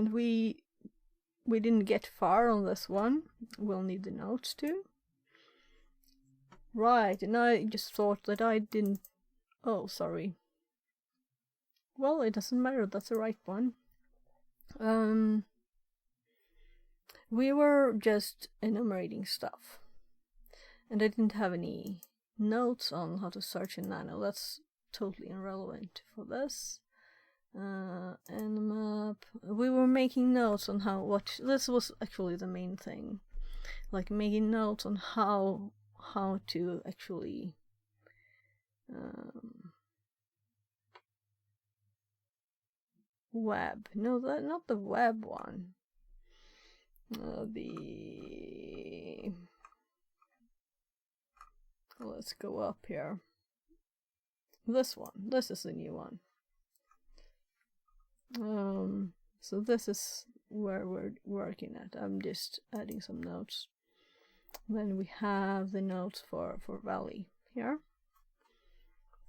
And we didn't get far on this one. We'll need the notes too. Right, and I just thought that I didn't... Oh, sorry. Well, it doesn't matter, that's the right one. We were just enumerating stuff. And I didn't have any notes on how to search in Nano. That's totally irrelevant for this. Nmap. We were making notes on this was actually the main thing. Like making notes on how to actually web. No, not the web one. Let's go up here. This one. This is the new one. So this is where we're working at. I'm just adding some notes. Then we have the notes for Valley here.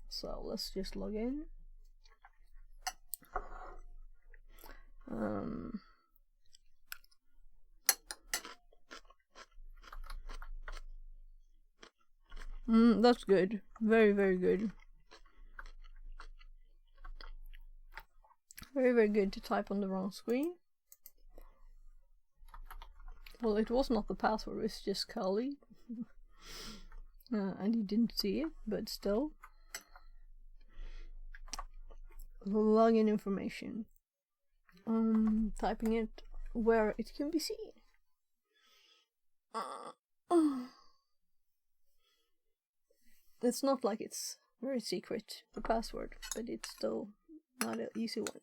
So let's just log in. That's good. Very, very good. Very, very good to type on the wrong screen. Well, it was not the password, it's just Kali. And you didn't see it, but still. The login information. Typing it where it can be seen. It's not like it's very secret, the password, but it's still not an easy one.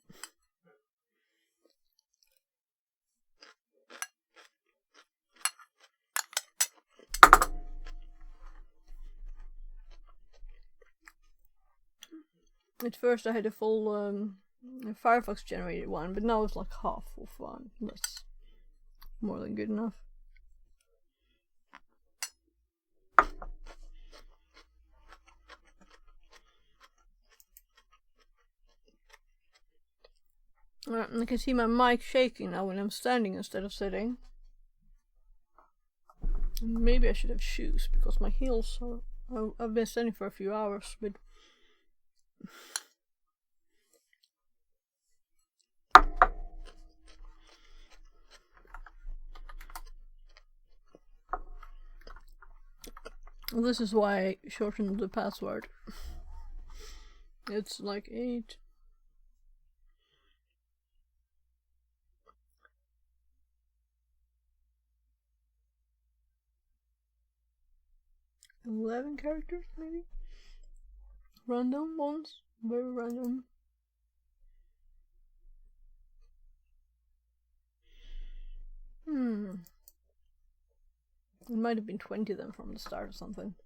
At first I had a full Firefox generated one, but now it's like half of one. That's more than good enough. I can see my mic shaking now when I'm standing instead of sitting. Maybe I should have shoes because my heels are... I've been standing for a few hours, but... This is why I shortened the password. It's like 8. 11 characters, maybe? Random ones? Very random. It might have been 20 of them from the start or something.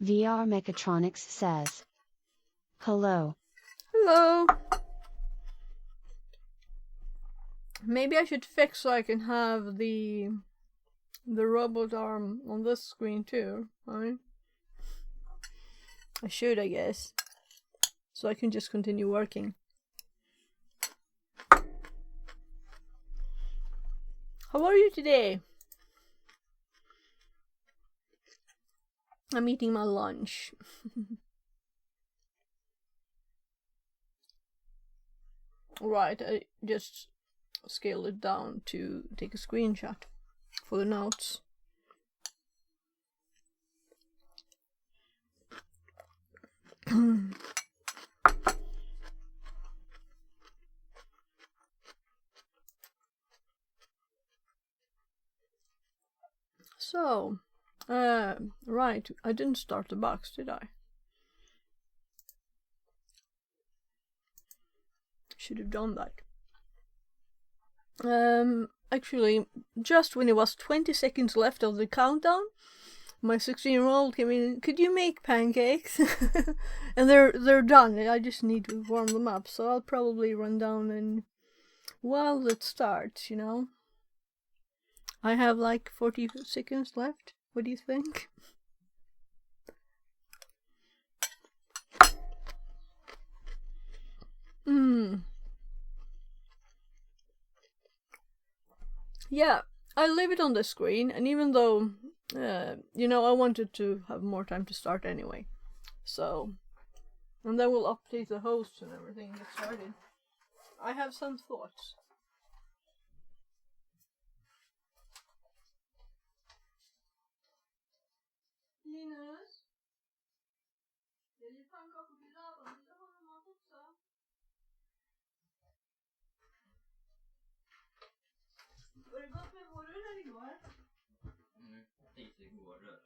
VR Mechatronics says, hello. Hello. Maybe I should fix so I can have the robot arm on this screen too, right? I should, I guess. So I can just continue working. How are you today? I'm eating my lunch. Right, I just scaled it down to take a screenshot for the notes. So, right, I didn't start the box, did I? Should have done that. Actually, just when it was 20 seconds left of the countdown, my 16-year-old came in. Could you make pancakes? And they're done. I just need to warm them up. So I'll probably run down and while it starts, you know. I have like 40 seconds left. What do you think? Yeah, I leave it on the screen, and even though, I wanted to have more time to start anyway. So, and then we'll update the hosts and everything and get started. I have some thoughts. Linus? Är det pannkakor till lavan? Vill du ha någon mat också? Var det gott med vårrullar igår? Lite vårrullar.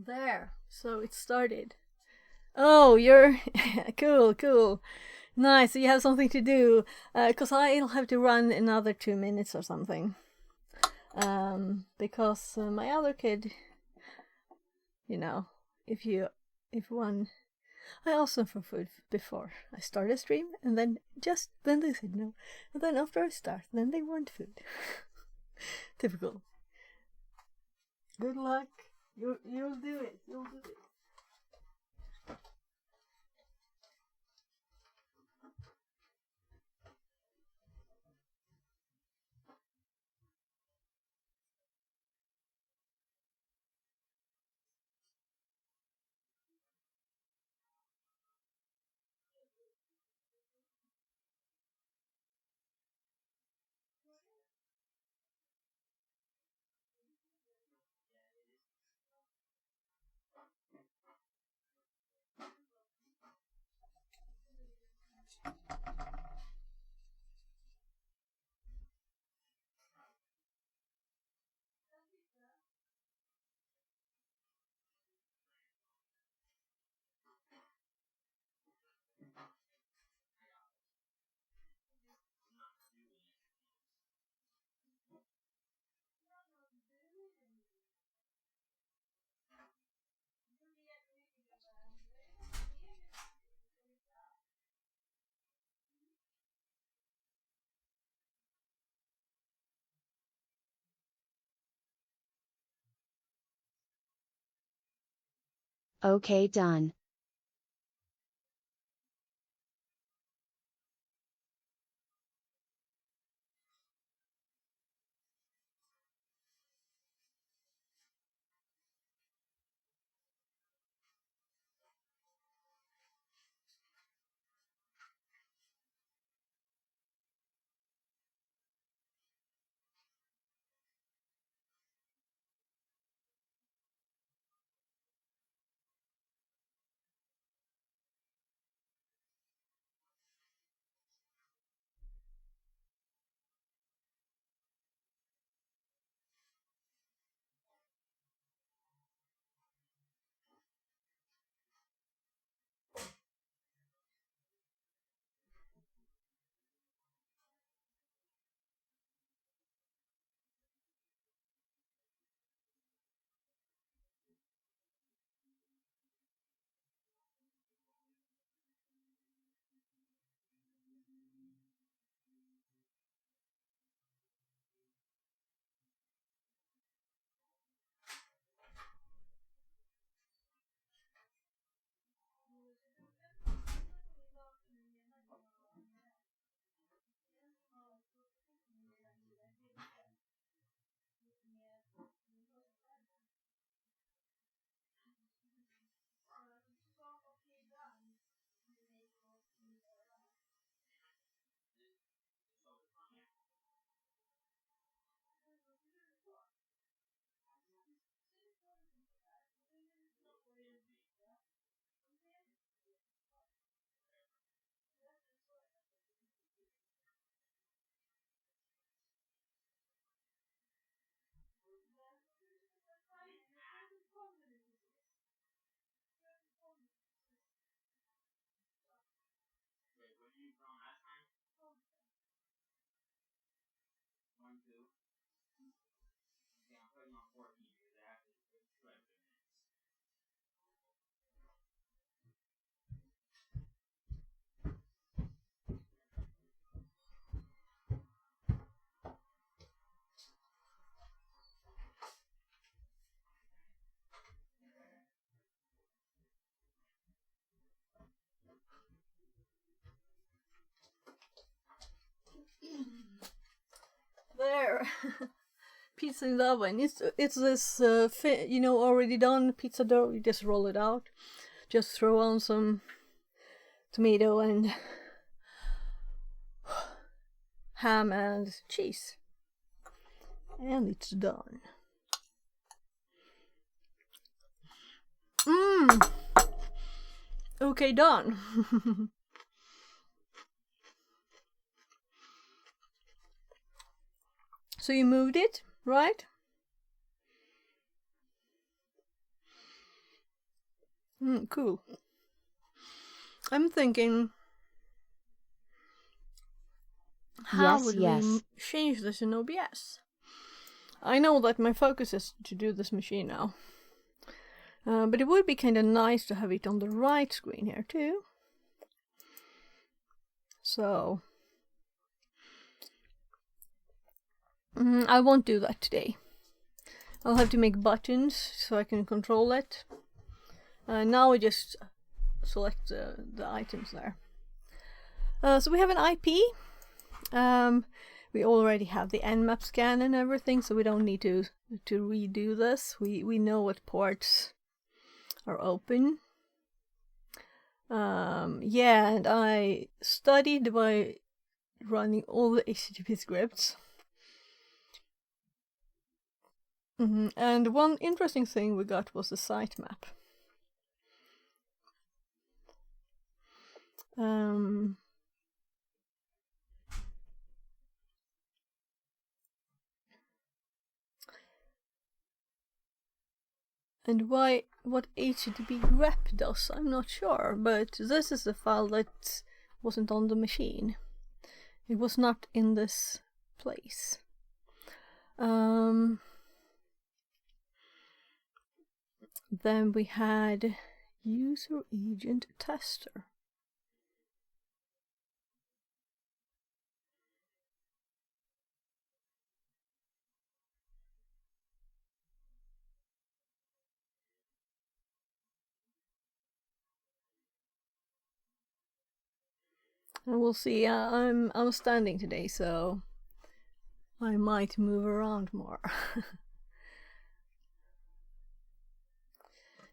There. So it started. Oh, you're cool. Nice. So you have something to do. Because I'll have to run another 2 minutes or something. Because my other kid, if one, I asked them for food before I started a stream, and then they said no, and then after I start, then they want food. Typical. Good luck. You'll do it. You'll do it. Okay, done. Wait, what did you put on last time? 1, 2. Okay, I'm putting on 14 because I have to put 2 extra minutes. There. Pizza in the oven. It's this already done pizza dough. You just roll it out. Just throw on some tomato and ham and cheese, and it's done. Okay, done. So you moved it, right? Cool. I'm thinking, how Yes, would yes. we change this in OBS? I know that my focus is to do this machine now. But it would be kind of nice to have it on the right screen here too. So I won't do that today. I'll have to make buttons so I can control it. Now we just select the items there. So we have an IP. We already have the Nmap scan and everything, so we don't need to redo this. We know what ports are open. Yeah, and I studied by running all the HTTP scripts. And one interesting thing we got was the sitemap. And what HTTP grep does, I'm not sure, but this is the file that wasn't on the machine. It was not in this place. Then we had user agent tester. And we'll see. I'm standing today, so I might move around more.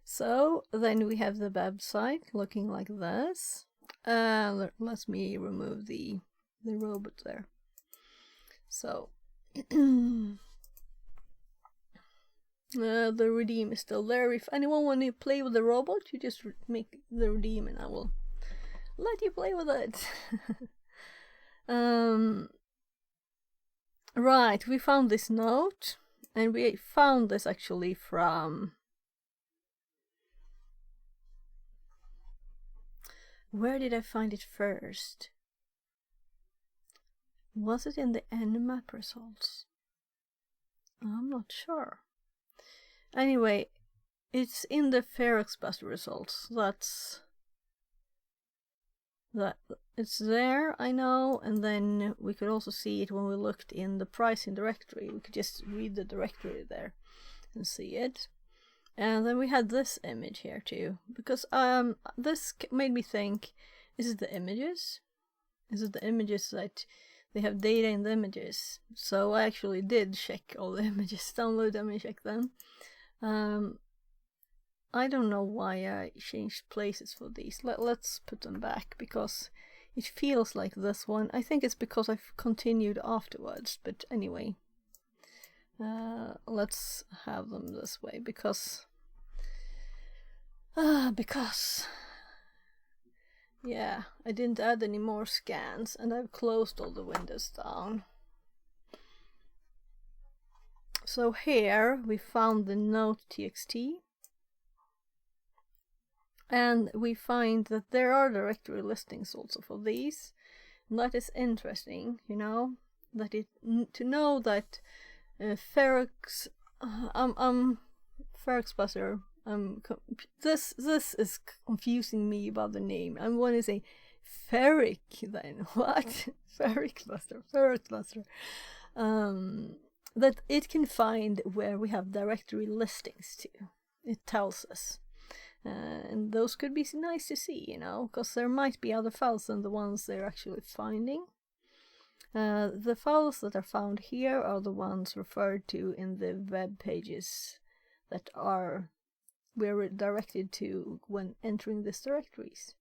So then we have the website looking like this. Let me remove the robot there. So the redeem is still there. If anyone want to play with the robot, you just make the redeem and I will let you play with it. Right, we found this note, and we found this actually from... Where did I find it first? Was it in the Nmap results? I'm not sure. Anyway, it's in the FerrixBus results. It's there, I know, and then we could also see it when we looked in the pricing directory. We could just read the directory there and see it. And then we had this image here too, because this made me think, is it the images? Is it the images that they have data in the images? So I actually did check all the images, download them and check them. I don't know why I changed places for these. Let's put them back, because it feels like this one. I think it's because I've continued afterwards, but anyway. Let's have them this way, because yeah, I didn't add any more scans and I've closed all the windows down. So here we found the note.txt, and we find that there are directory listings also for these. And that is interesting, you know, that to know that FerrixBus, this is confusing me about the name. I want to say Ferric then. What? FerrixBus. That it can find where we have directory listings to. It tells us. And those could be nice to see, you know, because there might be other files than the ones they're actually finding. The files that are found here are the ones referred to in the web pages that we're directed to when entering these directories.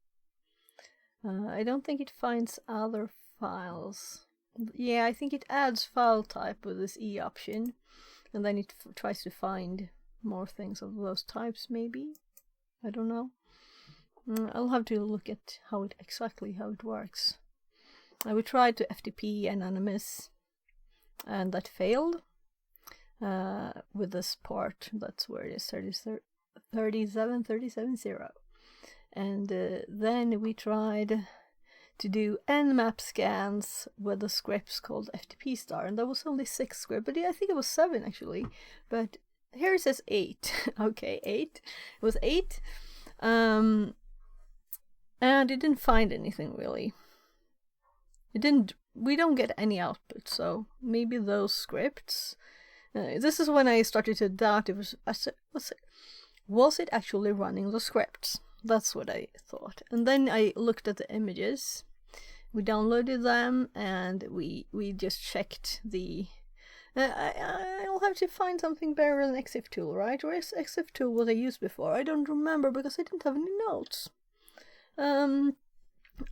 I don't think it finds other files. Yeah, I think it adds file type with this E option, and then it tries to find more things of those types, maybe. I don't know. I'll have to look at how it works. We tried to FTP Anonymous, and that failed. With this port, that's where it is, 37370. and then we tried to do Nmap scans with the scripts called FTP star, and there was only 6 scripts, but I think it was 7 actually, but here it says 8. Okay, 8. It was 8. And it didn't find anything really. We don't get any output, so maybe those scripts. This is when I started to doubt was it actually running the scripts? That's what I thought. And then I looked at the images. We downloaded them and we just checked the. I'll have to find something better than ExifTool, right? Or is ExifTool what I used before? I don't remember because I didn't have any notes.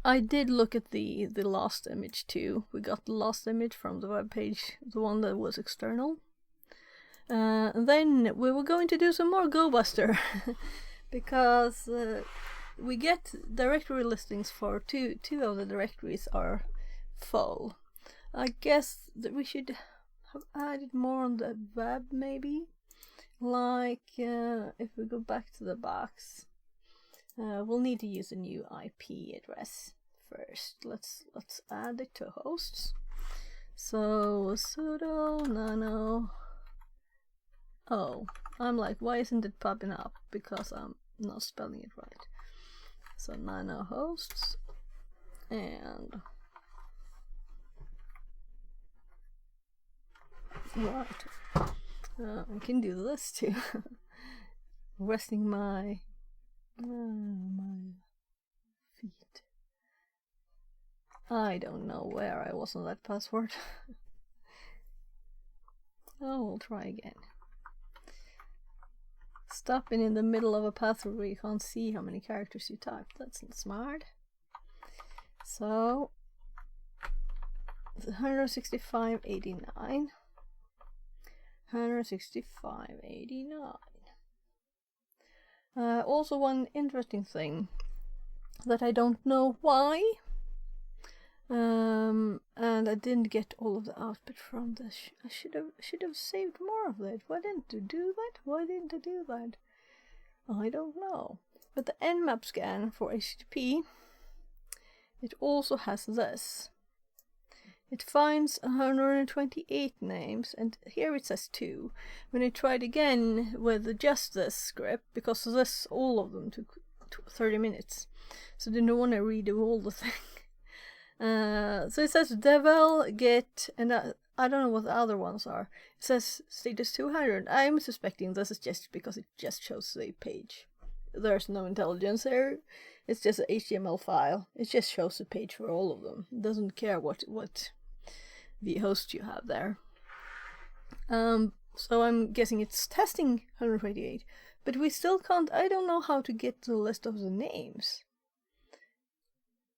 I did look at the last image too. We got the last image from the web page, the one that was external. And then we were going to do some more GoBuster because we get directory listings for two of the directories are full. I guess that we should have added more on the web maybe. Like if we go back to the box, we'll need to use a new IP address first. Let's add it to hosts. So sudo nano. Oh, I'm like, why isn't it popping up? Because I'm not spelling it right. So nano hosts and right. I can do this too. Resting my feet. I don't know where I was on that password. Oh, we'll try again. Stopping in the middle of a password where you can't see how many characters you typed. That's not smart. So 165.89. 165.89. Also one interesting thing that I don't know why, and I didn't get all of the output from this. I should have saved more of that. Why didn't I do that? Why didn't I do that? I don't know. But the Nmap scan for HTTP, it also has this. It finds 128 names, and here it says 2. When I tried again with just this script, because this, all of them took 30 minutes, so I didn't want to redo all the thing. So it says devel, get, and I don't know what the other ones are. It says status 200. I'm suspecting this is just because it just shows the page. There's no intelligence there. It's just an HTML file. It just shows the page for all of them. It doesn't care what the host you have there. So I'm guessing it's testing 128, but we still can't. I don't know how to get the list of the names.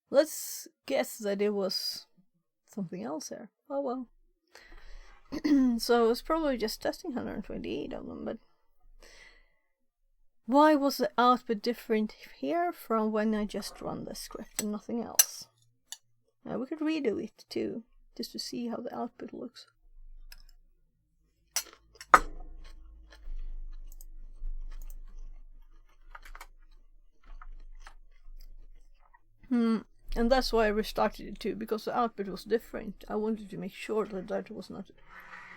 Let's guess that it was something else there. Oh well. So it's probably just testing 128 of them, but why was the output different here from when I just run the script and nothing else? We could redo it too, just to see how the output looks. And that's why I restarted it too, because the output was different. I wanted to make sure that that was not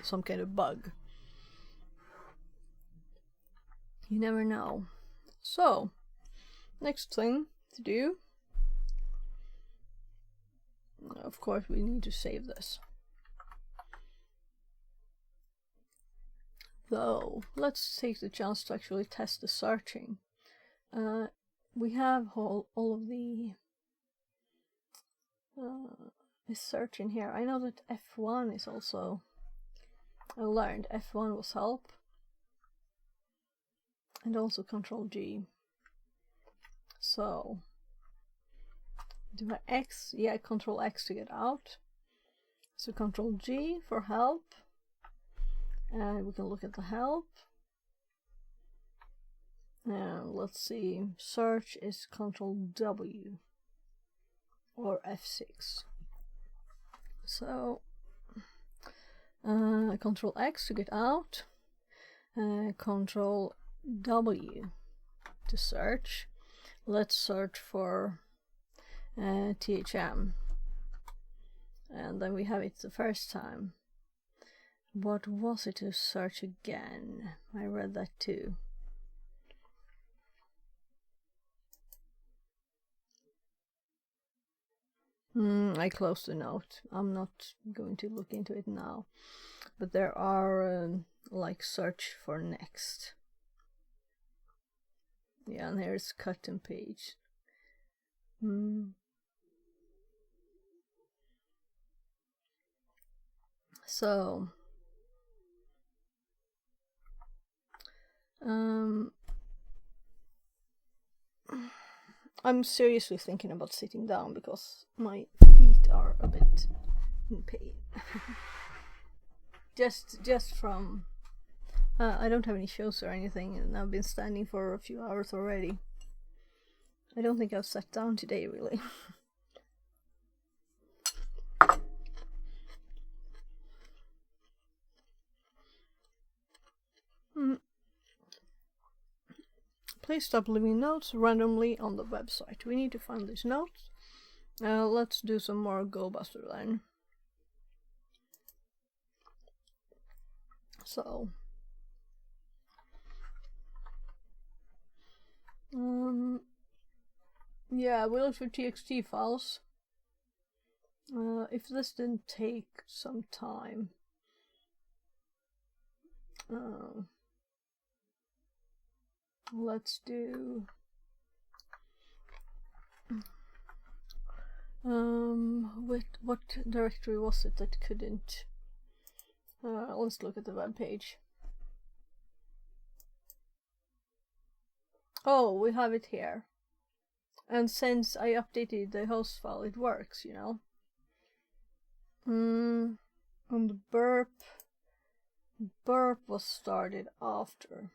some kind of bug. You never know. So, next thing to do. Of course, we need to save this. Though, let's take the chance to actually test the searching. We have all of the search in here. I know that F1 is also. I learned F1 was help, and also Control G. So, do I X? Yeah, Control X to get out. So Control G for help, and we can look at the help. And let's see, search is Control W or F6. So Control X to get out, Control W to search. let's search for THM, and then we have it the first time. What was it to search again? I read that too. I closed the note. I'm not going to look into it now, but there are like search for next. Yeah, and here's cotton page. So I'm seriously thinking about sitting down because my feet are a bit in pain. just from I don't have any shows or anything, and I've been standing for a few hours already. I don't think I've sat down today, really. Please stop leaving notes randomly on the website. We need to find these notes. Let's do some more GoBuster then. So, yeah, we looked for TXT files. If this didn't take some time, let's do what directory was it that couldn't? Let's look at the web page. Oh, we have it here. And since I updated the host file, it works, you know. And the burp was started after.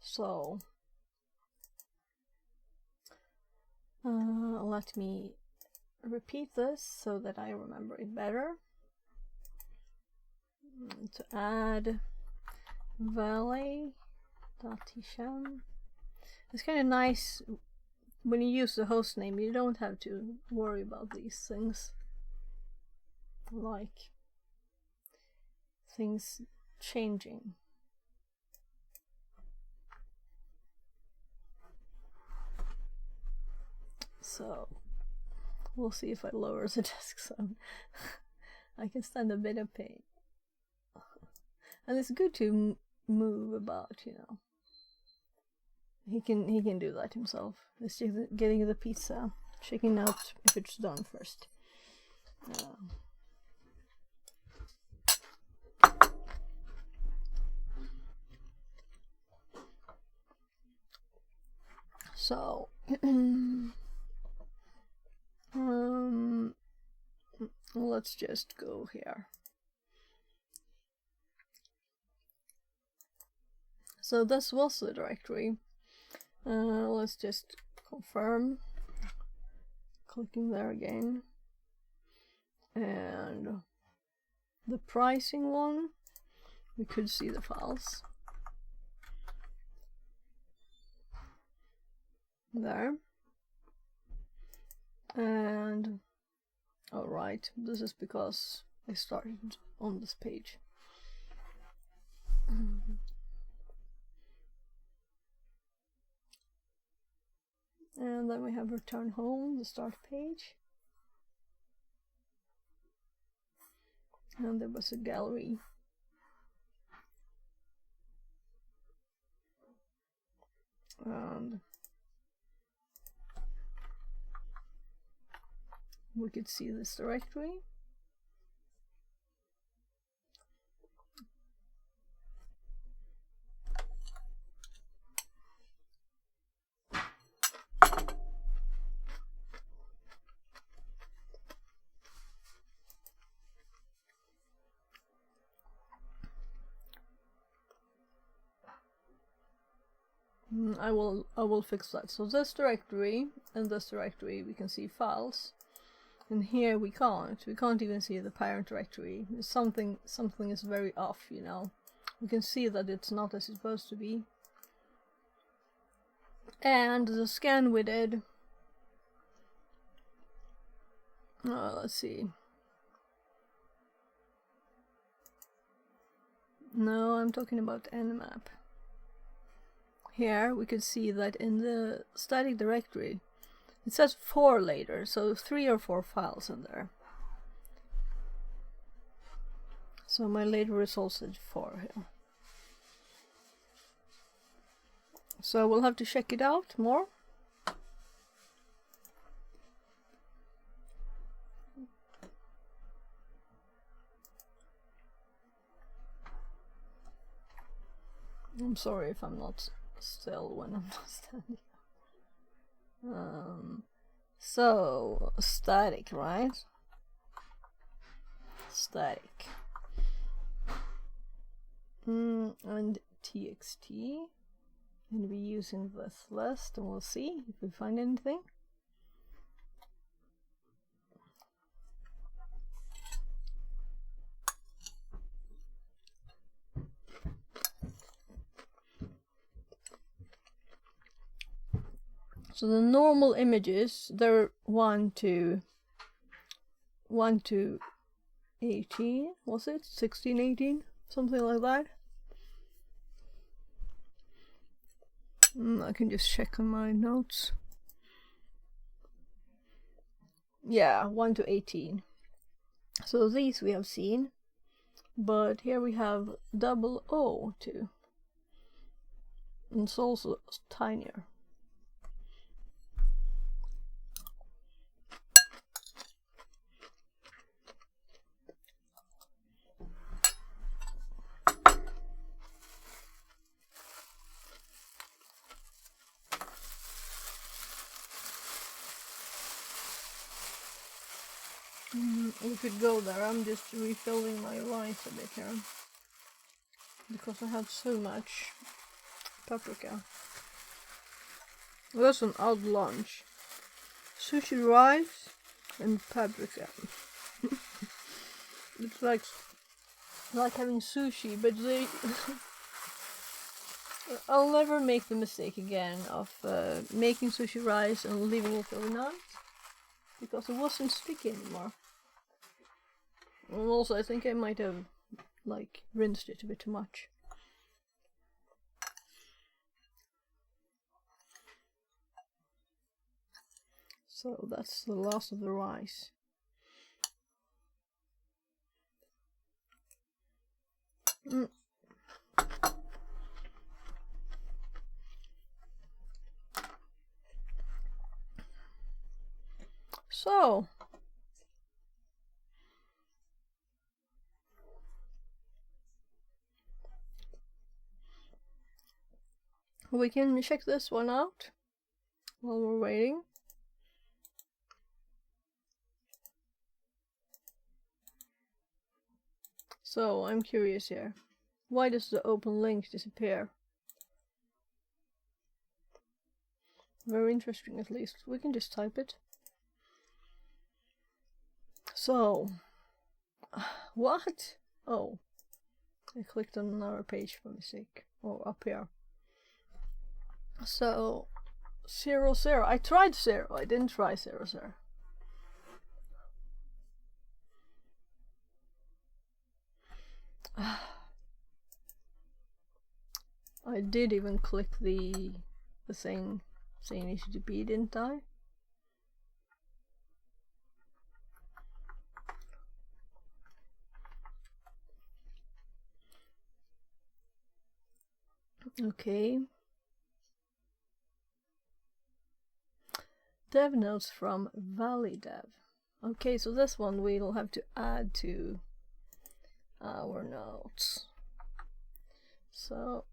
So let me repeat this so that I remember it better. To add valley.tsham. It's kind of nice when you use the host name, you don't have to worry about these things, like things changing. So we'll see if I lower the desk some. I can stand a bit of pain. And it's good to move about, you know. He can do that himself. He's just getting the pizza, checking out if it's done first. So let's just go here. So this was the directory. Let's just confirm. Clicking there again. And the pricing one, we could see the files. There. And alright, this is because I started on this page. And then we have return home, the start page. And there was a gallery. And we could see this directory. I will fix that. So this directory and this directory we can see files, and here we can't even see the parent directory. Something is very off, you know. We can see that it's not as it's supposed to be, And the scan we did, let's see. No, I'm talking about Nmap. Here we could see that in the static directory it says 4 later, so 3 or 4 files in there. So my later results said 4 here. So we'll have to check it out more. I'm sorry if I'm not still when I'm not standing. So static, right? Static. And txt. And we're using this list, and we'll see if we find anything. So the normal images, they're 1 to 18, was it? 16, 18? Something like that. I can just check on my notes. Yeah, 1 to 18. So these we have seen. But here we have 00 too. And it's also tinier. We could go there. I'm just refilling my rice a bit here because I have so much paprika. Well, that's an odd lunch. Sushi rice and paprika. It's like having sushi, but they I'll never make the mistake again of making sushi rice and leaving it overnight because it wasn't sticky anymore. And also I think I might have like rinsed it a bit too much. So that's the last of the rice. So we can check this one out while we're waiting. So I'm curious here. Why does the open link disappear? Very interesting, at least. We can just type it. So, what? Oh, I clicked on another page by mistake. Oh, up here. So, 0, 0. I tried 0. I didn't try 0, 0. I did even click the same HTTP, didn't I? Okay. Dev notes from ValleyDev. Okay, so this one we'll have to add to our notes. So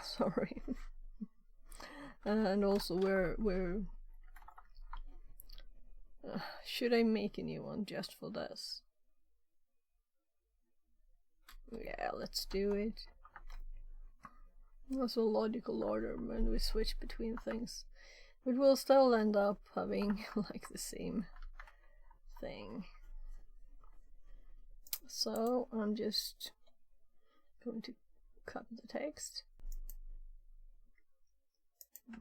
sorry. And also we're should I make a new one just for this? Yeah, let's do it. That's a logical order when we switch between things. It will still end up having like the same thing. So I'm just going to copy the text.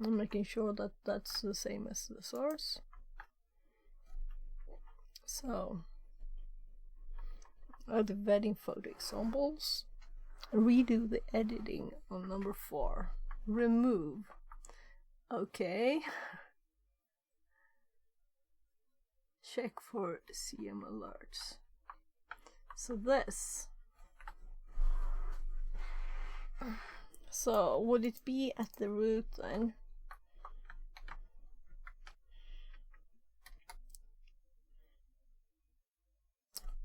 I'm making sure that that's the same as the source. So, add the wedding photo examples. Redo the editing on number 4. Remove. Okay. Check for CM alerts. So this. So would it be at the root then?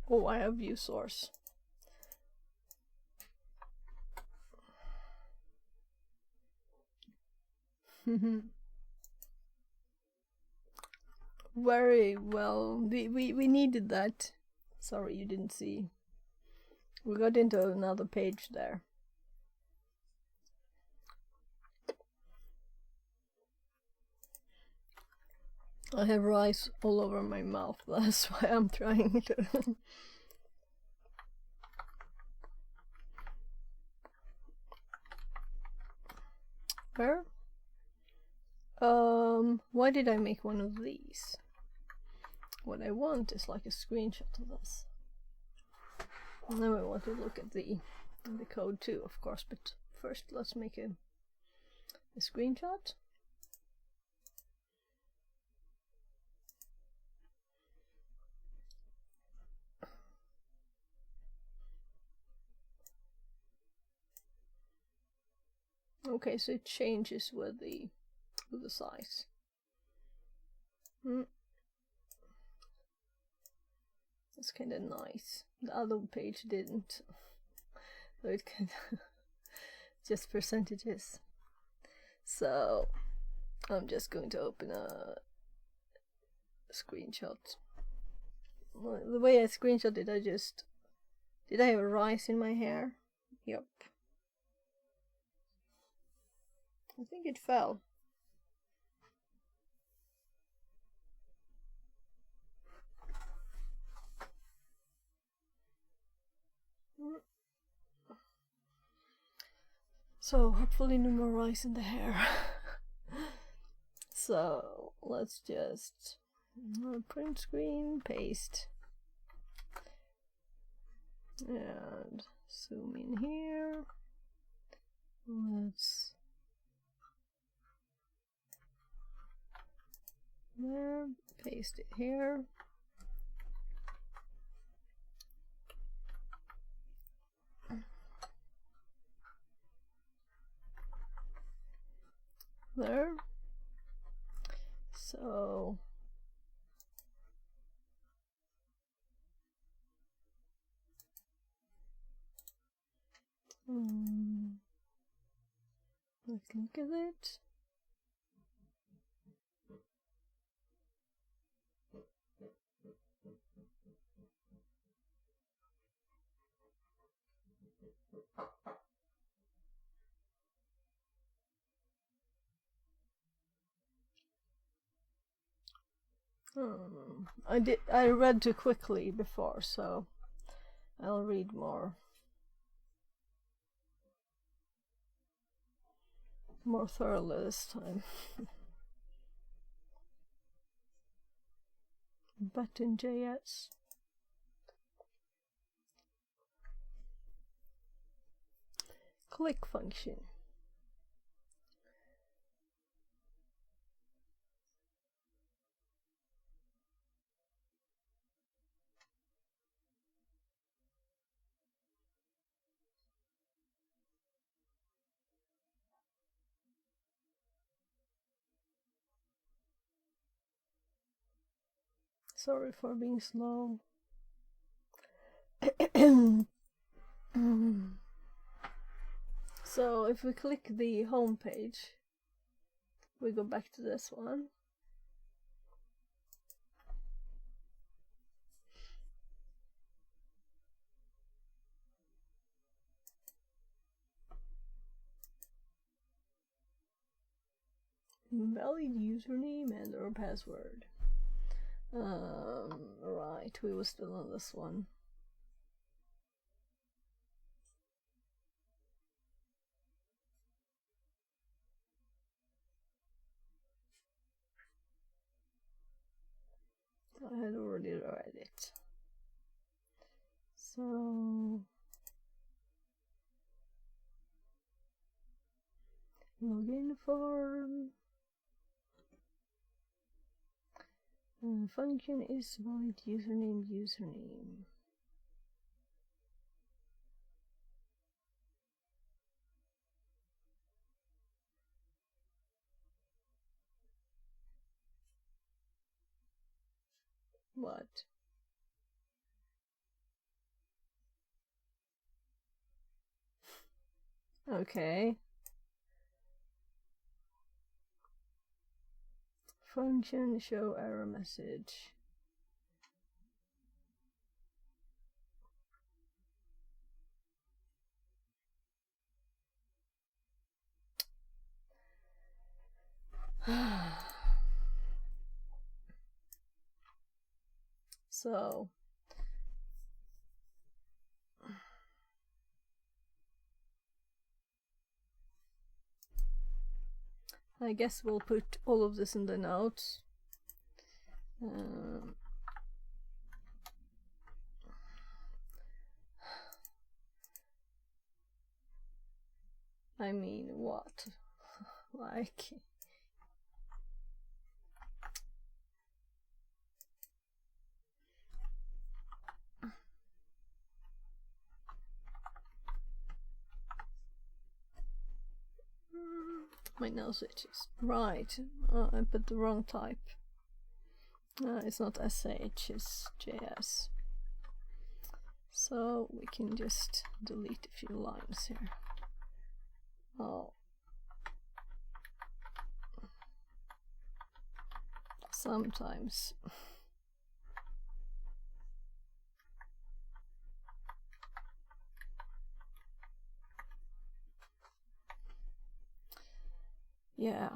Oh, I have view source. Very well. We needed that. Sorry, you didn't see. We got into another page there. I have rice all over my mouth. That's why I'm trying to. Where? Why did I make one of these? What I want is like a screenshot of this. And then we want to look at the code too, of course, but first let's make a screenshot. Okay, so it changes with the size. That's kind of nice. The other page didn't, so it kind of just percentages. So I'm just going to open a screenshot. The way I screenshot it, did I have rice in my hair? Yep. I think it fell. So hopefully no more rice in the hair. So let's just print screen, paste, and zoom in here. Let's there, paste it here. There. So let's look at it. I read too quickly before, so I'll read more thoroughly this time. Button.js. Click function. Sorry for being slow. So if we click the home page, we go back to this one. invalid username and or password. Right, we were still on this one. I had already read it. So login form. Function is valid username. What? Okay. Function show error message. So I guess we'll put all of this in the notes. I mean, what? Like, my nose itches. Right, I put the wrong type. It's not SH, it's JS. So we can just delete a few lines here. Oh. Sometimes. Yeah.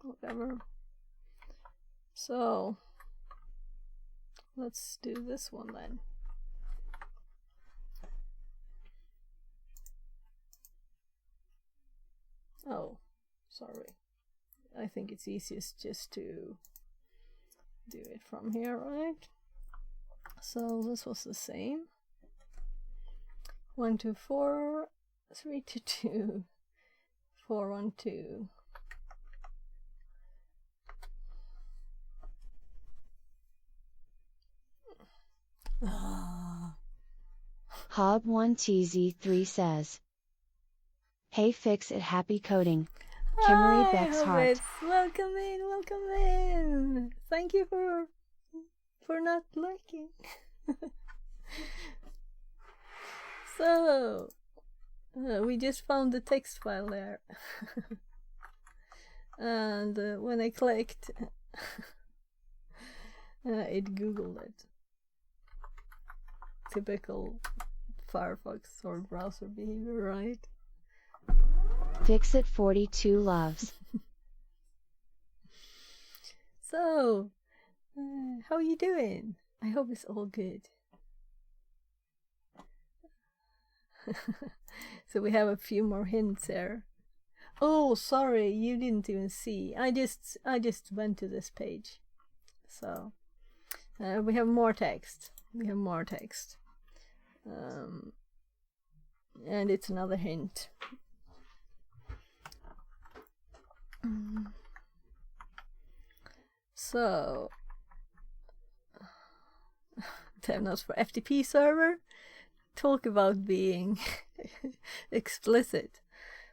Whatever. So let's do this one then. Oh, sorry. I think it's easiest just to do it from here, right? So this was the same. 1 2 4 3 2 2 4 1 2. Hob1TZ3 says, "Hey, fix it, happy coding." Kimmery Beck's heart. Welcome in, welcome in. Thank you for not liking. So we just found the text file there. And when I clicked, it googled it. Typical Firefox or browser behavior, right? Fixit42 loves. So, how are you doing? I hope it's all good. So we have a few more hints there. Oh, sorry, you didn't even see. I just went to this page. So we have more text. And it's another hint. So dev notes for FTP server. Talk about being explicit.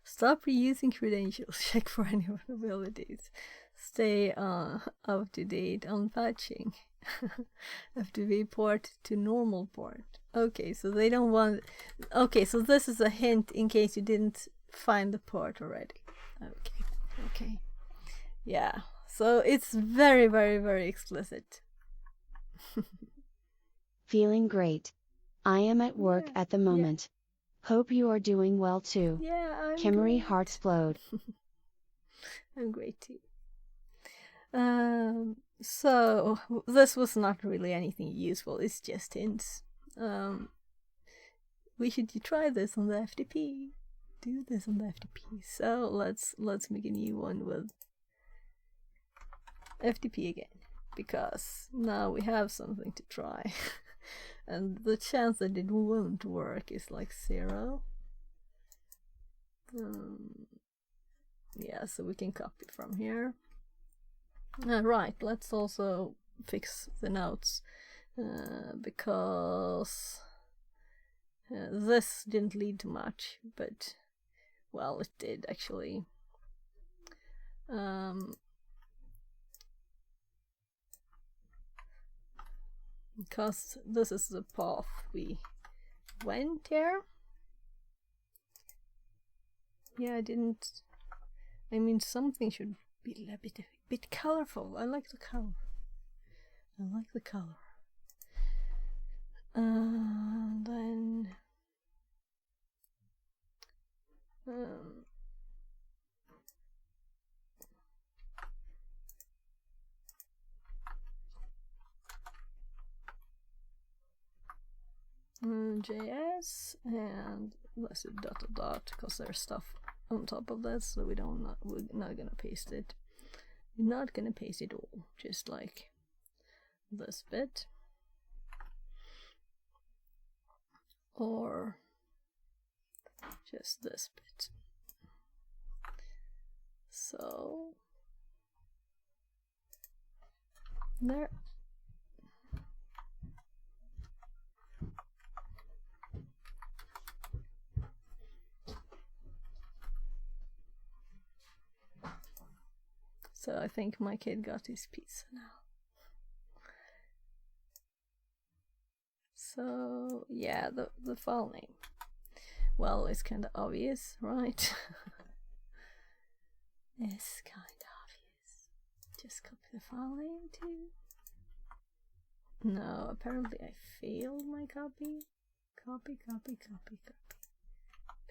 Stop reusing credentials. Check for any vulnerabilities. Stay up to date on patching. FTP port to normal port. Okay, so they don't want. Okay, so this is a hint in case you didn't find the port already. Okay. Yeah, so it's very, very, very explicit. Feeling great. I am at work at the moment. Hope you are doing well too. Yeah, I'm Kimmery great. Heartsplode. I'm great too. So this was not really anything useful. It's just hints. We should try this on the FTP. Do this on the FTP. So let's make a new one with FTP again, because now we have something to try. And the chance that it won't work is like 0. Yeah, so we can copy from here. Right, let's also fix the notes, because this didn't lead to much, but, well, it did actually. Because this is the path we went here. Yeah, I mean, something should be a bit colorful. I like the color. Then JS, and let's do ... because there's stuff on top of that, so we're not gonna paste it. We're not gonna paste it all, just like this bit, or just this bit. So there. So I think my kid got his pizza now. So yeah, the file name. Well, it's kind of obvious, right? It's kind of obvious. Just copy the file name too. No, apparently I failed my copy. Copy.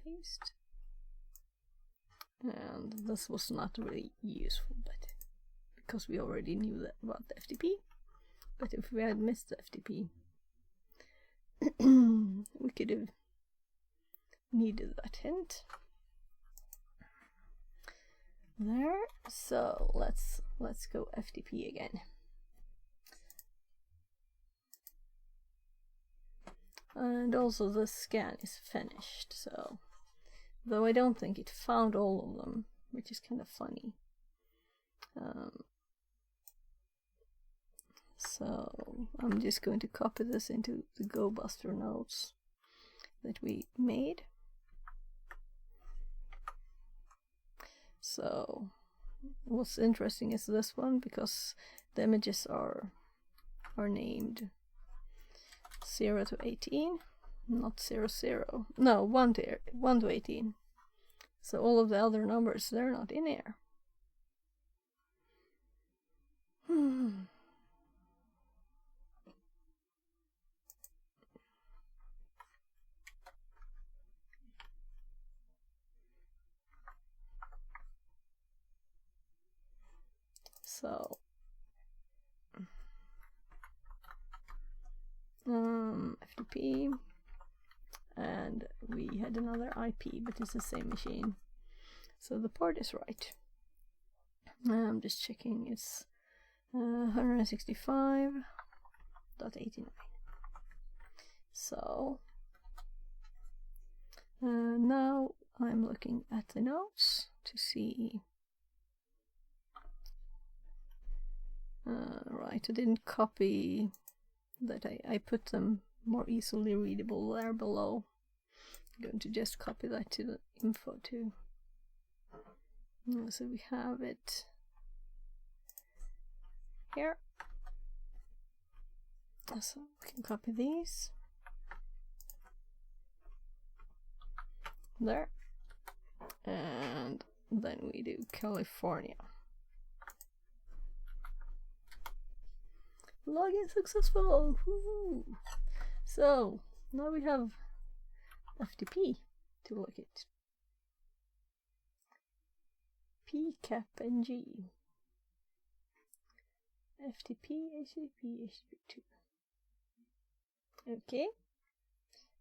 Paste. And this was not really useful, but because we already knew that about the FTP. But if we had missed the FTP, we could have needed that hint there. So let's go FTP again. And also the scan is finished, so though I don't think it found all of them, which is kind of funny. So I'm just going to copy this into the GoBuster notes that we made. So what's interesting is this one, because the images are named 0 to 18, not 0, 0. No, 1 to 18. So all of the other numbers, they're not in here. So FTP, and we had another IP, but it's the same machine, so the port is right. I'm just checking, it's 165.89. So now I'm looking at the notes to see. Right, I didn't copy that. I put them more easily readable there below. I'm going to just copy that to the info too. So we have it here. So we can copy these. There. And then we do California. Login successful! Woo-hoo. So now we have FTP to look at. PCAPNG. FTP, HTTP, HTTP2. Okay.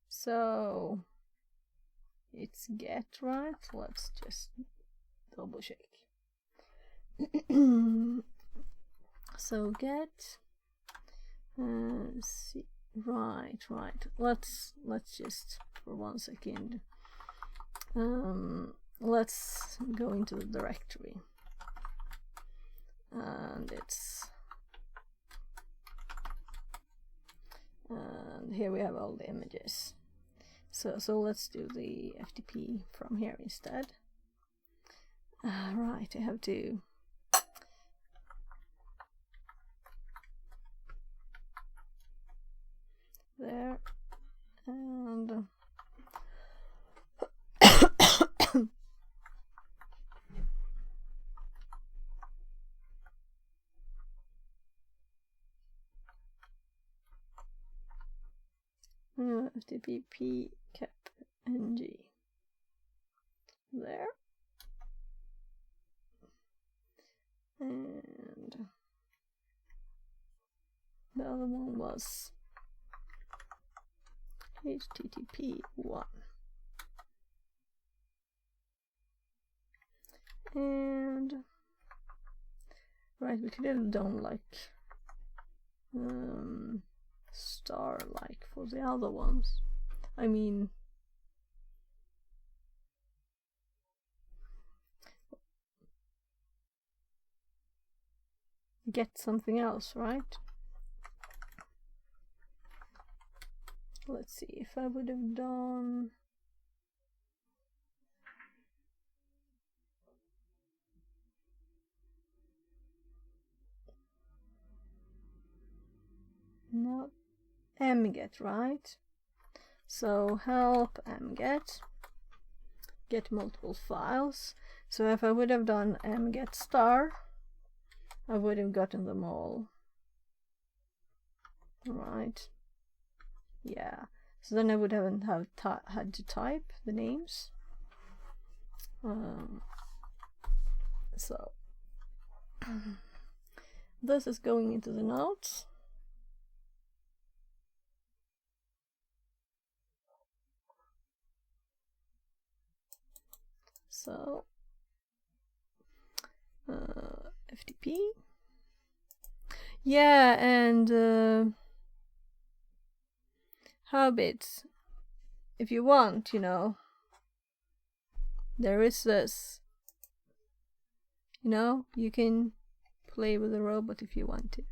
So it's get, right? Let's just double check. So get see, right. Let's just for 1 second. Let's go into the directory, and here we have all the images. So let's do the FTP from here instead. Right, I have to there and FTP PCAPNG there, and the other one was HTTP1, and right, we could have done like star like for the other ones. I mean, get something else, right? Let's see if I would have done not mget, right? So help mget, get multiple files. So if I would have done mget star, I would have gotten them all, right? Yeah. So then I would haven't had to type the names. So this is going into the notes. So FTP, yeah, and habits. If you want, you know, there is this. You know, you can play with a robot if you want to.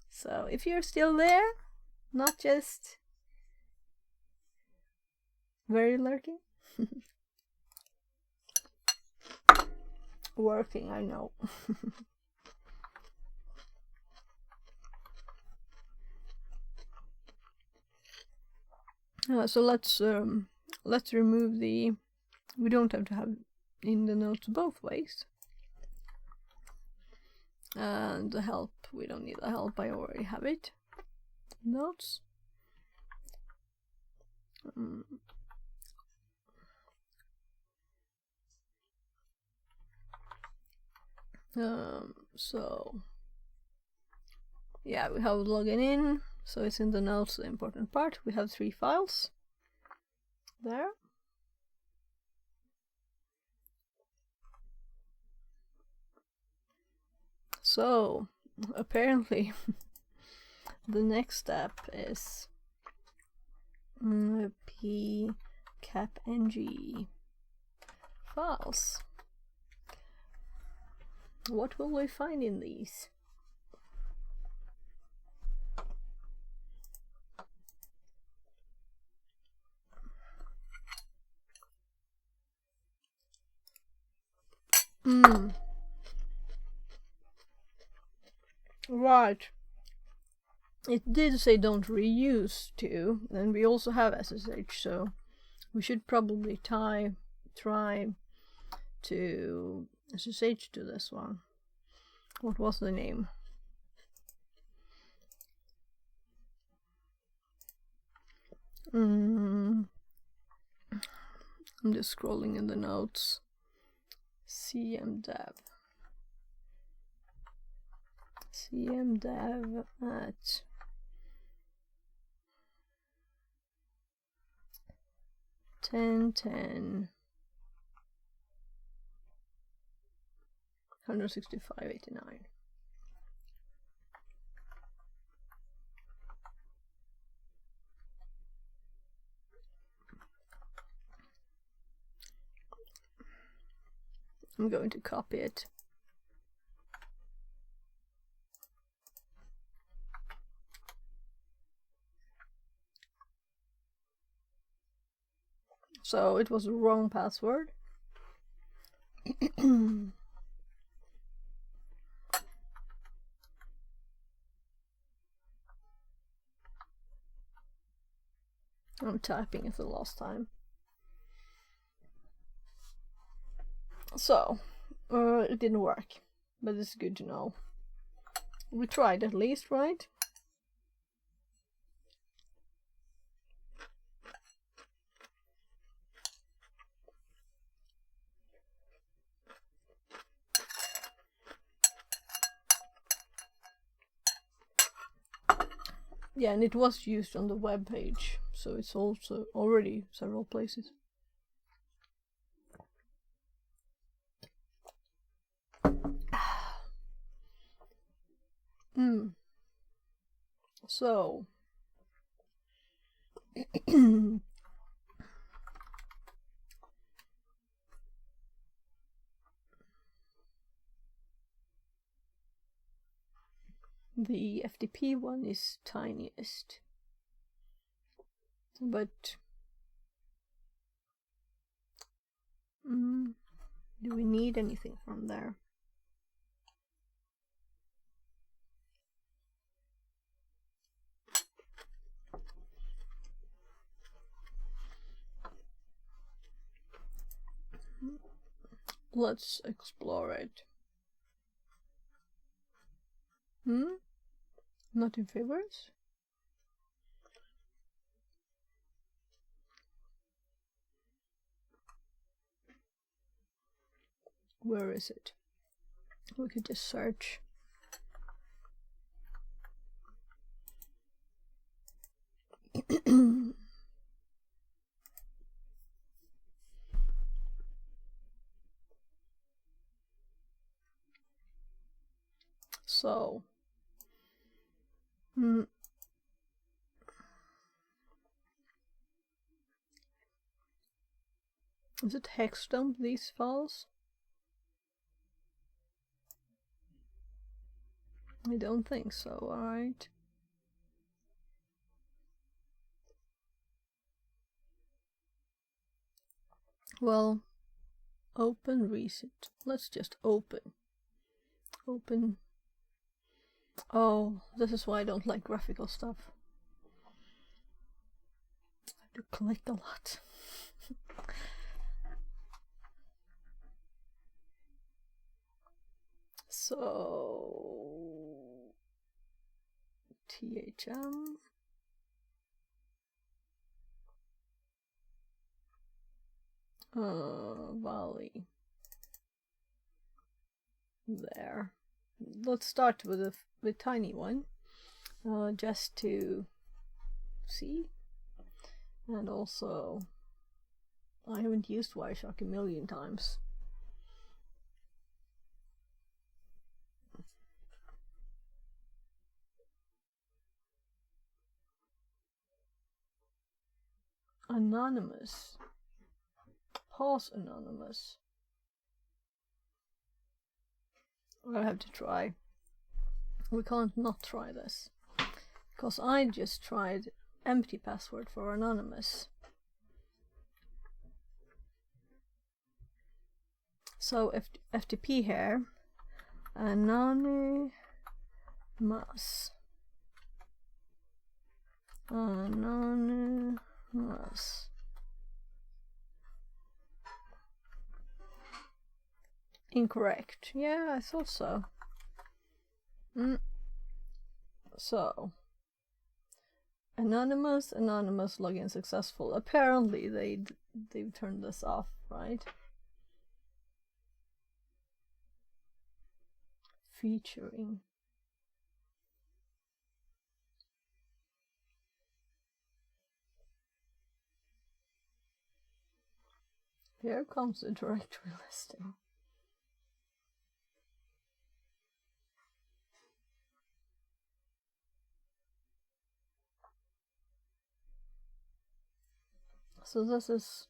So if you're still there, not just very lurking. Working, I know. So let's remove the. We don't have to have in the notes both ways. And the help, we don't need the help. I already have it. Notes. So yeah, we have login in, so it's in the notes, the important part. We have 3 files there. So apparently the next step is PCAPNG files. What will we find in these? Right. It did say don't reuse to, and we also have SSH, so we should probably try to SSH to this one. What was the name? I'm just scrolling in the notes. cmdev at $10.10 $165.89. I'm going to copy it. So it was a wrong password. I'm typing it the last time. So, it didn't work, but it's good to know. We tried at least, right? Yeah, and it was used on the web page, so it's also already several places. So the FTP one is tiniest, but do we need anything from there? Let's explore it. Not in favorites? Where is it? We could just search. So is it hex dump these files? I don't think so, alright. Well, open recent. Let's just open. Oh, this is why I don't like graphical stuff. I have to click a lot. So THM Valley there. Let's start with the tiny one, just to see. And also, I haven't used Wireshark a million times. Anonymous. Pause anonymous. I'll have to try. We can't not try this, because I just tried empty password for anonymous. So FTP here, anonymous Anonymous. Incorrect. Yeah, I thought so. So, anonymous login successful. Apparently they've turned this off, right? Featuring. Here comes the directory listing. So this is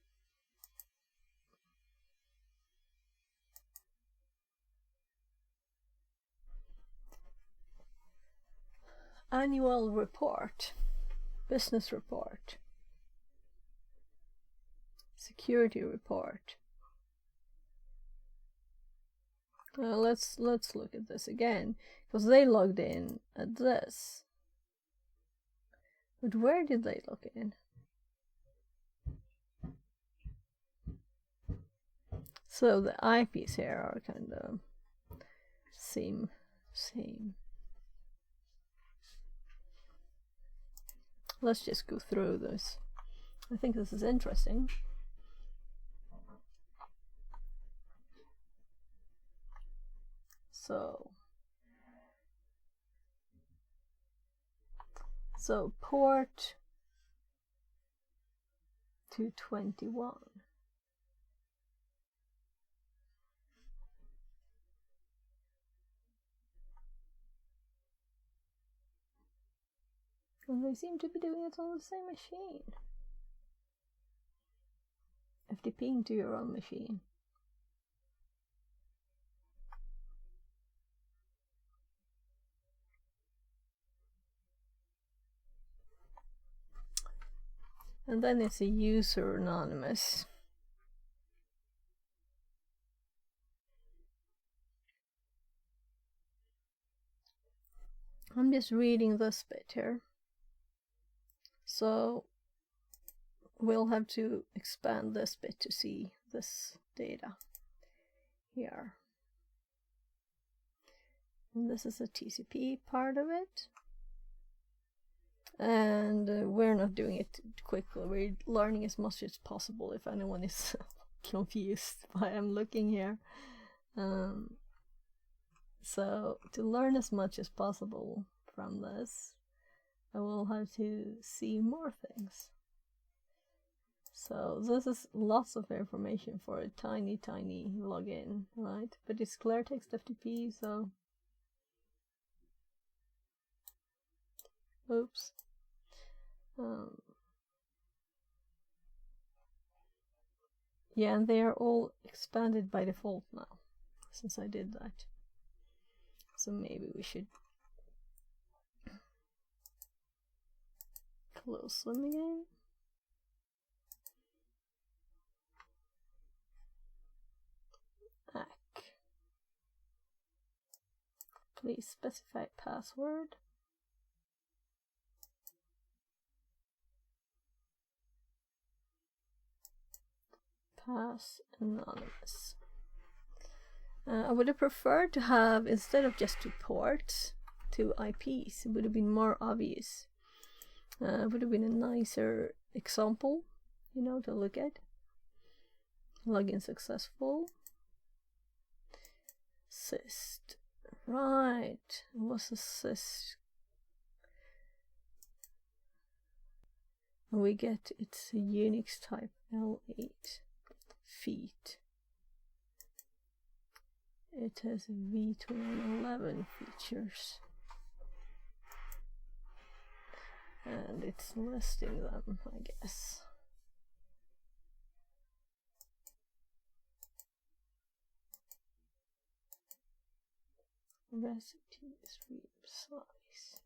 annual report, business report, security report. Let's look at this again, because they logged in at this. But where did they log in? So the IPs here are kind of same. Let's just go through this. I think this is interesting. So port 221. And they seem to be doing it on the same machine. FTPing to your own machine. And then it's a user anonymous. I'm just reading this bit here. So we'll have to expand this bit to see this data here. And this is a TCP part of it. And we're not doing it quickly. We're learning as much as possible if anyone is confused why I'm looking here. So to learn as much as possible from this, I will have to see more things. So this is lots of information for a tiny login, right? But it's clear text FTP, so oops. Yeah, and they are all expanded by default now, since I did that. So maybe we should close them again. Please specify password. Pass anonymous. I would have preferred to have, instead of just 2 ports, 2 IPs. It would have been more obvious. It would have been a nicer example, you know, to look at. Login successful. Syst. Right. What's a syst? We get it's a Unix type L8 feet. It has V211 features. And it's listing them, I guess. Recipe stream size.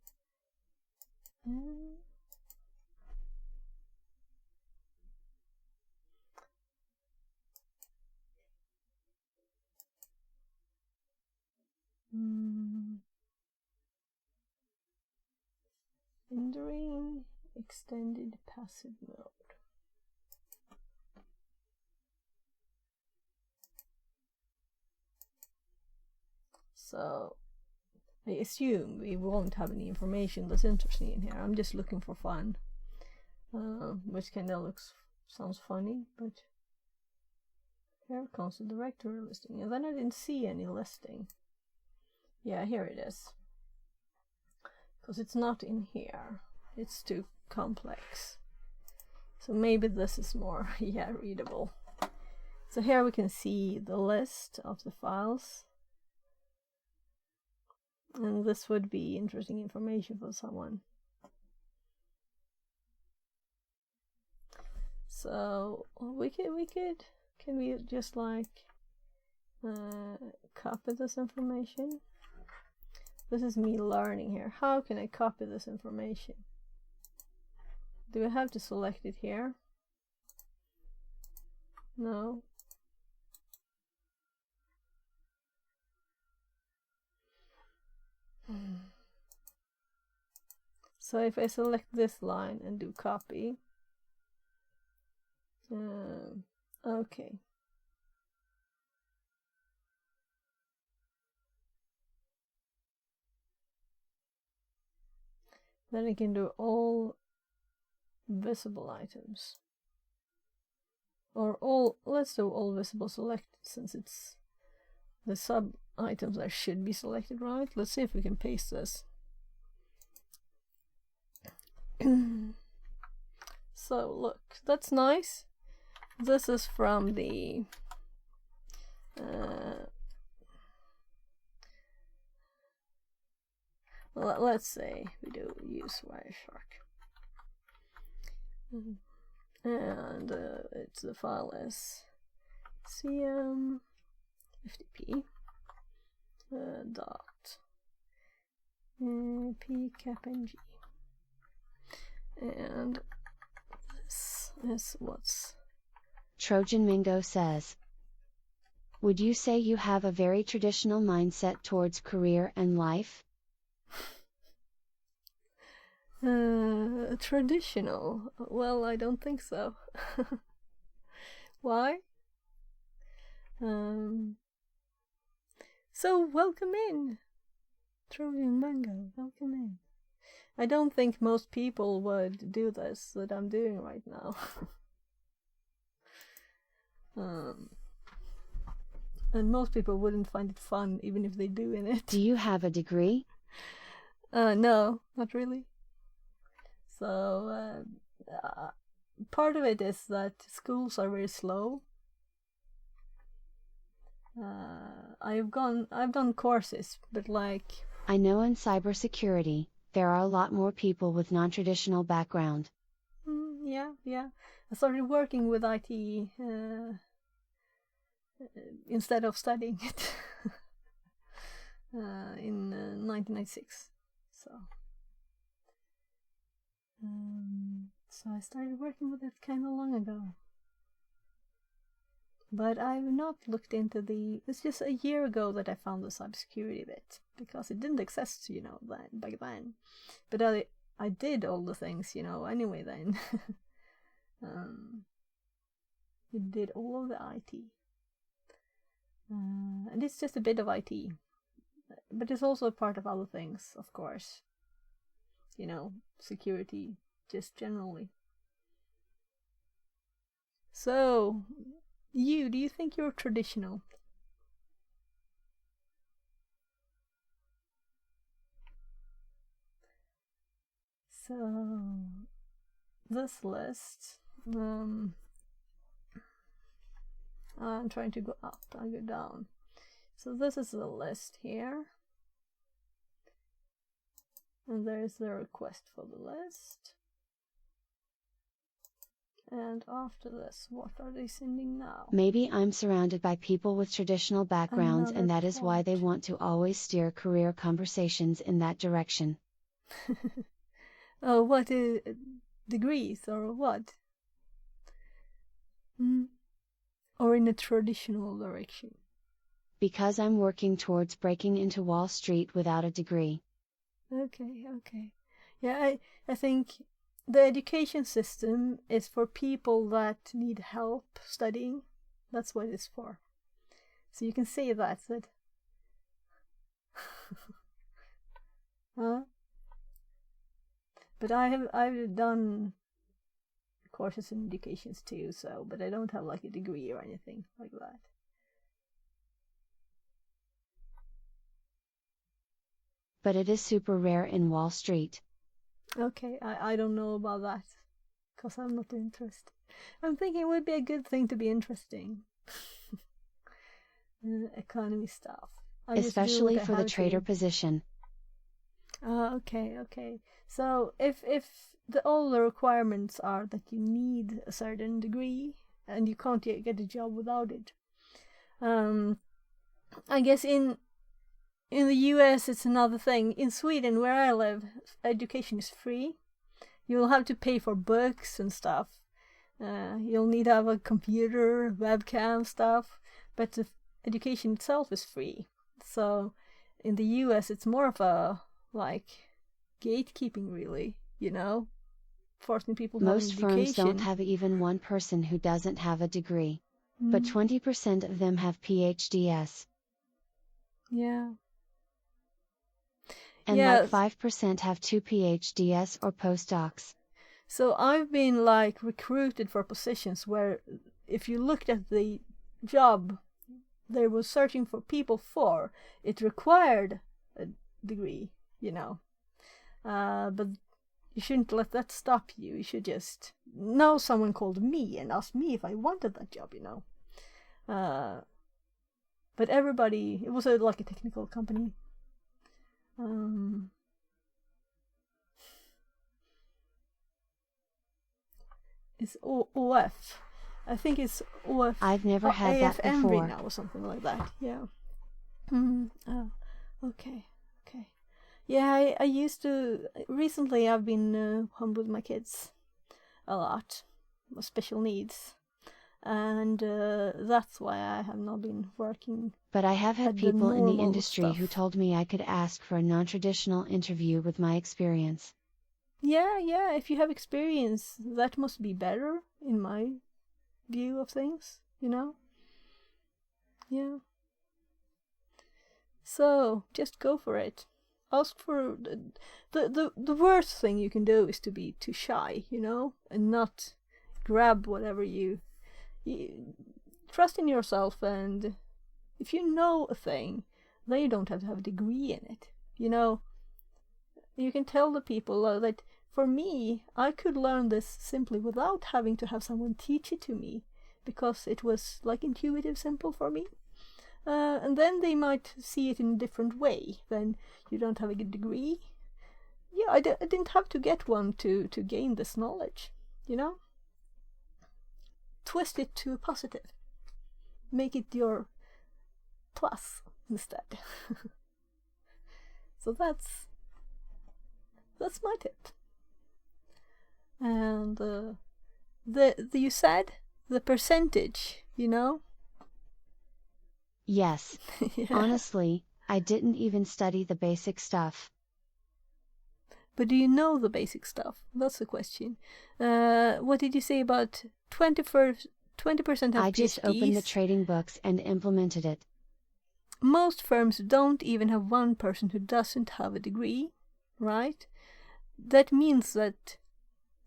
Entering extended passive mode. So I assume we won't have any information that's interesting in here. I'm just looking for fun, which kind of sounds funny, but here comes the directory listing, and then I didn't see any listing. Yeah, here it is. Because it's not in here. It's too complex. So maybe this is more, yeah, readable. So here we can see the list of the files. And this would be interesting information for someone. So can we just like copy this information? This is me learning here. How can I copy this information? Do I have to select it here? No. So if I select this line and do copy, okay. Then I can do all visible items. Or all, let's do all visible selected, since it's the sub items that should be selected, right? Let's see if we can paste this. So look, that's nice. This is from the let's say we do use Wireshark, and it's the file is cm ftp dot pcapng, and this is what's Trojan Mingo says, would you say you have a very traditional mindset towards career and life? Traditional? Well, I don't think so. Why? So welcome in, Trojan Mango, welcome in. I don't think most people would do this that I'm doing right now. And most people wouldn't find it fun even if they do in it. Do you have a degree? No, not really. So part of it is that schools are very slow. I've done courses, but like, I know in cybersecurity, there are a lot more people with non-traditional background. Yeah. I started working with IT instead of studying it in 1996. So I started working with it kind of long ago. But I've not looked into it's just a year ago that I found the cybersecurity bit, because it didn't exist, back then. But I did all the things, anyway then. It did all of the IT. And it's just a bit of IT. But it's also a part of other things, of course. Security, just generally. So, do you think you're traditional? So, this list, I'm trying to go up, I go down. So this is the list here. And there's the request for the list. And after this, what are they sending now? Maybe I'm surrounded by people with traditional backgrounds, and that is why they want to always steer career conversations in that direction. Oh, what degrees or what? Or in a traditional direction? Because I'm working towards breaking into Wall Street without a degree. Okay. Yeah, I think the education system is for people that need help studying. That's what it's for. So you can say that. Huh? But I've done courses in educations too, so but I don't have like a degree or anything like that. But it is super rare in Wall Street. Okay, I don't know about that because I'm not interested. I'm thinking it would be a good thing to be interesting. Economy stuff. I just do Especially what I for the have trader to. position. Okay. So if all the requirements are that you need a certain degree and you can't get a job without it, I guess in the US it's another thing. In Sweden, where I live, education is free. You'll have to pay for books and stuff. You'll need to have a computer, webcam stuff, but the education itself is free. So in the US it's more of a like gatekeeping, really, forcing people to have Most an firms education. don't have even one person who doesn't have a degree. But 20% of them have PhDs. Yeah. And Yeah. like 5% have 2 PhDs or postdocs. So I've been like recruited for positions where if you looked at the job they were searching for people for, it required a degree, but you shouldn't let that stop you. You should just know someone called me and asked me if I wanted that job, but everybody, it was like a technical company. It's OF. I think it's OF. I've never had that AFM before. now or something like that. Yeah. Oh, okay. Yeah, I used to. Recently, I've been home with my kids a lot, with special needs, and that's why I have not been working. But I have had at the people in the normal industry who stuff. told me I could ask for a non-traditional interview with my experience. Yeah. If you have experience, that must be better in my view of things. Yeah. So just go for it. Ask for the worst thing you can do is to be too shy, and not grab whatever you trust in yourself. And if you know a thing, then you don't have to have a degree in it. You can tell the people that for me, I could learn this simply without having to have someone teach it to me, because it was like intuitive, simple for me. And then they might see it in a different way. Then you don't have a good degree. Yeah, I didn't have to get one to gain this knowledge, Twist it to a positive. Make it your plus instead. So that's my tip. And you said the percentage, Yes. Yeah. Honestly, I didn't even study the basic stuff. But do you know the basic stuff? That's the question. What did you say about 20% have I just opened the PhDs? trading books and implemented it. Most firms don't even have one person who doesn't have a degree, right? That means that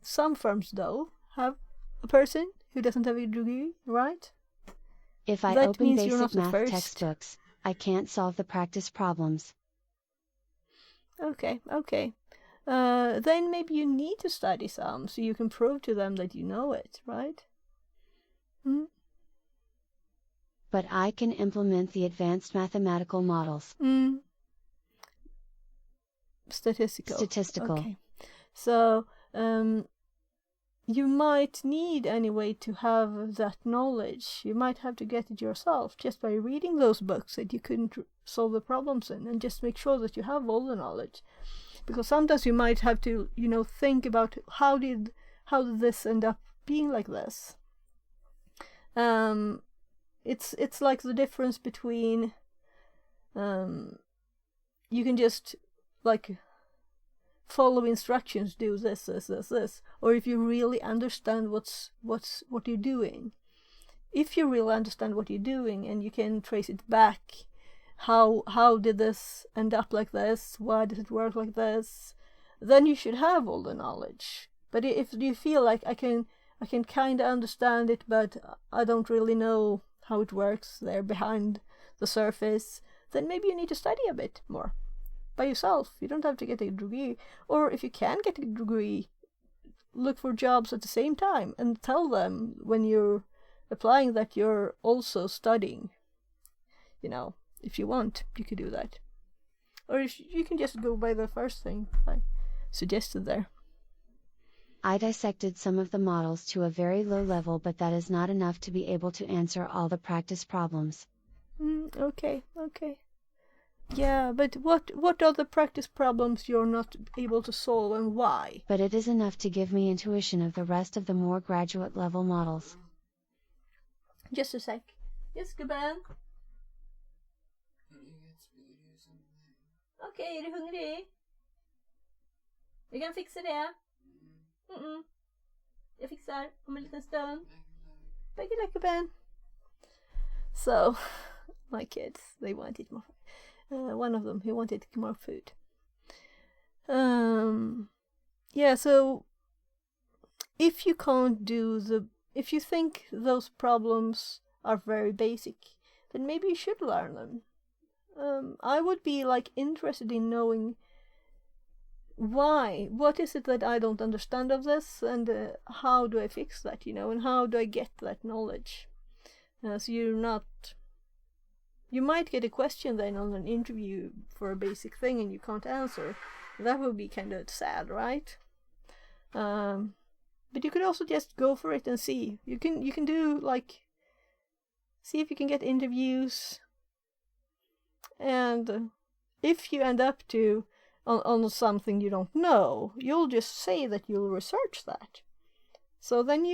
some firms, though, have a person who doesn't have a degree, right? If I That open means you're basic not the math first. textbooks, I can't solve the practice problems. Okay. Then maybe you need to study some so you can prove to them that you know it, right? But I can implement the advanced mathematical models. Statistical. Okay. So, you might need anyway to have that knowledge. You might have to get it yourself just by reading those books that you couldn't solve the problems in, and just make sure that you have all the knowledge. Because sometimes you might have to, think about how did this end up being like this. It's like the difference between you can just like follow instructions, do this, or if you really understand what you're doing. If you really understand what you're doing and you can trace it back, how did this end up like this? Why does it work like this? Then you should have all the knowledge. But if you feel like I can kind of understand it, but I don't really know how it works there behind the surface, then maybe you need to study a bit more by yourself. You don't have to get a degree. Or if you can get a degree, look for jobs at the same time and tell them when you're applying that you're also studying. You know, if you want, you could do that. Or if you can just go by the first thing I suggested there. I dissected some of the models to a very low level, but that is not enough to be able to answer all the practice problems. Okay. Yeah, but what are the practice problems you're not able to solve and why? But it is enough to give me intuition of the rest of the more graduate level models. Just a sec. Yes, gubben? Okej, är du hungrig? Vi kan fixa det. Jag fixar om en liten stund. Bägge gubben. So, my kids, they wanted more. One of them, he wanted more food. Yeah, so if you can't if you think those problems are very basic, then maybe you should learn them. I would be interested in knowing why. What is it that I don't understand of this, and how do I fix that, and how do I get that knowledge? So you might get a question then on an interview for a basic thing and you can't answer. That would be kind of sad, right? But you could also just go for it and see. You can do see if you can get interviews, and if you end up on something you don't know, you'll just say that you'll research that. So then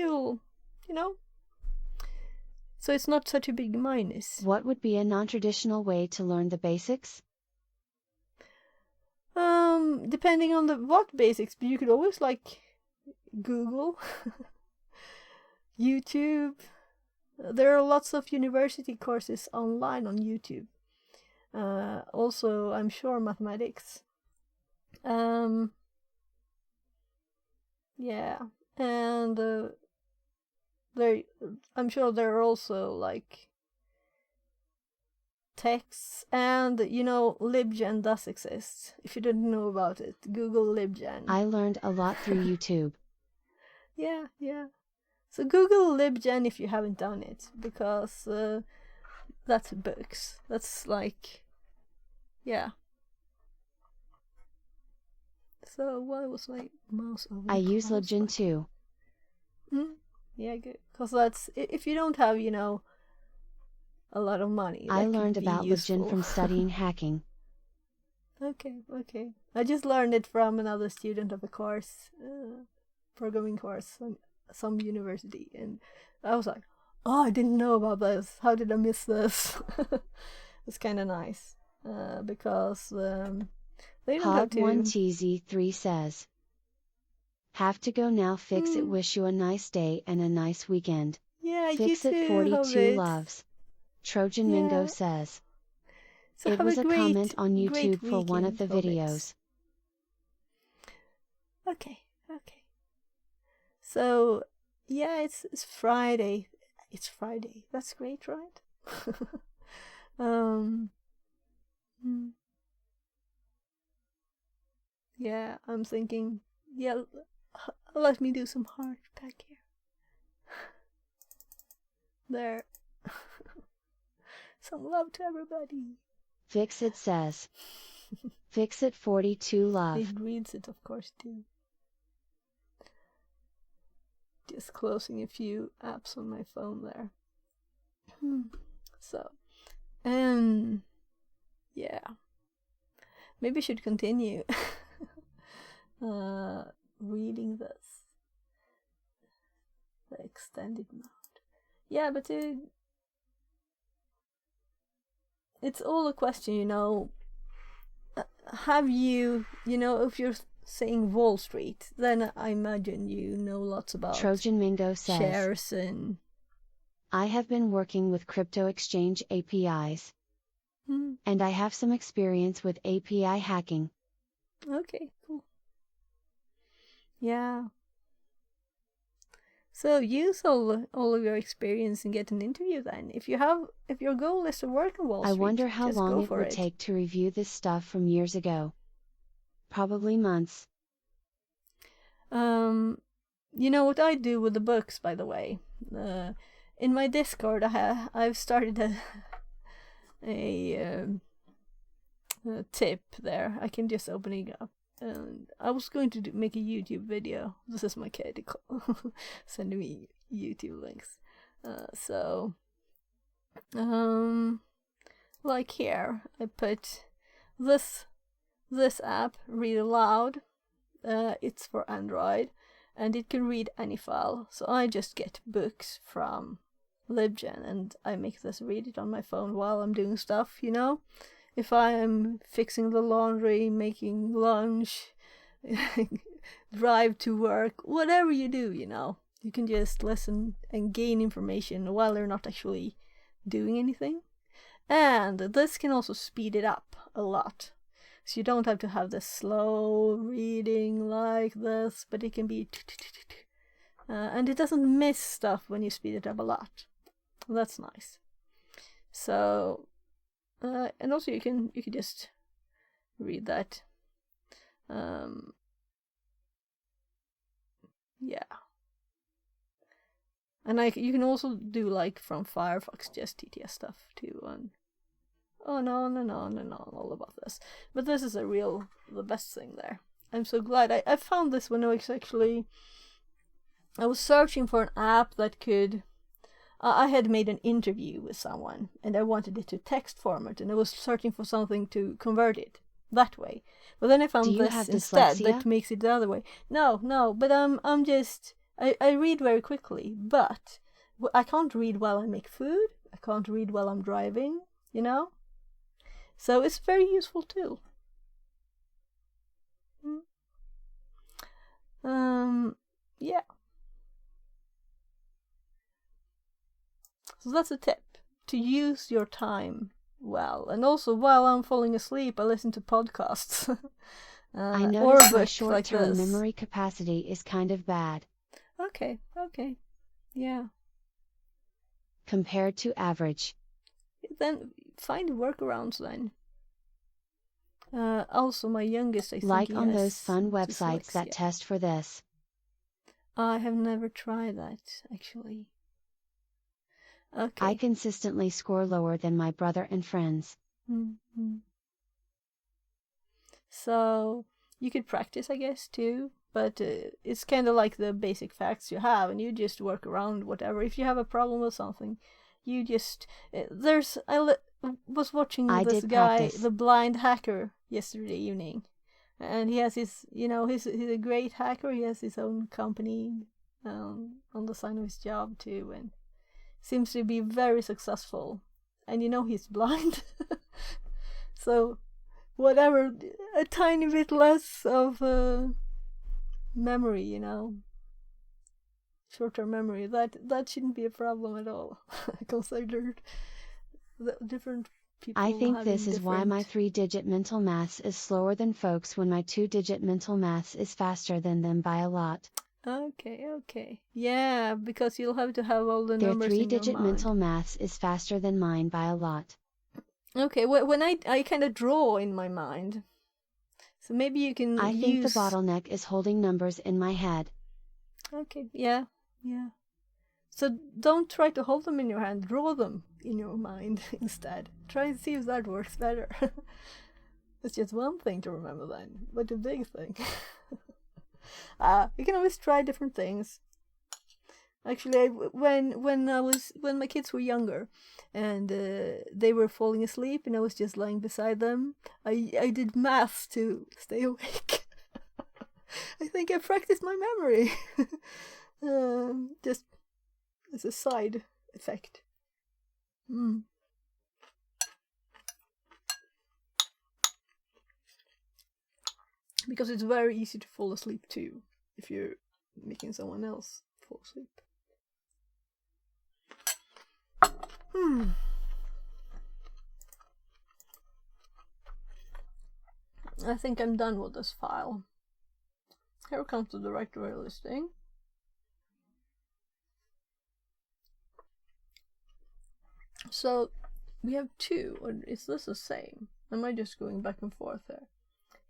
so it's not such a big minus. What would be a non-traditional way to learn the basics? Depending on what basics, but you could always Google, YouTube. There are lots of university courses online on YouTube. Also, I'm sure mathematics. Yeah, and I'm sure there are also texts, and LibGen does exist. If you didn't know about it, Google LibGen. I learned a lot through YouTube. Yeah. So Google LibGen if you haven't done it, because that's books. That's yeah. So why was my mouse over? I use LibGen too. Yeah, good. Because that's, if you don't have, a lot of money. I learned about LibGen from studying hacking. Okay. I just learned it from another student of a course, programming course on some university, and I was like, oh, I didn't know about this. How did I miss this? It's kind of nice, because they don't have to. Hog1TZ3 says, have to go now. Fix it. Wish you a nice day and a nice weekend. Yeah, Fix you it. too, 42 Hobbit. loves. Trojan Mingo says, So it have was a great, comment on great YouTube for one of the weekend, videos. Hobbits. Okay. So yeah, it's Friday. It's Friday. That's great, right? Yeah, I'm thinking. Yeah, let me do some heart back here. There. Some love to everybody. Fix it says, fix it. 42 love. It reads it, of course, too. Just closing a few apps on my phone there. So, yeah. Maybe I should continue reading this. The extended mode. Yeah, but it's all a question, have you, if you're saying Wall Street, then I imagine you know lots about Trojan Mingo says, shares and... I have been working with crypto exchange APIs, and I have some experience with API hacking. Okay, cool. Yeah. So use all of your experience and get an interview then. If your goal is to work on Wall Street, I wonder how just long go it for would it. take to review this stuff from years ago. Probably months. You know what I do with the books, by the way? In my Discord, I've started a tip there. I can just open it up. And I was going to make a YouTube video. This is my kid sending me YouTube links. Like here, I put this app, Read Aloud. It's for Android, and it can read any file. So I just get books from LibGen, and I make this read it on my phone while I'm doing stuff, you know? If I am fixing the laundry, making lunch, drive to work, whatever you do, you know, you can just listen and gain information while you're not actually doing anything. And this can also speed it up a lot. So you don't have to have this slow reading like this, but it can be... and it doesn't miss stuff when you speed it up a lot. That's nice. So... and also you can just read that. Yeah. And you can also do like from Firefox just TTS stuff too, and on and on all about this. But this is the best thing there. I'm so glad I found this when I was searching for an app that could... I had made an interview with someone and I wanted it to text format, and I was searching for something to convert it that way. But then I found this instead that makes it the other way. No, but I'm just... I read very quickly, but I can't read while I make food. I can't read while I'm driving, you know? So it's a very useful tool. Yeah. So that's a tip, to use your time well. And also, while I'm falling asleep, I listen to podcasts. I noticed my short-term memory capacity is kind of bad. Okay. Yeah. Compared to average. Then find workarounds then. Also, my youngest, I think, like on those fun websites that test for this. I have never tried that, actually. Okay. I consistently score lower than my brother and friends. Mm-hmm. So, you could practice, I guess, too. But it's kind of like the basic facts you have, and you just work around whatever. If you have a problem with something, you just... was watching this guy, practice. The Blind Hacker, yesterday evening. And he has his, he's a great hacker. He has his own company on the side of his job too, and seems to be very successful. And he's blind. So, whatever, a tiny bit less of memory, short-term memory, that shouldn't be a problem at all. Considered the different people. I think this is why my 3-digit mental maths is slower than folks when my 2-digit mental maths is faster than them by a lot. Okay. Yeah, because you'll have to have all the Their numbers in your mind. Their 3-digit mental maths is faster than mine by a lot. Okay, when I kind of draw in my mind. So maybe you can I think the bottleneck is holding numbers in my head. Okay, yeah. So don't try to hold them in your hand, draw them in your mind instead. Try and see if that works better. It's just one thing to remember then, but a big thing. You can always try different things. Actually, when my kids were younger, and they were falling asleep, and I was just lying beside them, I did maths to stay awake. I think I practiced my memory. Just as a side effect. because it's very easy to fall asleep too if you're making someone else fall asleep. I think I'm done with this file. Here comes the directory listing. So we have two, or is this the same? Am I just going back and forth there?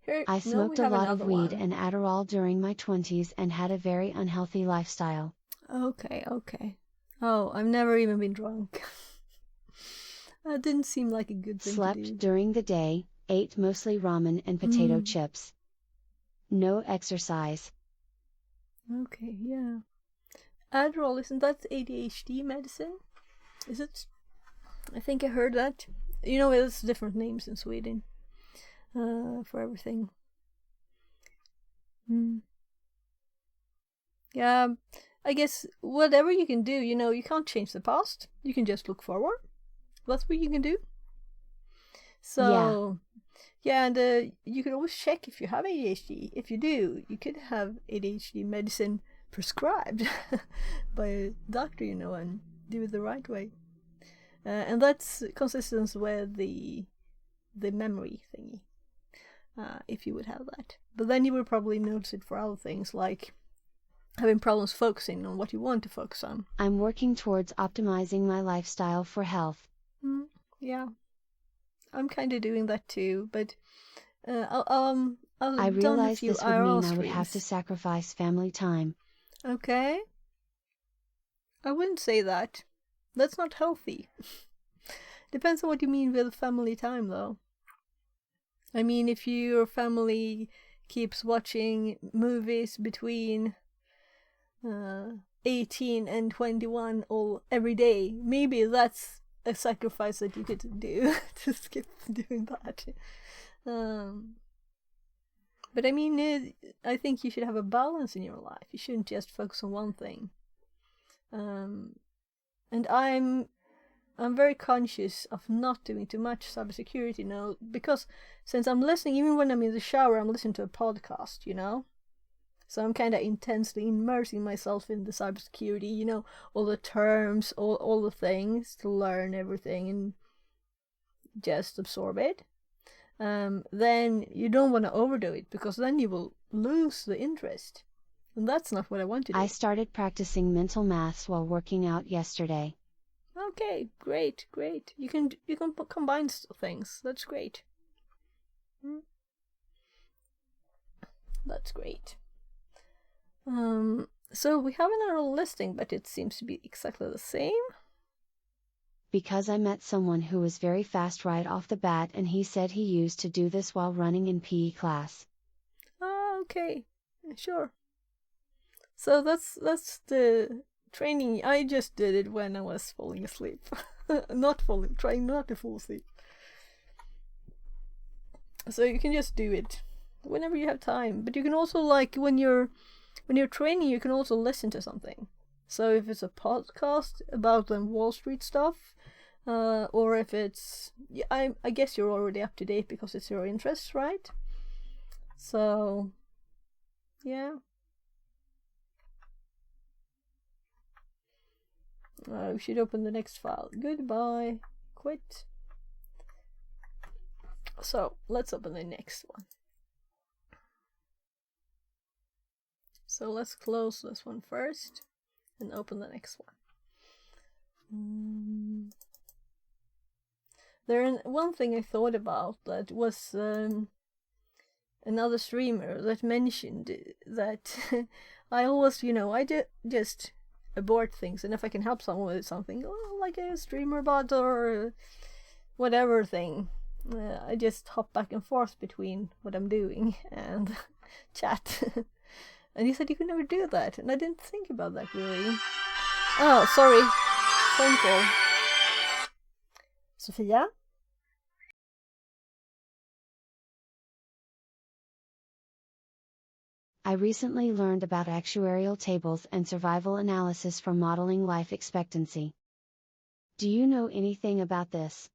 Here, I smoked a lot of weed one. and Adderall during my 20s and had a very unhealthy lifestyle. Okay. Oh, I've never even been drunk. That didn't seem like a good thing to do. Slept during the day, ate mostly ramen and potato chips. No exercise. Okay, yeah. Adderall, isn't that ADHD medicine? Is it? I think I heard that. You know, there's different names in Sweden for everything. Yeah, I guess whatever you can do, you know, you can't change the past. You can just look forward. That's what you can do. So, yeah, and you can always check if you have ADHD. If you do, you could have ADHD medicine prescribed by a doctor, you know, and do it the right way. And that's consistent with the memory thingy, if you would have that. But then you would probably notice it for other things, like having problems focusing on what you want to focus on. I'm working towards optimizing my lifestyle for health. Yeah, I'm kind of doing that too, but I realized this would mean I would have to sacrifice family time. Okay. I wouldn't say that. That's not healthy. Depends on what you mean with family time, though. I mean, if your family keeps watching movies between 18 and 21 every day, maybe that's a sacrifice that you could do to skip doing that. But I mean, I think you should have a balance in your life. You shouldn't just focus on one thing. And I'm very conscious of not doing too much cybersecurity now, because since I'm listening, even when I'm in the shower, I'm listening to a podcast, you know? So I'm kind of intensely immersing myself in the cybersecurity, you know, all the terms, all the things, to learn everything and just absorb it. Then you don't want to overdo it, because then you will lose the interest. And that's not what I want to do. I started practicing mental maths while working out yesterday. Okay, great. You can combine things. That's great. That's great. So we have another listing, but it seems to be exactly the same. Because I met someone who was very fast right off the bat, and he said he used to do this while running in PE class. Okay, sure. So that's the training. I just did it when I was falling asleep. Trying not to fall asleep. So you can just do it whenever you have time. But you can also, like, when you're training, you can also listen to something. So if it's a podcast about Wall Street stuff, or if it's, I guess you're already up to date because it's your interest, right? So, yeah. We should open the next file. Goodbye. Quit. So, let's open the next one. So let's close this one first and open the next one. One thing I thought about that was another streamer that mentioned that I always, I just abort things, and if I can help someone with something, like a streamer bot or whatever thing, I just hop back and forth between what I'm doing and chat. And he said you could never do that, and I didn't think about that really. Oh, sorry. Phone call. Sofia? I recently learned about actuarial tables and survival analysis for modeling life expectancy. Do you know anything about this?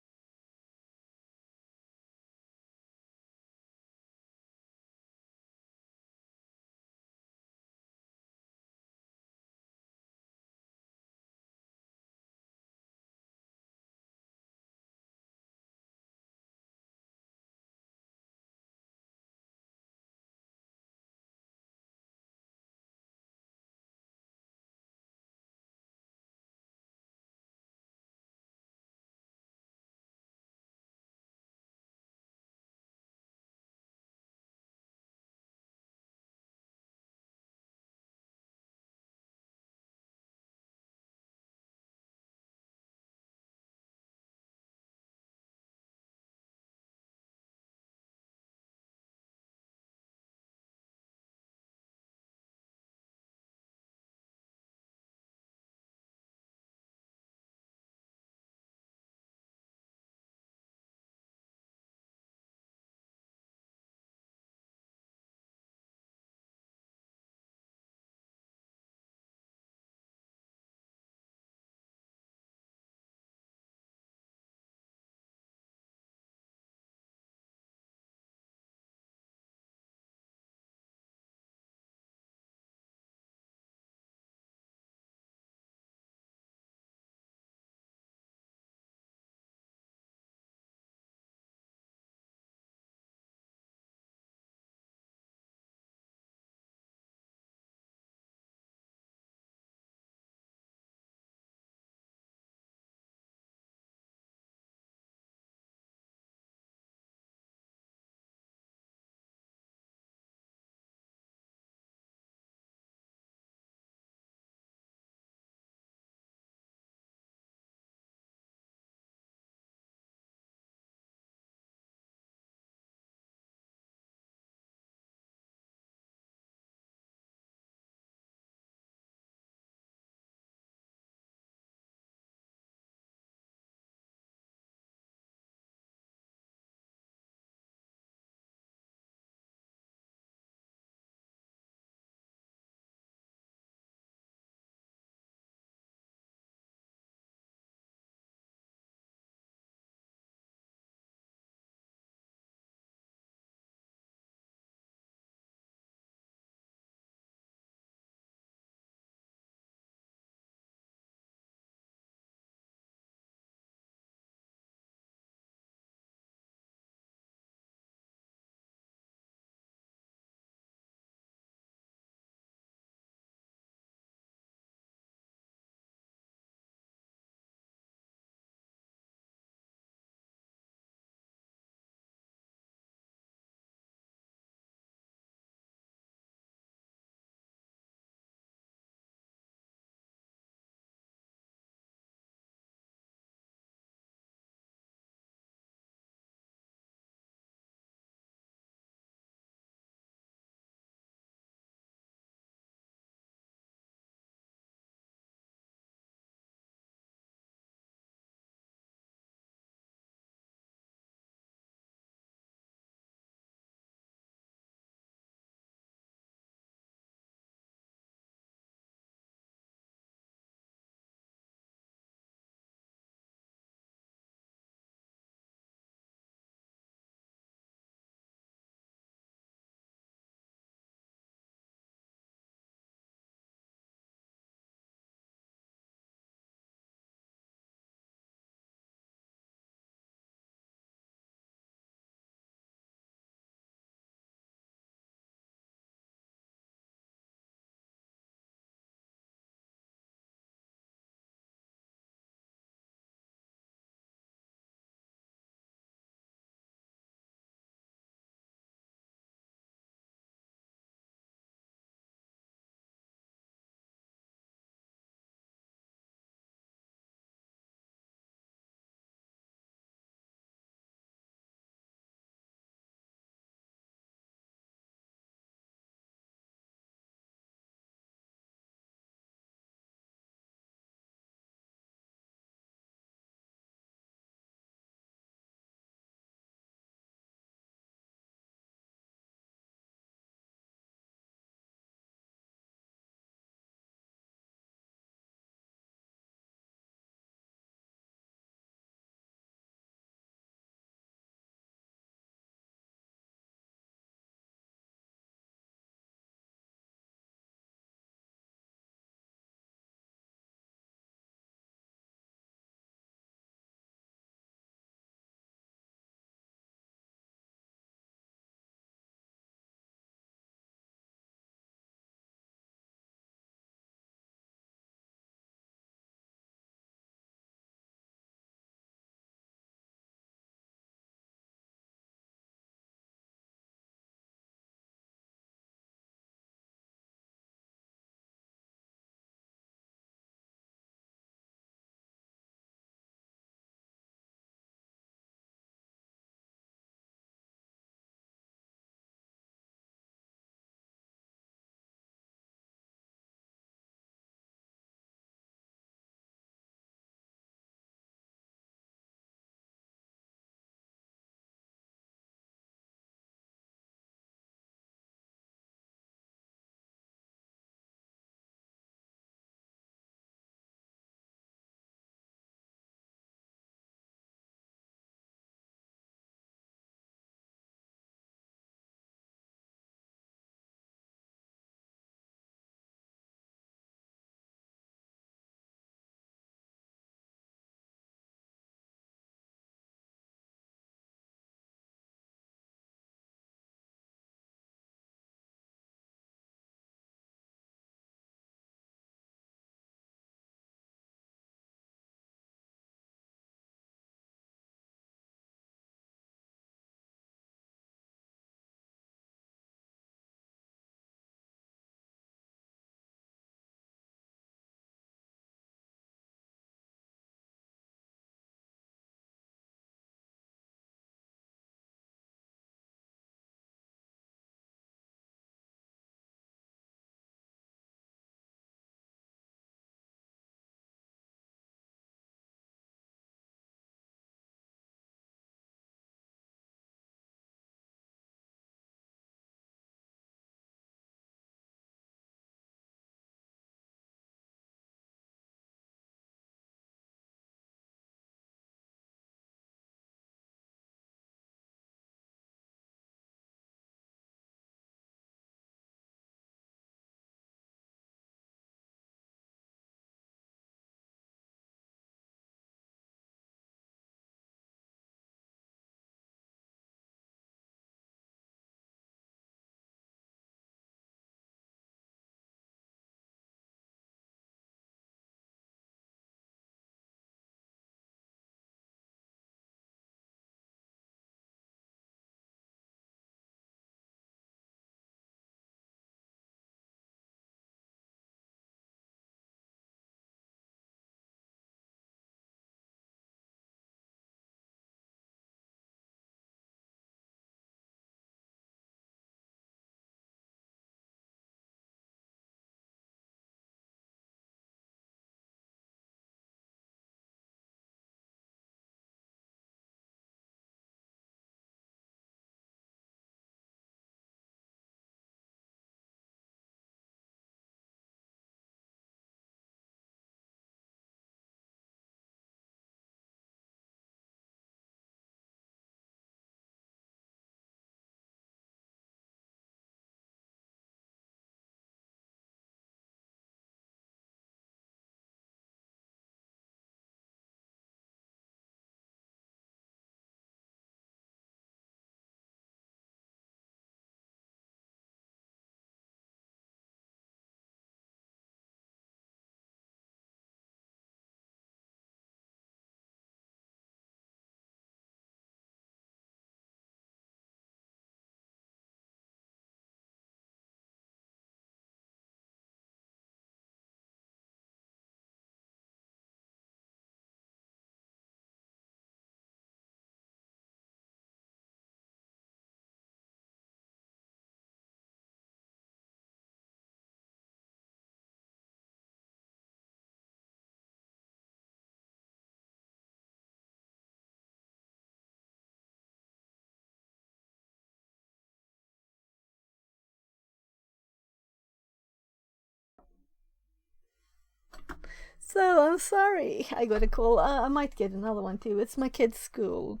So I'm sorry, I got a call. I might get another one too. It's my kid's school.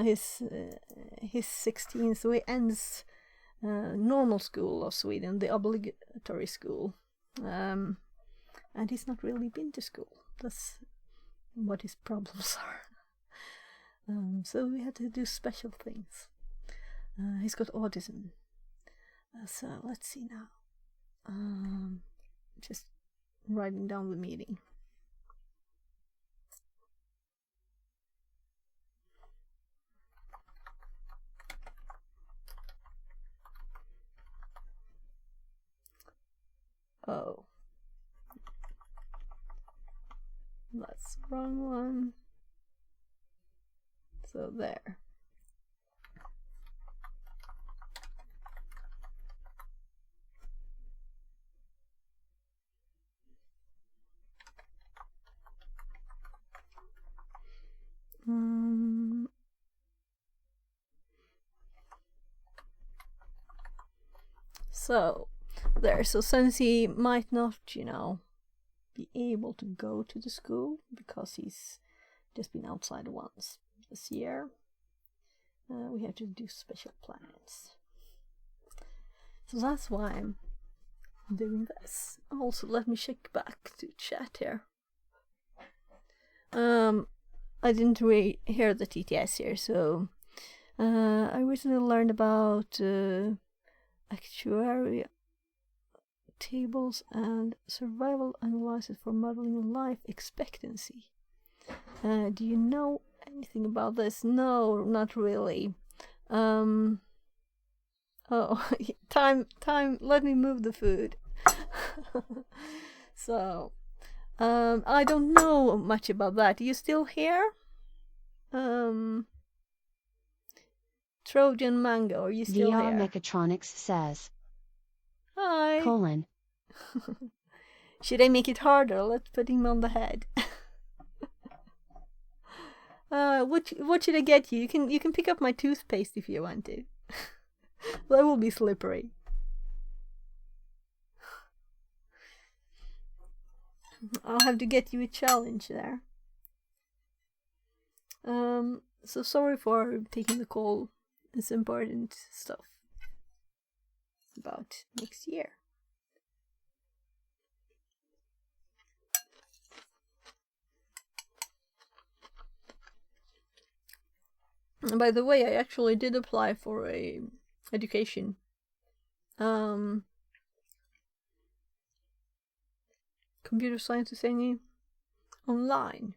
He's 16, so he ends normal school of Sweden, the obligatory school, and he's not really been to school. That's what his problems are. So we had to do special things. He's got autism. So let's see now. Just writing down the meeting. Oh, that's the wrong one. So there. So there. So since he might not, be able to go to the school because he's just been outside once this year, we have to do special plans. So that's why I'm doing this. Also, let me check back to chat here. I didn't really hear the TTS here, so I recently learned about actuarial tables and survival analysis for modeling life expectancy. Do you know anything about this? No, not really. Oh, time, let me move the food. So, I don't know much about that. Are you still here? Trojan Mango, are you still VR here? Mechatronics says, Hi. colon, Should I make it harder? Let's put him on the head. What should I get you? You can pick up my toothpaste if you want to. That will be slippery. I'll have to get you a challenge there. So sorry for taking the call. It's important stuff about next year. And by the way, I actually did apply for a education. Computer science thingy online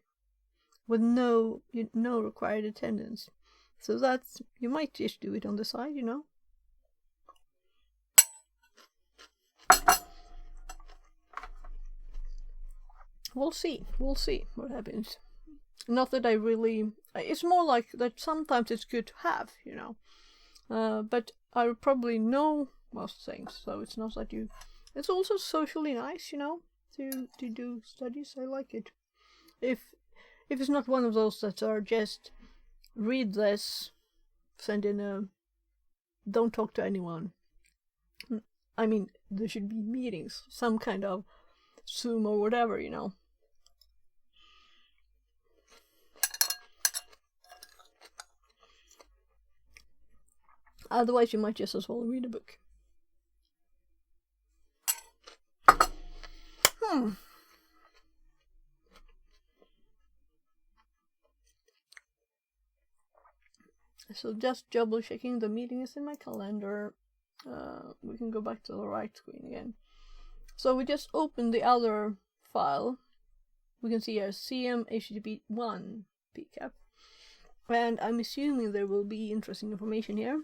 with no required attendance. So that's, you might just do it on the side, We'll see what happens. Not that I really, it's more like that sometimes it's good to have, but I probably know most things, so it's not that it's also socially nice, to do studies. I like it. If it's not one of those that are just read this, send in a, don't talk to anyone. I mean, there should be meetings, some kind of Zoom or whatever, Otherwise, you might just as well read a book. So just double checking the meeting is in my calendar. We can go back to the right screen again. So we just opened the other file. We can see here CM HTTP1 PCAP. And I'm assuming there will be interesting information here.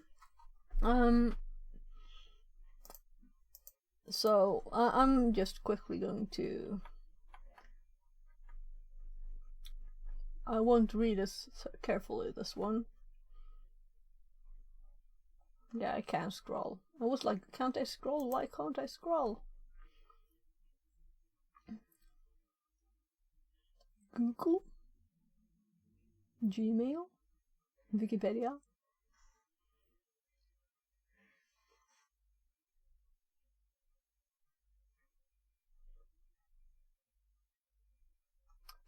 So I'm just quickly going to, I won't read this carefully, this one. Yeah, I can't scroll. I was like, can't I scroll? Why can't I scroll? Google, Gmail, Wikipedia.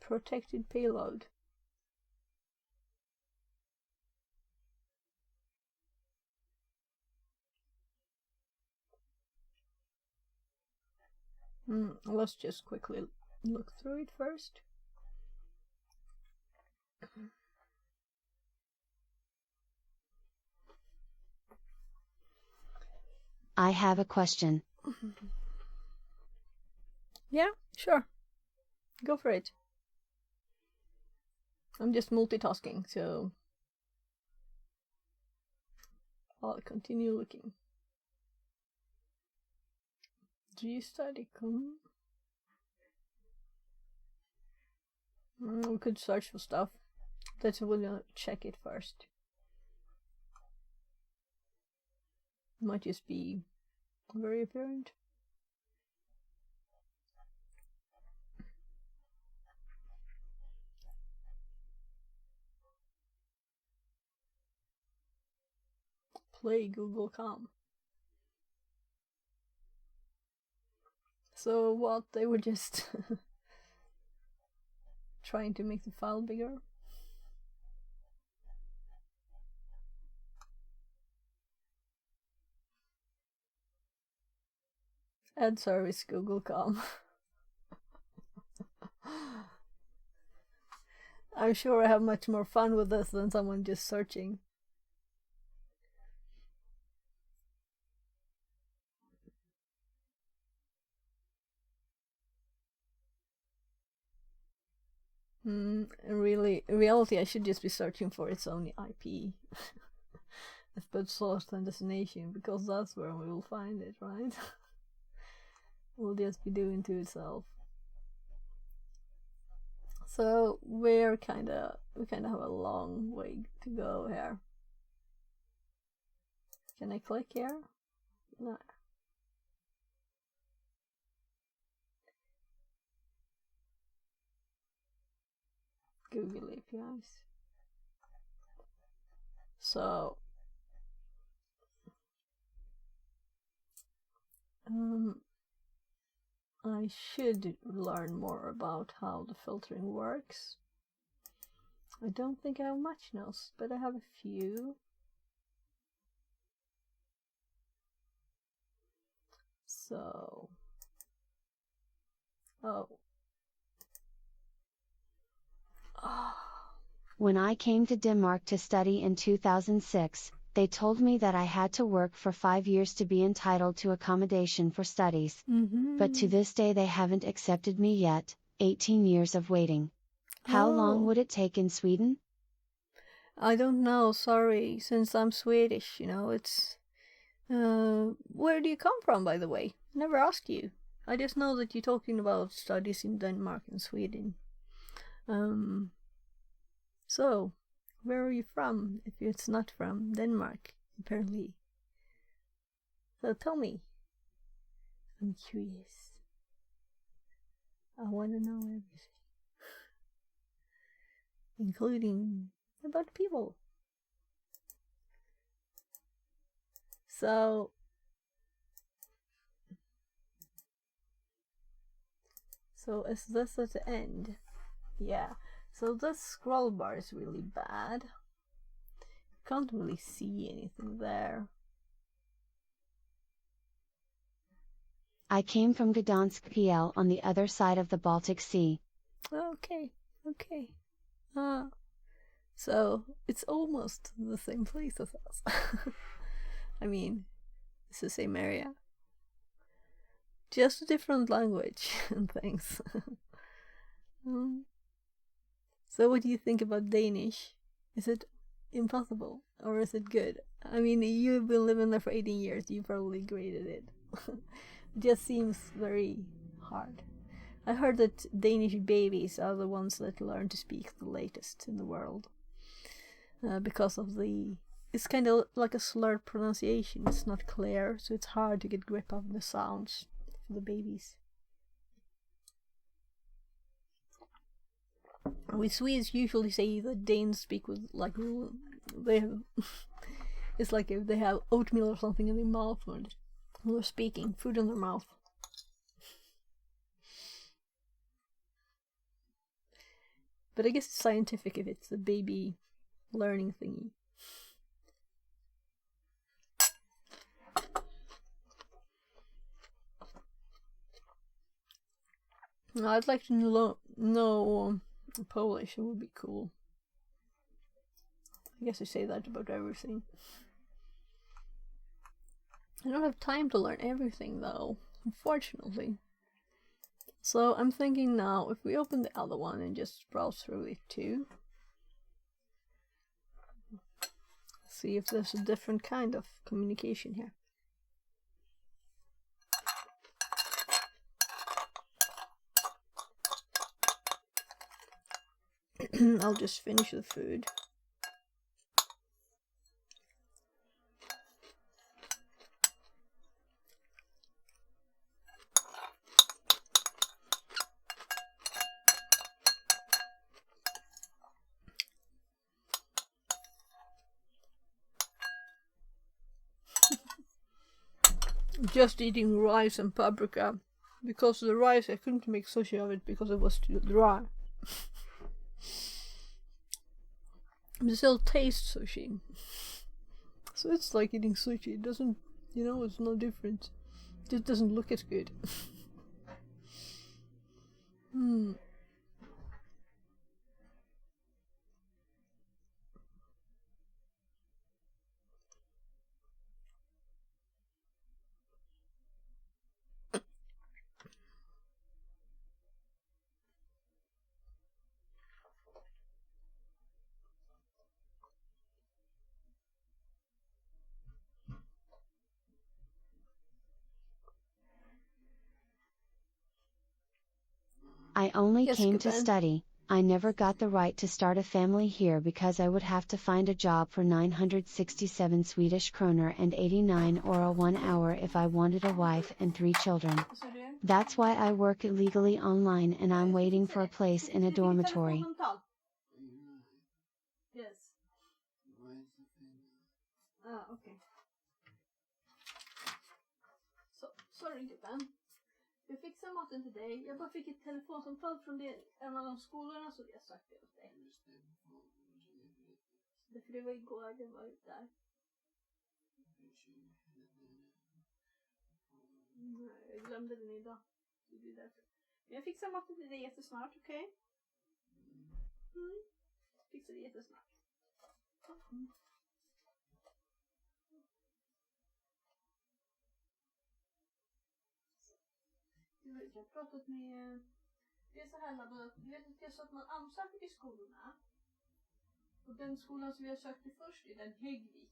protected payload. Let's just quickly look through it first. I have a question. Yeah, sure. Go for it. I'm just multitasking, so I'll continue looking. G-study com. We could search for stuff. Let's check it first. Might just be very apparent. Play Google.com. So what, they were just trying to make the file bigger? Ad service Google.com. I'm sure I have much more fun with this than someone just searching. In reality, I should just be searching for its own IP. Let's put source and destination, because that's where we will find it, right? Will just be doing to itself. So we kind of have a long way to go here. Can I click here? No. Google APIs. So I should learn more about how the filtering works. I don't think I have much notes, but I have a few. So, When I came to Denmark to study in 2006, they told me that I had to work for 5 years to be entitled to accommodation for studies. But to this day they haven't accepted me yet, 18 years of waiting. How long would it take in Sweden? I don't know, sorry, since I'm Swedish, it's... where do you come from, by the way? Never asked you. I just know that you're talking about studies in Denmark and Sweden. So, where are you from, if it's not from Denmark, apparently? So tell me. I'm curious. I want to know everything. Including about people. So is this at the end? Yeah. So this scroll bar is really bad. Can't really see anything there. I came from Gdansk PL on the other side of the Baltic Sea. Okay. So it's almost the same place as us. I mean, it's the same area. Just a different language and things. So what do you think about Danish? Is it impossible or is it good? I mean, you've been living there for 18 years, you probably graded it. It just seems very hard. I heard that Danish babies are the ones that learn to speak the latest in the world. Because of it's kind of like a slurred pronunciation, it's not clear, so it's hard to get grip of the sounds for the babies. We Swedes usually say that Danes speak with they have it's like if they have oatmeal or something in their mouth when they're speaking, food in their mouth. But I guess it's scientific if it's a baby learning thingy. I'd like to know Polish. It would be cool. I guess I say that about everything. I don't have time to learn everything though, unfortunately. So I'm thinking now, if we open the other one and just browse through it too. See if there's a different kind of communication here. I'll just finish the food. Just eating rice and paprika. Because of the rice, I couldn't make sushi of it because it was too dry. It still tastes sushi. So it's like eating sushi. It doesn't, it's no different. It just doesn't look as good. I only came to study. I never got the right to start a family here because I would have to find a job for 967 Swedish kroner and 89 euro 1 hour if I wanted a wife and 3 children. That's why I work illegally online and I'm waiting for a place in a dormitory. Yes. Okay. So, sorry gubben. Jag fixar maten till dig. Jag bara fick ett telefonsamtal från en av de skolorna så jag sagt det åt dig. För det var igår, det var där. Nej, jag glömde den idag. Det är därför. Men jag fixar maten till dig jättesnart, okej? Fixar det jättesnart. Jag har pratat med... Det är så här att du vet inte så att man ansöker till skolorna. Och den skolan som vi har sökt till först är den Häggvik.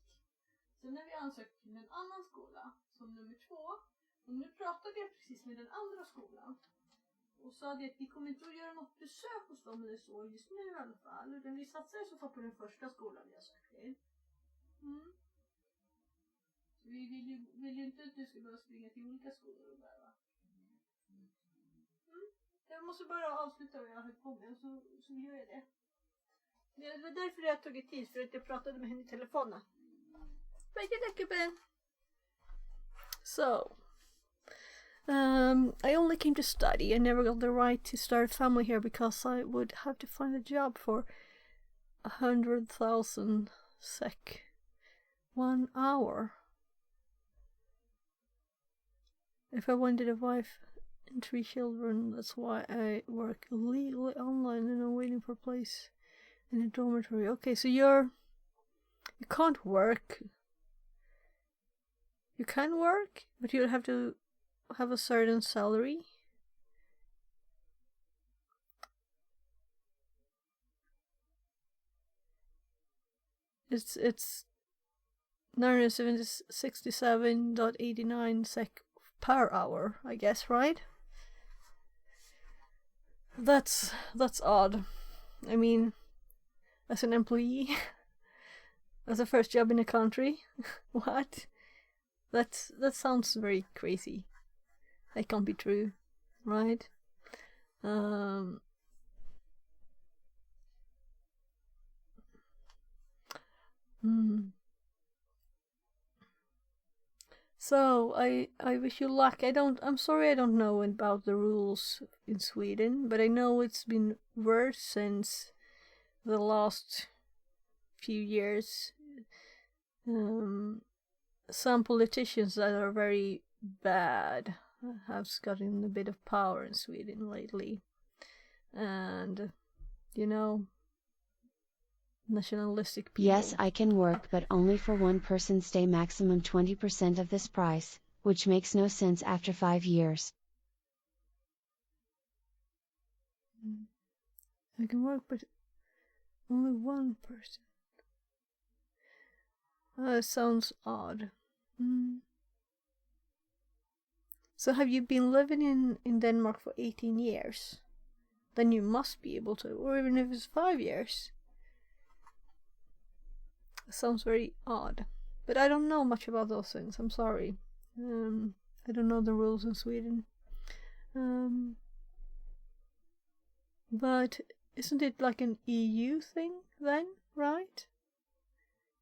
Sen när vi ansökt till en annan skola som nummer 2. Och nu pratade jag precis med den andra skolan. Och sa att vi kommer inte att göra något besök hos dem eller så just nu i alla fall. Utan vi satsar i så fall på den första skolan vi har sökt till. Så vi vill ju inte att du ska behöva springa till olika skolor och behöva. Jag måste bara avsluta vad jag har höll på med så gör jag det. Det var därför jag tog tid, för att jag pratade med henne i telefonen. So, I only came to study. I never got the right to start a family here because I would have to find a job for 100,000 SEK 1 hour. If I wanted a wife and 3 children, that's why I work illegally online and I'm waiting for a place in a dormitory. Okay, so you can't work. You can work, but you have to have a certain salary. It's 967.89 SEK per hour, I guess, right? That's odd. I mean, as an employee, as a first job in a country, what? That sounds very crazy. That can't be true, right? So I wish you luck. I'm sorry I don't know about the rules in Sweden, but I know it's been worse since the last few years, some politicians that are very bad have gotten a bit of power in Sweden lately. And, nationalistic people. Yes, I can work, but only for one person, stay maximum 20% of this price, which makes no sense after 5 years. I can work, but only one person. Sounds odd. So have you been living in Denmark for 18 years? Then you must be able to, or even if it's 5 years. Sounds very odd. But I don't know much about those things, I'm sorry. I don't know the rules in Sweden. But isn't it like an EU thing then, right?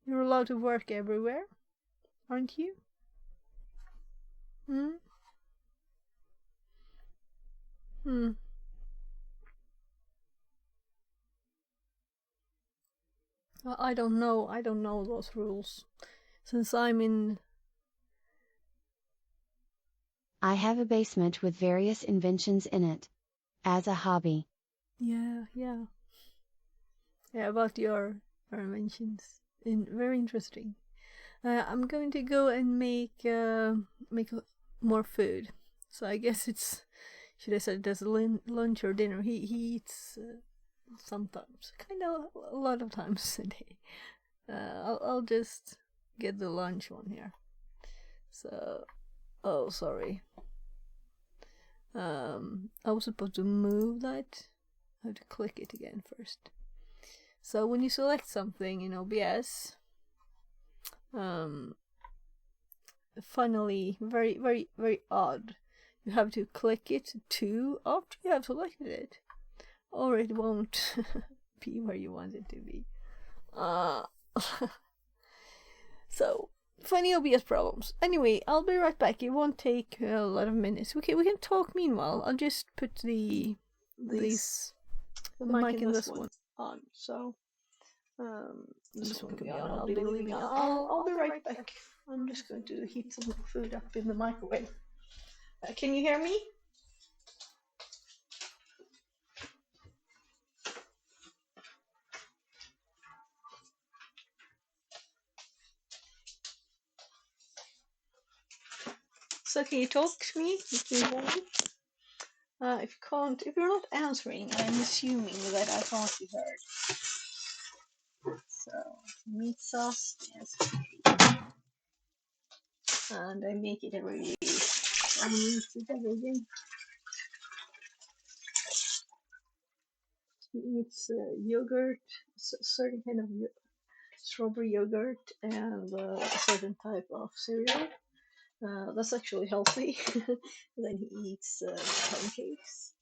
You're allowed to work everywhere, aren't you? I don't know those rules. Since I'm in... I have a basement with various inventions in it. As a hobby. Yeah, about your inventions. Very interesting. I'm going to go and make more food. So I guess it's... Should I say it as lunch or dinner? He eats... sometimes, kind of a lot of times a day. I'll just get the lunch one here. So, sorry. I was supposed to move that. I have to click it again first. So when you select something in OBS, finally, very, very, very odd. You have to click it too after you have selected it, or it won't be where you want it to be. So, funny OBS problems. Anyway, I'll be right back. It won't take a lot of minutes. Okay, we can talk meanwhile. I'll just put the mic in this one on. So, this one can be on. I'll be leaving. I'll be right back. I'm just going to heat some food up in the microwave. Can you hear me? So can you talk to me? If you can't, if you're not answering, I'm assuming that I can't be heard. So meat sauce, yes, and I make it every week. I mix it everything. He eats yogurt, certain kind of strawberry yogurt, and a certain type of cereal. That's actually healthy. Then he eats pancakes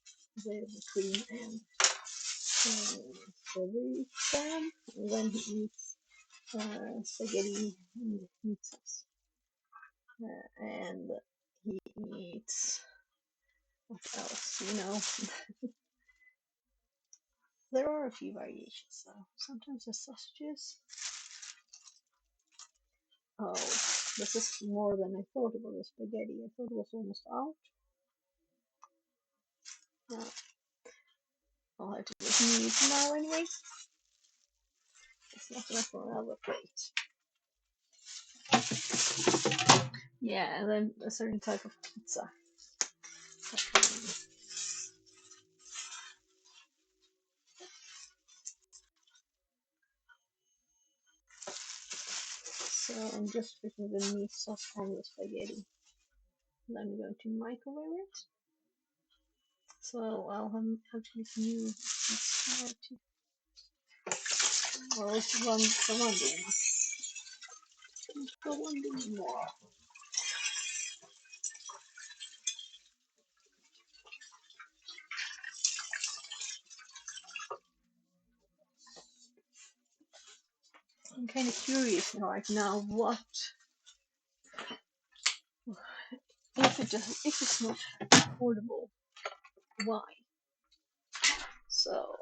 with cream and strawberry jam. And then he eats spaghetti and meat sauce. And he eats, what else? There are a few variations though. Sometimes the sausages. Oh, this is more than I thought about the spaghetti. I thought it was almost out. I'll have to make meat now anyway. It's not enough for another plate. Yeah, and then a certain type of pizza. So I'm just putting the meat sauce on the spaghetti. Then I'm going to microwave it. So I'll have to make new. Well, it's one day. Go one day more. I'm kind of curious right now what if it's not affordable, why? So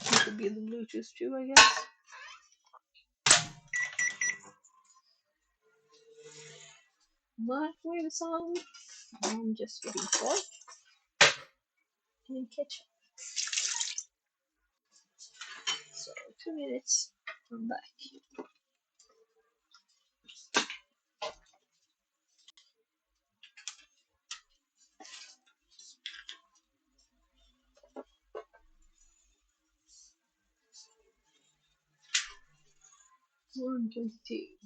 It could be the Bluetooth too, I guess. Microwave sound. I'm just waiting for in kitchen. So 2 minutes. I'm back. One 22.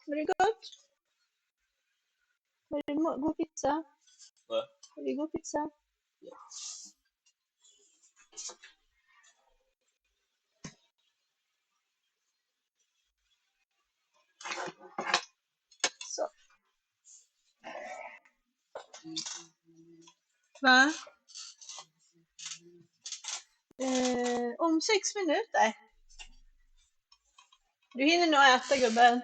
Very good. Very good pizza. What? Very good pizza. Så. Va? Om 6 minuter. Du hinner nog äta, gubben.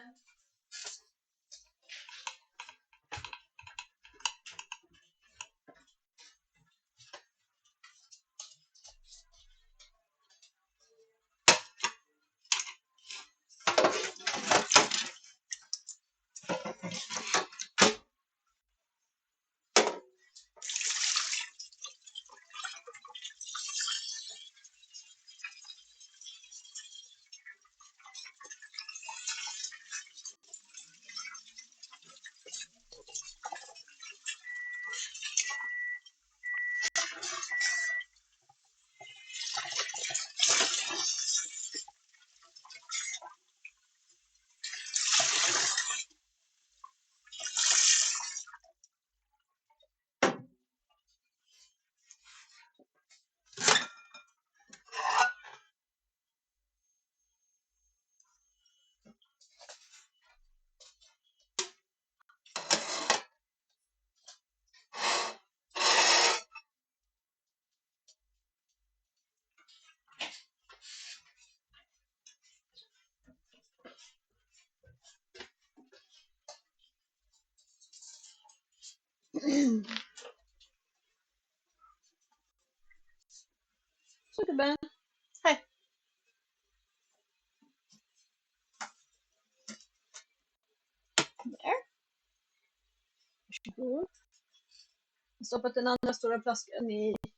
Så gubben. Här. Där. Varsågod. Jag har stoppat den andra stora flaskan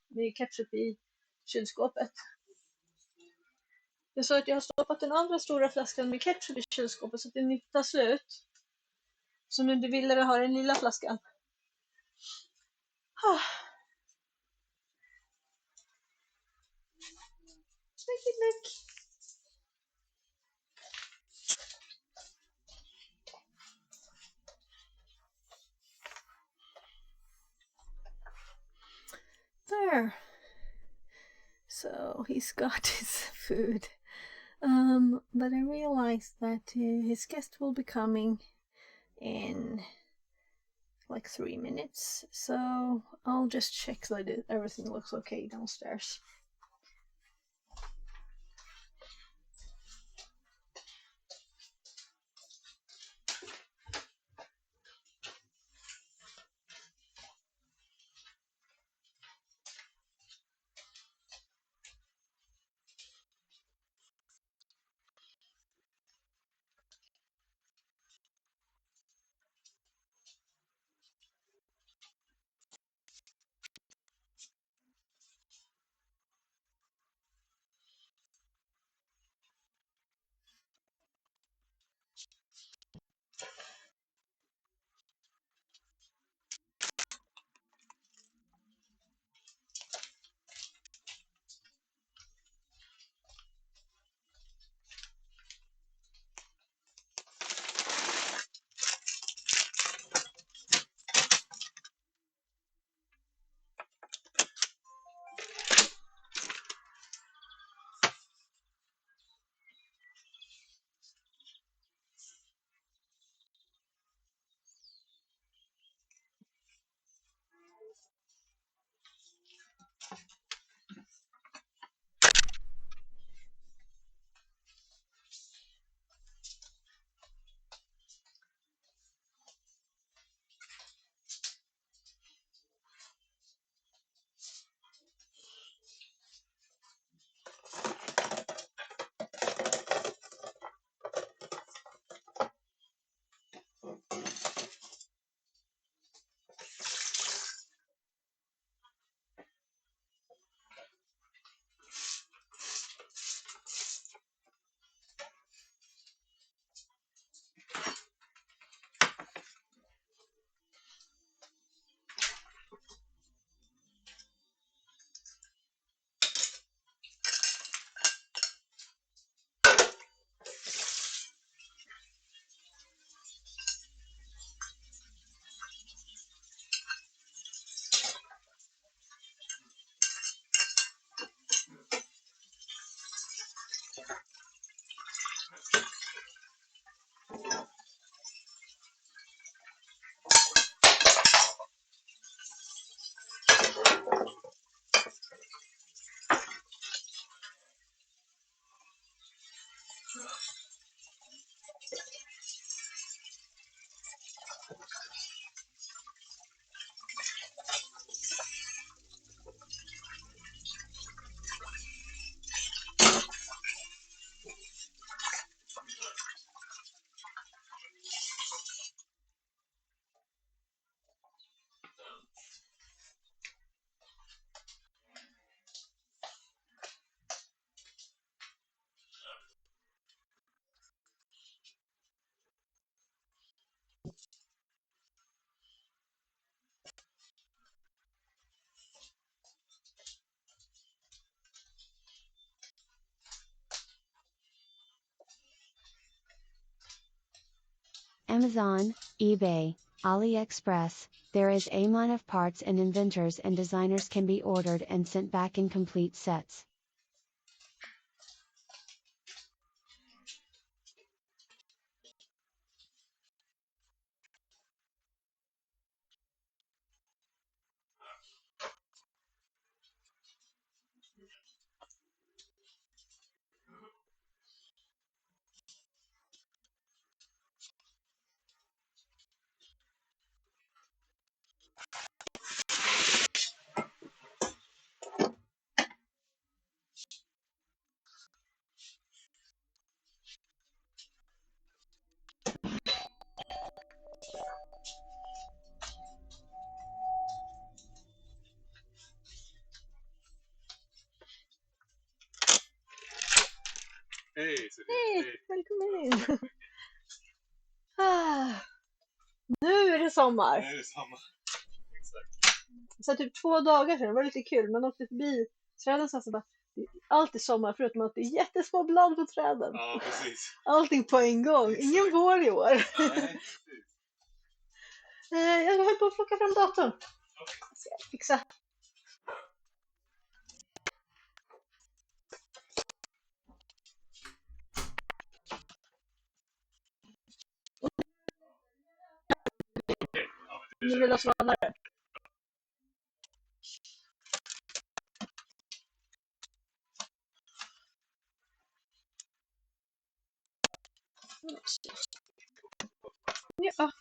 med ketchup i kylskåpet. Jag sa att jag har stoppat den andra stora flaskan med ketchup i kylskåpet så att den inte tar slut. Så nu du ville ha den lilla flaskan. Look. There. So he's got his food. But I realized that his guest will be coming in like 3 minutes. So I'll just check that everything looks okay downstairs. Amazon, eBay, AliExpress, there is a ton of parts and inventors and designers can be ordered and sent back in complete sets. Hej Cecilia! Hej, välkommen in! Nu är det sommar! Nu är det samma. Exakt. Så typ 2 dagar sedan, det var lite kul, man åkte förbi träden så bara, allt är sommar förutom att det är jättesmå blad på träden. Ja, precis. Allting på en gång, Exakt. ingen vår i år. Nej, precis. Jag höll på att plocka fram datorn. Ska jag fixa. Nu vill jag svara. Ja.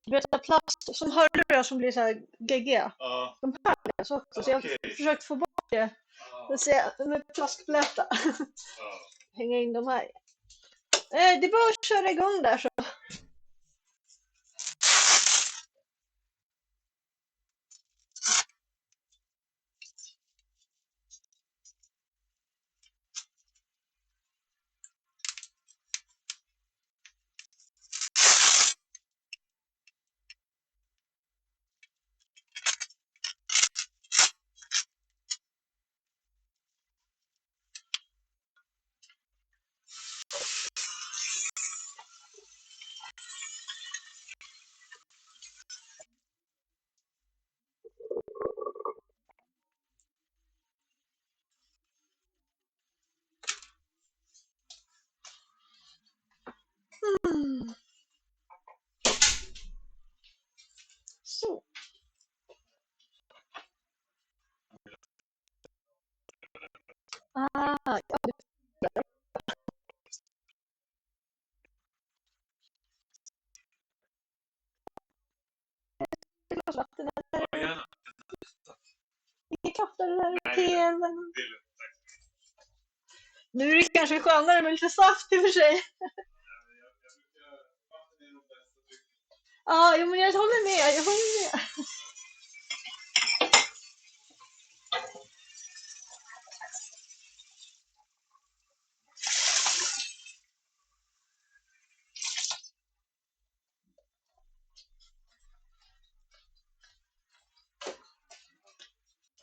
Du vet plast som hörlurar som blir så här geggiga. Ja. De hör det så också. Så jag har försökt få bort det. Ja. De är plaskblöta. Ja. Hänga in de här. Det är bara att köra igång där så. Så. Ja, det är vatten eller Ja, gärna. inget kaffe eller Nej, te eller... det är lugnt, tack. Nu är det kanske skönare med lite saft i och för sig. Jag brukar... Vatten är nog bäst att dricka. Ja, jo, men jag håller med. Jag håller med.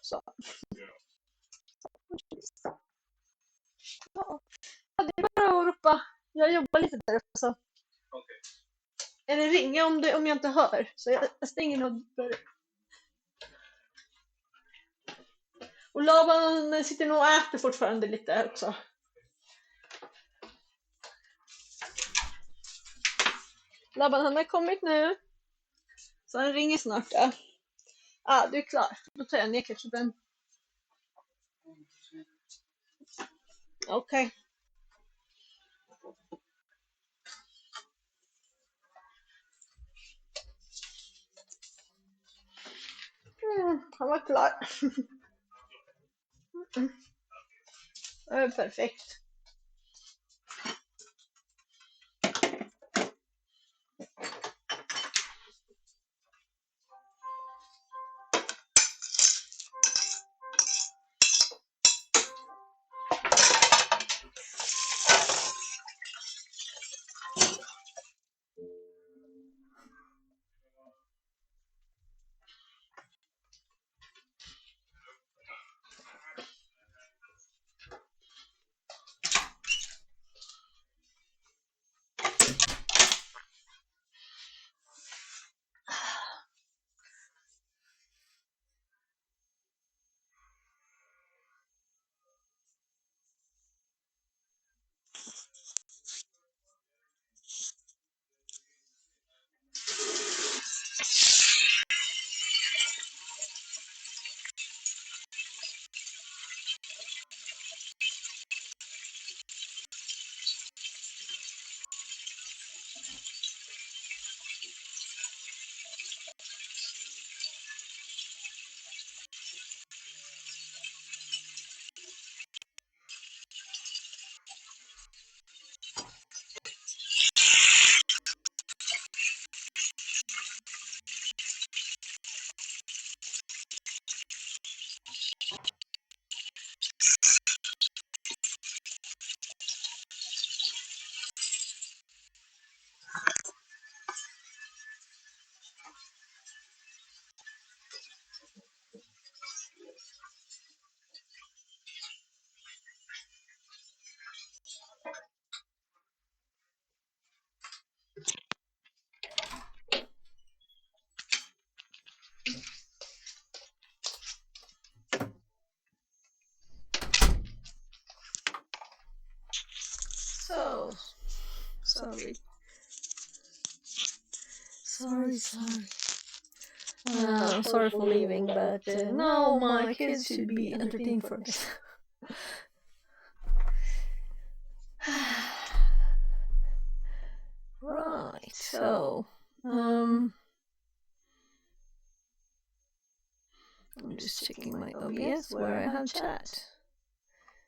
Så. Ja, det är bara att ropa. Jag jobbar lite där uppe så. Okej. Eller ringa om jag inte hör. Så jag stänger nog dörren. Och Laban sitter nog och äter fortfarande lite också. Laban, han har kommit nu. Så han ringer snart. Ja, du är klar. Då tar jag ner ketchupen. Okej. Han var klar. Perfekt. So, sorry. Sorry. I'm sorry for leaving, but now my kids should be entertained first. Right, so, I'm just checking my OBS where I have chat.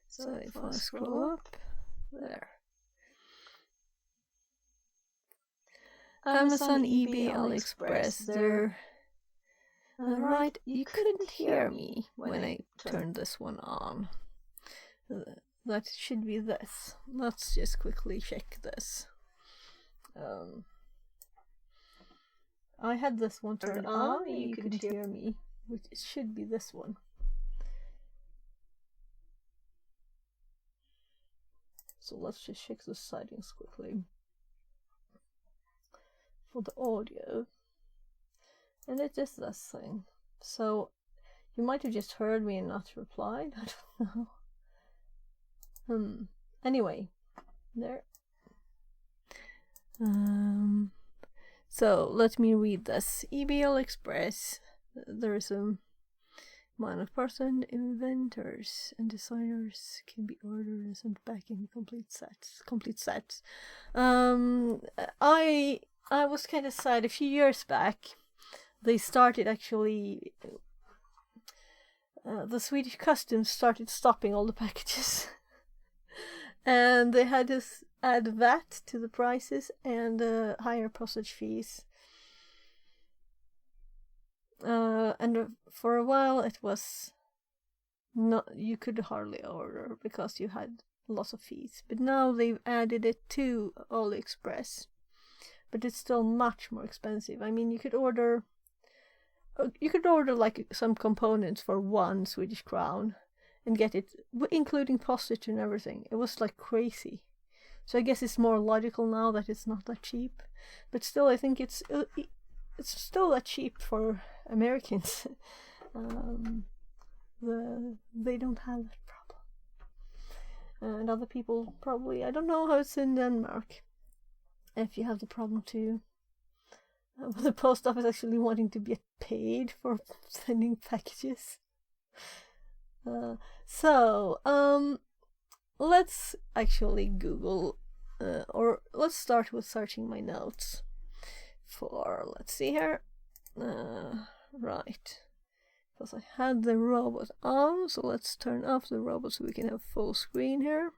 So if I scroll up, there. Amazon, eBay, AliExpress, they're... Right, you couldn't hear me when I turned this one on. That should be this. Let's just quickly check this. I had this one turned on and you couldn't hear me, which it should be this one. So let's just check the settings quickly for the audio. And it is this thing. So you might have just heard me and not replied. I don't know. Anyway, there. So let me read this. EBL Express. There is a amount of percent inventors and designers can be ordered and sent back in complete sets. I was kind of sad a few years back. They started actually. The Swedish customs started stopping all the packages, and they had to add VAT to the prices and higher postage fees. And for a while it was not, you could hardly order because you had lots of fees. But now they've added it to AliExpress, but it's still much more expensive. I mean, you could order like some components for 1 Swedish crown and get it including postage and everything. It was like crazy. So I guess it's more logical now that it's not that cheap, but still I think it's still that cheap for Americans. They don't have that problem, and other people probably, I don't know how it's in Denmark, if you have the problem too, with the post office actually wanting to get paid for sending packages. Let's actually Google, or let's start with searching my notes for, let's see here, right, because I had the robot on, so let's turn off the robot so we can have full screen here.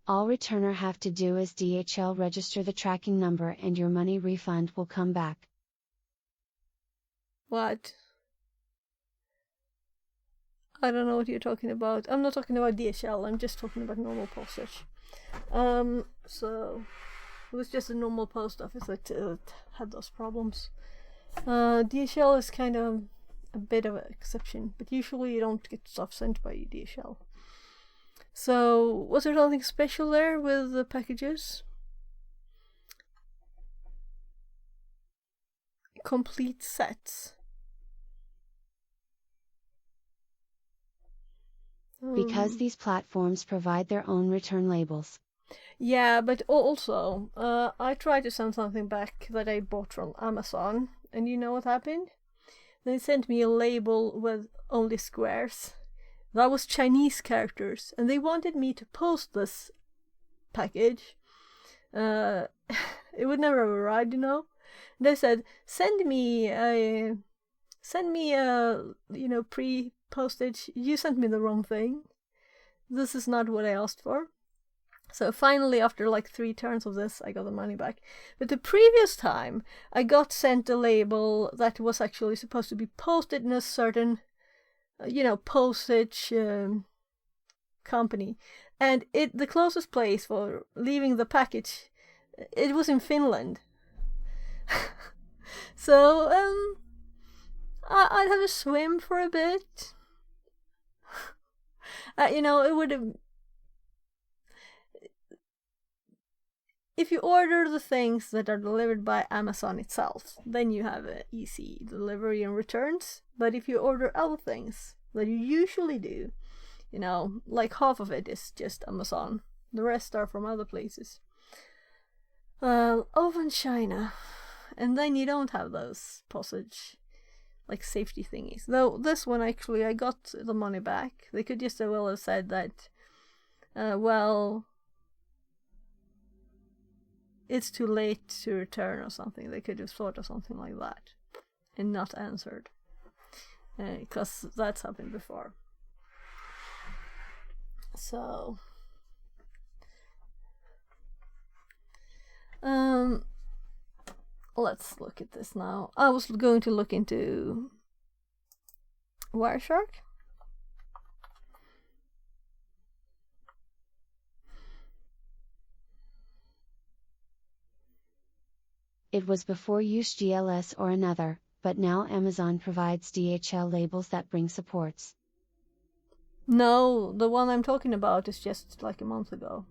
All returner have to do is DHL register the tracking number and your money refund will come back. What? I don't know what you're talking about. I'm not talking about DHL, I'm just talking about normal postage. So it was just a normal post office that had those problems. DHL is kind of a bit of an exception, but usually you don't get stuff sent by DHL. So was there something special there with the packages? Complete sets. Because these platforms provide their own return labels. Yeah, but also, I tried to send something back that I bought from Amazon, and you know what happened? They sent me a label with only squares. That was Chinese characters, and they wanted me to post this package. It would never have arrived, you know. They said, send me a pre-postage. You sent me the wrong thing. This is not what I asked for. So finally, after like 3 turns of this, I got the money back. But the previous time, I got sent a label that was actually supposed to be posted in a certain, postage company. And the closest place for leaving the package, it was in Finland. So, I'd have to swim for a bit. It would have... If you order the things that are delivered by Amazon itself, then you have an easy delivery and returns. But if you order other things that you usually do, like half of it is just Amazon. The rest are from other places. Over China. And then you don't have those postage, like safety thingies. Though this one actually, I got the money back. They could just as well have said that, it's too late to return or something. They could have thought of something like that and not answered, because that's happened before. So let's look at this now. I was going to look into Wireshark. It was before USGLS or another, but now Amazon provides DHL labels that bring supports. No, the one I'm talking about is just like a month ago.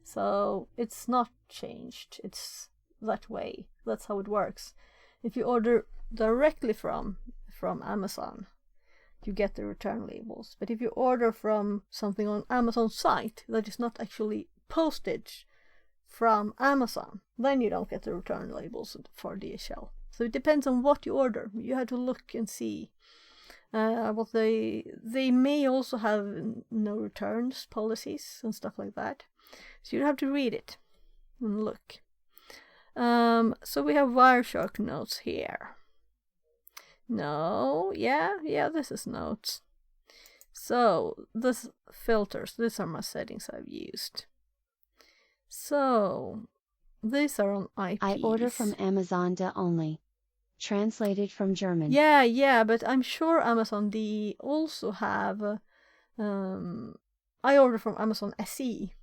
So it's not changed. It's that way. That's how it works. If you order directly from Amazon, you get the return labels. But if you order from something on Amazon's site that is not actually postage from Amazon, then you don't get the return labels for DHL. So it depends on what you order. You have to look and see. What they may also have no returns policies and stuff like that. So you have to read it and look. So we have Wireshark notes here. No, yeah, this is notes. So this filters, these are my settings I've used. So these are on IPs. I order from Amazon only. Translated from German. Yeah, but I'm sure Amazon D also have. I order from Amazon SE,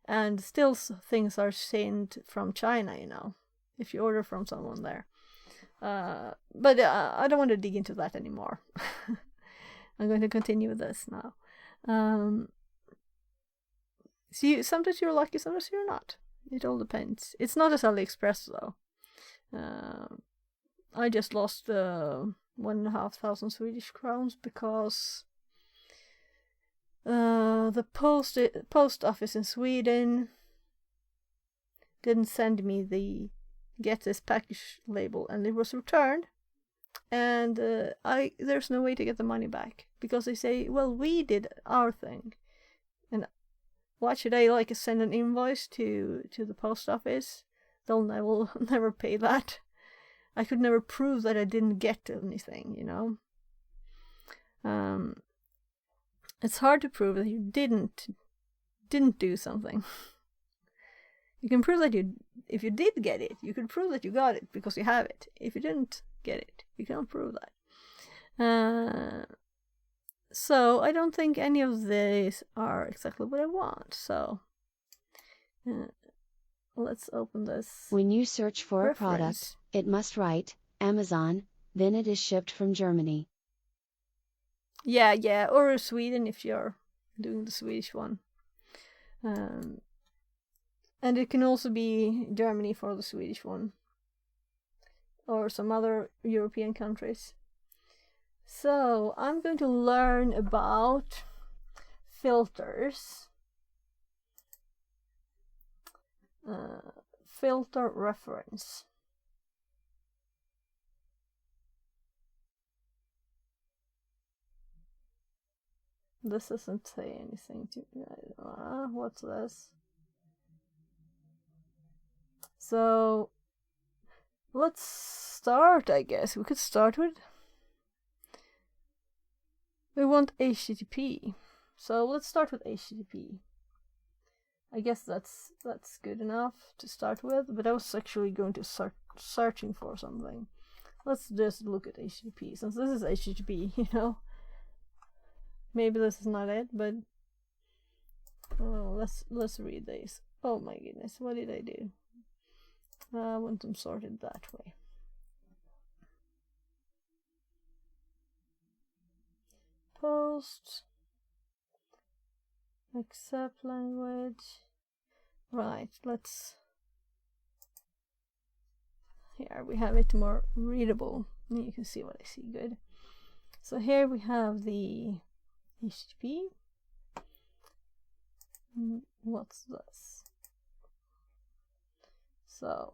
and still things are sent from China. You know, if you order from someone there. But I don't want to dig into that anymore. I'm going to continue with this now. So sometimes you're lucky, sometimes you're not. It all depends. It's not as AliExpress though. I just lost 1,500 Swedish crowns because the post office in Sweden didn't send me the get this package label, and it was returned, and there's no way to get the money back because they say, well, we did our thing, and why should I send an invoice to the post office? They'll never pay that. I could never prove that I didn't get anything, you know. It's hard to prove that you didn't do something. You can prove that if you did get it, you can prove that you got it because you have it. If you didn't get it, you can't prove that. So I don't think any of these are exactly what I want. So let's open this. When you search for reference. a product, it must write Amazon, then it is shipped from Germany. Yeah, or Sweden if you're doing the Swedish one. And it can also be Germany for the Swedish one. Or some other European countries. So I'm going to learn about filters. Filter reference. This doesn't say anything to me. What's this? So let's start, I guess. We could start with. We want HTTP. So let's start with HTTP. I guess that's good enough to start with, but I was actually going to start searching for something. Let's just look at HTTP, since this is HTTP, you know. Maybe this is not it, but let's read these. Oh my goodness, what did I do? I want them sorted that way. Post. Accept language. Right, let's. Here we have it more readable. You can see what I see good. So here we have the HTTP. What's this? So,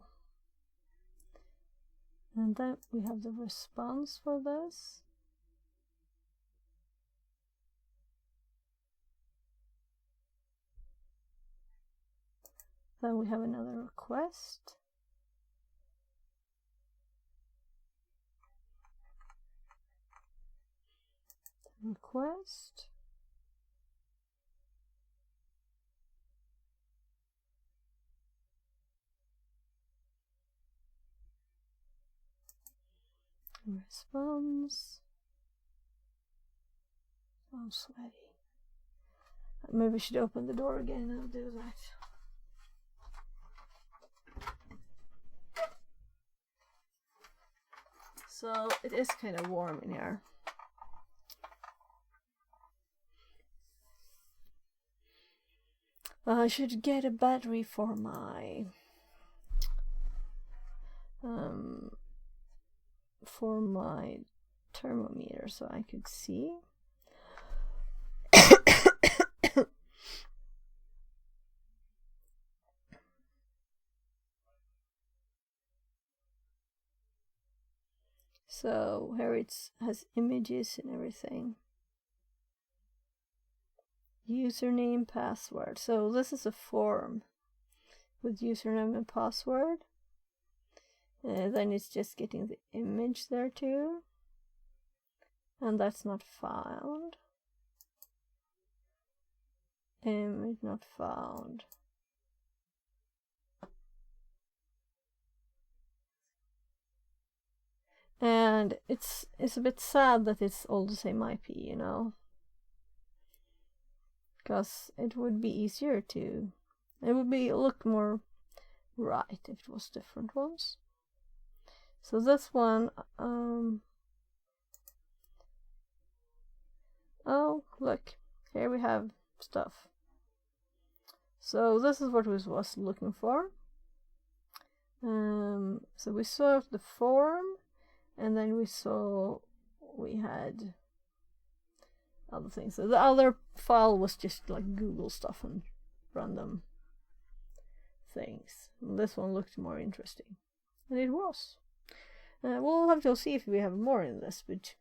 and then we have the response for this. Then we have another request. Request. Response. I'm sweaty. Maybe I should open the door again. I'll do that. So it is kind of warm in here. I should get a battery for my thermometer so I could see. So here it has images and everything. Username, password. So this is a form with username and password. Then it's just getting the image there too. And that's not found. Image not found. And it's a bit sad that it's all the same IP, you know, because it would be easier to, it would be look more right if it was different ones. So this one, oh look, here we have stuff. So this is what we was looking for. So we saw the form. And then we had other things. So the other file was just like Google stuff and random things. And this one looked more interesting. And it was. We'll have to see if we have more in this, but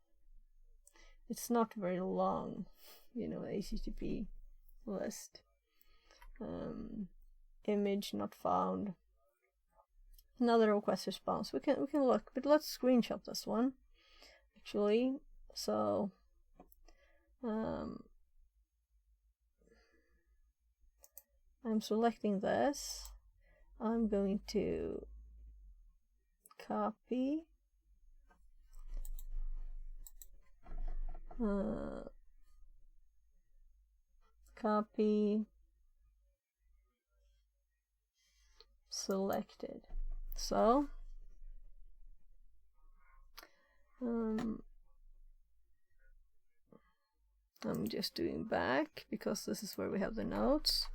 it's not very long, you know, HTTP list. Image not found. Another request response. We can look, but let's screenshot this one actually. So I'm selecting this. I'm going to copy copy selected. So I'm just doing back because this is where we have the notes,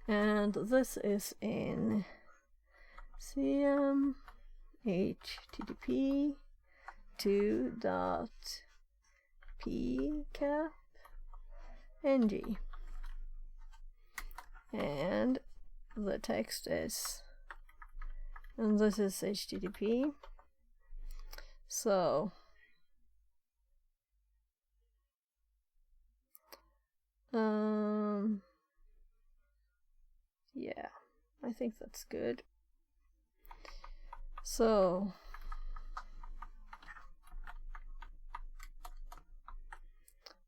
and this is in CM HTTP 2.pcap.ng, and the text is, and this is HTTP. So yeah, I think that's good. So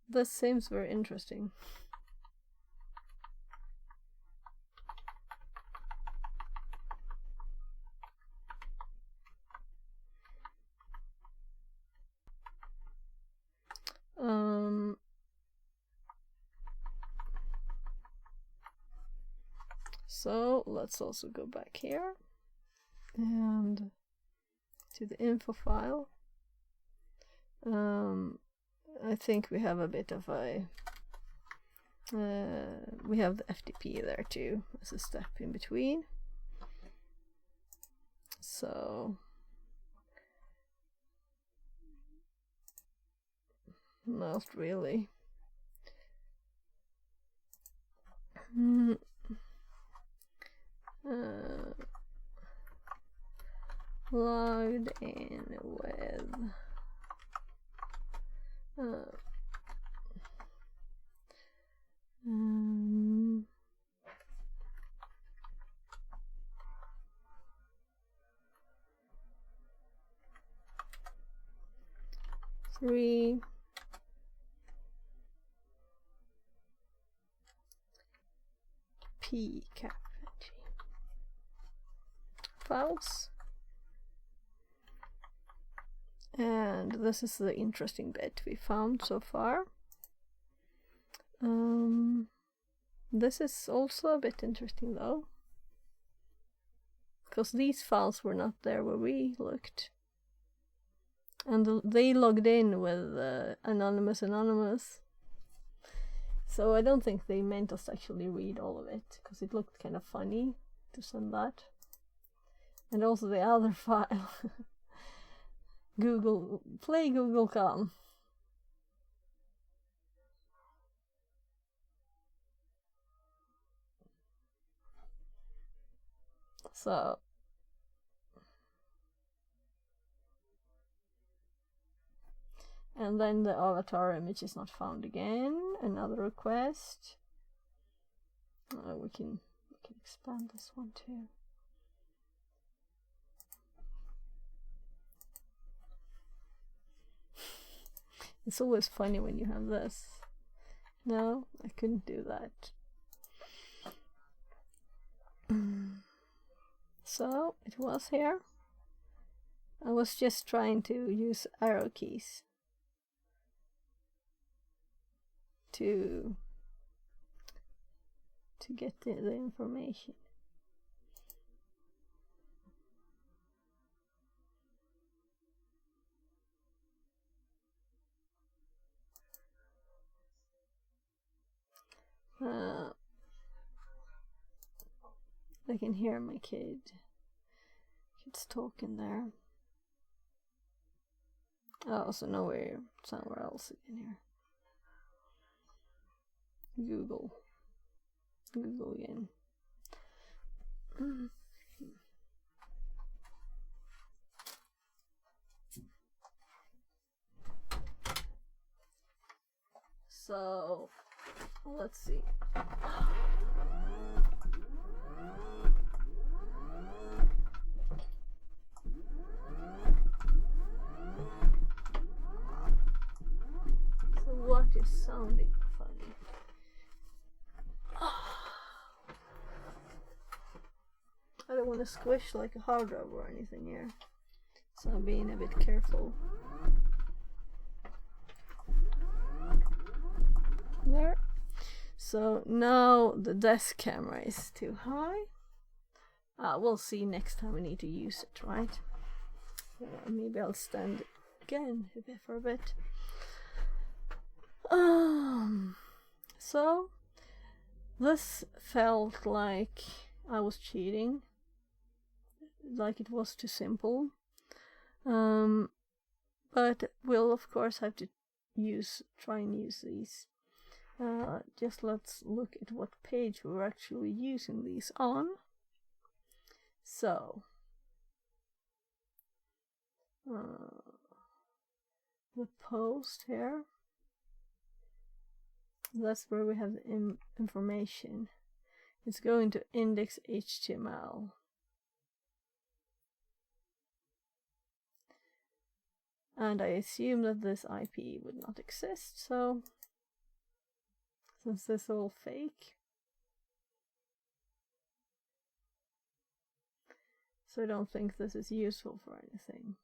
this seems very interesting. So let's also go back here and to the info file. I think we have a bit of a we have the FTP there too as a step in between. So not really. Logged in with 3 pcap files. And this is the interesting bit we found so far. This is also a bit interesting though, because these files were not there where we looked, and they logged in with anonymous. So I don't think they meant us to actually read all of it, because it looked kind of funny to send that. And also the other file. Play Google.com. So And then the avatar image is not found again. Another request. We can expand this one too. It's always funny when you have this. No, I couldn't do that. So it was here. I was just trying to use arrow keys to get the information. I can hear my kids talking there. Oh, so now we're somewhere else again here. Google again. So let's see. So what is sounding funny? I don't want to squish like a hard drive or anything here, so I'm being a bit careful. There. So now the desk camera is too high. We'll see next time we need to use it, right? Maybe I'll stand again for a bit. So this felt like I was cheating, like it was too simple. But we'll of course have to try and use these. Just let's look at what page we're actually using these on. So the post here, that's where we have the information. It's going to index.html. And I assume that this IP would not exist, so since this is all fake. So I don't think this is useful for anything.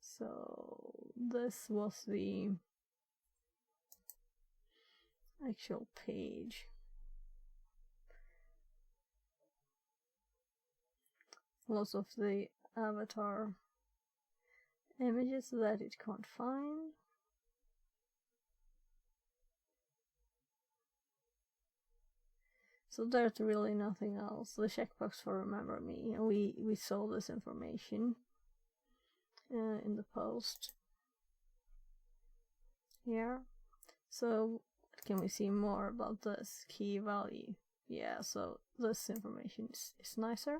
So this was the actual page. Lots of the avatar images that it can't find. So there's really nothing else. The checkbox for remember me, and we saw this information in the post here. So can we see more about this key value? Yeah, so this information is nicer.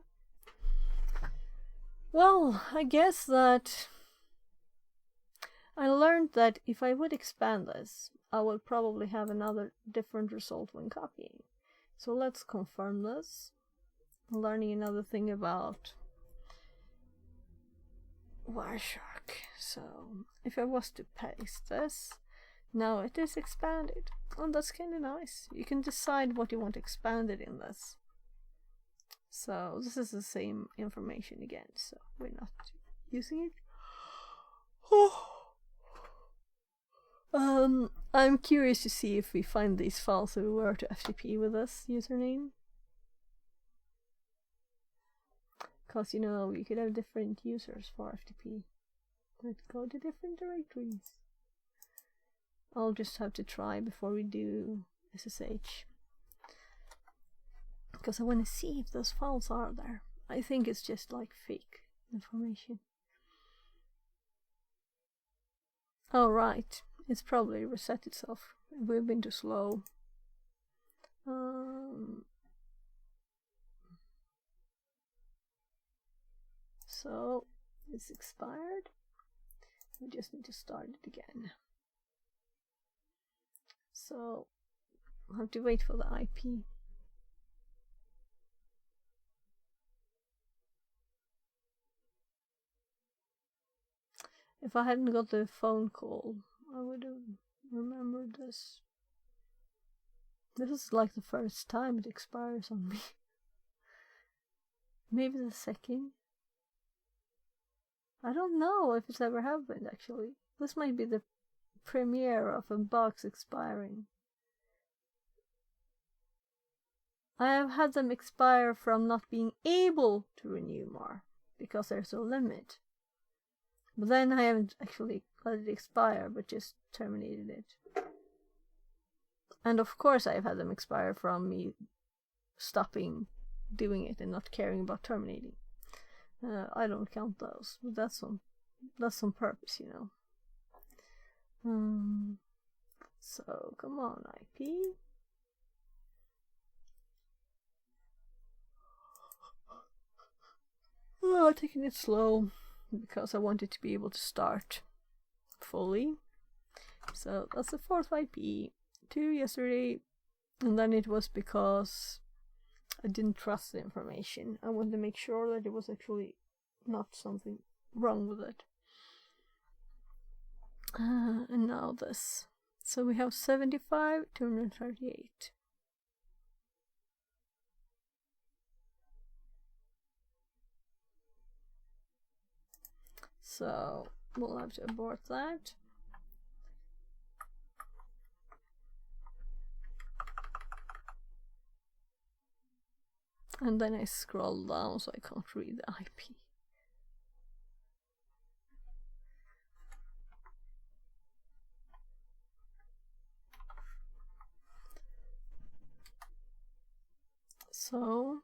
Well, I guess that I learned that if I would expand this, I would probably have another different result when copying. So let's confirm this. Learning another thing about Wireshark. So if I was to paste this, now it is expanded. And that's kind of nice. You can decide what you want expanded in this. So this is the same information again, so we're not using it. I'm curious to see if we find these files if we were to FTP with this username. Because, you know, we could have different users for FTP that go to different directories. I'll just have to try before we do SSH. Because I want to see if those files are there. I think it's just like fake information. Oh, right. It's probably reset itself. We've been too slow. So it's expired. We just need to start it again. So I have to wait for the IP. If I hadn't got the phone call, I would have remembered this. This is like the first time it expires on me. Maybe the second. I don't know if it's ever happened, actually. This might be the premiere of a box expiring. I have had them expire from not being able to renew more, because there's a limit. But then I haven't actually let it expire, but just terminated it. And of course I've had them expire from me stopping doing it and not caring about terminating. I don't count those, but that's on purpose, you know. So come on, IP. Oh, taking it slow because I wanted to be able to start fully. So that's the 4th IP. 2 yesterday, and then it was because I didn't trust the information. I wanted to make sure that it was actually not something wrong with it. And now this. So we have 75, 238. So we'll have to abort that. And then I scroll down so I can't read the IP. So,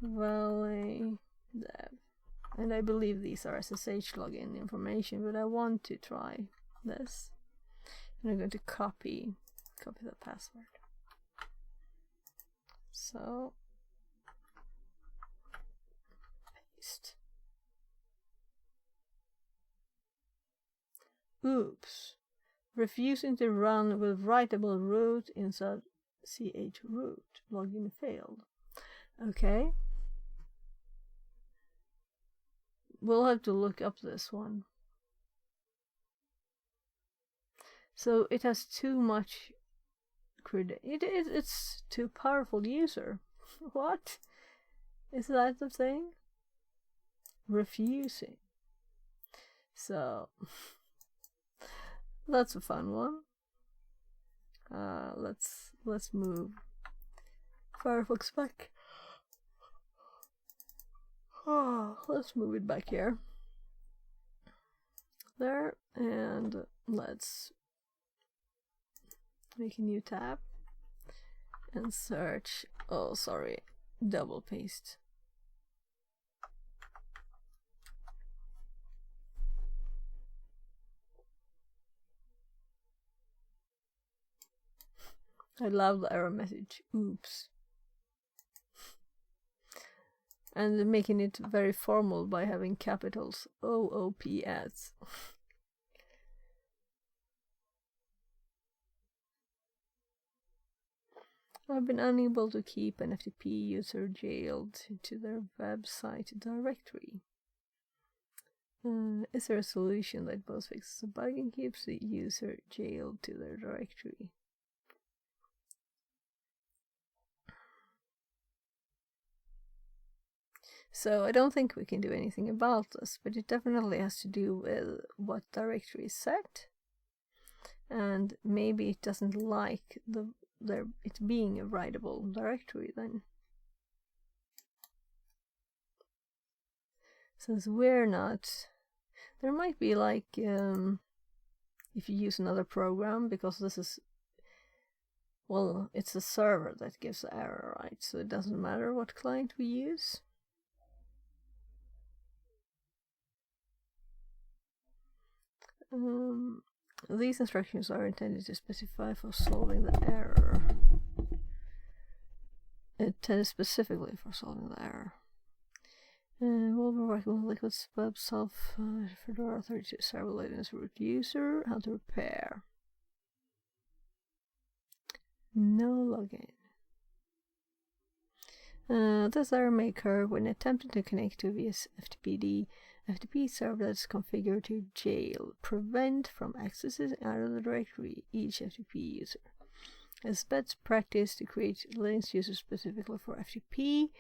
Valley Dev. And I believe these are SSH login information, but I want to try this. And I'm going to copy the password. So, paste. Oops. Refusing to run with writable root inside chroot. Login failed. Okay. We'll have to look up this one. So it has too much credit. It's too powerful user. What? Is that the thing? Refusing. So that's a fun one. Let's move Firefox back. Let's move it back here. There, and let's make a new tab and search. Oh, sorry, double paste. I love the error message. Oops. And making it very formal by having capitals OOPS. I've been unable to keep an FTP user jailed to their website directory. Is there a solution that both fixes the bug and keeps the user jailed to their directory? So I don't think we can do anything about this, but it definitely has to do with what directory is set, and maybe it doesn't like it being a writable directory then. Since we're not, there might be like if you use another program, because this is, well, it's a server that gives the error, right? So it doesn't matter what client we use. These instructions are intended to specify for solving the error. Intended specifically for solving the error. We'll be working with Liquid's web self Fedora 32 server Linux root user. How to repair. No login. This error may occur when attempting to connect to VSFTPD FTP server that is configured to jail, prevent from accessing out of the directory each FTP user. It's best practice to create Linux users specifically for FTP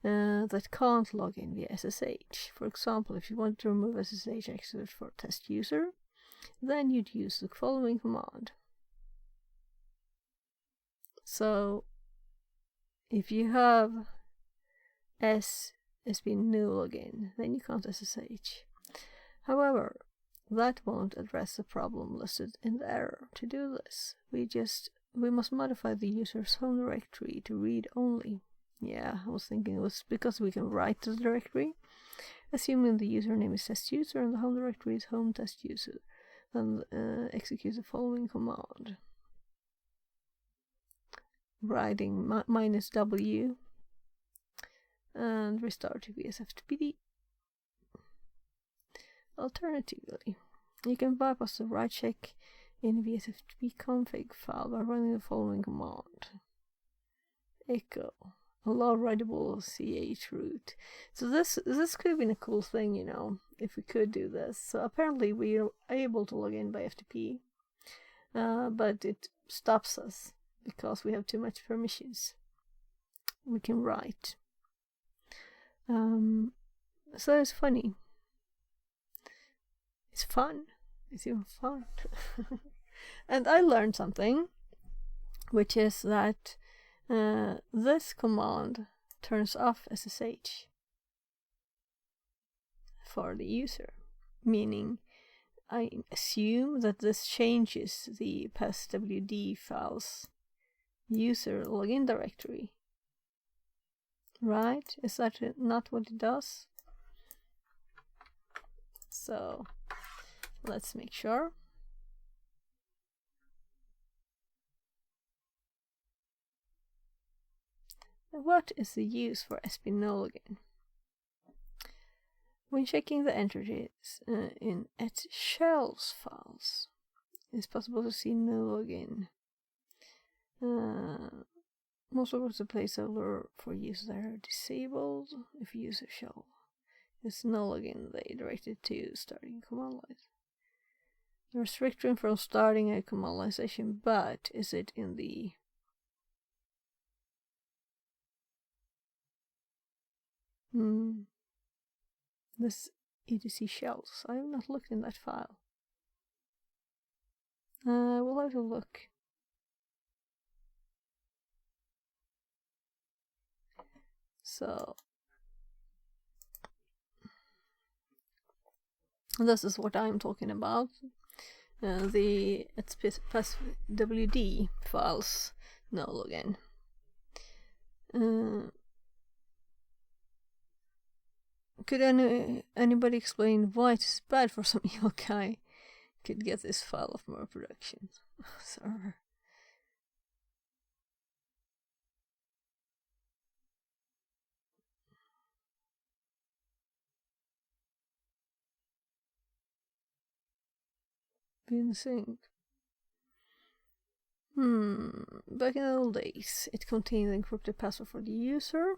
that can't log in via SSH. For example, if you want to remove SSH access for a test user, then you'd use the following command. So, if you have SSP no login, then you can't SSH. However, that won't address the problem listed in the error. To do this, we must modify the user's home directory to read only. Yeah, I was thinking it was because we can write to the directory. Assuming the username is test user and the home directory is home test user, then execute the following command. Writing -w and restart to VSFTPD. Alternatively, you can bypass the write check in VSFTP config file by running the following command. Echo allow writable chroot. So this could have been a cool thing, you know, if we could do this. So apparently we are able to log in by FTP, but it stops us because we have too much permissions. We can write. So it's funny. It's fun. It's even fun. And I learned something, which is that this command turns off SSH for the user, meaning I assume that this changes the passwd file's user login directory. Right? Is that not what it does? So let's make sure. What is the use for sp-no-login? When checking the entries in @shells files, it's possible to see no login. Most of the placeholder for users that are disabled. If user shell is no login, they directed to starting command line. The restriction from starting a command line session, but is it in the this etc shells? I have not looked in that file. We'll have to look. So this is what I'm talking about. The passwd files no login. Could anybody explain why it's bad for some evil guy could get this file of more production server? Sync. Back in the old days, it contained the encrypted password for the user.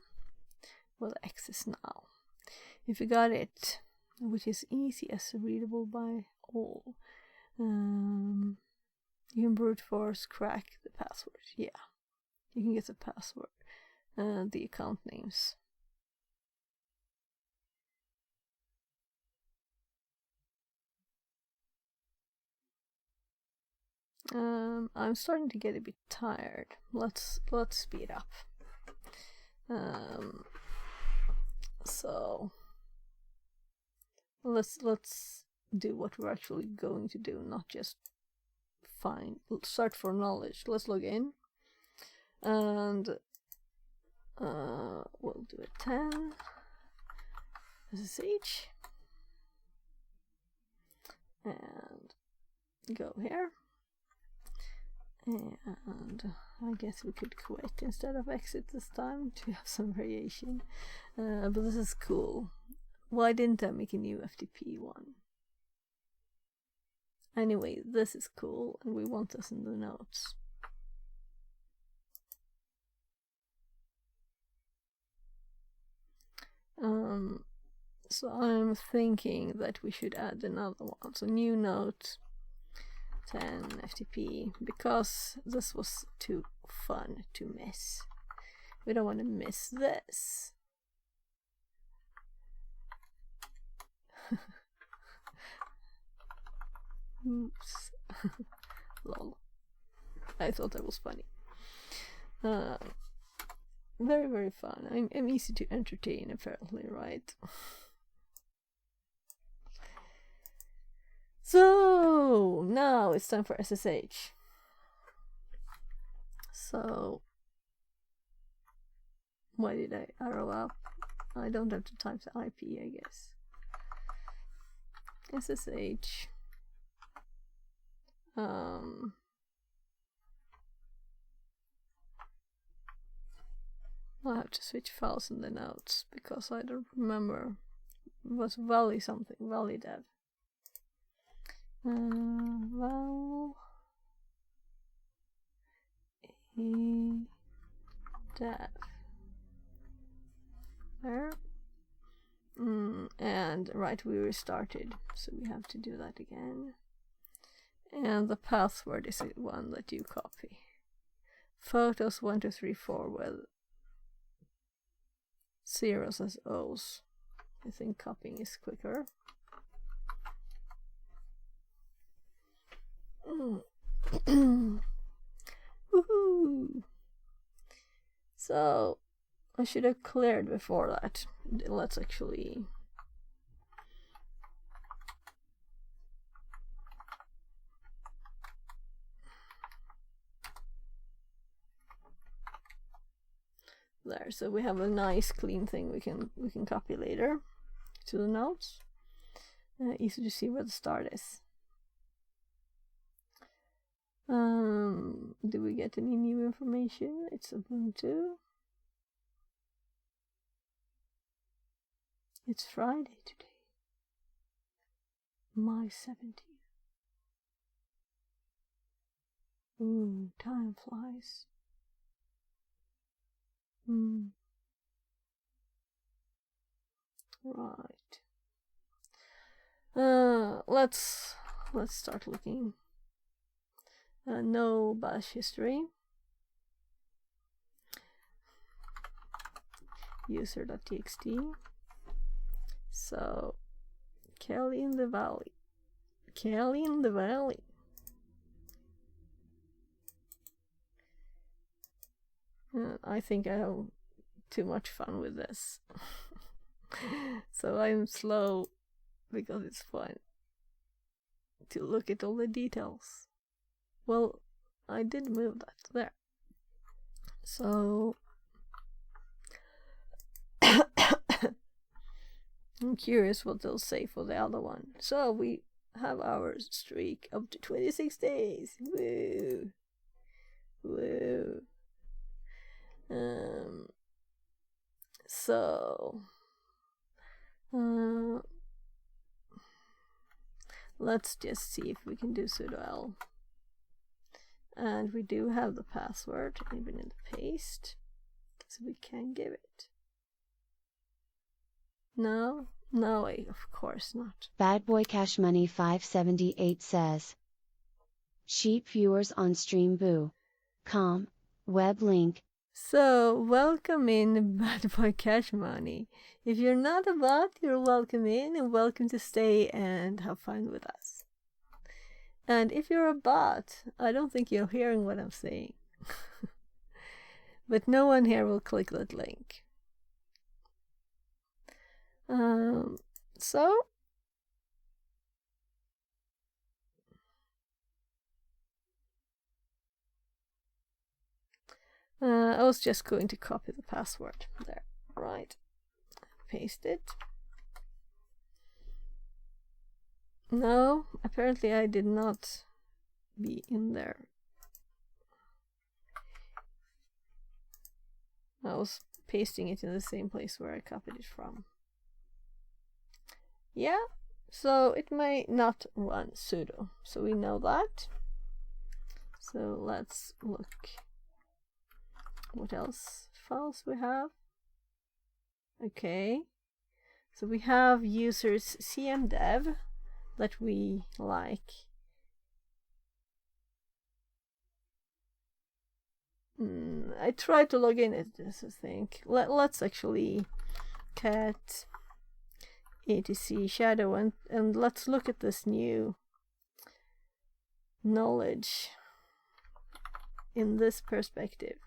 Well, access now. If you got it, which is easy as readable by all, you can brute force crack the password. Yeah, you can get the password, the account names. I'm starting to get a bit tired. Let's speed up. So let's do what we're actually going to do, not just search for knowledge. Let's log in, and we'll do a 10 SSH and go here. And I guess we could quit instead of exit this time to have some variation. But this is cool. Why didn't I make a new FTP one? Anyway, this is cool, and we want this in the notes. So I'm thinking that we should add another one. So new note 10 FTP, because this was too fun to miss. We don't want to miss this. Oops. Lol. I thought that was funny. Very, very fun. I'm easy to entertain, apparently, right? So now it's time for SSH. So why did I arrow up? I don't have to type the IP, I guess. SSH. I'll have to switch files in the notes because I don't remember. It was Valley something, Valley dev. Val dev. There. And right, we restarted, so we have to do that again. And the password is the one that you copy. Photos 1, 2, 3, 4 with zeros as O's. I think copying is quicker. Woohoo! So I should have cleared before that. Let's actually there. So we have a nice clean thing we can copy later to the notes. Easy to see where the start is. Do we get any new information? It's Ubuntu. It's Friday today. My 17th. Ooh, time flies. Right. Let's start looking. No bash history. User.txt. So Kelly in the Valley. Kelly in the Valley. I think I have too much fun with this. So I'm slow because it's fun to look at all the details. Well, I did move that there. So I'm curious what they'll say for the other one. So we have our streak up to 26 days. Woo! Woo! So let's just see if we can do sudo l. And we do have the password even in the paste, so we can give it. No, of course not. Bad Boy Cash Money 578 says, sheep viewers on streamboo.com, web link. So welcome in, Bad Boy Cash Money. If you're not a bot, you're welcome in and welcome to stay and have fun with us. And if you're a bot, I don't think you're hearing what I'm saying. But no one here will click that link. So I was just going to copy the password there, right? Paste it. No, apparently I did not be in there. I was pasting it in the same place where I copied it from. Yeah, so it may not run sudo, so we know that. So let's look what else files we have. Okay, so we have users cmdev that we like. I tried to log in at this, I think. Let's actually cat etc shadow and let's look at this new knowledge in this perspective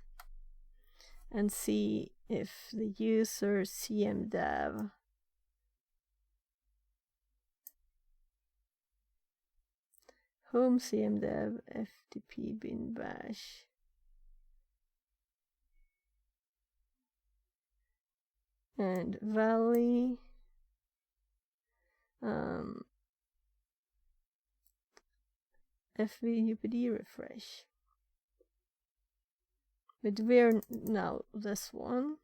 and see if the user cmdev home cmdev ftp bin bash and valley fvupd refresh. But we're now this one,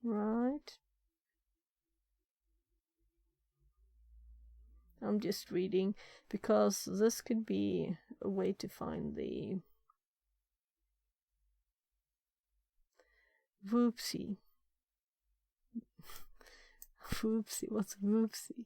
right? I'm just reading because this could be a way to find the whoopsie. Whoopsie, what's whoopsie?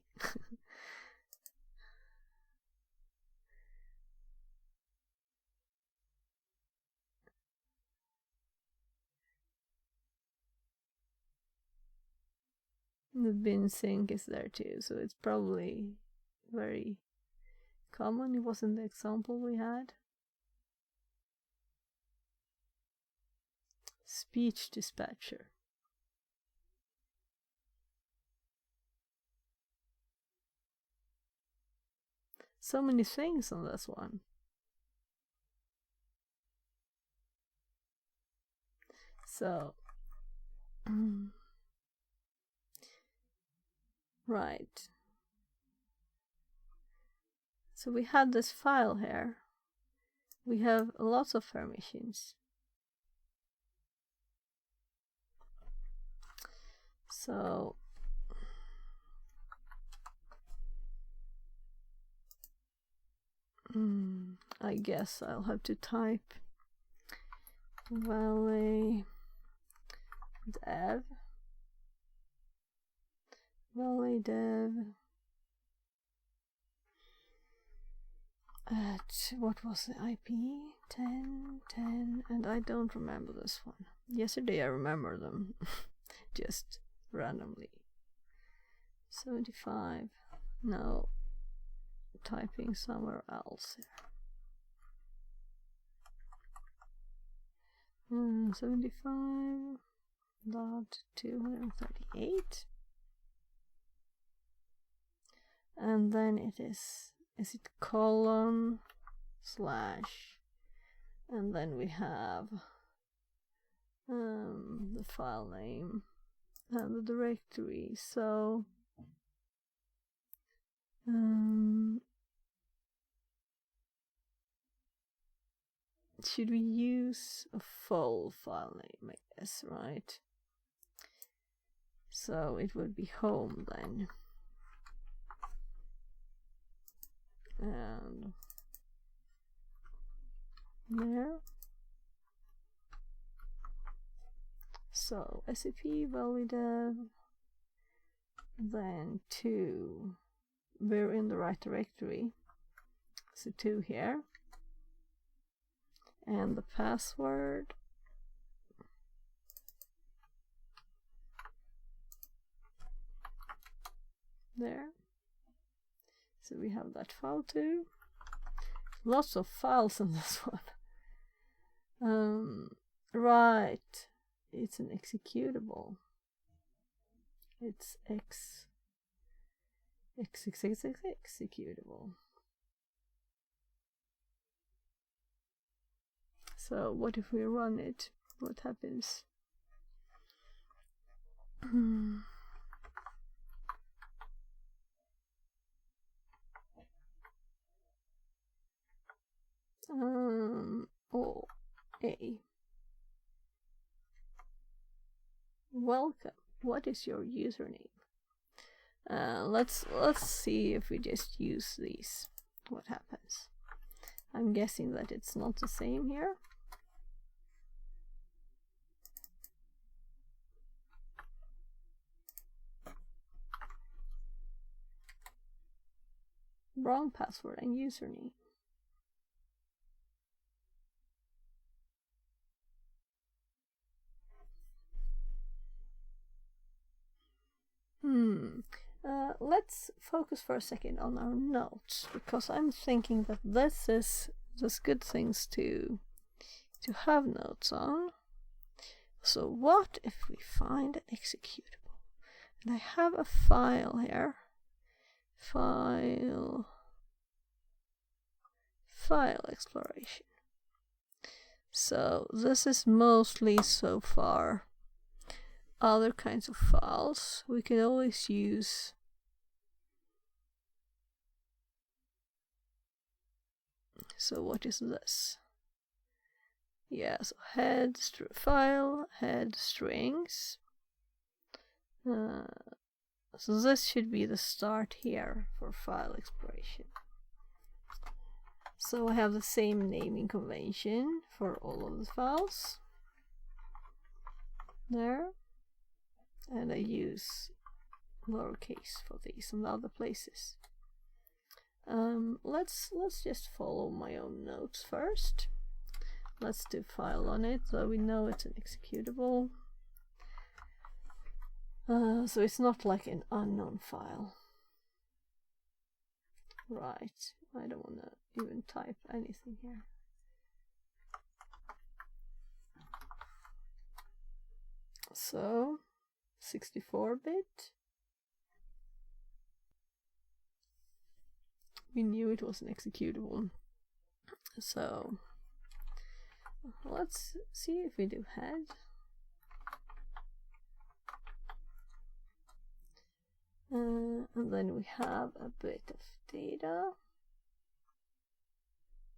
The bin sync is there too, so it's probably very common. It wasn't the example we had. Speech dispatcher. So many things on this one. So right. So we had this file here. We have lots of permissions. So I guess I'll have to type valley dev at what was the IP 10 and I don't remember this one. Yesterday I remember them just randomly. 75. No, typing somewhere else here. 75.238 and then it is it colon slash and then we have the file name and the directory. So should we use a full file name, I guess, right? So it would be home then. And there. So SCP validev, then 2. We're in the right directory. So 2 here. And the password. There. So we have that file too. Lots of files in this one. Right. It's an executable. It's executable. So what if we run it? What happens? Welcome. What is your username? Let's see if we just use these. What happens? I'm guessing that it's not the same here. Wrong password and username. Let's focus for a second on our notes, because I'm thinking that this is just good things to have notes on. So what if we find an executable? And I have a file here. File exploration. So this is mostly so far other kinds of files. We can always use so what is this? Yeah, so head strings. So this should be the start here for file exploration. So I have the same naming convention for all of the files there, and I use lowercase for these and other places. Let's just follow my own notes first. Let's do file on it so we know it's an executable. So it's not like an unknown file. Right, I don't want to even type anything here. So 64-bit. We knew it was an executable. So let's see if we do head. And then we have a bit of data.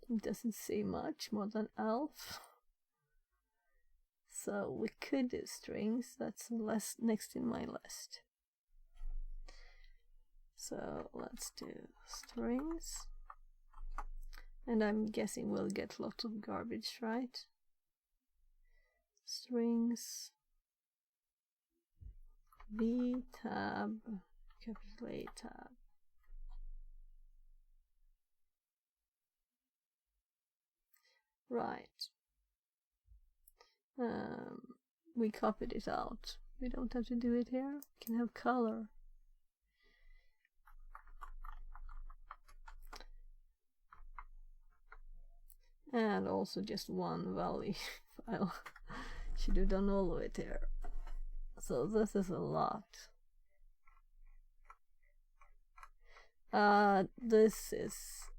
It doesn't say much more than elf. So we could do strings. That's next in my list. So let's do strings. And I'm guessing we'll get lots of garbage, right? Strings. V tab, capital A tab. Right. We copied it out. We don't have to do it here. We can have color. And also just one valley file. Should have done all of it here. So this is a lot. This is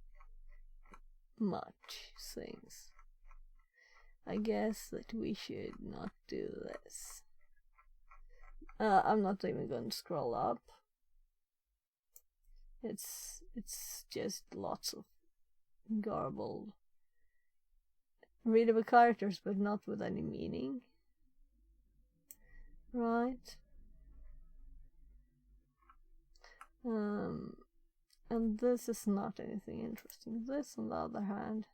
much things. I guess that we should not do this. I'm not even going to scroll up. It's just lots of garbled readable characters, but not with any meaning. Right. And this is not anything interesting. This, on the other hand,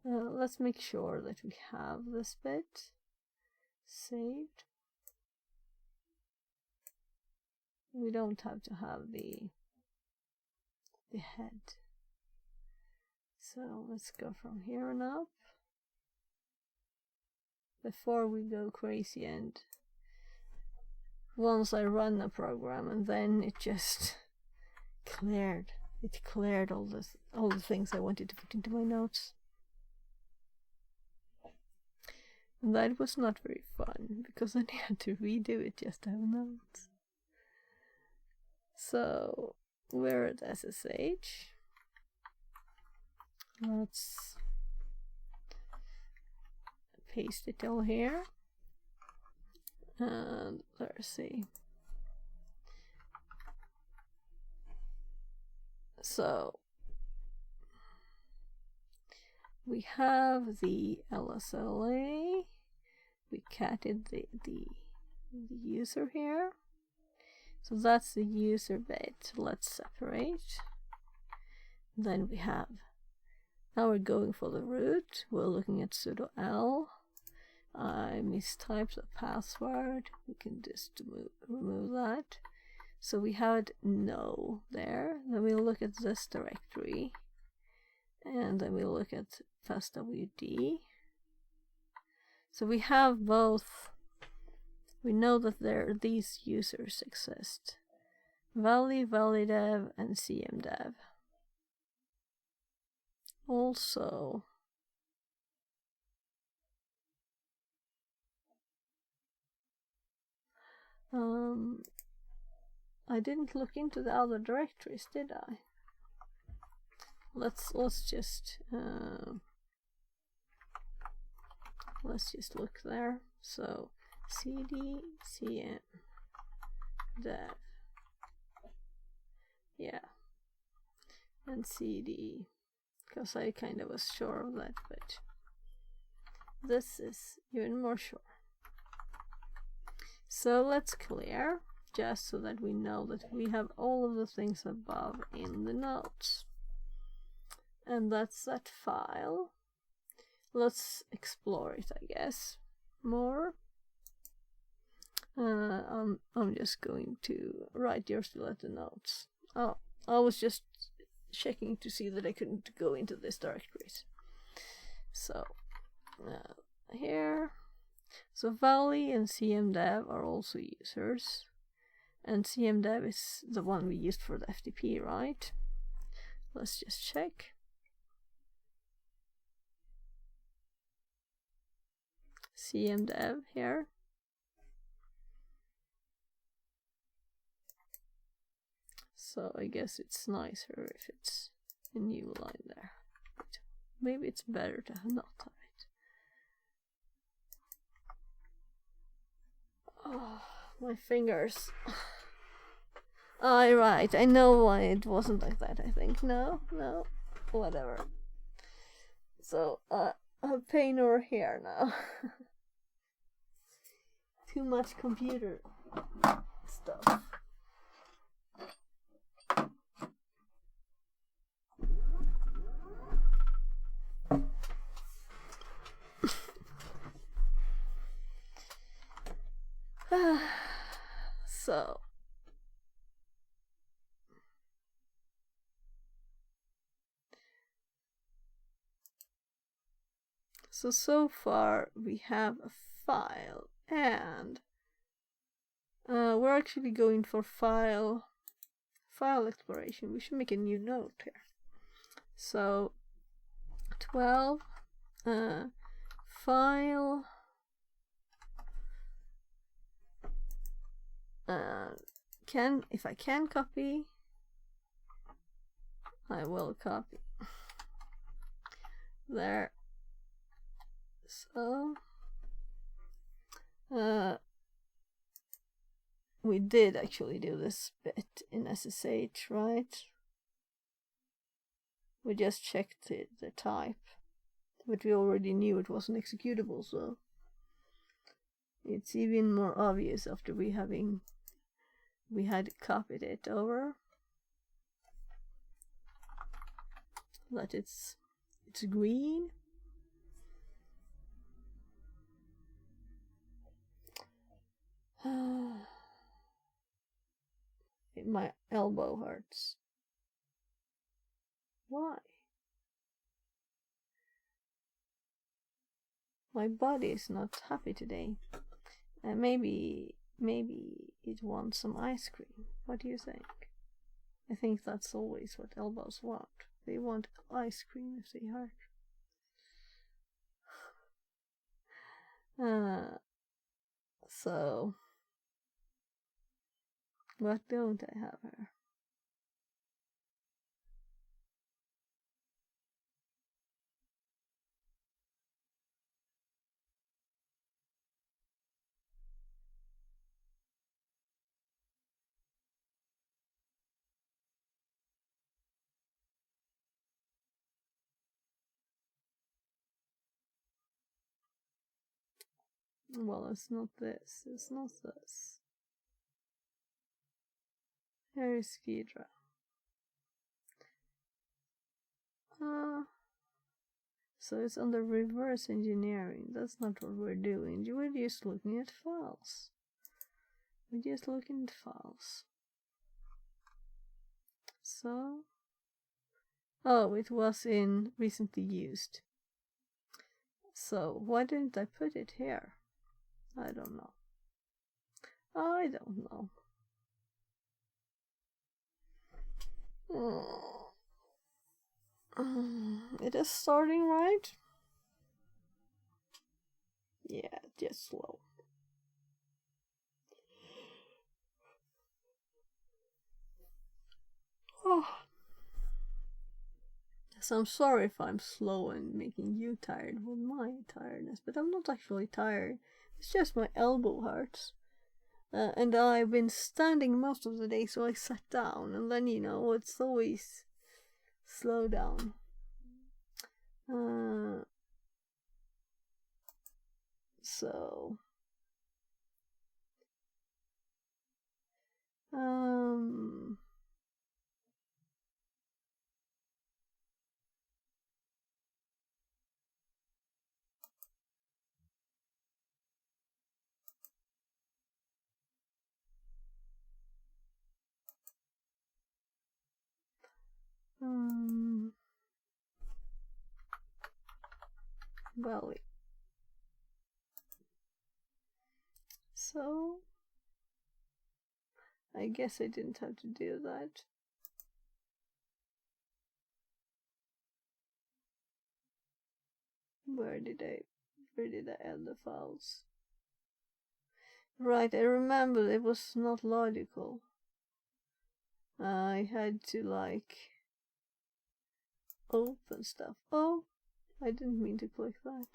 let's make sure that we have this bit saved. We don't have to have the head. So let's go from here on up. Before we go crazy and once I run a program and then it just cleared. It cleared all the things I wanted to put into my notes. And that was not very fun because then I had to redo it just to have notes. So we're at SSH. Let's paste it all here. And let's see. So we have the LSLA. We catted the the user here. So that's the user bit. Let's separate. Then we have, now we're going for the root. We're looking at sudo l. I mistyped the password. We can just remove that. So we had no there. Then we'll look at this directory. And then we'll look at fastwd. So we have both. We know that these users exist. Valley, ValleyDev, and CMDev. Also, I didn't look into the other directories, did I? Let's just look there. So cd cm dev, yeah, and cd, because I kind of was sure of that, but this is even more sure. So let's clear, just so that we know that we have all of the things above in the notes. And that's that file. Let's explore it, I guess, more. I'm just going to write you're still at the notes. Oh, I was just checking to see that I couldn't go into this directories. So here, so Valley and CMDev are also users, and CMDev is the one we used for the FTP, right? Let's just check. CMDev here. So I guess it's nicer if it's a new line there. But maybe it's better to not have it. Oh, my fingers. Right, I know why it wasn't like that, I think. No, whatever. So, I have pain over here now. Too much computer stuff. So far we have a file, and we're actually going for file exploration. We should make a new note here. So 12 file if I can copy, I will copy there. So we did actually do this bit in SSH, right? We just checked the type, but we already knew it wasn't executable, so it's even more obvious after we had copied it over that it's green. My elbow hurts. Why? My body is not happy today. Maybe it wants some ice cream. What do you think? I think that's always what elbows want. They want ice cream if they hurt. So what don't I have here? Well, it's not this. It's not this. Here is Ghidra. So it's under reverse engineering. That's not what we're doing. We're just looking at files. We're just looking at files. So, oh, it was in recently used. So why didn't I put it here? I don't know. I don't know. It is starting right. Yeah, just slow. Oh. So I'm sorry if I'm slow and making you tired with my tiredness, but I'm not actually tired. It's just my elbow hurts. And I've been standing most of the day, so I sat down, and then, you know, it's always slow down. So well, so I guess I didn't have to do that. Where did I add the files? Right, I remember it was not logical. I had to like open stuff. Oh, I didn't mean to click that.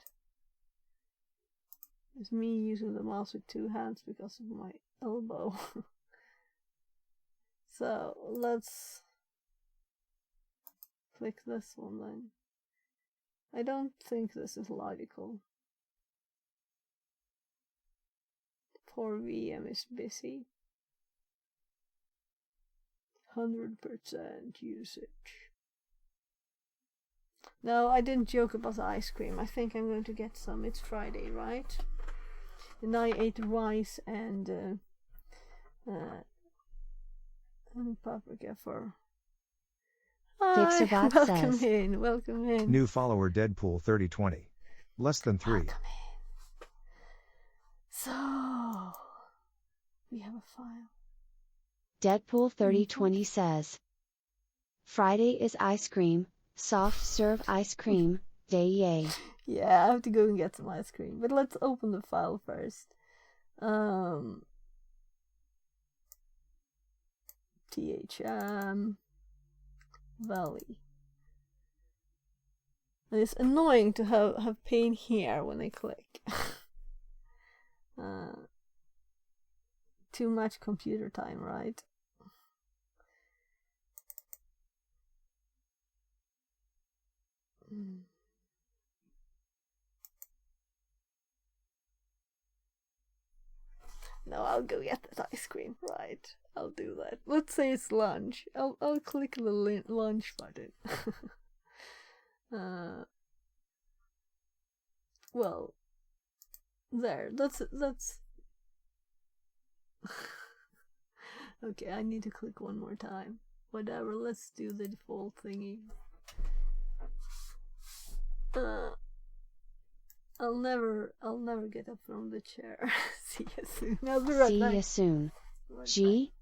It's me using the mouse with two hands because of my elbow. So let's click this one then. I don't think this is logical. Poor VM is busy. 100% usage. No, I didn't joke about the ice cream. I think I'm going to get some. It's Friday, right? And I ate rice and paprika for... Hi, welcome says, in, welcome in. New follower Deadpool 3020. Less than 3. Welcome in. So, we have a file. Deadpool 3020 says, Friday is ice cream, soft serve ice cream, day yay. Yeah, I have to go and get some ice cream. But let's open the file first. THM Valley. And it's annoying to have pain here when I click. Too much computer time, right? No, I'll go get that ice cream. Right, I'll do that. Let's say it's lunch. I'll click the lunch button. Well, there. That's. Okay, I need to click one more time. Whatever. Let's do the default thingy. I'll never get up from the chair. See you soon. I'll be right back. See you soon. G.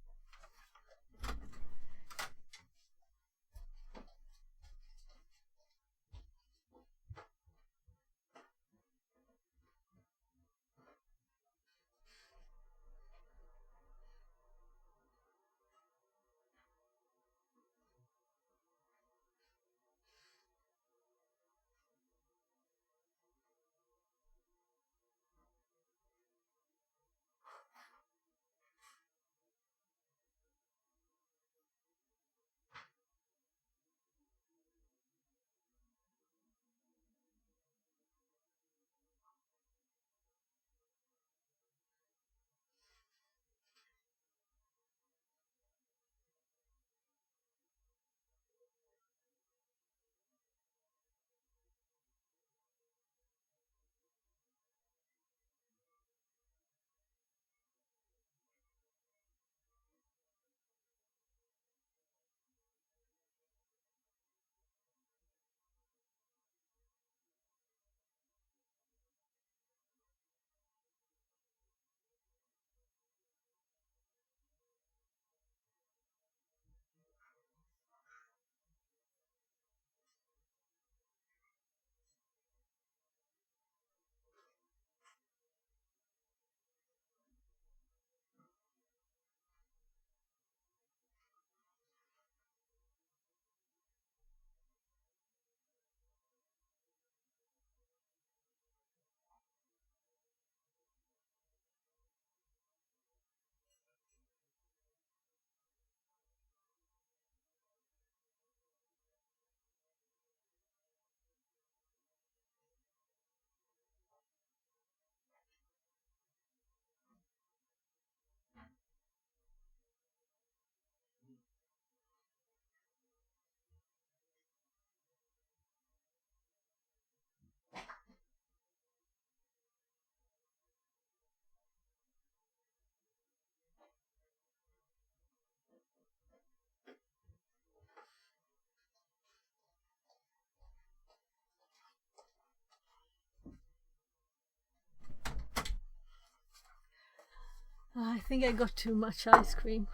I think I got too much ice cream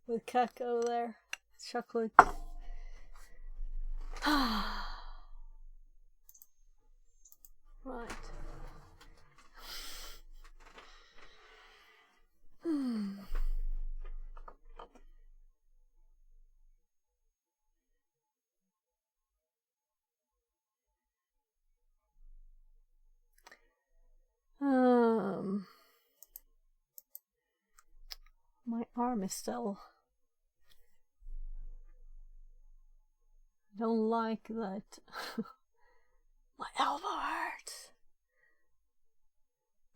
with cacao there. Chocolate. Right. My arm is still. I don't like that. My elbow hurts.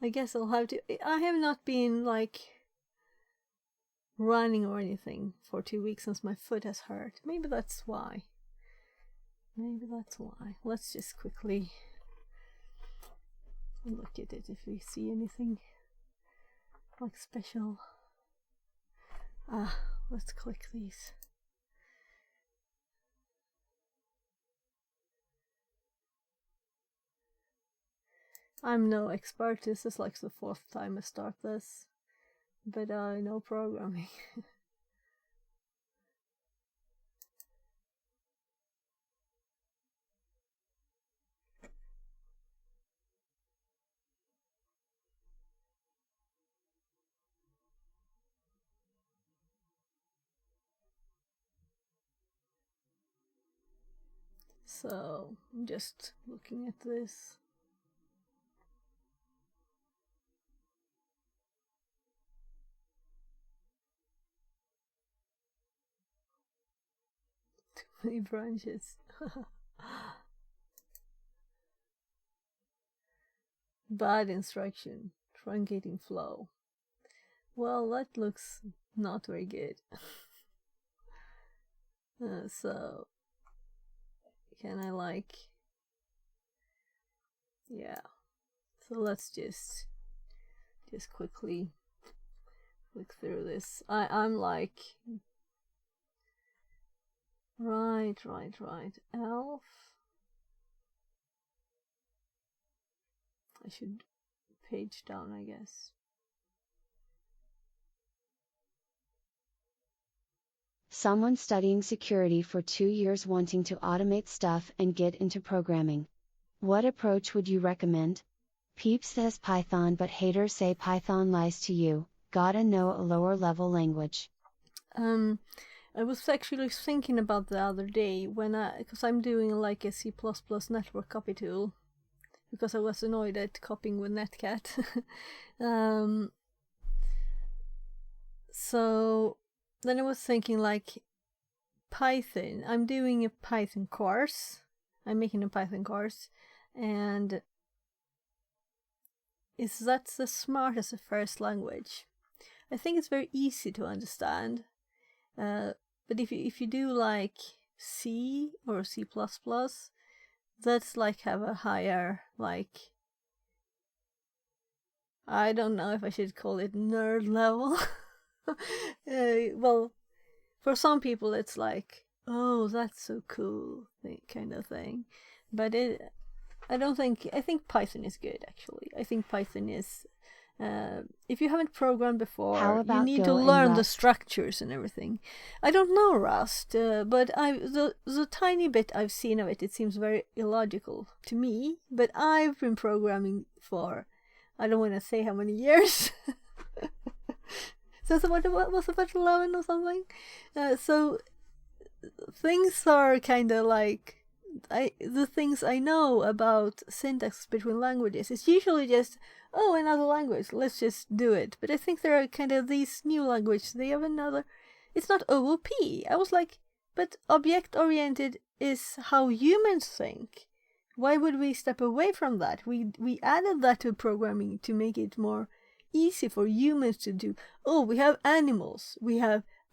I guess I'll have to. I have not been like running or anything for 2 weeks since my foot has hurt. Maybe that's why. Let's just quickly look at it if we see anything like special. Let's click these. I'm no expert. This is like the 4th time I start this, but I know programming. So I'm just looking at this. Too many branches. Bad instruction. Truncating flow. Well, that looks not very good. So can I like, yeah, so let's just quickly click through this. I'm like, right, elf. I should page down, I guess. Someone studying security for 2 years wanting to automate stuff and get into programming. What approach would you recommend? Peeps says Python, but haters say Python lies to you. Gotta know a lower level language. I was actually thinking about the other day because I'm doing like a C++ network copy tool, because I was annoyed at copying with Netcat. So then I was thinking like Python. I'm doing a Python course. I'm making a Python course, and is that the smart as a first language? I think it's very easy to understand. But if you do like C or C++, that's like have a higher, like, I don't know if I should call it nerd level. Well, for some people it's like, oh, that's so cool, kind of thing. But I think Python is good, actually. I think Python is, if you haven't programmed before, you need to learn the structures and everything. I don't know Rust, but the tiny bit I've seen of it, it seems very illogical to me. But I've been programming for, I don't want to say how many years. So what was about 11 or something? So things are kind of like, the things I know about syntax between languages, it's usually just, oh, another language, let's just do it. But I think there are kind of these new languages, they have another, it's not OOP. I was like, but object-oriented is how humans think. Why would we step away from that? We added that to programming to make it more easy for humans to do. Oh, we have animals.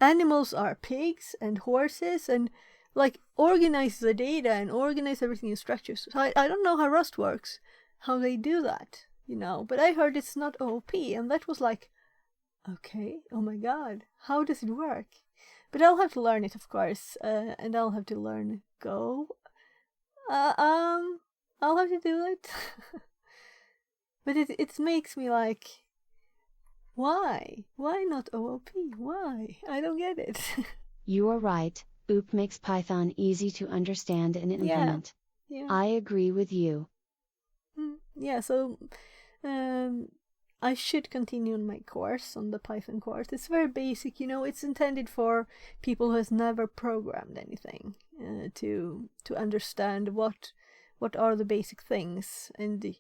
Animals are pigs and horses, and like organize the data and organize everything in structures. So I don't know how Rust works, how they do that, but I heard it's not OOP, and that was like, okay, oh my god, how does it work? But I'll have to learn it, of course, and I'll have to learn Go. I'll have to do it. But it makes me like, Why? Why not OOP? Why? I don't get it. You are right, OOP makes Python easy to understand and implement. Yeah. I agree with you. Yeah, so I should continue on my course, on the Python course. It's very basic, it's intended for people who has never programmed anything, to understand what are the basic things, and the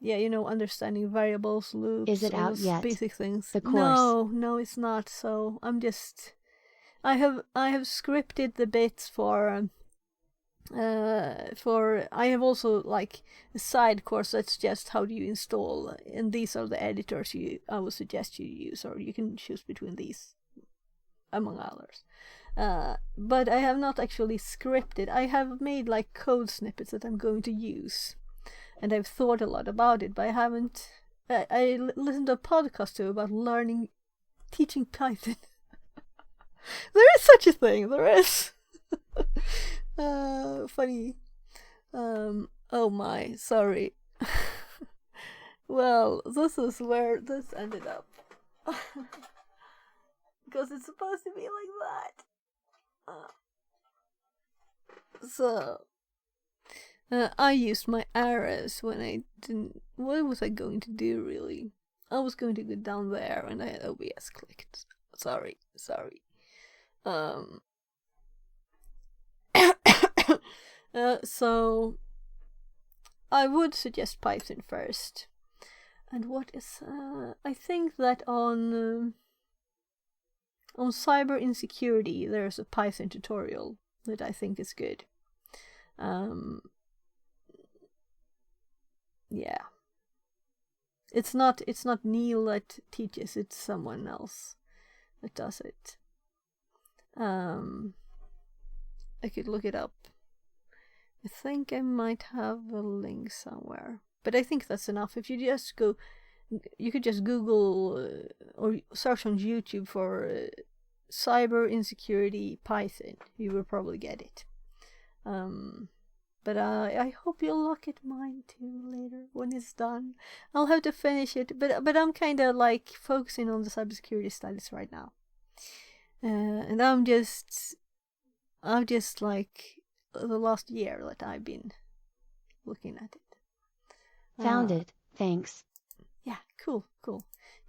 understanding variables, loops. Is it out yet? Basic things. The course. No, it's not. So I have scripted the bits for I have also like a side course that's just how do you install, and these are the editors I would suggest you use, or you can choose between these among others. But I have not actually scripted. I have made like code snippets that I'm going to use, and I've thought a lot about it, but I haven't. I listened to a podcast too about teaching Python. There is such a thing. There is. Funny. Oh my, sorry. Well, this is where this ended up. Because it's supposed to be like that. So, I used my arrows when I didn't. What was I going to do really? I was going to go down there and I had OBS clicked. Sorry. So I would suggest Python first. And what is I think that on cyber insecurity there's a Python tutorial that I think is good. Yeah. It's not Neil that teaches, it's someone else that does it. I could look it up. I think I might have a link somewhere, but I think that's enough. If you just go, you could just Google or search on YouTube for cyber insecurity Python. You will probably get it. But I hope you'll look at mine too later when it's done. I'll have to finish it, but I'm kind of like focusing on the cybersecurity studies right now, and I'm just like the last year that I've been looking at it. Found it, thanks. Yeah, cool.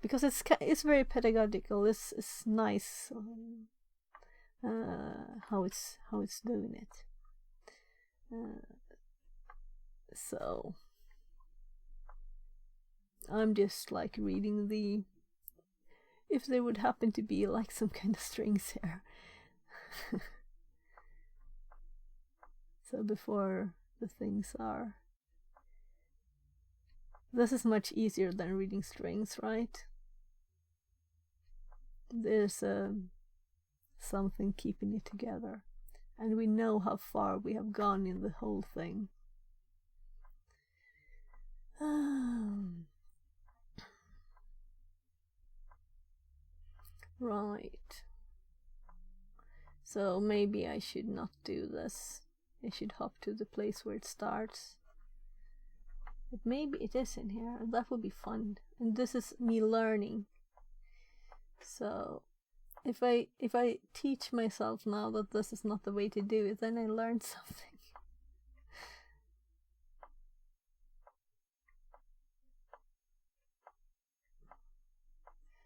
Because it's very pedagogical. It's nice how it's doing it. So I'm just like reading if there would happen to be like some kind of strings here. So before the things are, this is much easier than reading strings, right? There's something keeping it together, and we know how far we have gone in the whole thing. Right. So maybe I should not do this. I should hop to the place where it starts. But maybe it is in here, and that would be fun. And this is me learning. So if I teach myself now that this is not the way to do it, then I learned something.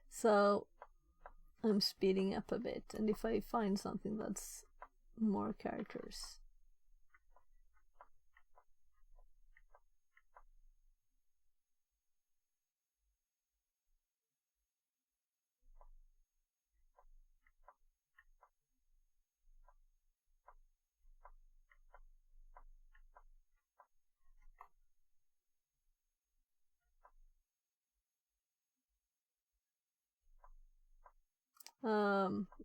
So I'm speeding up a bit, and if I find something that's more characters.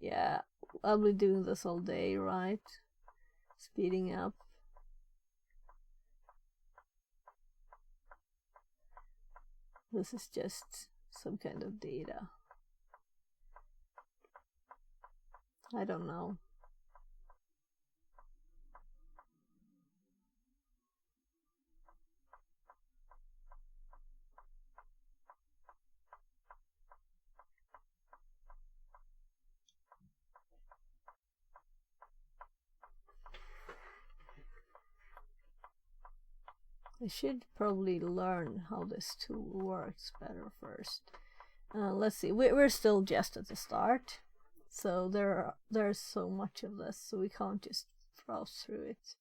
Yeah, I'll be doing this all day, right? Speeding up. This is just some kind of data. I don't know. I should probably learn how this tool works better first. Let's see, we're still just at the start, so there's so much of this, so we can't just browse through it.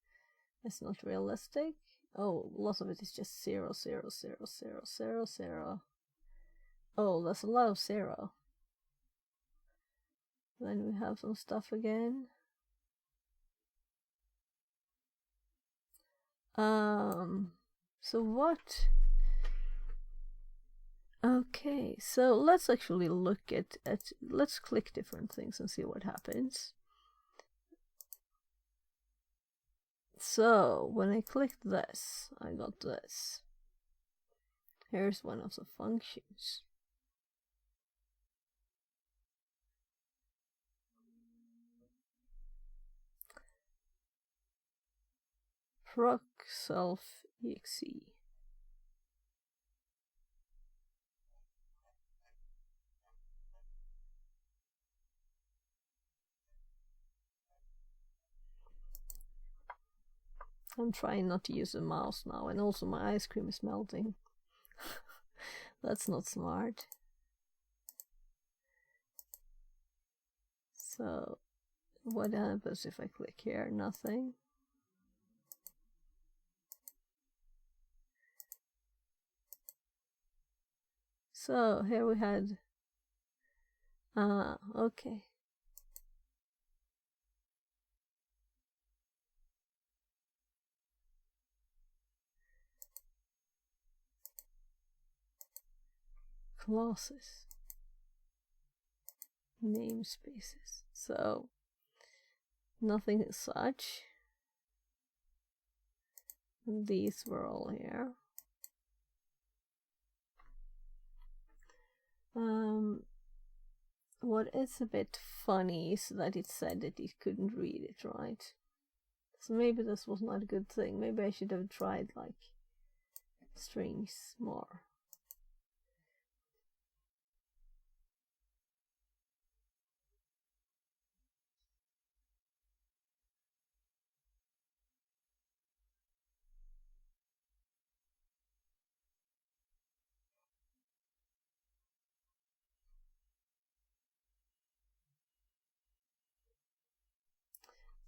It's not realistic. Oh, lots of it is just 0, 0, 0, 0, 0, 0. Oh, there's a lot of 0. Then we have some stuff again. So what? Okay, so let's actually look at let's click different things and see what happens. So when I clicked this, I got this. Here's one of the functions. Proc self exe. I'm trying not to use the mouse now, and also my ice cream is melting. That's not smart. So what happens if I click here? Nothing. So here we had okay. Classes, namespaces. So nothing as such. These were all here. What is a bit funny is that it said that it couldn't read it right. So maybe this was not a good thing. Maybe I should have tried like strings more.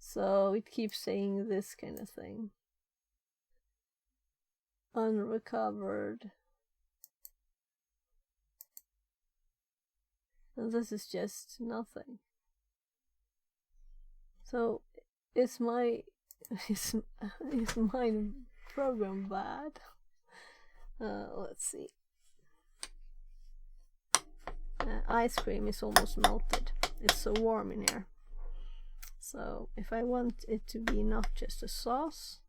So it keeps saying this kind of thing. Unrecovered. And this is just nothing. So is my program bad? Let's see. Ice cream is almost melted. It's so warm in here. So if I want it to be not just a sauce,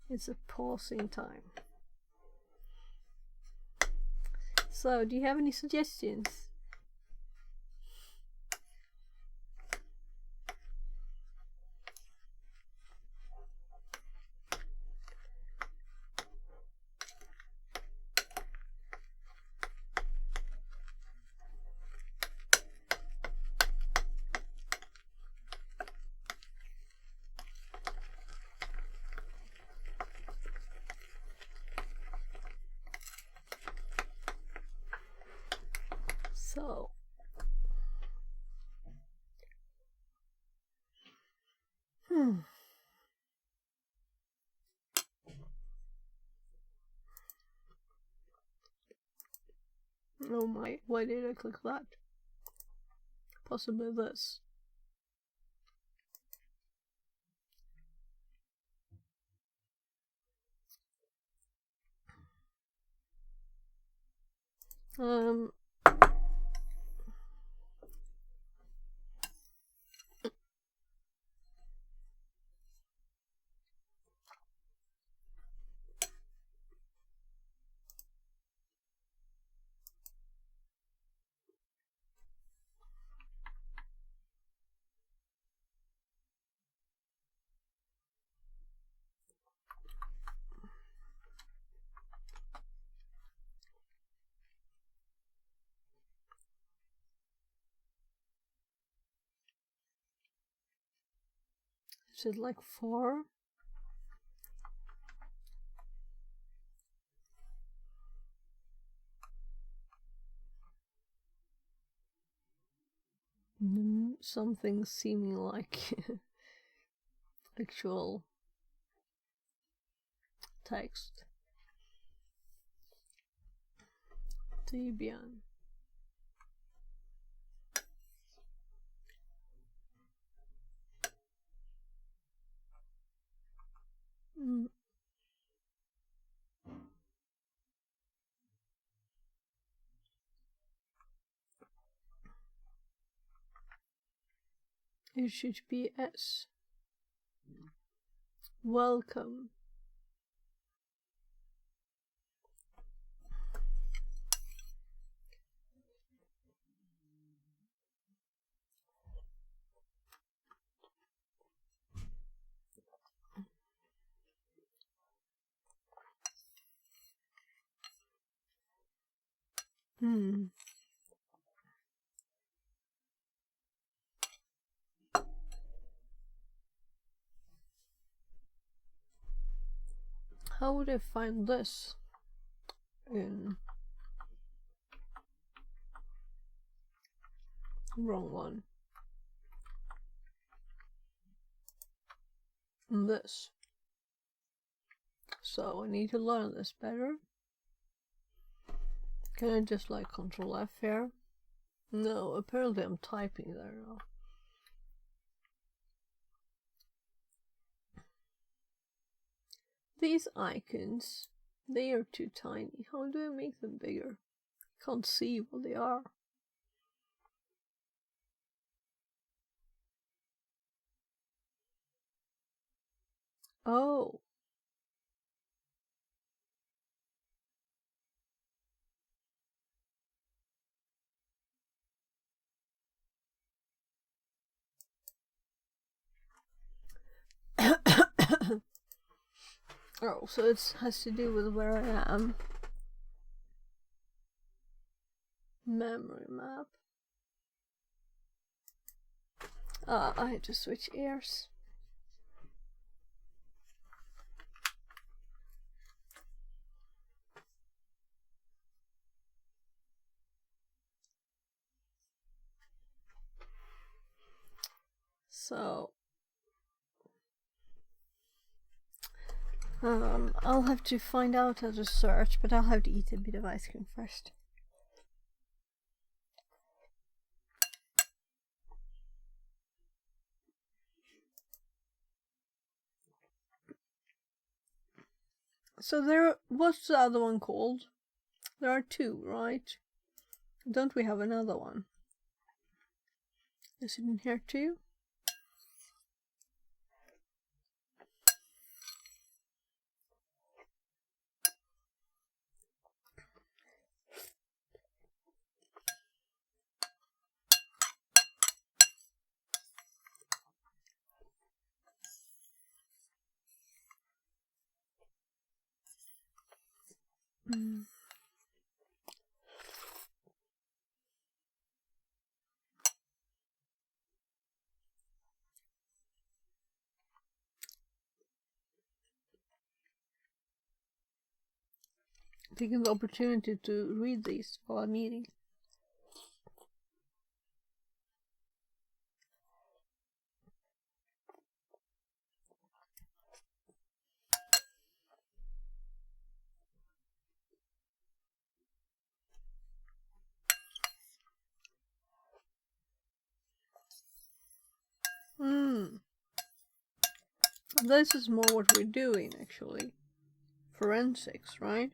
it's a pausing time. So do you have any suggestions? So oh my, why did I click that? Possibly this. Is it like 4? something seeming like actual text. Debian. HTTPS. Welcome. How would I find this in wrong one? This. So I need to learn this better. Can I just like Control F here? No, apparently I'm typing there now. These icons, they are too tiny. How do I make them bigger? Can't see what they are. Oh. Oh, so it has to do with where I am. Memory map. I had to switch ears. So I'll have to find out how to search, but I'll have to eat a bit of ice cream first. So what's the other one called? There are two, right? Don't we have another one? Is it in here too? Taking the opportunity to read these while I'm eating. This is more what we're doing actually. Forensics, right?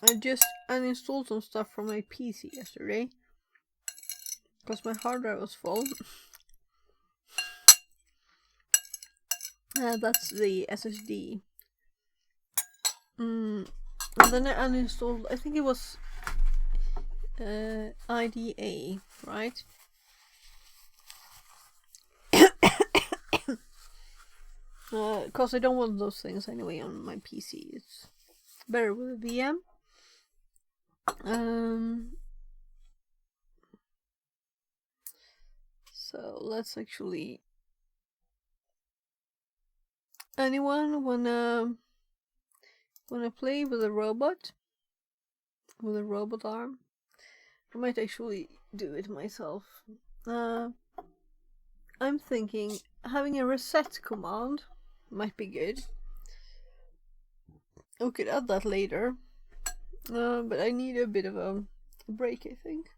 I just uninstalled some stuff from my PC yesterday because my hard drive was full. That's the SSD. And then I uninstalled, I think it was IDA, right? Because I don't want those things anyway on my PC. It's better with a VM. So let's actually. Anyone wanna play with a robot? With a robot arm? I might actually do it myself. I'm thinking having a reset command might be good. We could add that later. But I need a bit of a break, I think.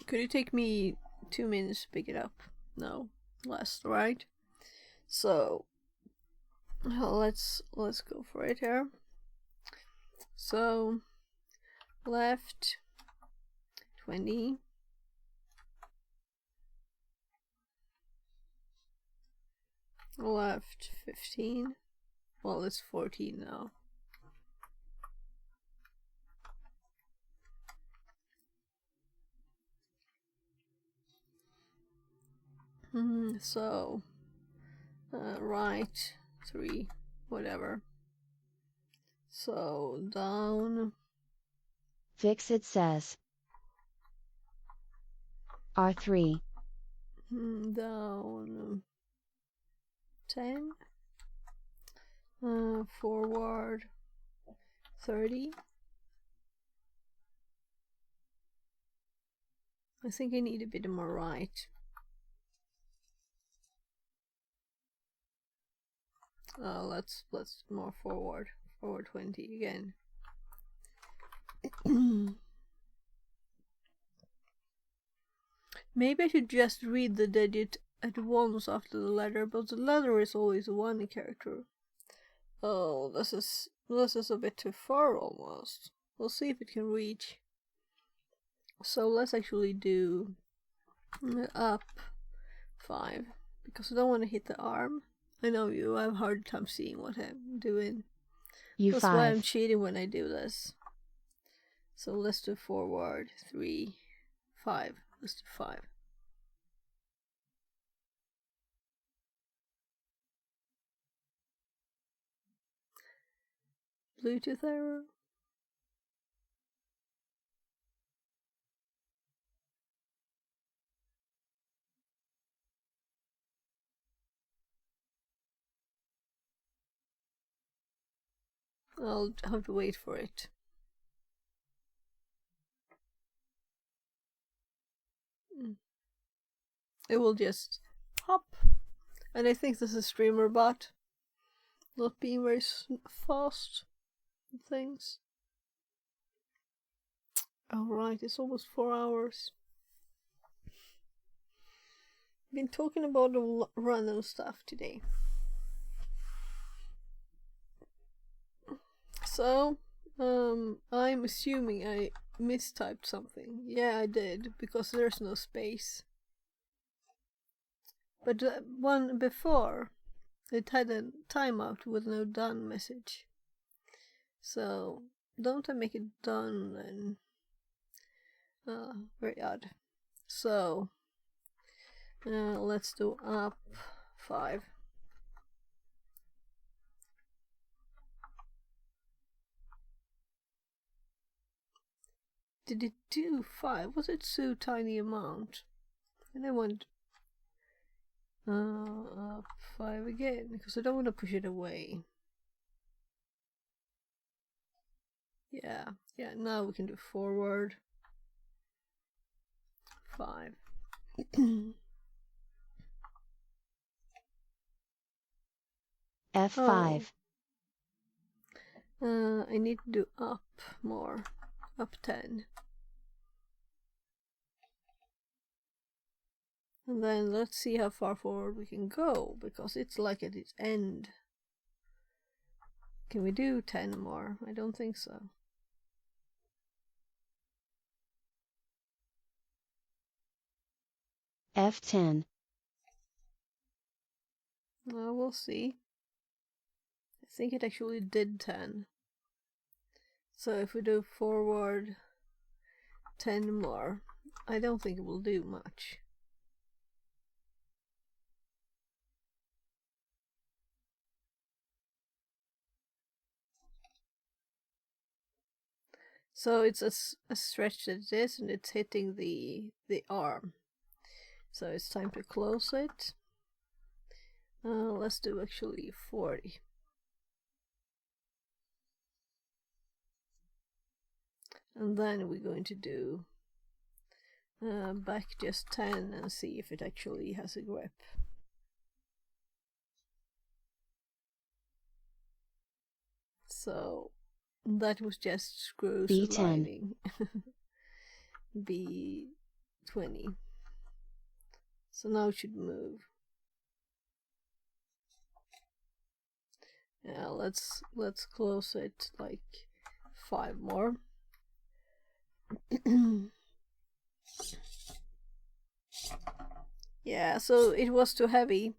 Could it take me 2 minutes to pick it up? No, less, right? So let's go for it here. So left 20, left 15. Well, it's 14 now. So right 3, whatever. So down. Fixit says R3. Down 10. Forward 30. I think I need a bit more right. Let's more forward 20 again. Maybe I should just read the digit at once after the letter, but the letter is always one character. Oh, this is a bit too far almost. We'll see if it can reach. So let's actually do up 5, because I don't want to hit the arm. I know you have a hard time seeing what I'm doing. That's why I'm cheating when I do this. So let's do forward 3, 5. Let's do 5. Bluetooth error. I'll have to wait for it. It will just hop. And I think this is streamer bot. Not being very fast with things. Alright, it's almost 4 hours. Been talking about the random stuff today. So, I'm assuming I mistyped something. Yeah, I did, because there's no space. But the one before, it had a timeout with no done message. So, don't I make it done then? Very odd. So, let's do up 5. Did it do 5? Was it so tiny amount? And I want up 5 again, because I don't want to push it away. Yeah, now we can do forward 5. F5. I need to do up more. Up 10. And then let's see how far forward we can go, because it's like at its end. Can we do 10 more? I don't think so. F10. We'll see. I think it actually did 10. So if we do forward 10 more, I don't think it will do much. So it's a stretch that it is, and it's hitting the arm. So it's time to close it. Let's do actually 40. And then we're going to do back just 10 and see if it actually has a grip. So that was just screws B10. aligning. B20. So now it should move. Yeah, let's close it like 5 more. Yeah, so it was too heavy.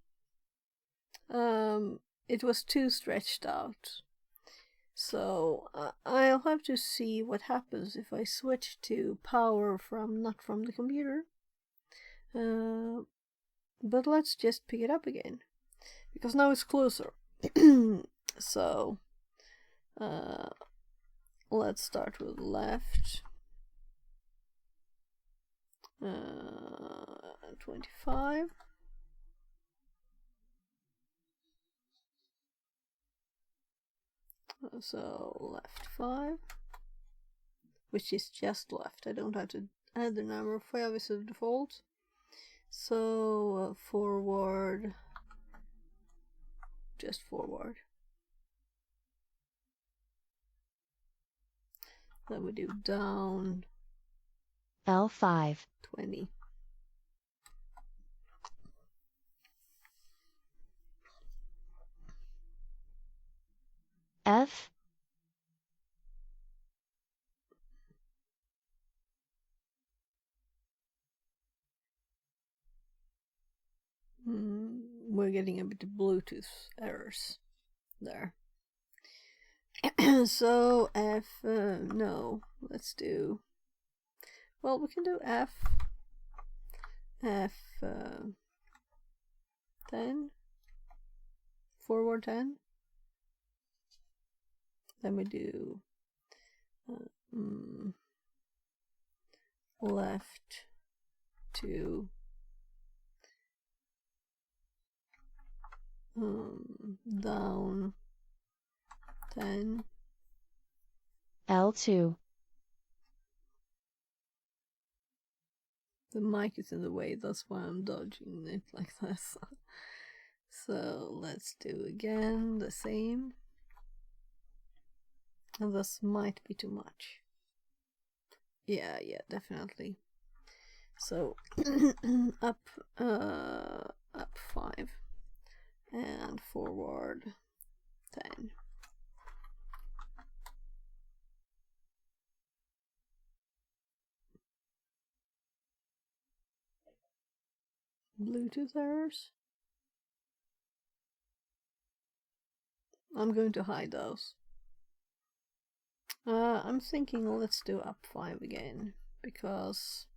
It was too stretched out. So I'll have to see what happens if I switch to power from not from the computer. But let's just pick it up again, because now it's closer. So let's start with left. 25. So left 5, which is just left. I don't have to add the number. 5 is the default. So forward, just forward. Then we do down L5. 20. F. We're getting a bit of Bluetooth errors there. So F, no, let's do, well, we can do F 10, forward 10, then we do left 2, down 10, L2. the mic is in the way, that's why I'm dodging it like this. So let's do again the same, and this might be too much. Yeah, definitely. So up 5 and forward 10. Bluetooth errors. I'm going to hide those. I'm thinking let's do up 5 again, because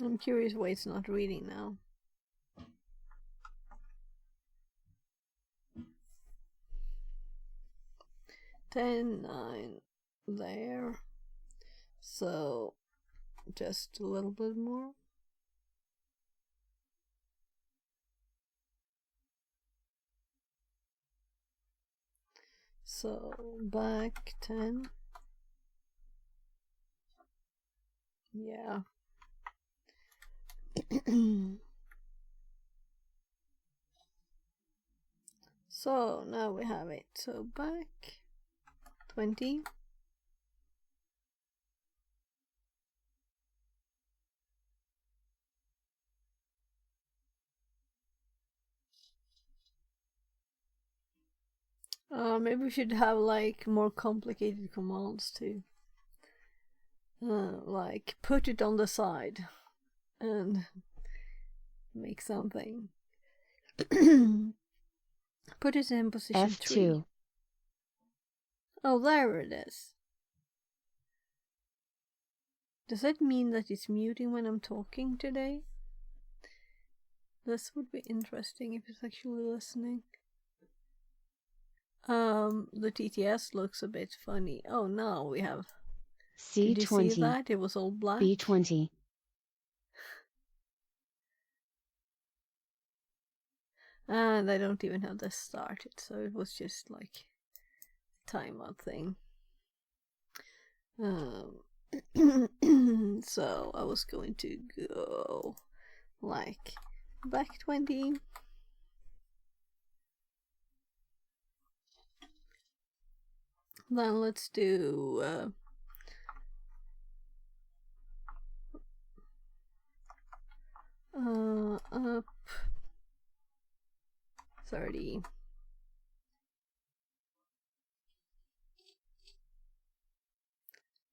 I'm curious why it's not reading now. Ten, 9 there. So just a little bit more. So back 10. Yeah. So now we have it. So back 20. Maybe we should have like more complicated commands too. Like put it on the side and make something. Put it in position F2. 3. Oh, there it is. Does that mean that it's muting when I'm talking today? This would be interesting if it's actually listening. The TTS looks a bit funny. Oh, now we have. C20. Did you see that? It was all black. B20. And I don't even have this started, so it was just like a timeout thing. So I was going to go like back 20. Then let's do up 30.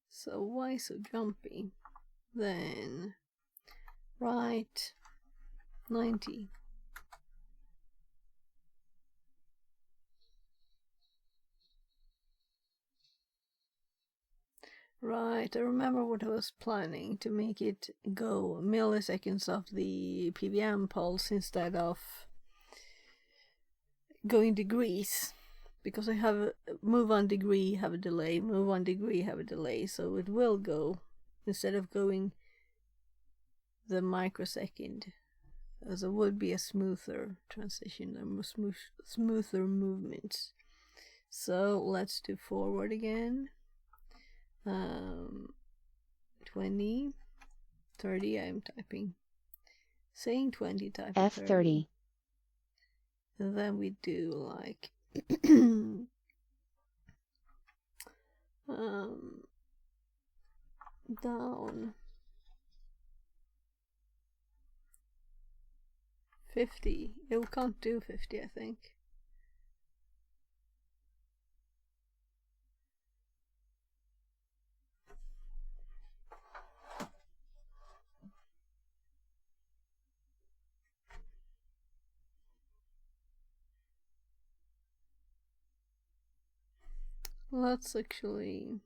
So why so jumpy? Then right 90. Right, I remember what I was planning to make it go milliseconds of the PWM pulse instead of going degrees, because I have a move on degree, have a delay, move on degree, have a delay, so it will go instead of going the microsecond, as it would be a smoother transition and smoother movements. So let's do forward again. 20, 30, I'm typing. Saying 20, typing F30. 30. And then we do like down 50. It can't do 50, I think. Let's actually,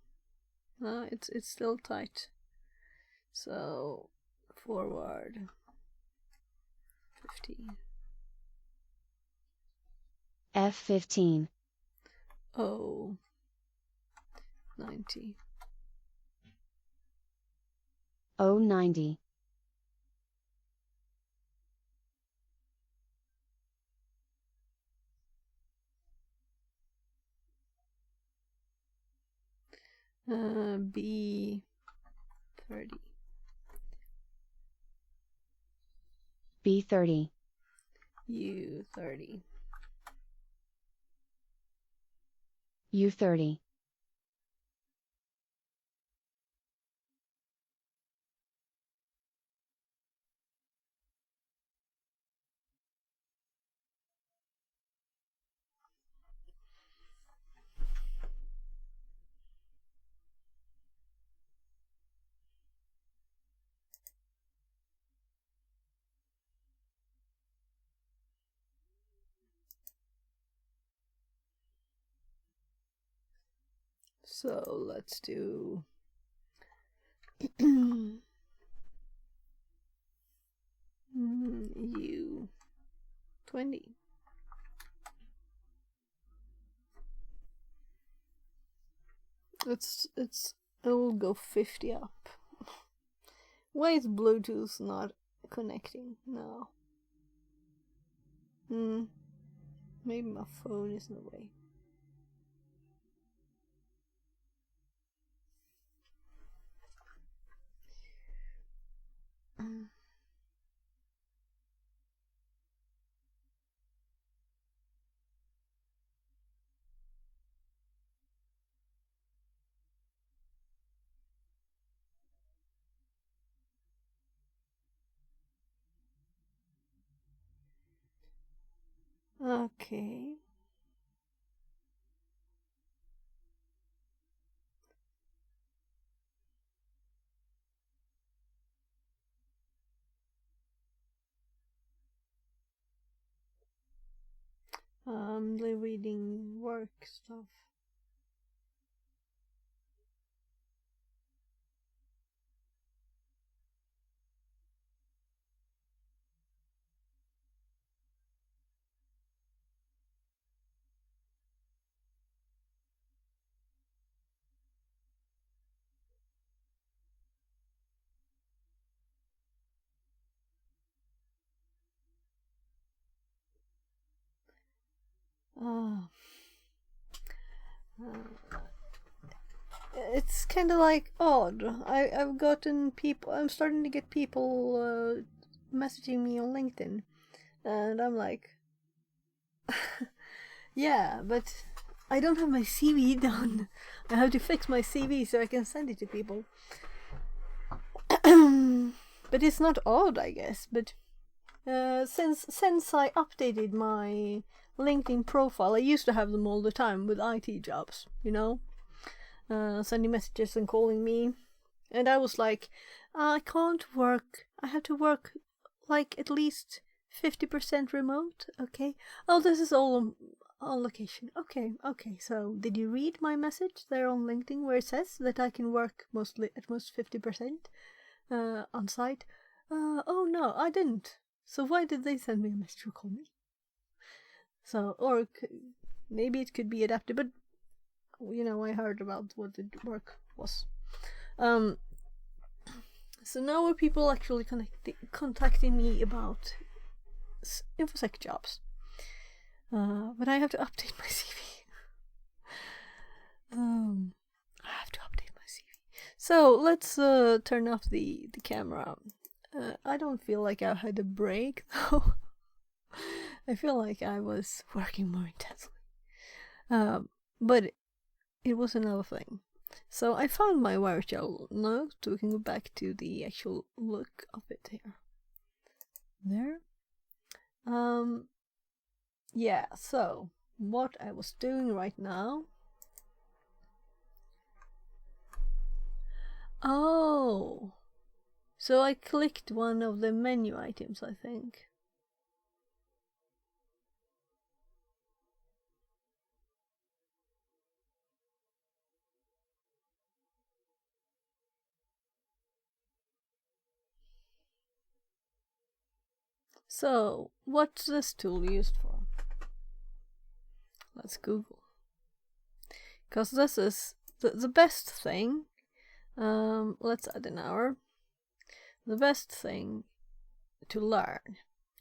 it's still tight. So forward 50. F15. O 90. O90. B 30. B30. U 30. U30. So let's do U 20. It'll go 50 up. Why is Bluetooth not connecting now? Maybe my phone is in the way. Okay. The reading work stuff. It's kind of like odd. I've gotten people. I'm starting to get people messaging me on LinkedIn, and I'm like, yeah, but I don't have my CV done. I have to fix my CV so I can send it to people. But it's not odd, I guess. But since I updated my LinkedIn profile, I used to have them all the time with IT jobs, sending messages and calling me, and I was like, I can't work. I have to work like at least 50% remote. Okay. Oh, this is all on location. Okay. So did you read my message there on LinkedIn where it says that I can work at most 50% on site? Oh no, I didn't. So why did they send me a message or call me? So, or maybe it could be adapted, but I heard about what the work was. So now are people actually contacting me about InfoSec jobs? But I have to update my CV. I have to update my CV. So let's turn off the camera. I don't feel like I had a break though. I feel like I was working more intensely. But it was another thing. So I found my Wireshark note, so we can go back to the actual look of it here. There. Yeah, so what I was doing right now. Oh, so I clicked one of the menu items, I think. So, what's this tool used for? Let's Google. Because this is the best thing. Let's add an hour. The best thing to learn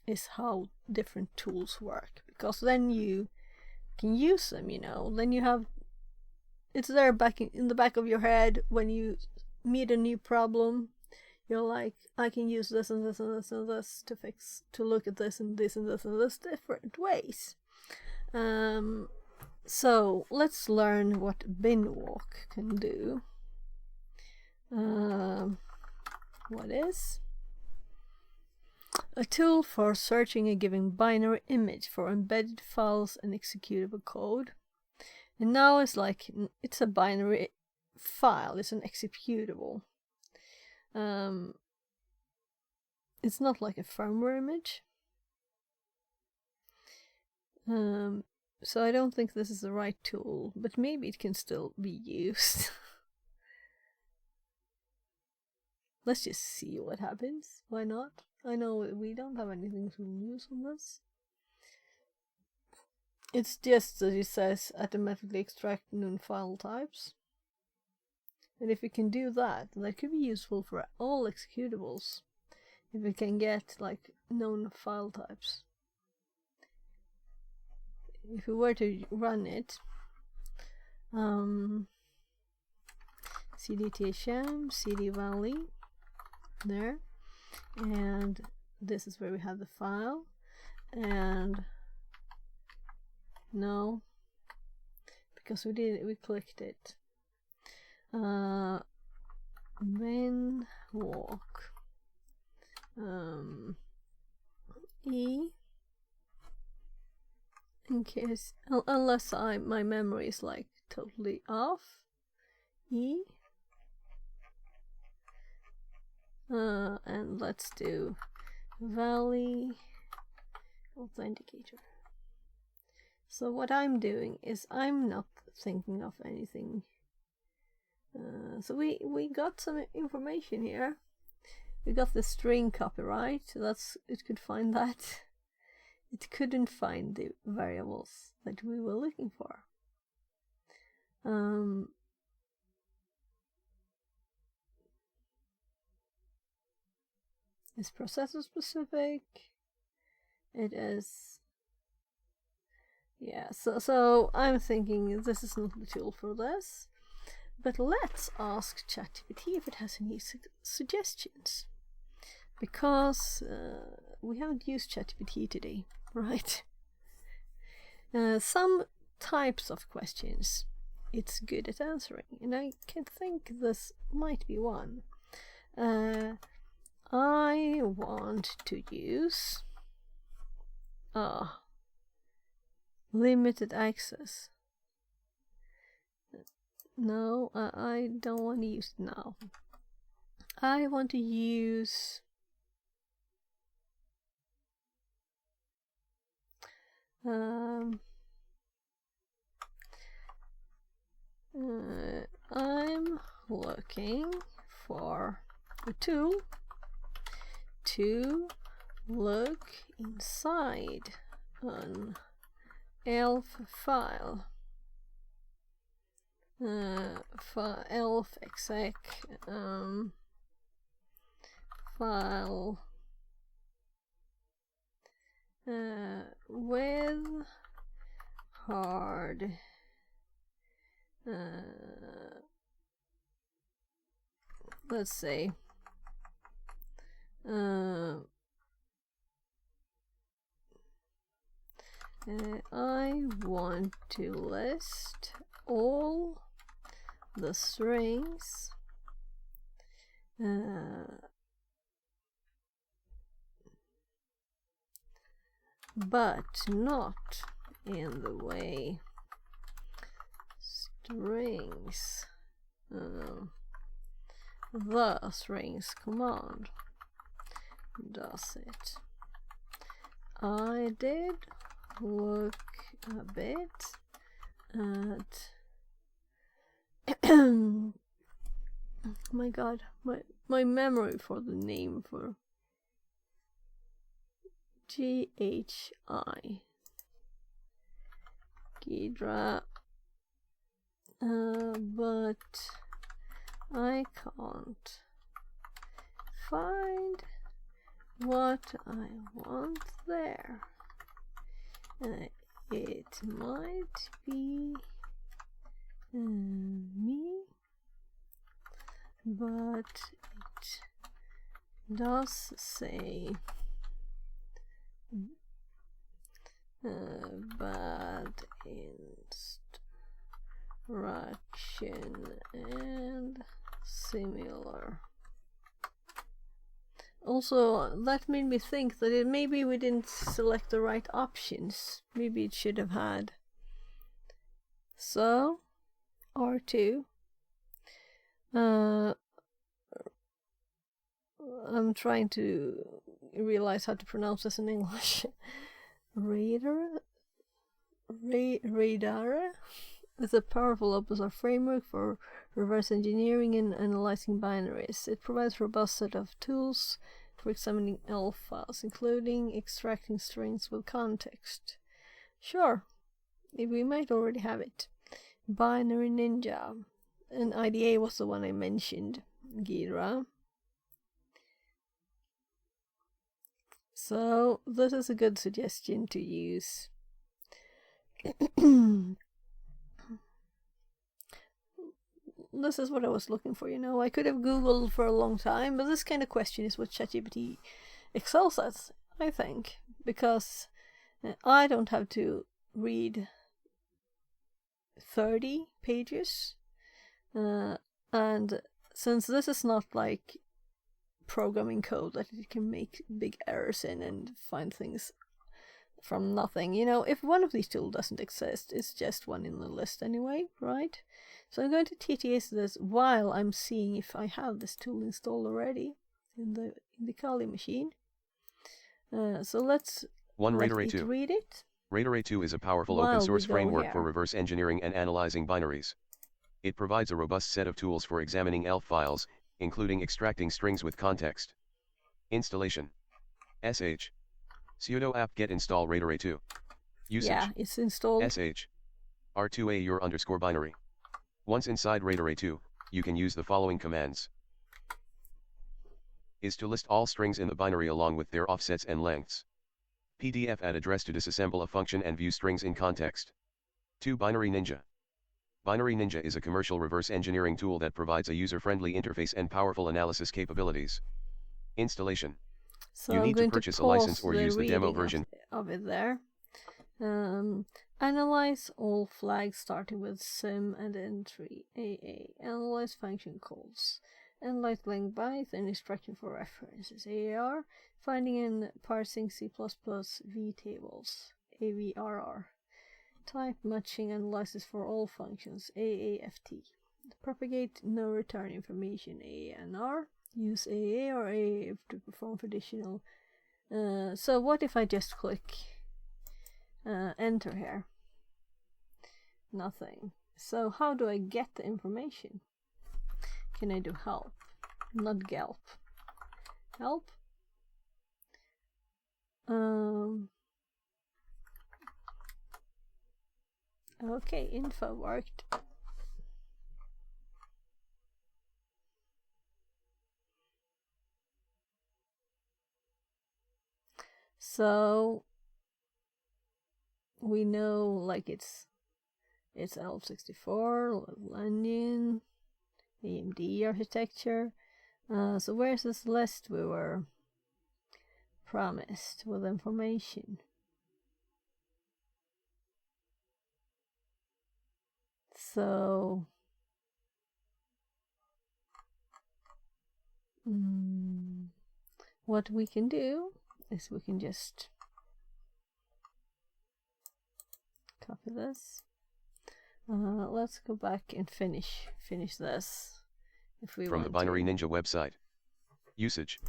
is how different tools work. Because then you can use them, Then you have... It's there in the back of your head when you meet a new problem. You're like, I can use this and this and this and this to look at this and this and this and this different ways. So let's learn what binwalk can do. What is? A tool for searching a given binary image for embedded files and executable code. And now it's a binary file, it's an executable. It's not like a firmware image. So I don't think this is the right tool, but maybe it can still be used. Let's just see what happens. Why not? I know we don't have anything to lose on this. It's just that it says automatically extract known file types. And if we can do that, that could be useful for all executables. If we can get known file types. If we were to run it, cd-thm, cd-valley, there, and this is where we have the file, and no, because we clicked it. Binwalk, in case, unless my memory is like totally off. E. And let's do Valley Authenticator. So what I'm doing is I'm not thinking of anything. So we got some information here. We got the string copyright. It could find that. It couldn't find the variables that we were looking for. It's processor specific. It is. Yeah, so I'm thinking this is not the tool for this. But let's ask ChatGPT if it has any suggestions. Because we haven't used ChatGPT today, right? Some types of questions it's good at answering, and I can think this might be one. I want to use limited access. No, I don't want to use it now. I want to use I'm looking for a tool to look inside an ELF file. ELF exec file with hard let's say I want to list all the strings but not in the way strings the strings command does it. I did look a bit at my god, my memory for the name for GHI Ghidra, but I can't find what I want there. It might be me, but it does say bad instruction and similar. Also, that made me think that maybe we didn't select the right options. Maybe it should have had. So, R2. I'm trying to realize how to pronounce this in English. Radar is a powerful open source framework for reverse engineering and analyzing binaries. It provides a robust set of tools for examining ELF files, including extracting strings with context. Sure, we might already have it. Binary Ninja, and IDA was the one I mentioned, Ghidra. So this is a good suggestion to use. This is what I was looking for, I could have Googled for a long time, but this kind of question is what ChatGPT excels at, I think, because I don't have to read 30 pages, and since this is not like programming code that it can make big errors in and find things from nothing. You know, if one of these tools doesn't exist, it's just one in the list anyway, right? So I'm going to TTS this while I'm seeing if I have this tool installed already in the Kali machine. So let's let it read it. RadarArray 2 is a powerful open source framework for reverse engineering and analyzing binaries. It provides a robust set of tools for examining ELF files, including extracting strings with context. Installation. sh sudo apt-get install RadarArray 2. Usage. Yeah, it's installed. sh r2a your underscore binary. Once inside RadarArray 2, you can use the following commands. Is to list all strings in the binary along with their offsets and lengths. PDF add address to disassemble a function and view strings in context. 2. Binary Ninja. Binary Ninja is a commercial reverse engineering tool that provides a user-friendly interface and powerful analysis capabilities. Installation. So you I'm need going to purchase to a license or use the demo reading version. of it there. Analyze all flags starting with sim and entry AA. Analyze function calls. Analyze length bytes and instruction for references. AAR. Finding and parsing C++ vtables. AVRR. Type matching analysis for all functions. AAFT. Propagate no return information. AANR. Use AA or AAF to perform traditional. So what if I just click enter here? Nothing. So how do I get the information? Can I do help? Not gelp. Help? Okay, info worked. So we know like it's ELF64, Landian, AMD architecture. So where's this list we were promised with information? So what we can do is we can just copy this. Let's go back and finish this. If we From the Binary Ninja website. Usage.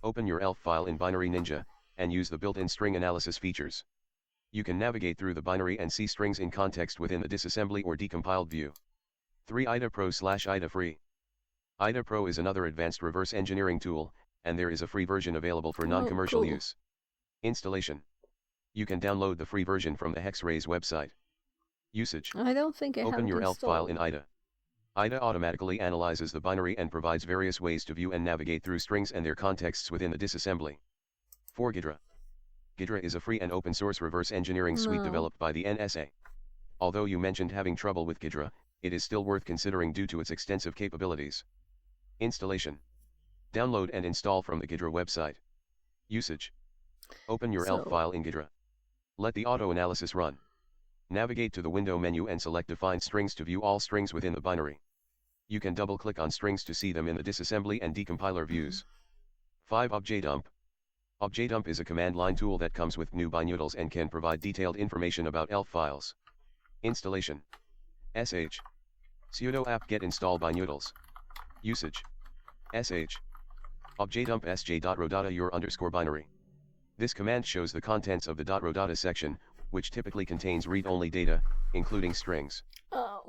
Open your ELF file in Binary Ninja, and use the built-in string analysis features. You can navigate through the binary and see strings in context within the disassembly or decompiled view. 3. IDA Pro / IDA Free. IDA Pro is another advanced reverse engineering tool, and there is a free version available for non-commercial use. Installation. You can download the free version from the Hexrays website. Usage. I don't think I Open your ELF installed. file in IDA. IDA automatically analyzes the binary and provides various ways to view and navigate through strings and their contexts within the disassembly. 4. Ghidra. Ghidra is a free and open source reverse engineering suite developed by the NSA. Although you mentioned having trouble with Ghidra, it is still worth considering due to its extensive capabilities. Installation. Download and install from the Ghidra website. Usage. Open your ELF file in Ghidra. Let the auto analysis run. Navigate to the window menu and select Define Strings to view all strings within the binary. You can double-click on strings to see them in the disassembly and decompiler views. 5. ObjdDump. ObjdDump is a command line tool that comes with GNU binutils and can provide detailed information about ELF files. Installation. sh sudo apt-get install binutils. Usage. sh objdump sj.rodata your underscore binary. This command shows the contents of the .rodata section, which typically contains read-only data, including strings.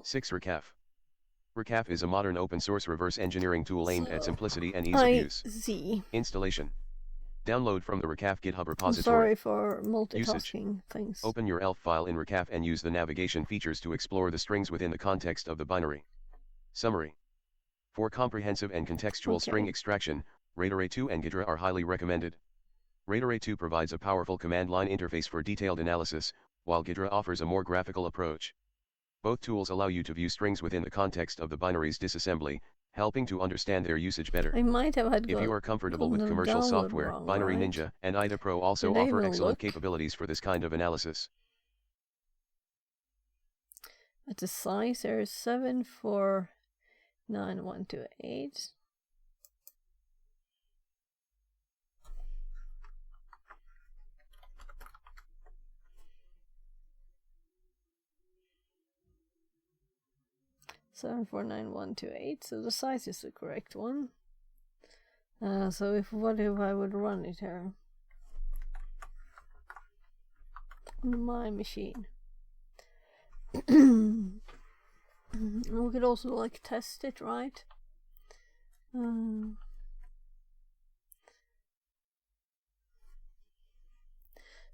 6. Recaf. Recaf is a modern open-source reverse engineering tool aimed at simplicity and ease of use. Installation. Download from the Recaf GitHub repository. I'm sorry for multitasking things. Open your ELF file in Recaf and use the navigation features to explore the strings within the context of the binary. Summary. For comprehensive and contextual string extraction, RadarArray 2 and Ghidra are highly recommended. RadarArray 2 provides a powerful command line interface for detailed analysis, while Ghidra offers a more graphical approach. Both tools allow you to view strings within the context of the binary's disassembly, helping to understand their usage better. I might have had if you are comfortable with commercial software, Binary Ninja and IDA Pro also offer excellent capabilities for this kind of analysis. At the size there is 749.128. 749128. So the size is the correct one. So what if I would run it here on my machine? We could also like test it, right?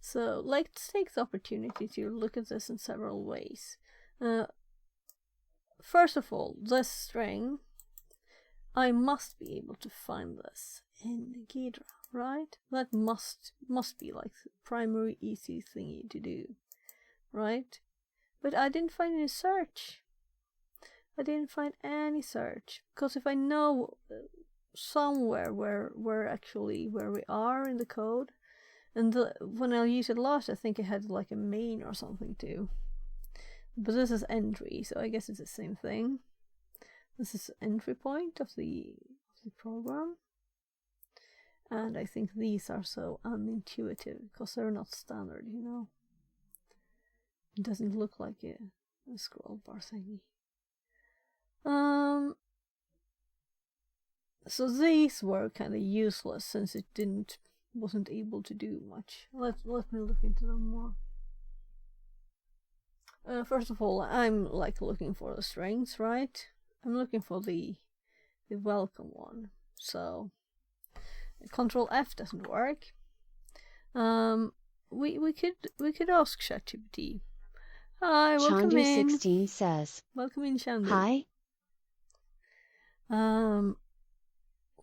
So let's take the opportunity to look at this in several ways. First of all, this string, I must be able to find this in Ghidra, right? That must be like the primary easy thingy to do, right? But I didn't find any search. I didn't find any search, because if I know somewhere where we are in the code, and when I use it last, I think it had like a main or something too. But this is entry, so I guess it's the same thing. This is entry point of the program. And I think these are so unintuitive because they're not standard, you know. It doesn't look like a scroll bar thingy. So these were kind of useless since it wasn't able to do much. Let me look into them more. First of all, I'm like looking for the strings, right? I'm looking for the welcome one. So Control F doesn't work. We could ask ChatGPT. Hi, welcome Chandu in. 16 says, Welcome in, Chandu. Hi.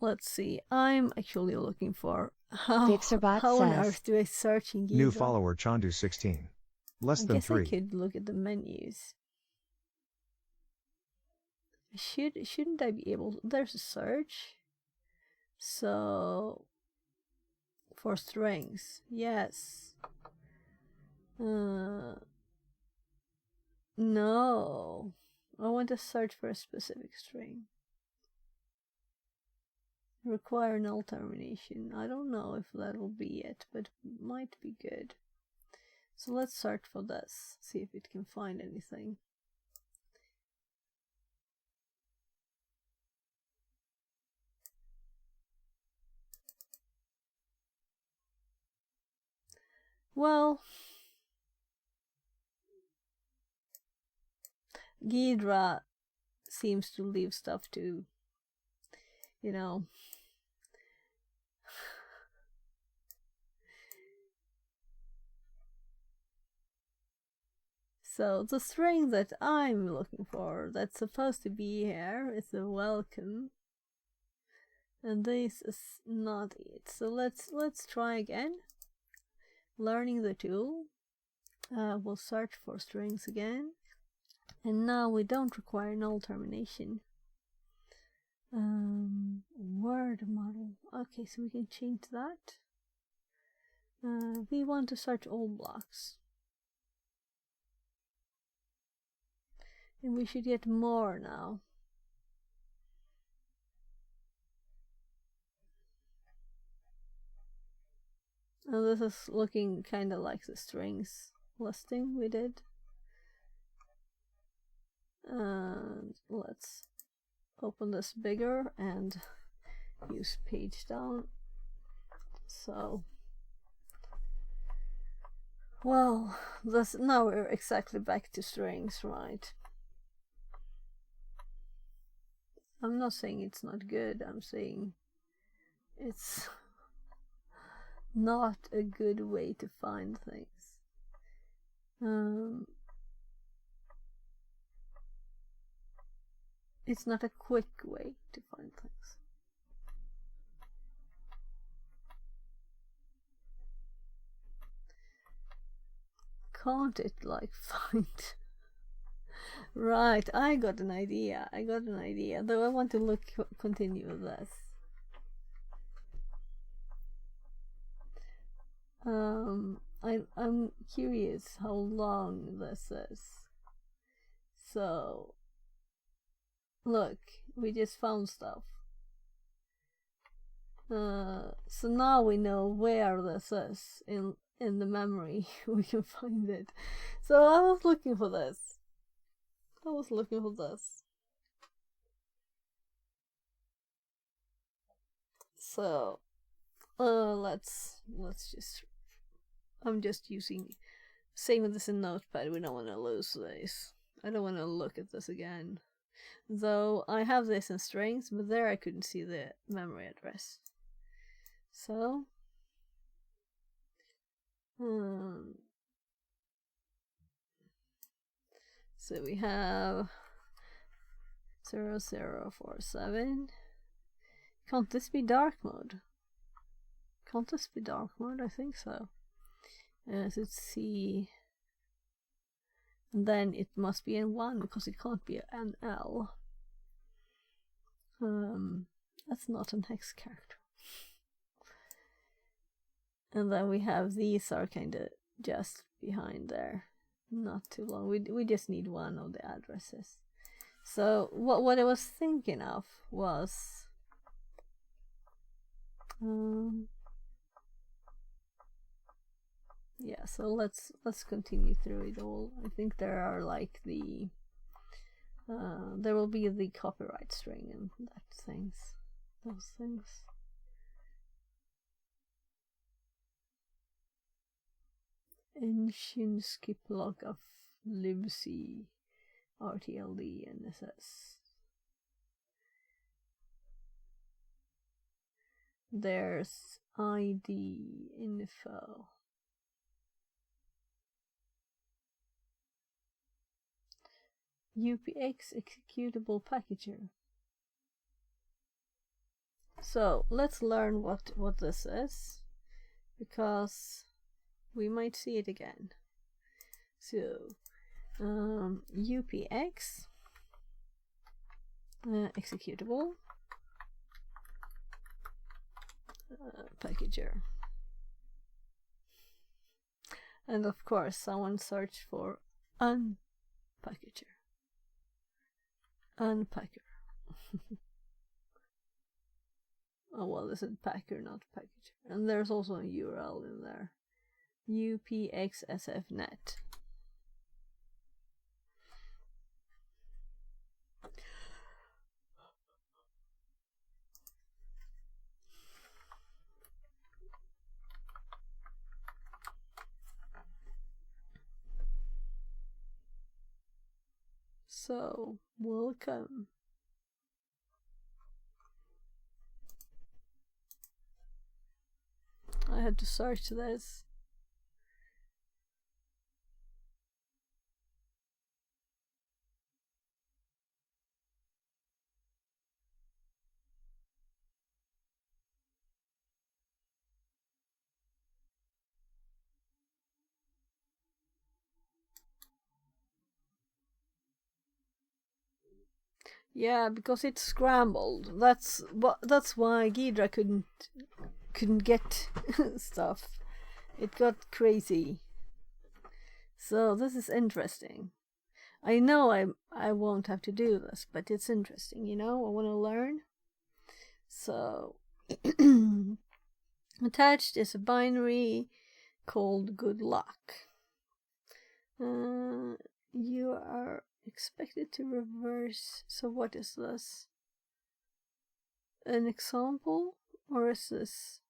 Let's see. I'm actually looking for how Fixerbot on says, earth do I search in Ghidra? New follower Chandu 16. Less I than guess 3. I could look at the menus. Shouldn't I be able? There's a search. So for strings, yes. No, I want to search for a specific string. Require null termination. I don't know if that'll be it, but it might be good. So let's search for this, see if it can find anything. Well, Ghidra seems to leave stuff to, you know, so the string that I'm looking for that's supposed to be here is a welcome, and this is not it. So let's try again. Learning the tool. We'll search for strings again, and now we don't require null termination. Word model. Okay, so we can change that. We want to search all blocks. And we should get more now. And this is looking kind of like the strings listing we did. And let's open this bigger and use page down. So, well, now we're exactly back to strings, right? I'm not saying it's not good, I'm saying it's not a good way to find things. It's not a quick way to find things. Can't it like find? Right, I got an idea. Though I want to continue with this. I'm curious how long this is. So, look, we just found stuff. So now we know where this is in the memory. We can find it. So I was looking for this. So let's just, I'm just using, same with this in Notepad. We don't want to lose this. I don't want to look at this again. Though I have this in strings, but there I couldn't see the memory address. So so we have 0047. Can't this be dark mode? Can't this be dark mode? I think so. So let's see. And then it must be in 1 because it can't be an L. That's not an hex character. And then we have these are kind of just behind there, not too long. We just need one of the addresses. So what I was thinking of was yeah. So let's continue through it all. I think there are like the there will be the copyright string and those things. Ancient skip log of libc RTLD NSS. There's ID info. UPX executable packager. So let's learn what this is, because we might see it again. So UPX executable packager, and of course someone searched for unpackager. Unpacker. Oh well, this is packer, not packager. And there's also a URL in there. UPXSFnet. So, welcome. I had to search this. Yeah, because it's scrambled. That's why Ghidra couldn't get stuff. It got crazy. So this is interesting. I know I won't have to do this, but it's interesting, you know? I want to learn. So attached is a binary called good luck. You are expected to reverse. So what is this? An example? Or is this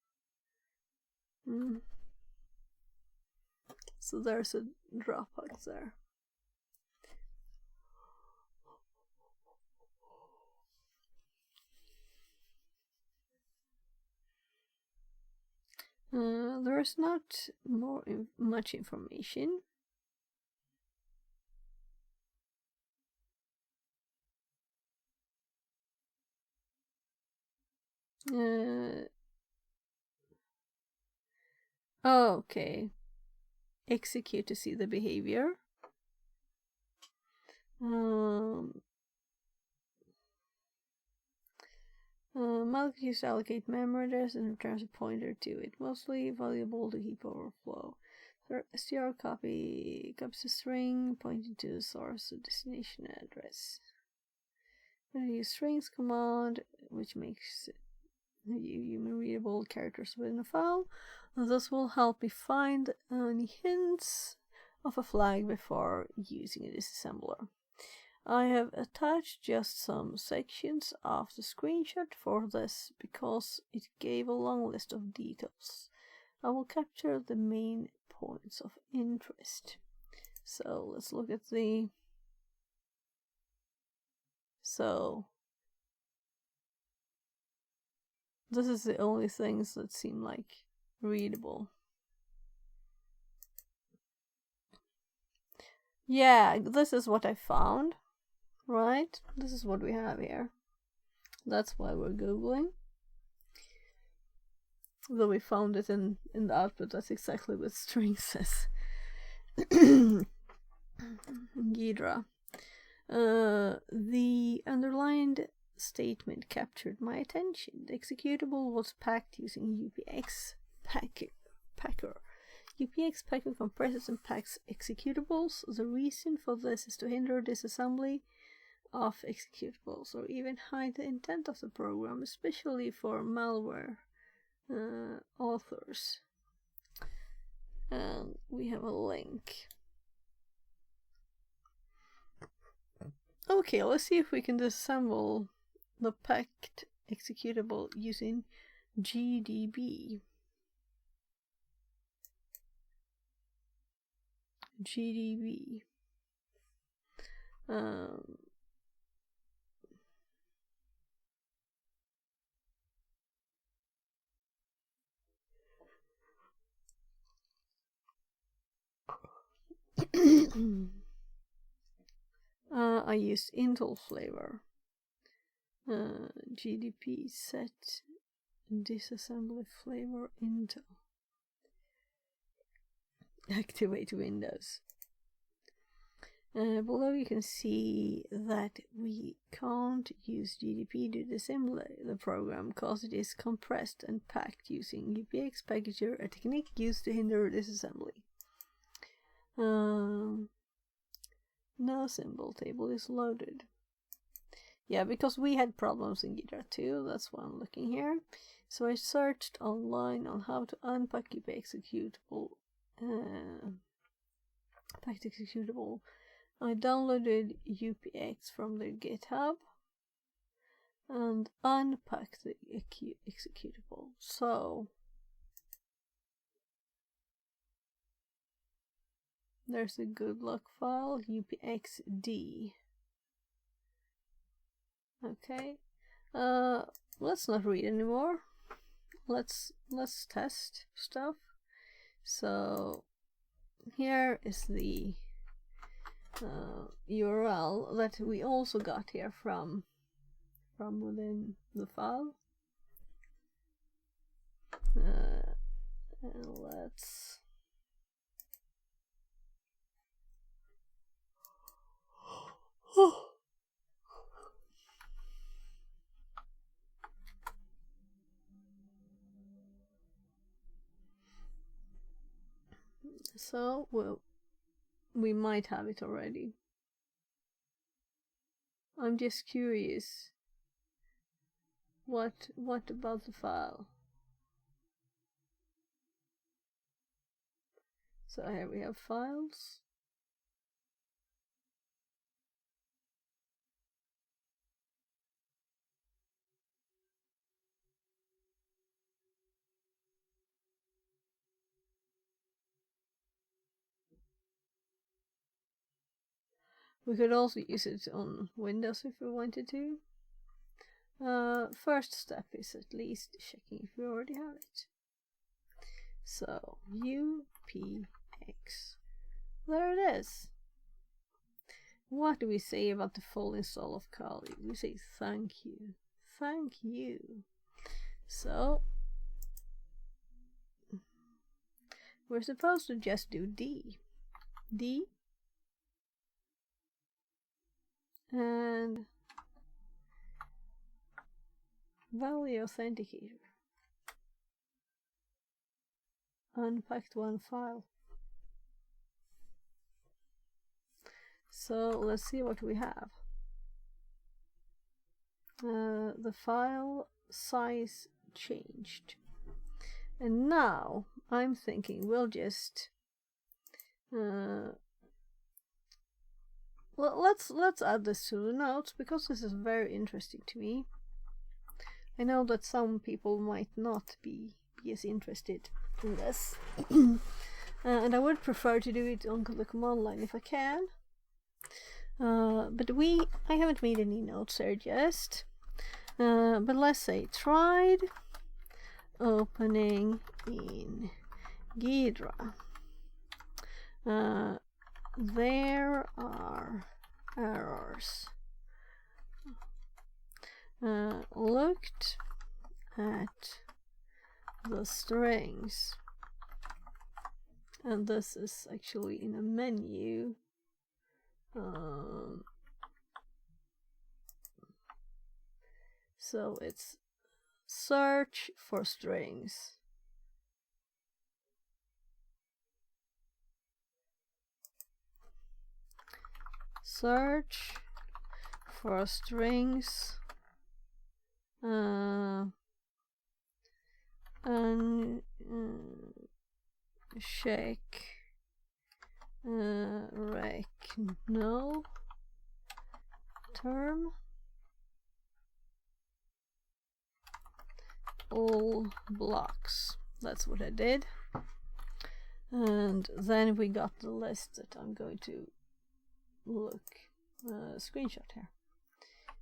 so there's a Dropbox there. There's not much information. Okay. Execute to see the behavior. Malloc used to allocate memory address and returns a pointer to it, mostly valuable to keep overflow. str copies the string pointing to the source or destination address. Then use strings command, which makes human readable characters within a file. And this will help me find any hints of a flag before using a disassembler. I have attached just some sections of the screenshot for this because it gave a long list of details. I will capture the main points of interest. So let's look at the... So this is the only things that seem like readable. Yeah, this is what I found, right? This is what we have here. That's why we're Googling. Though we found it in the output, that's exactly what string says. Ghidra. The underlined statement captured my attention. The executable was packed using UPX Packer. UPX Packer compresses and packs executables. The reason for this is to hinder disassembly of executables or even hide the intent of the program, especially for malware authors. And we have a link. Okay, let's see if we can disassemble the packed executable using GDB. GDB. I used Intel flavor. GDP set disassembly flavor Intel. Activate Windows. Below you can see that we can't use GDP to disassemble the program because it is compressed and packed using UPX Packager, a technique used to hinder disassembly. No symbol table is loaded. Yeah, because we had problems in Ghidra too, that's why I'm looking here. So I searched online on how to unpack UPX executable. Packed executable. I downloaded UPX from their GitHub and unpacked the executable. So there's a good luck file, UPXD. Okay. Let's not read anymore. Let's test stuff. So here is the URL that we also got here from within the file. And let's so we might have it already. I'm just curious. What about the file? So here we have files. We could also use it on Windows if we wanted to. First step is at least checking if we already have it. So UPX. There it is. What do we say about the full install of Kali? We say thank you. Thank you. So we're supposed to just do D. And value authenticator. Unpacked one file. So let's see what we have. The file size changed. And now I'm thinking we'll just let's add this to the notes because this is very interesting to me. I know that some people might not be as interested in this, and I would prefer to do it on the command line if I can. But I haven't made any notes there just. But let's say tried opening in Ghidra. There are errors. Looked at the strings, and this is actually in a menu. So it's search for strings. Search for strings and check rec no term all blocks. That's what I did, and then we got the list that I'm going to look screenshot here.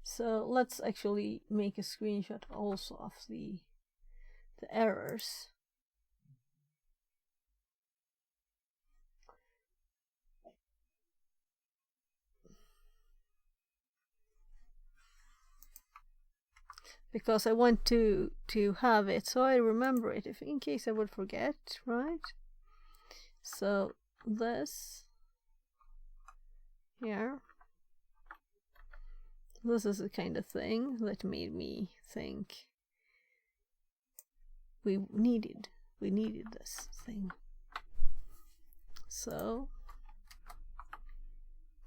So let's actually make a screenshot also of the errors. Because I want to have it so I remember it if in case I would forget, right? So this here, this is the kind of thing that made me think we needed this thing. So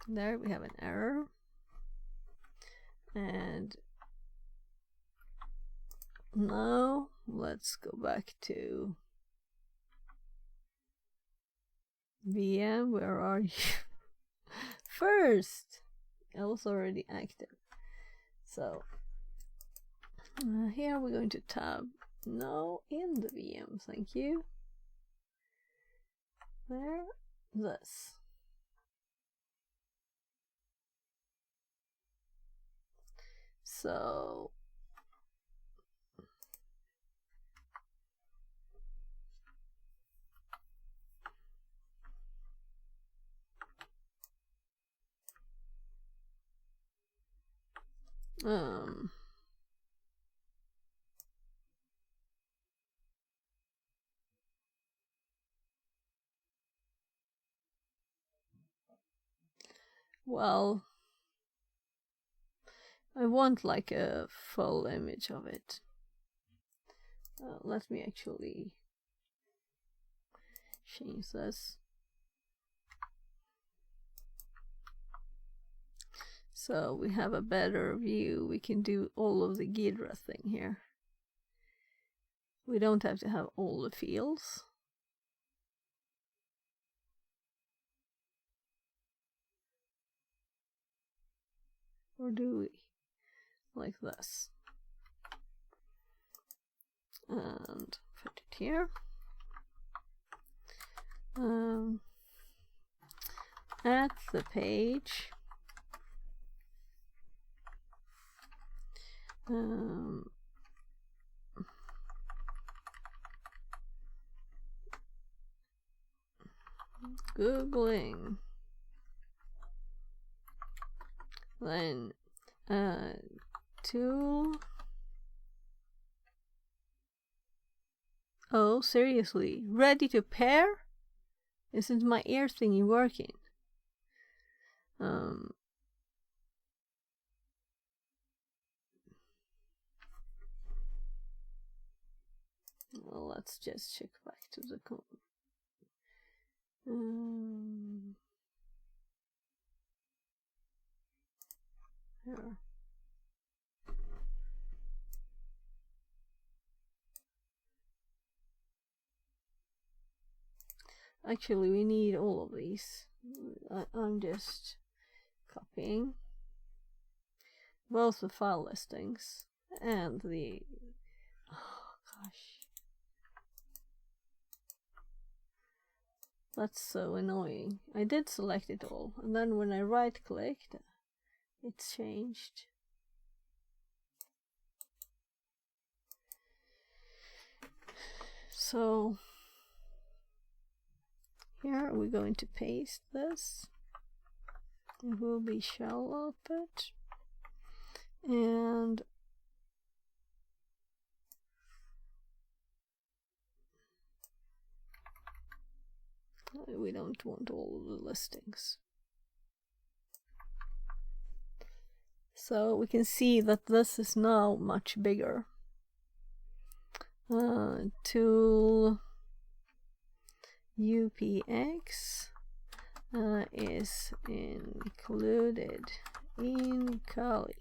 there we have an error, and now let's go back to VM. Where are you? First, I was already active. So here we're going to tab no in the VM. Thank you. There, this. So well, I want like a full image of it. Let me actually change this. So we have a better view. We can do all of the Ghidra thing here. We don't have to have all the fields. Or do we? Like this. And put it here. At the page. Googling. Then tool. Oh, seriously? Ready to pair? Isn't my ear thingy working? Well, let's just check back to the code. Here. Actually, we need all of these. I'm just copying both the file listings and the, oh gosh, that's so annoying. I did select it all, and then when I right clicked, it's changed. So here we're going to paste this. It will be shell output, and we don't want all of the listings. So we can see that this is now much bigger. Tool UPX is included in Kali.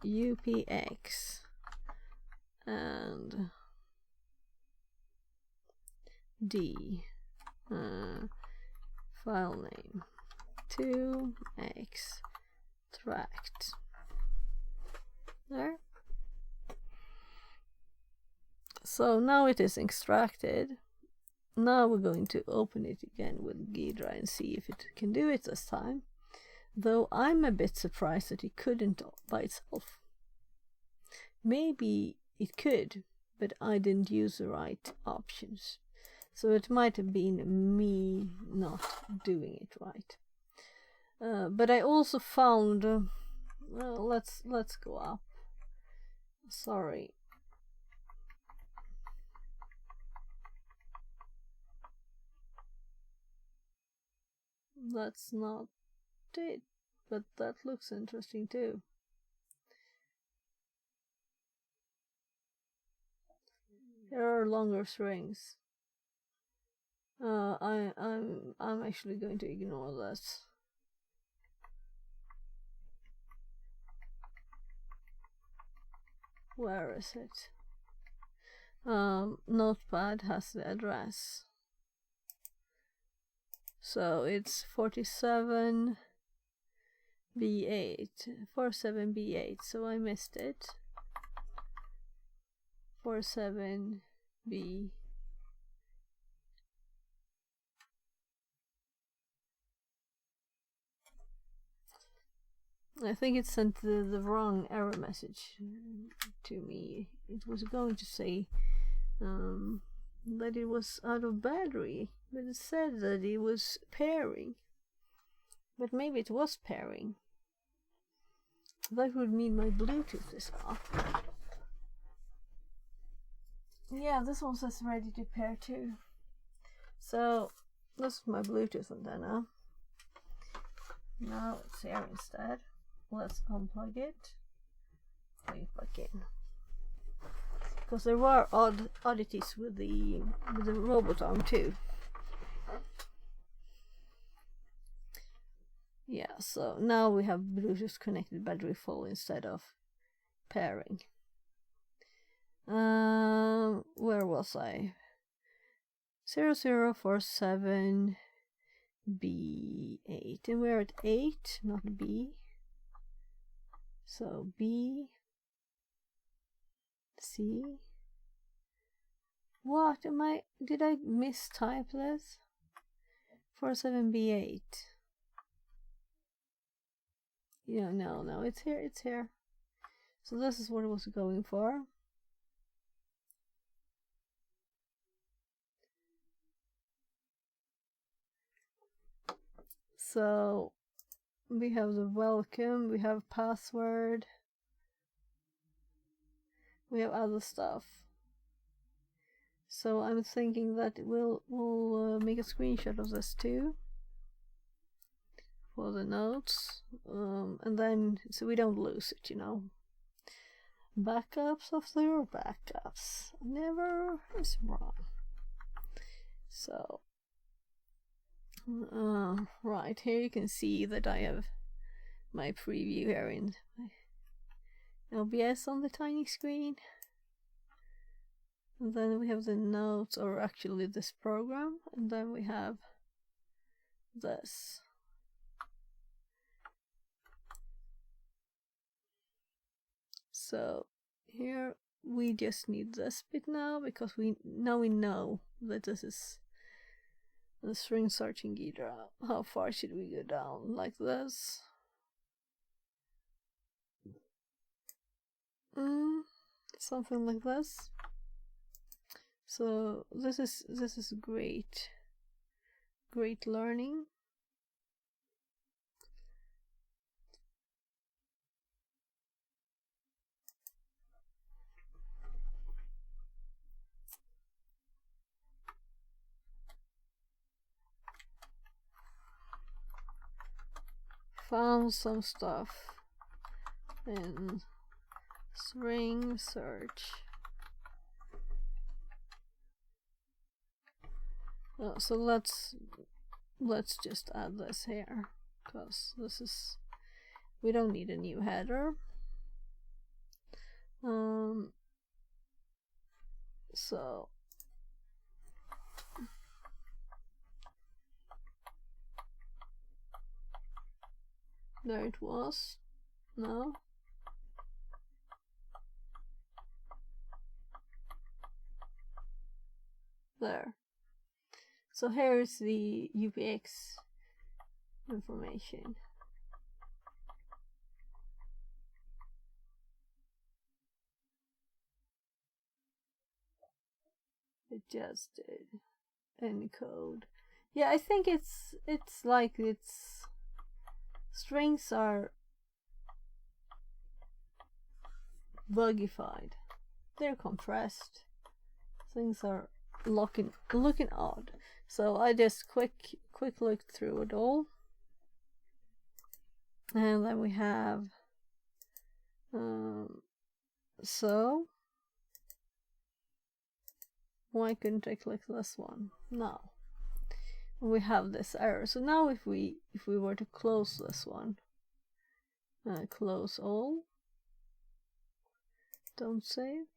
UPX and D file name 2extract. There. So now it is extracted. Now we're going to open it again with Ghidra and see if it can do it this time. Though I'm a bit surprised that it couldn't by itself. Maybe it could, but I didn't use the right options. So it might have been me not doing it right. But I also found, well, let's go up. Sorry. That's not it, but that looks interesting too. There are longer strings. I'm actually going to ignore this. Where is it? Notepad has the address. So it's 47B8, 47B8, so I missed it. 47B. I think it sent the wrong error message to me. It was going to say that it was out of battery, but it said that it was pairing. But maybe it was pairing. That would mean my Bluetooth is off. Yeah, this one says ready to pair too. So this is my Bluetooth antenna. Now it's here instead. Let's unplug it. Plug it back in. Because there were oddities with the robot arm too. Yeah, so now we have Bluetooth connected battery full instead of pairing. Where was I? 0047B8, and we're at 8, not B. So B, C. What am I? Did I mistype this? 47B8. Yeah, no, it's here, it's here. So this is what it was going for. So we have the welcome, we have password, we have other stuff. So I'm thinking that we'll make a screenshot of this too for the notes, and then so we don't lose it, you know. Backups of their backups never is wrong. So right here you can see that I have my preview here in my OBS on the tiny screen. And then we have the notes, or actually this program, and then we have this. So here we just need this bit now, because we know that this is the string searching Ghidra. How far should we go down? Like this? Something like this. So this is great learning. Found some stuff in string search. So let's just add this here, because we don't need a new header. So there it was. No. There. So here's the UPX information. Adjusted encode. Yeah, I think it's like strings are bugified. They're compressed. Things are looking odd. So I just quick looked through it all, and then we have so why couldn't I click this one? No, we have this error. So now if we were to close this one, close all, don't save,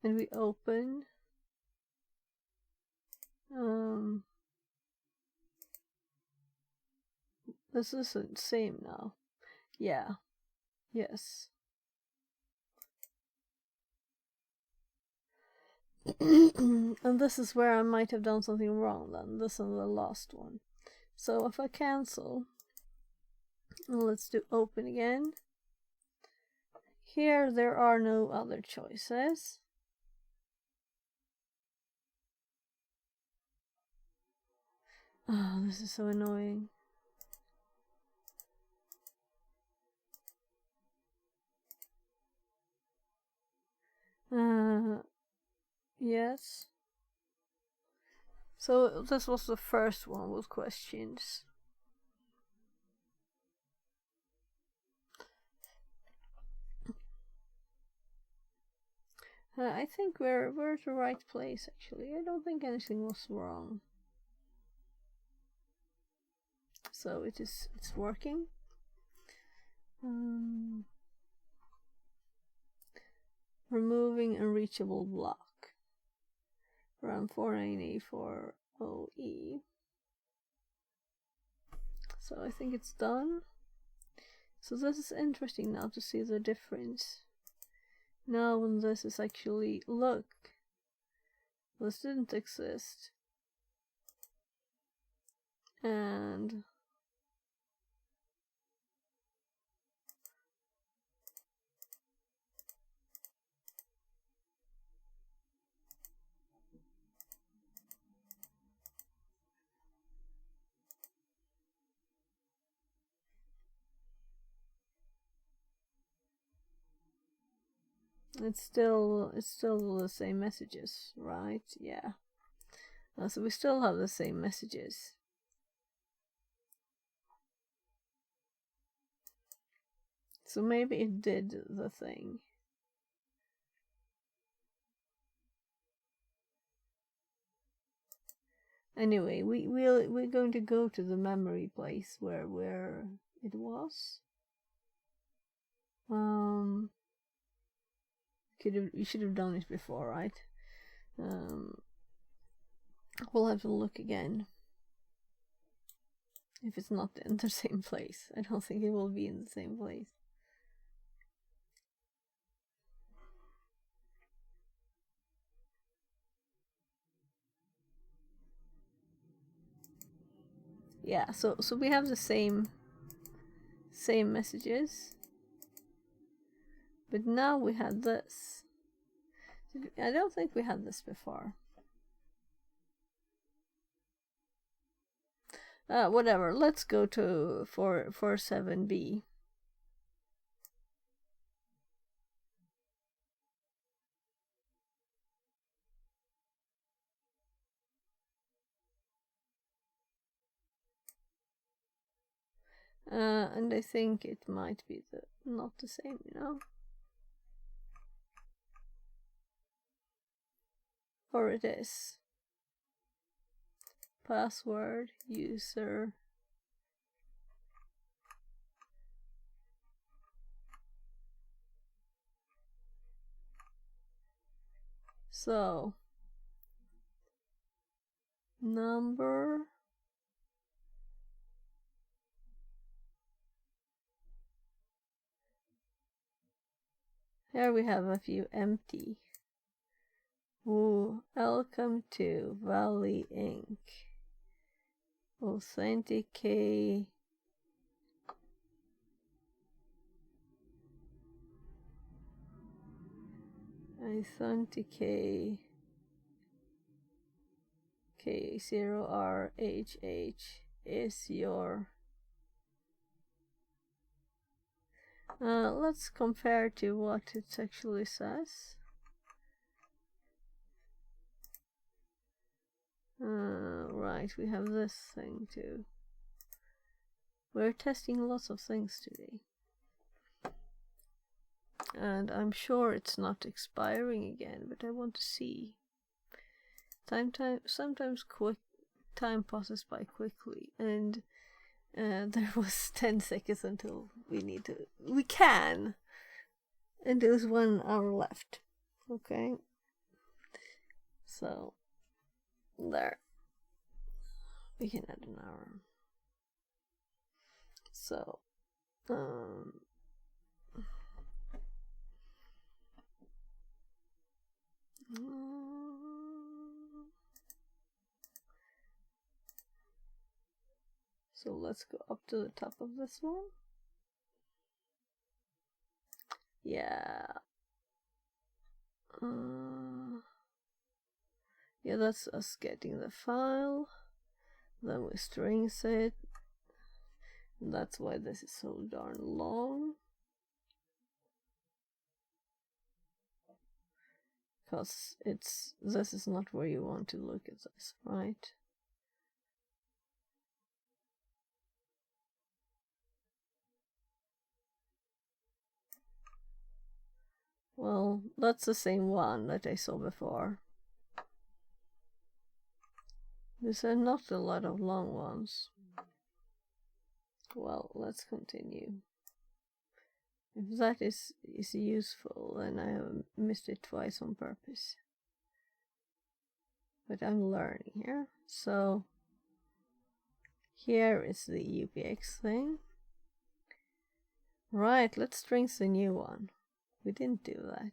and we open this isn't same now. Yeah. Yes. And this is where I might have done something wrong then. This is the last one. So if I cancel, let's do open again. Here there are no other choices. Oh, this is so annoying. Yes. So this was the first one with questions. I think we're at the right place actually. I don't think anything was wrong. So it's working. Removing unreachable block. Around 49040E. So I think it's done. So this is interesting now to see the difference. Now when this is actually, look, this didn't exist. And it's still the same messages, right? Yeah. So we still have the same messages. So maybe it did the thing. Anyway, we're going to go to the memory place where it was. We should have done it before, right? We'll have to look again. If it's not in the same place. I don't think it will be in the same place. Yeah, so we have the same messages. But now we had this. I don't think we had this before. Whatever, let's go to 47B. And I think it might be not the same, you know? Or it is. Password, user. So, number. Here we have a few empty. Ooh, welcome to Valley Inc. Authenticate. Authenticate. K0RHH is your. Let's compare to what it actually says. Right, we have this thing too. We're testing lots of things today. And I'm sure it's not expiring again, but I want to see. Sometimes time passes by quickly, and there was 10 seconds until we can. And there's 1 hour left. Okay. So, there. We can add an hour. So, so let's go up to the top of this one. Yeah. Yeah, that's us getting the file. Then we strings it. That's why this is so darn long. Because this is not where you want to look at this, right? Well, that's the same one that I saw before. These are not a lot of long ones. Well, let's continue. If that is useful, then I have missed it twice on purpose. But I'm learning here. So, here is the UPX thing. Right, let's strings the new one. We didn't do that.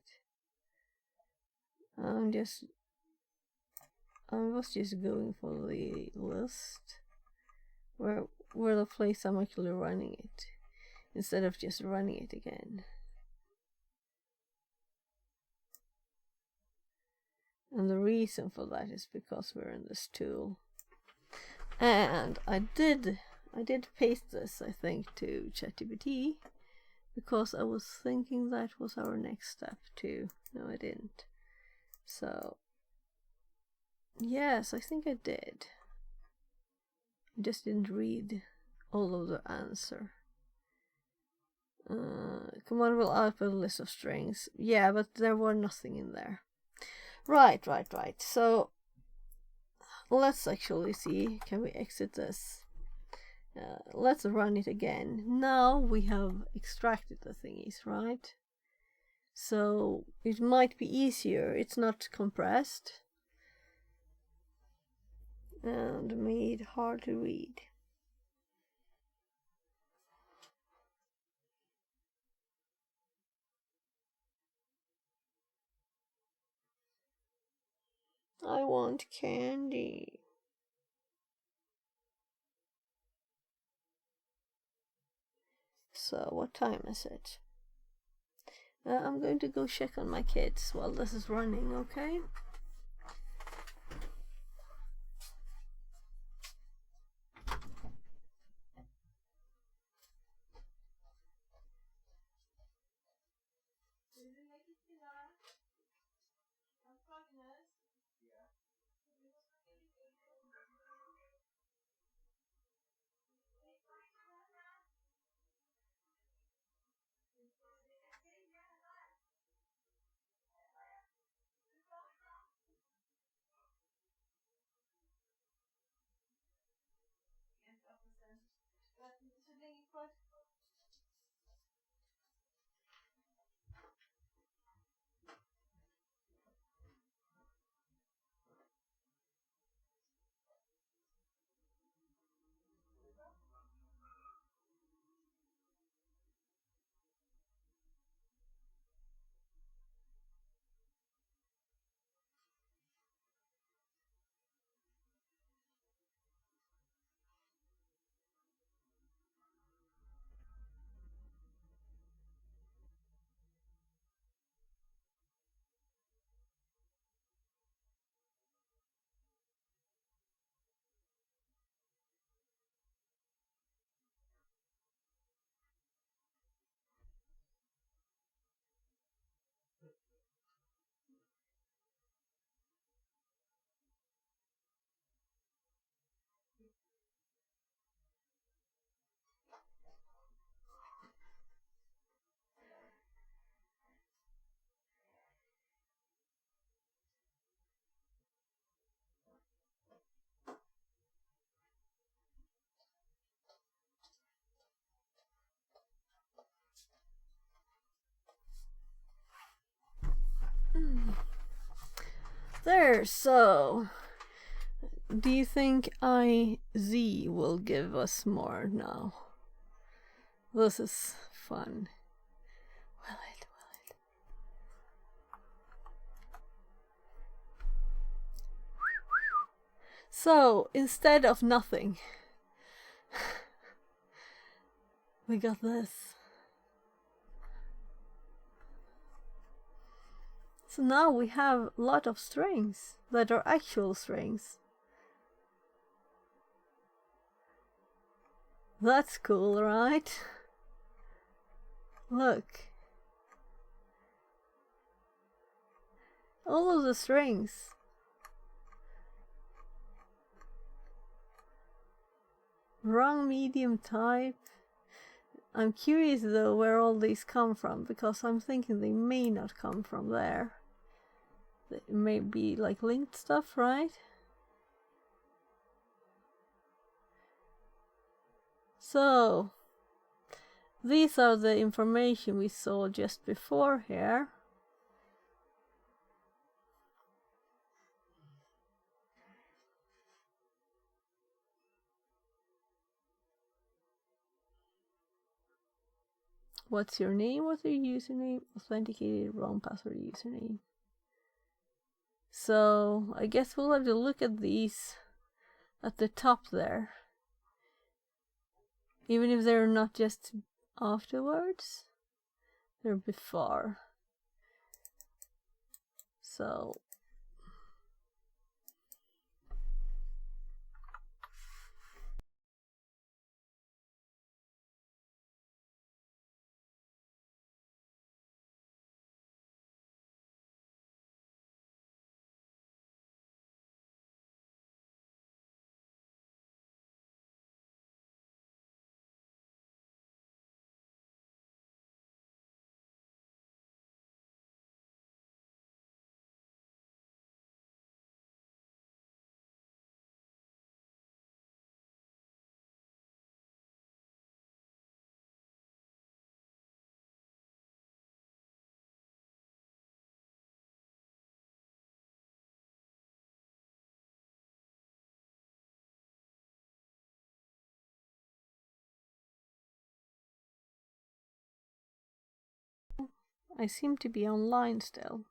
I was just going for the list where the place I'm actually running it, instead of just running it again. And the reason for that is because we're in this tool. And I did paste this, I think, to ChatGPT, because I was thinking that was our next step too. No, I didn't. So, yes, I think I did. I just didn't read all of the answer. Command will output a list of strings. Yeah, but there were nothing in there. Right. So, let's actually see. Can we exit this? Let's run it again. Now we have extracted the thingies, right? so it might be easier. It's not compressed and made hard to read. I want candy. So, what time is it? I'm going to go check on my kids while this is running, okay? There, so do you think IZ will give us more now? This is fun. Will it? So, instead of nothing, we got this. So now we have a lot of strings that are actual strings. That's cool, right? Look. All of the strings. Wrong medium type. I'm curious though where all these come from, because I'm thinking they may not come from there. It may be like linked stuff, right? So, these are the information we saw just before here. What's your name? What's your username? Authenticated wrong password username. So, I guess we'll have to look at these at the top there. Even if they're not just afterwards, they're before. So I seem to be online still.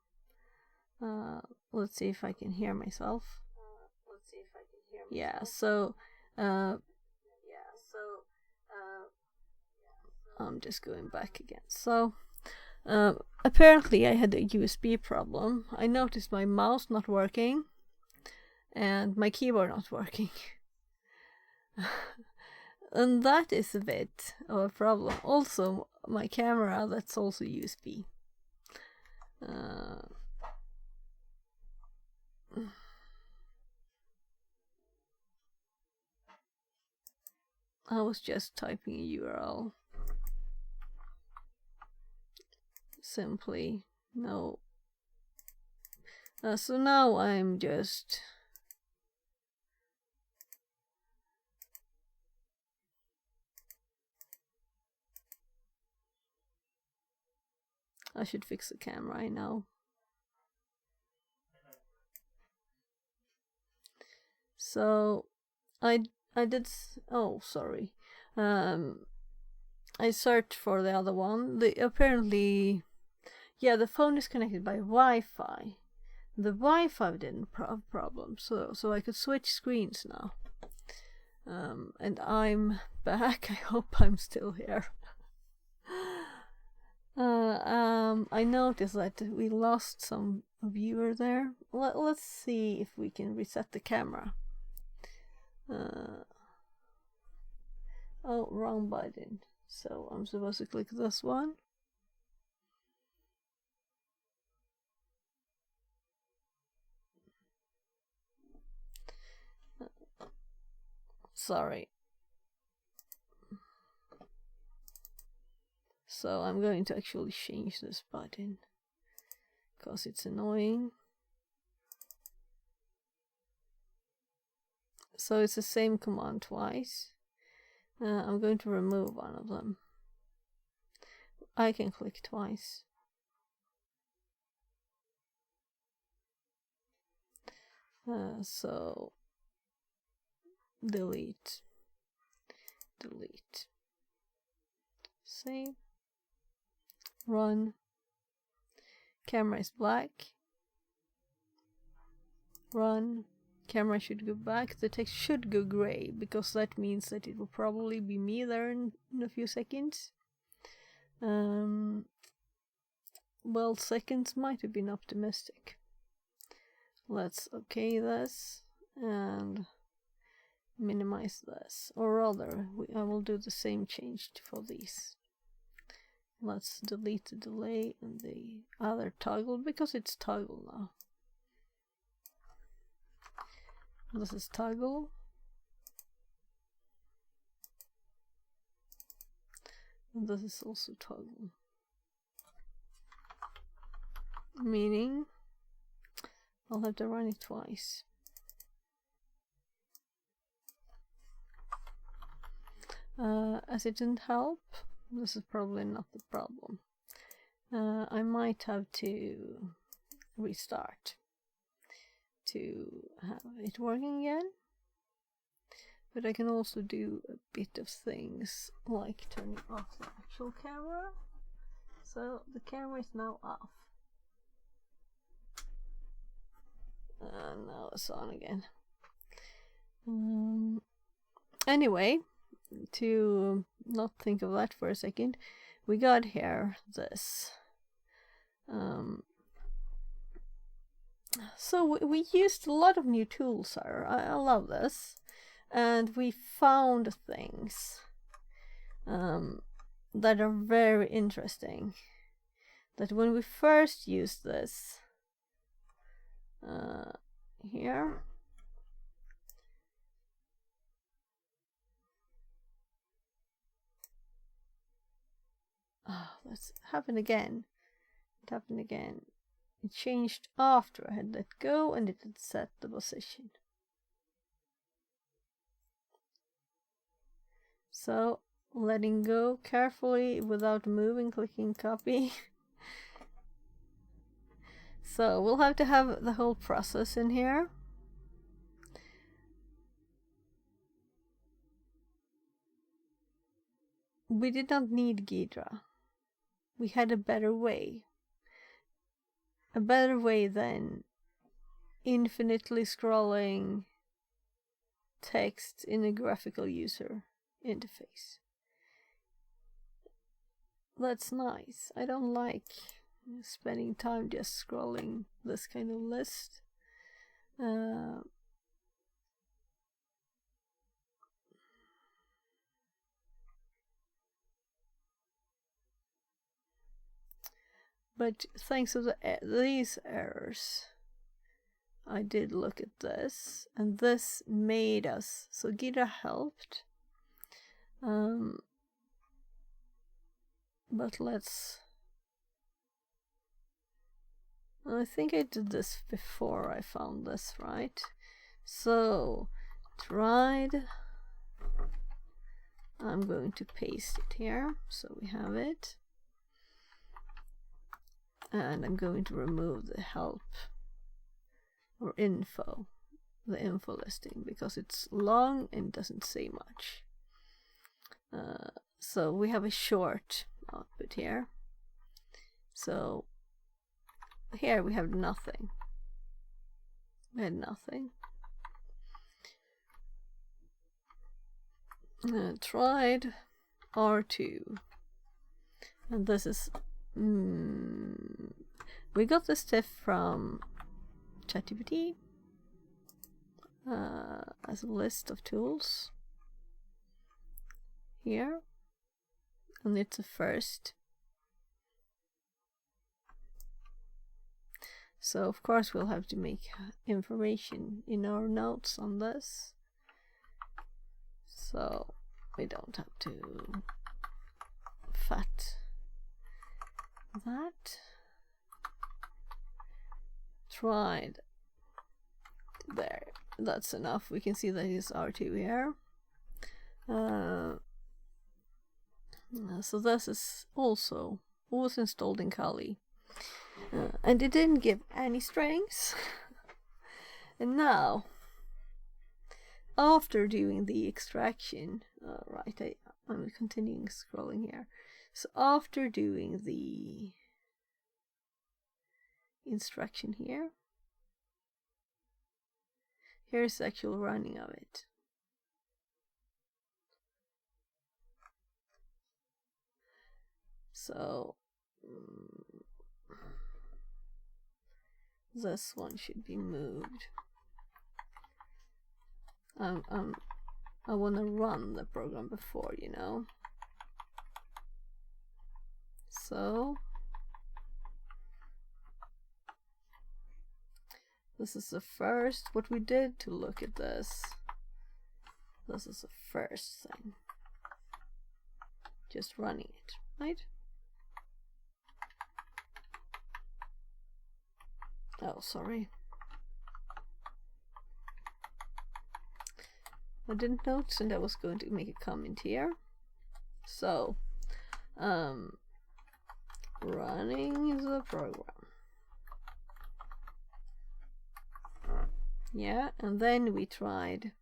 Let's see if I can hear myself. Yeah, so I'm just going back again. So apparently I had a USB problem. I noticed my mouse not working and my keyboard not working. And that is a bit of a problem. Also, my camera, that's also USB. I was just typing a URL. Simply no. So now I'm just I should fix the camera, I know. So I did, oh sorry, I searched for the other one. Apparently, yeah, the phone is connected by Wi-Fi. The Wi-Fi didn't have problems, so I could switch screens now. And I'm back. I hope I'm still here. I noticed that we lost some viewer there. Let's see if we can reset the camera. Oh, wrong button. So I'm supposed to click this one. Sorry. So I'm going to actually change this button because it's annoying. So it's the same command twice. I'm going to remove one of them. I can click twice. So delete, save, run. Camera is black. Run. Camera should go back. The text should go gray because that means that it will probably be me there in a few seconds. Well, seconds might have been optimistic. Let's OK this and minimize this, or rather I will do the same change for these. Let's delete the delay and the other toggle because it's toggle now. This is toggle. And this is also toggle. Meaning I'll have to run it twice. As it didn't help, this is probably not the problem. I might have to restart to have it working again. But I can also do a bit of things like turning off the actual camera. So the camera is now off. And now it's on again. Anyway, to not think of that for a second, we got here this. So we used a lot of new tools here. I love this. And we found things that are very interesting. That when we first used this here, let's happen again. It happened again. It changed after I had let go and it had set the position. So letting go carefully without moving, clicking copy. So we'll have to have the whole process in here. We did not need Ghidra. We had a better way. a better way than infinitely scrolling text in a graphical user interface. That's nice. I don't like spending time just scrolling this kind of list. But thanks to these errors, I did look at this, and this made us, so Ghidra helped. But I think I did this before I found this, right? So, tried. I'm going to paste it here, so we have it. And I'm going to remove the help or info, the info listing, because it's long and doesn't say much. So we have a short output here. So here we have nothing. We had nothing. Tried R2, and this is we got this tip from ChatGPT as a list of tools here, and it's a first. So of course we'll have to make information in our notes on this, so we don't have to fat that. Tried. There, that's enough. We can see that it's R2 here. So this is also was installed in Kali, and it didn't give any strings. And now, after doing the extraction, right, I'm continuing scrolling here. So after doing the instruction here, here's the actual running of it. So this one should be moved. I want to run the program before, you know. So this is the first, what we did to look at this. This is the first thing. Just running it, right? Oh, sorry. I didn't notice, and I was going to make a comment here. So, running the program. Yeah, and then we tried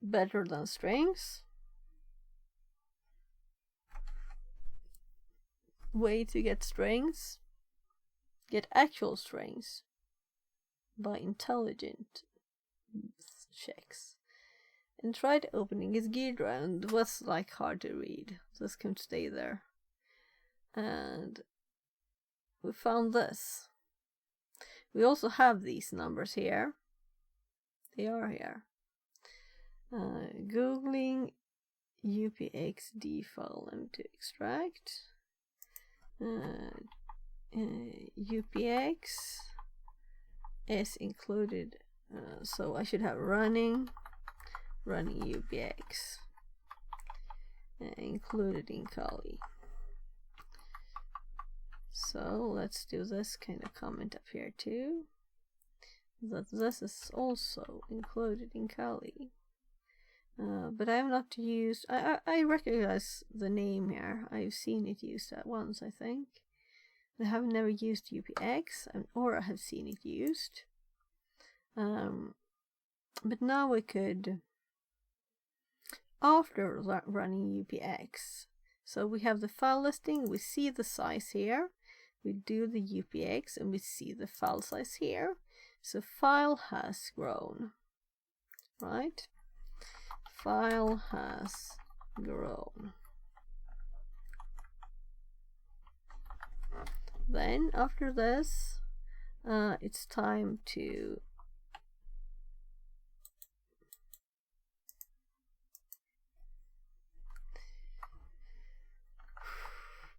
better than strings. Way to get strings, get actual strings by intelligent checks, and tried opening his Ghidra, and it was like hard to read. This can stay there, and we found this. We also have these numbers here. They are here. Googling UPXD file to extract. UPX is included, so I should have running UPX included in Kali. So let's do this kind of comment up here too, that this is also included in Kali. But I have not used, I recognize the name here. I've seen it used at once, I think. I have never used UPX, or I have seen it used. But now we could, after running UPX, So we have the file listing, we see the size here, we do the UPX, and we see the file size here. So file has grown, right? File has grown. Then after this, it's time to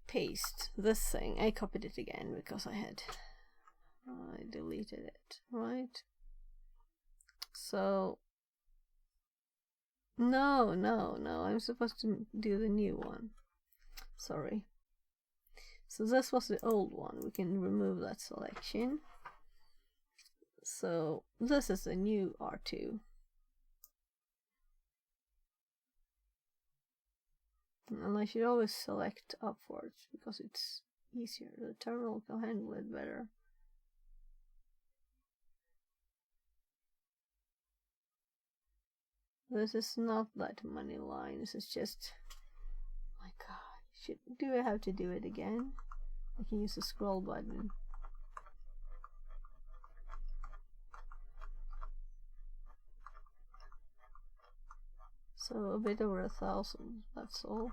paste this thing. I copied it again because I deleted it, right? So no, I'm supposed to do the new one. Sorry. So this was the old one. We can remove that selection. So this is the new R2. And I should always select upwards because it's easier. The terminal can handle it better. This is not that many lines. It's just, my God, do I have to do it again? I can use the scroll button. So a bit over 1,000, that's all.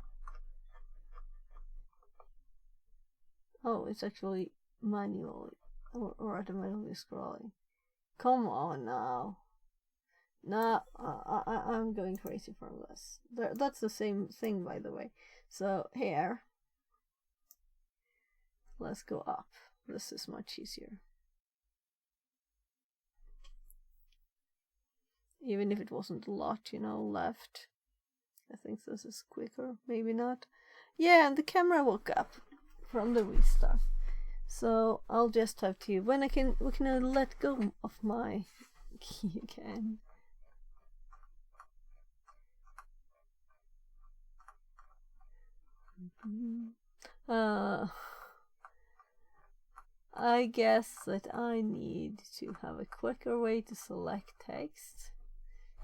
Oh, it's actually manually or automatically scrolling. Come on now. Nah, I'm going crazy from this. That's the same thing, by the way. So here, let's go up. This is much easier. Even if it wasn't a lot, you know, left. I think this is quicker, maybe not. Yeah, and the camera woke up from the restart. So I'll just have to, we can let go of my key again. I guess that I need to have a quicker way to select text,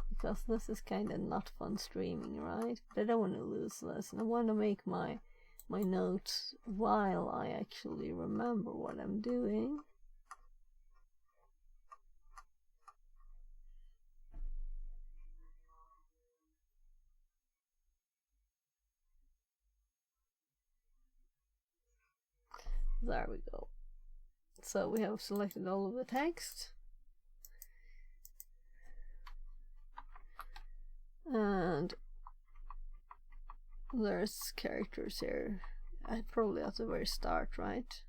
because this is kind of not fun streaming, right? But I don't want to lose this, and I want to make my notes while I actually remember what I'm doing. There we go. So we have selected all of the text. And there's characters here. Probably at the very start, right?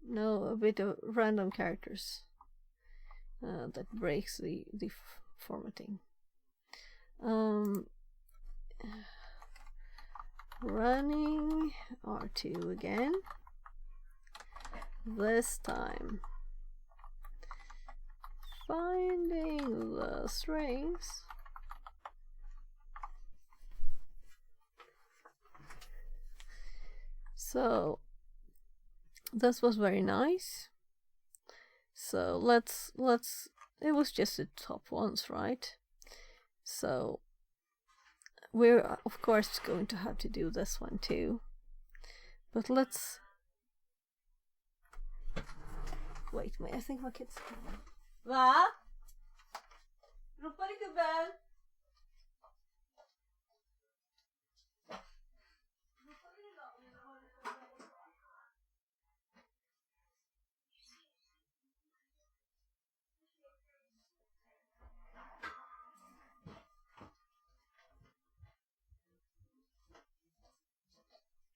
No, a bit of random characters that breaks the formatting. Running R2 again. This time finding the strings. So this was very nice. So let's it was just the top ones, right? So we're of course going to have to do this one too. But let's wait, I think my kids coming. Va? Ropar i gubben?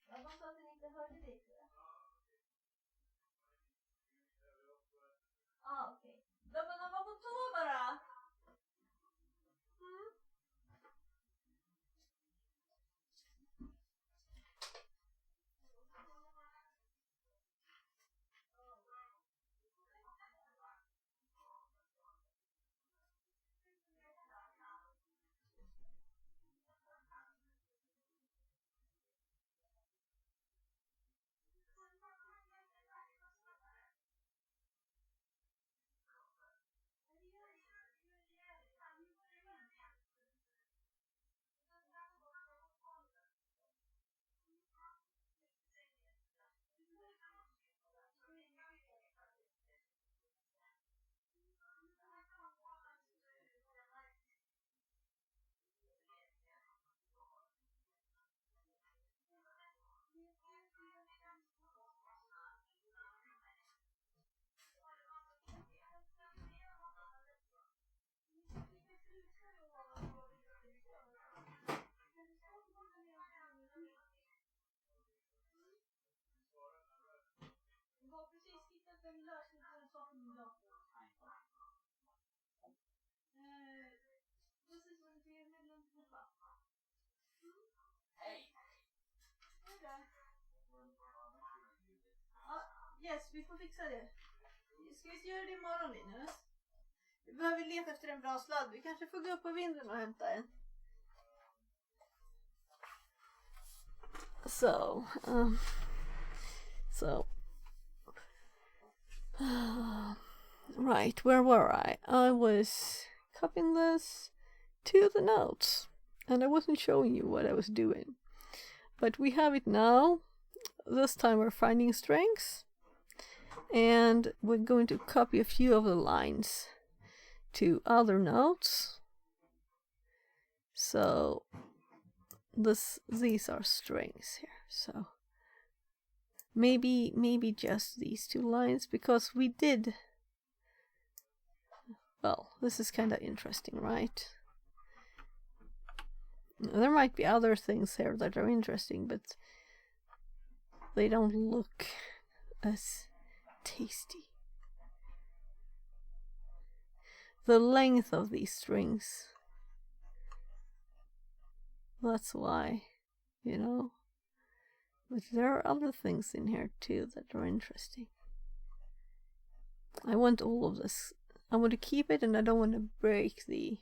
Jag hoppas att ni inte hörde det. Okej. De var på tå bara. Yes, vi får fixa det. Ska vi göra det imorgon, Linus? Vi behöver leta efter en bra sladd. Vi kanske får gå upp på vinden och hämta en. So, right, where were I? I was copying this to the notes, and I wasn't showing you what I was doing. But we have it now. This time we're finding strings, and we're going to copy a few of the lines to other notes. So these are strings here. So maybe just these two lines, because we did. Well, this is kind of interesting, right? There might be other things here that are interesting, but they don't look as tasty. The length of these strings. That's why, you know. But there are other things in here too that are interesting. I want all of this. I want to keep it, and I don't want to break the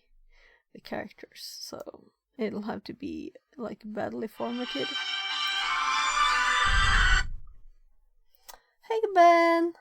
characters. So it'll have to be like badly formatted. Hey Ben!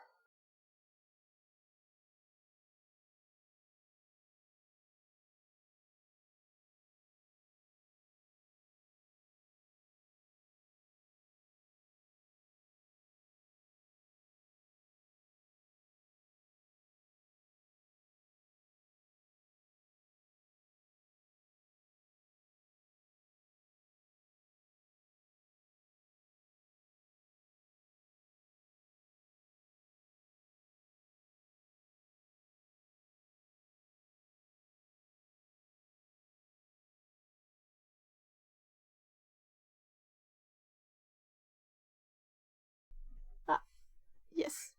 Yes,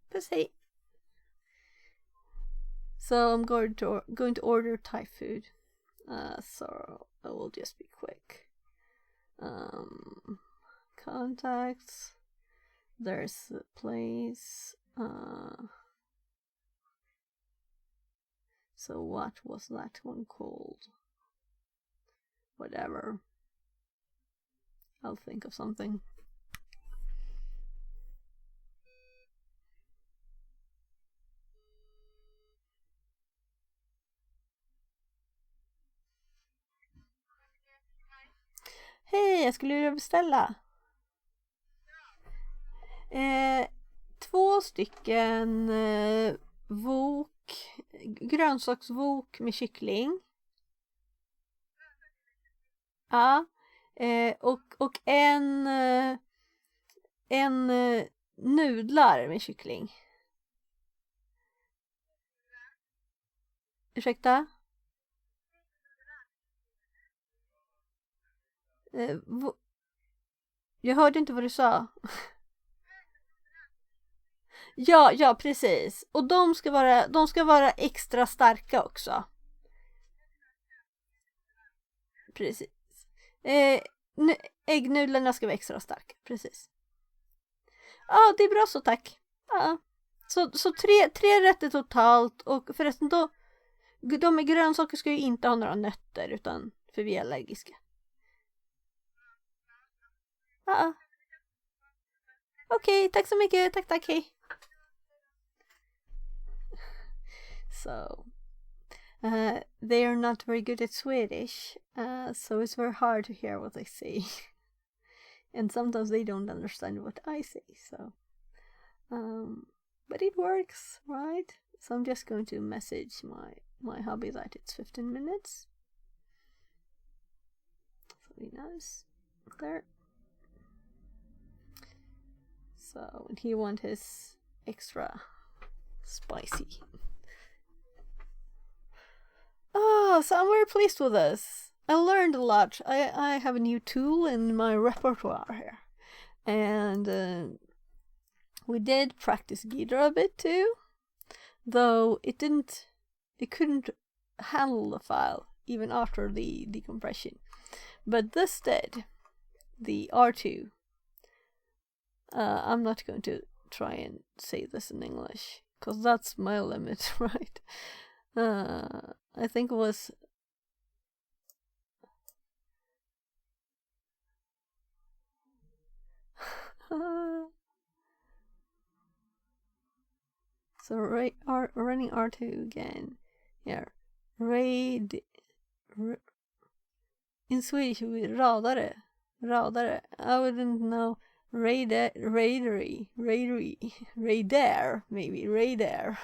pussy. So I'm going to order Thai food. So I will just be quick. Contacts. There's the place. So what was that one called? Whatever. I'll think of something. Hej, jag skulle vilja beställa. 2 stycken grönsaksvok med kyckling. Ja. Och en nudlar med kyckling. Ursäkta? Jag hörde inte vad du sa. Ja, precis. Och de ska vara extra starka också. Precis. Äggnudlarna ska vara extra starka, precis. Ja, det är bra så, tack. Ja. Så 3 rätter totalt, och förresten då, de med grönsaker ska ju inte ha några nötter, utan för vi är allergiska. Ja. Okej, tack så mycket. Tack, hej. So, they are not very good at Swedish, so it's very hard to hear what they say. And sometimes they don't understand what I say, so. But it works, right? So I'm just going to message my hubby that it's 15 minutes. So he knows. There. So, and he wants his extra spicy. Oh, so I'm very pleased with this. I learned a lot. I have a new tool in my repertoire here. And we did practice Ghidra a bit too. Though it couldn't handle the file even after the decompression. But this did. The R2. I'm not going to try and say this in English, because that's my limit, right? I think it was so running R2 again. Yeah, in Swedish we radare. I wouldn't know. Radar, maybe radar.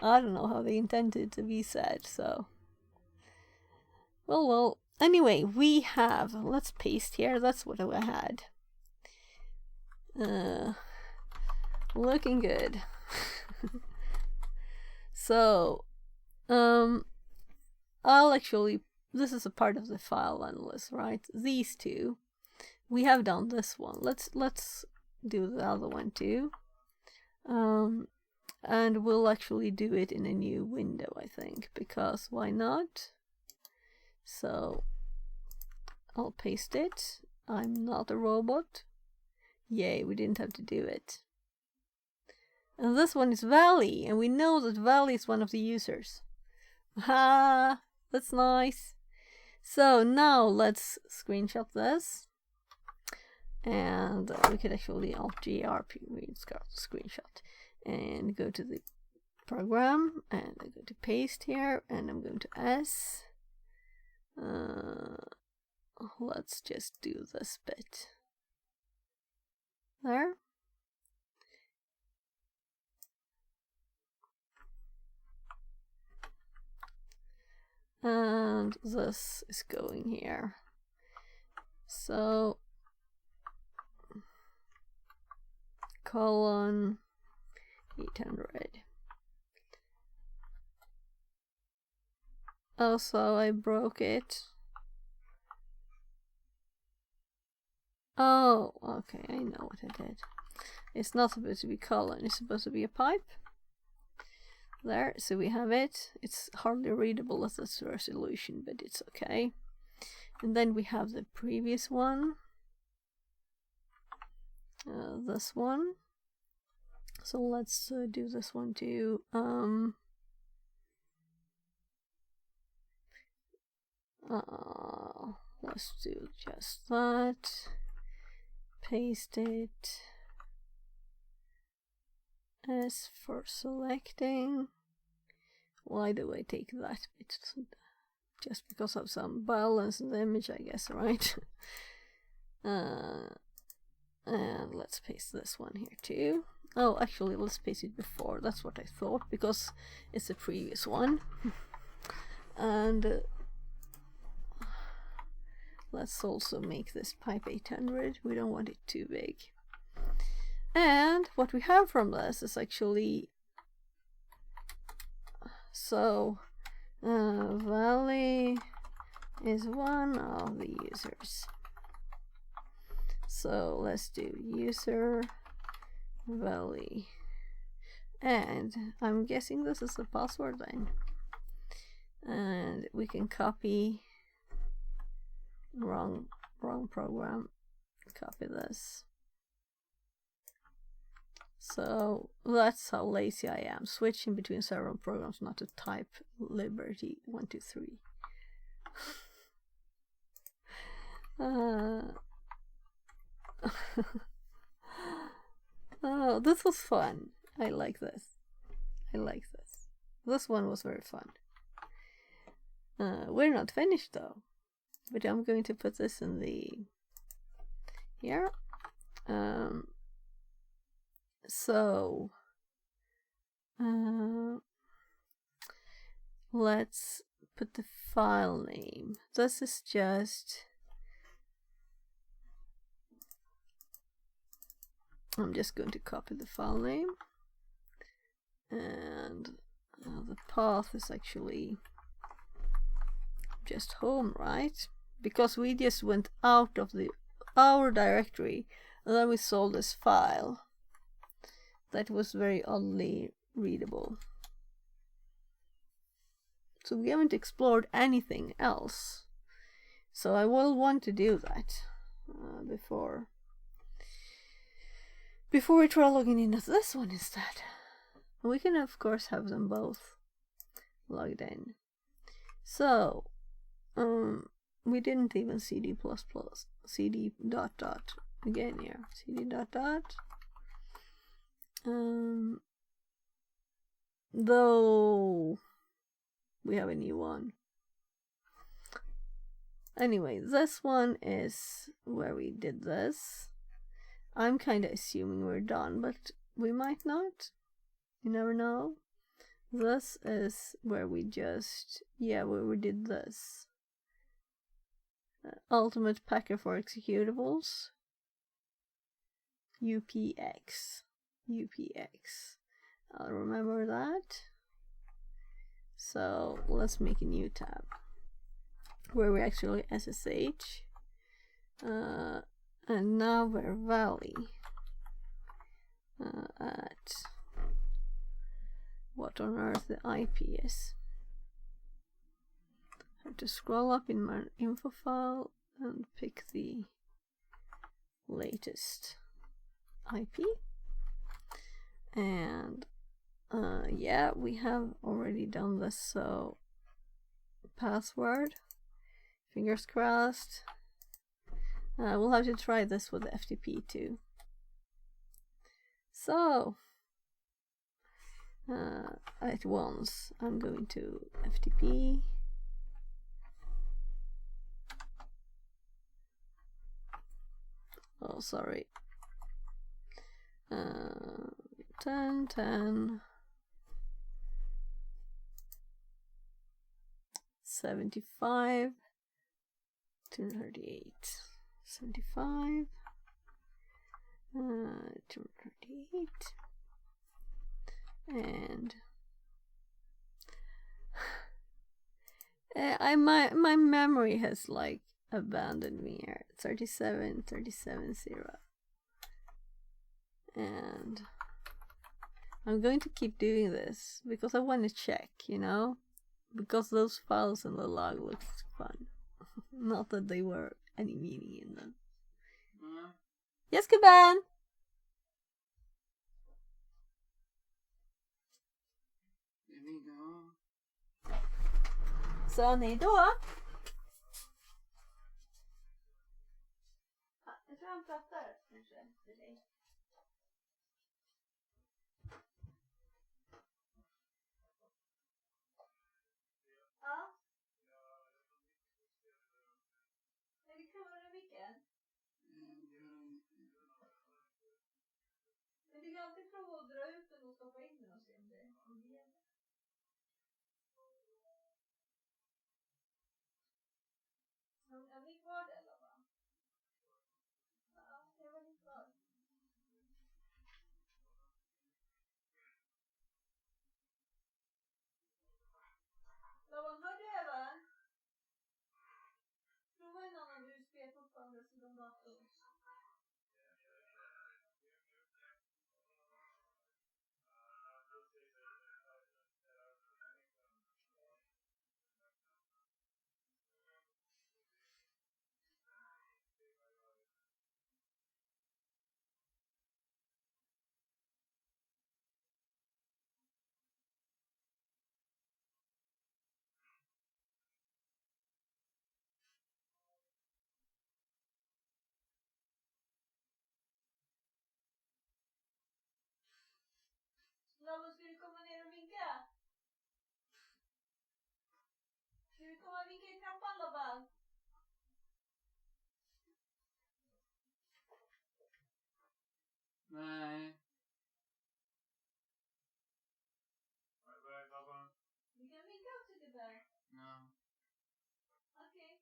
I don't know how they intended to be said, so. Well, anyway, we have, let's paste here, that's what I had. Looking good. So, I'll actually, this is a part of the file analyst, right? These two. We have done this one. Let's do the other one too. And we'll actually do it in a new window, I think, because why not? So I'll paste it. I'm not a robot. Yay, we didn't have to do it. And this one is Valley, and we know that Valley is one of the users. Ha, that's nice. So now let's screenshot this. And we could actually Alt-GR screenshot and go to the program, and I go to paste here, and I'm going to S. Let's just do this bit there. And this is going here. So colon 800. Also, I broke it. Oh, okay, I know what I did. It's not supposed to be colon, it's supposed to be a pipe. There, so we have it. It's hardly readable as this resolution, but it's okay. And then we have the previous one. This one. So let's do this one too. Let's do just that. Paste it. S for selecting. Why do I take that bit? Just because of some balance in the image, I guess, right? And let's paste this one here too. Oh, actually, let's paste it before. That's what I thought, because it's the previous one. And let's also make this pipe 800. We don't want it too big. And what we have from this is actually, so Valley is one of the users. So let's do user Valley, and I'm guessing this is the password then. And we can copy wrong program. Copy this. So that's how lazy I am, switching between several programs not to type Liberty 123. Oh, this was fun. I like this. This one was very fun. We're not finished though, but I'm going to put this in the here. So let's put the file name. This is just, I'm just going to copy the file name, and the path is actually just home, right? Because we just went out of our directory and then we saw this file that was very oddly readable. So we haven't explored anything else. So I will want to do that before before we try logging in as this one instead. We can of course have them both logged in. So we didn't even cd++ cd dot dot again here, cd dot dot, though we have a new one. Anyway, this one is where we did this. I'm kind of assuming we're done, but we might not. You never know. This is where we just, where we did this. Ultimate Packer for executables. UPX. I'll remember that. So let's make a new tab where we actually SSH. And now we're Valley at what on earth the IP is. I have to scroll up in my info file and pick the latest IP. And yeah, we have already done this, so password, fingers crossed. We'll have to try this with FTP too. So at once I'm going to FTP. Oh, sorry. 10 75 238 75 238 and my memory has like abandoned me here. 37 0, and I'm going to keep doing this because I want to check, you know, because those files in the log look fun. Not that they were any meaning in them. Yes, Kuban! Sa ni då? Jag tror han pratar kanske till dig. Ja. Är vi kvar i micken? Men du kan alltid prova att dra ut den och stoppa in den och se om det gäller. Är vi kvar där eller va? Ja, jag var inte kvar. Laban, hör du även? Prova en annan USB-port på andra sidan datorn. Laban, ska du komma ner och vinka? Ska du komma och vinka i trappan, Laban? Nej. Du kan vinka också till där. Ja. Okej.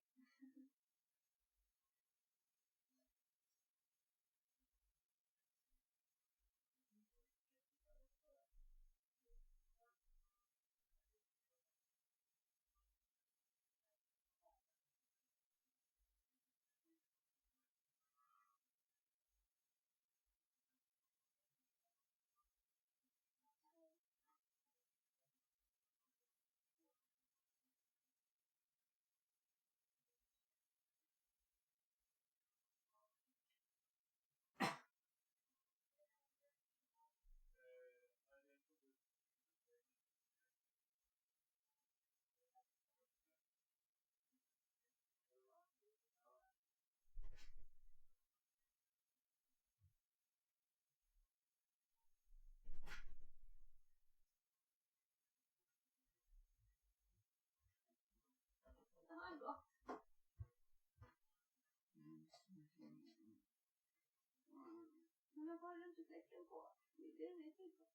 Men vad har du inte fläkten på? Det är det ni tänker på.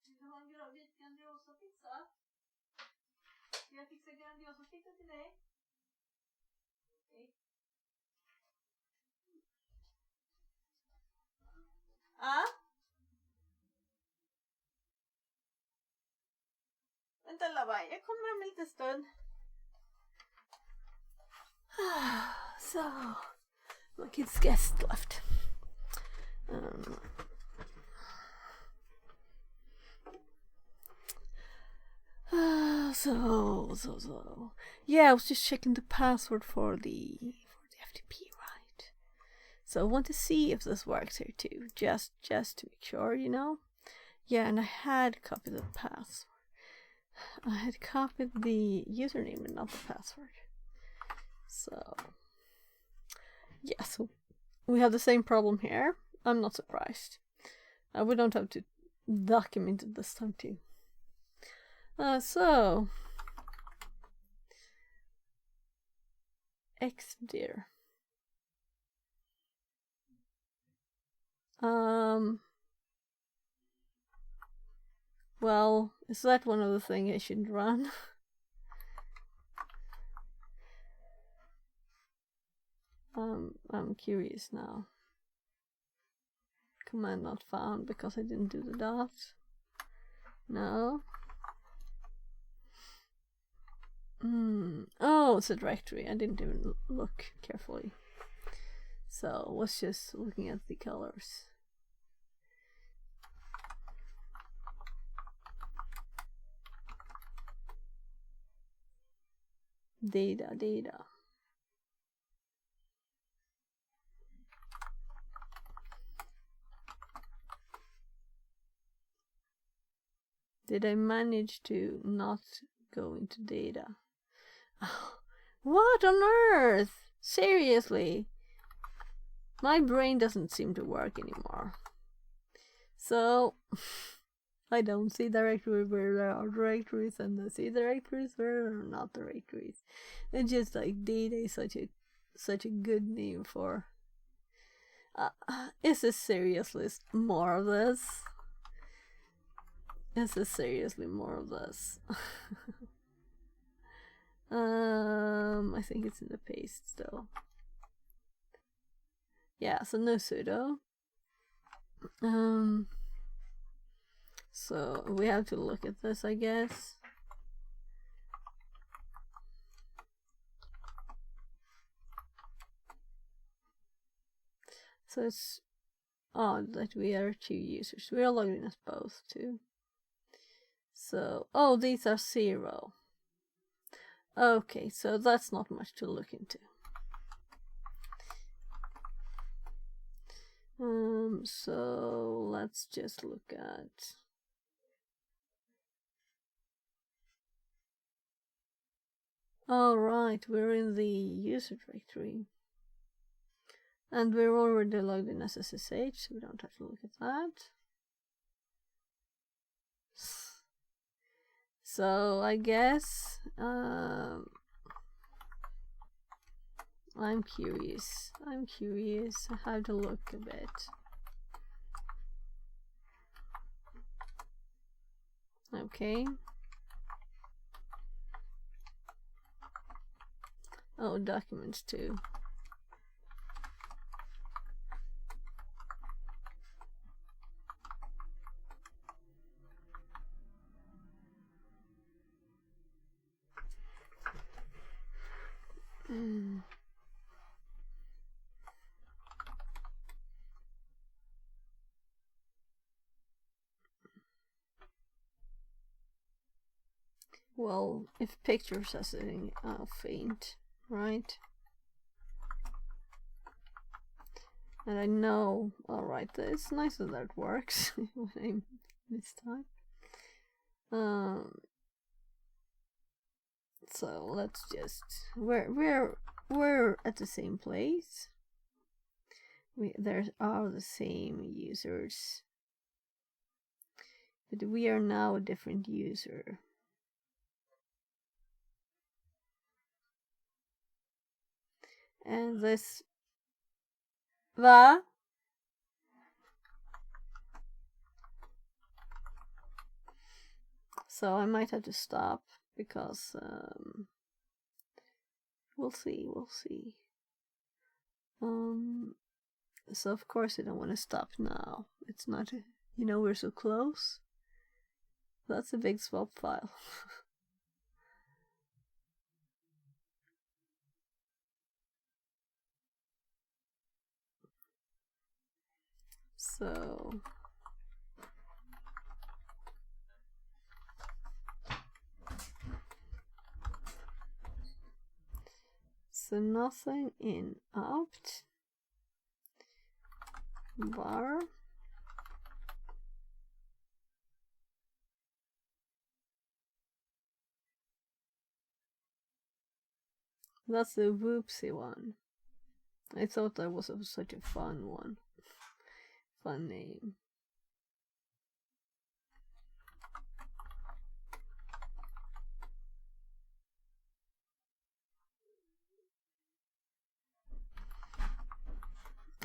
Vill du ha en vit Grandiosa pizza? Ska jag fixa Grandiosa pizza till dig? Okej. Ah? Vänta Lava, jag kommer om en liten stund. So, my kid's guest left. So. Yeah, I was just checking the password for the FTP, right? So I want to see if this works here too, just to make sure, you know. Yeah, and I had copied the password. I had copied the username and not the password. So, yeah, so we have the same problem here. I'm not surprised. We don't have to document it this time too. So, Xdir. Well, is that one of the things I should run? I'm curious now. Command not found because I didn't do the dot. No. Oh, it's a directory. I didn't even look carefully. So, was just looking at the colors. Data. Did I manage to not go into data? Oh, what on earth? Seriously? My brain doesn't seem to work anymore. So, I don't see directories where there are directories, and I see directories where there are not directories. It's just like data is such a good name for. Is this seriously more of this? Is this seriously more of this? I think it's in the paste still. Yeah, so no sudo. So we have to look at this, I guess. So it's odd that we are two users. We are logged in as both too. So, oh, these are 0. Okay, so that's not much to look into. So let's just look at. All right, we're in the user directory. And we're already logged in as SSH, so we don't have to look at that. So I guess I'm curious. I have to look a bit. Okay. Oh, documents too. Well, if pictures are sitting faint, right? And I know, alright, it's nice that it works when I mistype. So let's just we're at the same place. there are the same users, but we are now a different user. And this va. So I might have to stop because we'll see. So of course I don't want to stop now. It's not, we're so close. That's a big swap file. So nothing in opt var. That's the whoopsie one. I thought that was such a fun one. Fun name.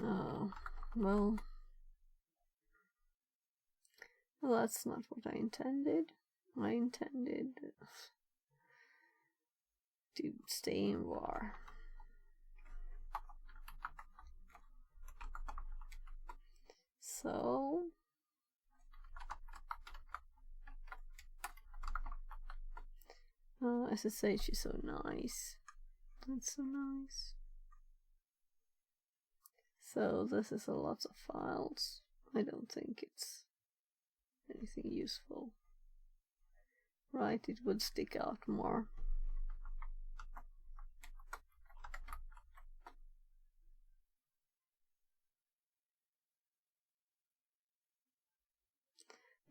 Oh, well, that's not what I intended. I intended to stay in var. So SSH is so nice. That's so nice. So this is a lot of files. I don't think it's anything useful. Right, it would stick out more.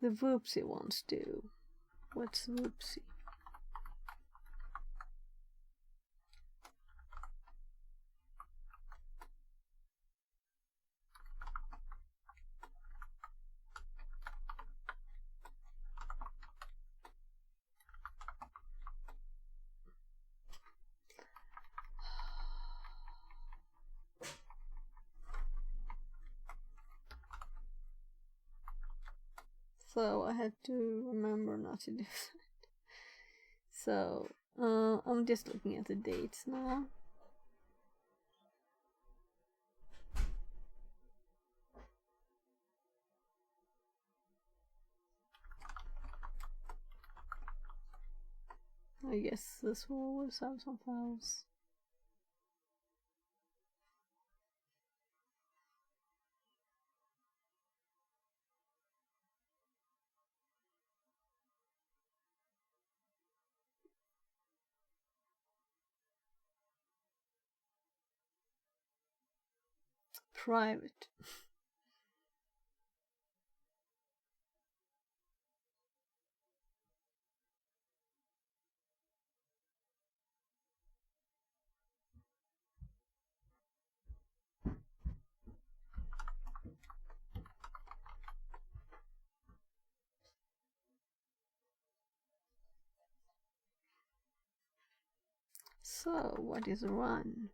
The whoopsie ones do. What's whoopsie? So I had to remember not to do that. So I'm just looking at the dates now. I guess this will always have some files. Private. So what is run?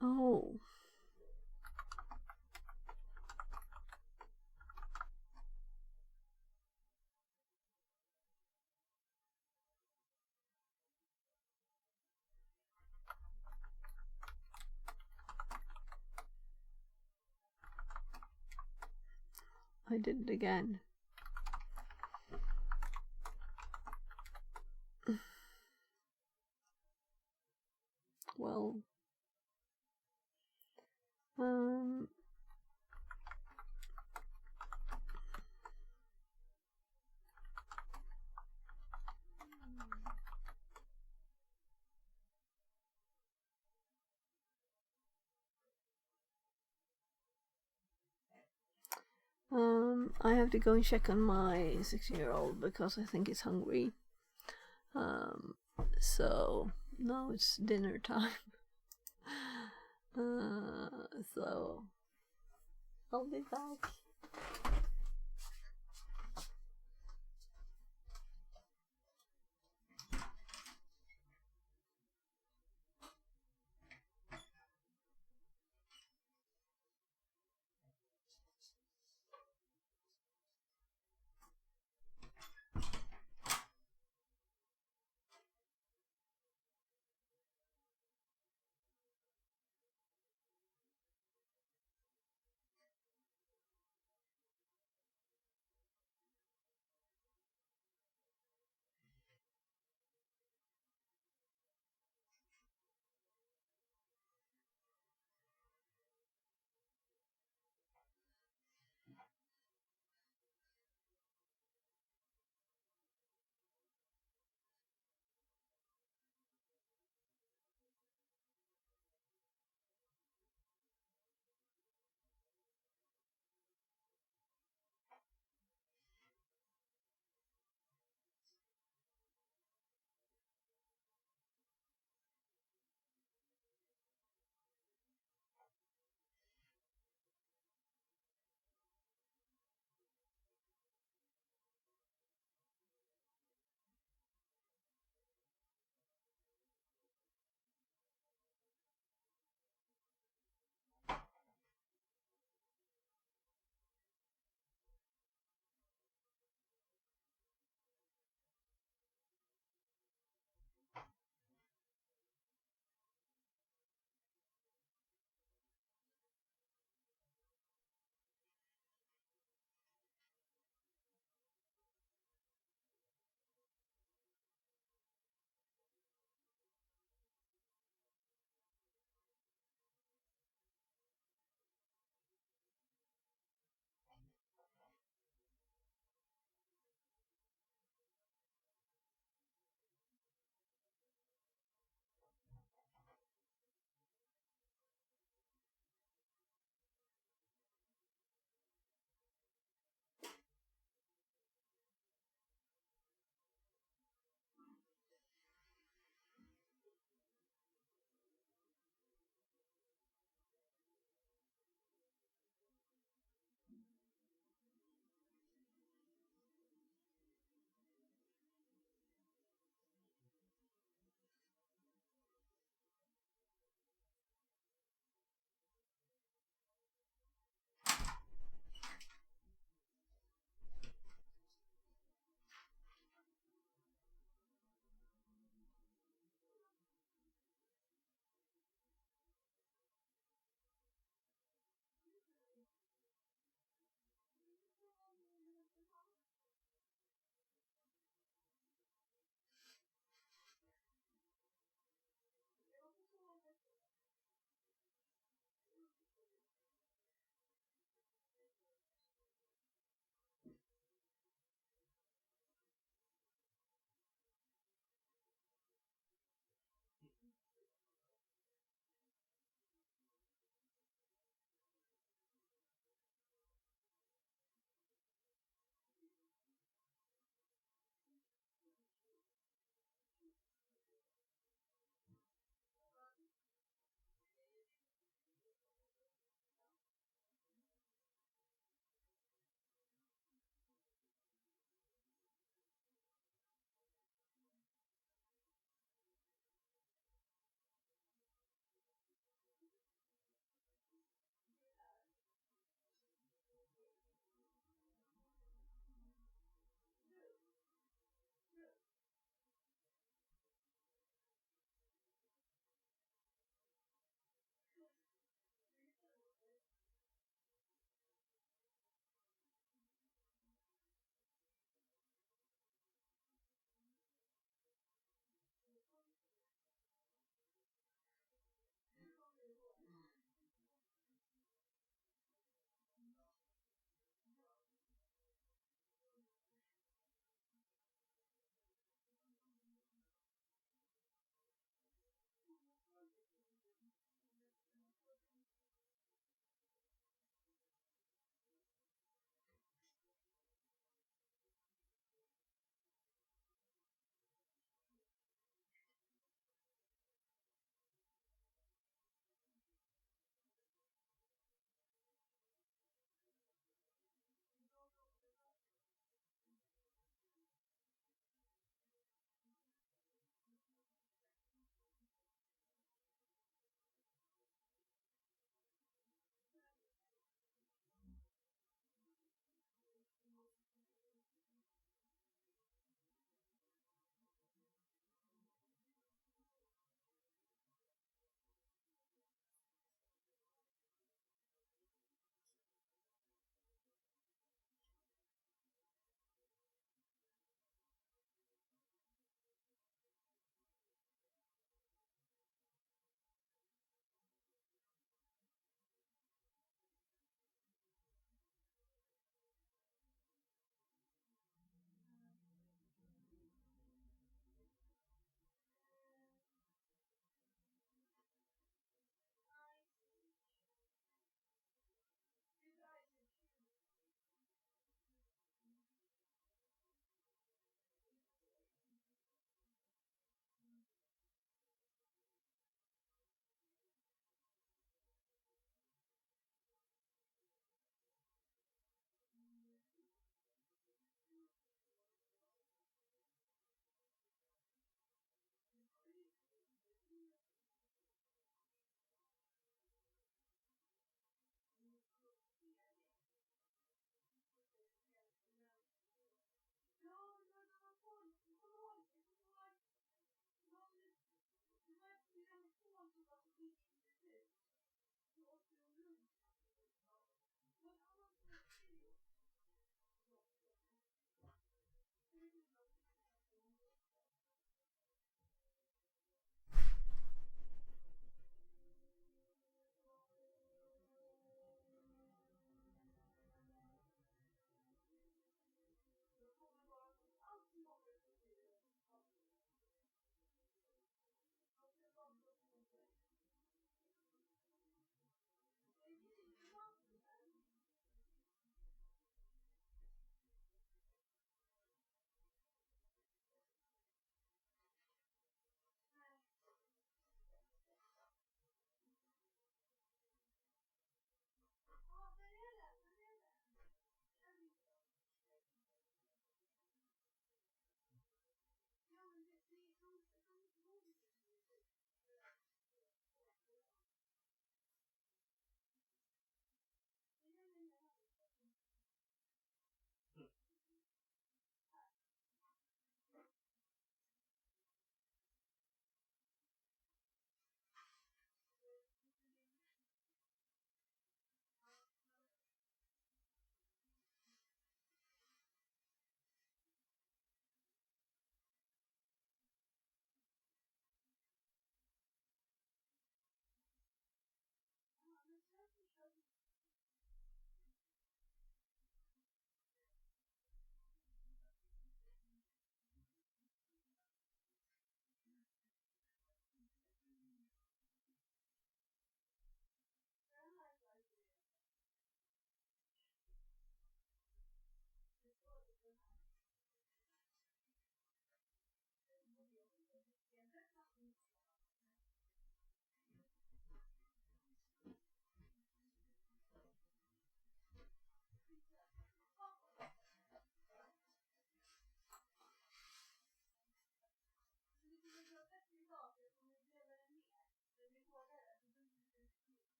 Oh. I did it again. Well, I have to go and check on my 16-year-old because I think he's hungry. So now it's dinner time. So I'll be back.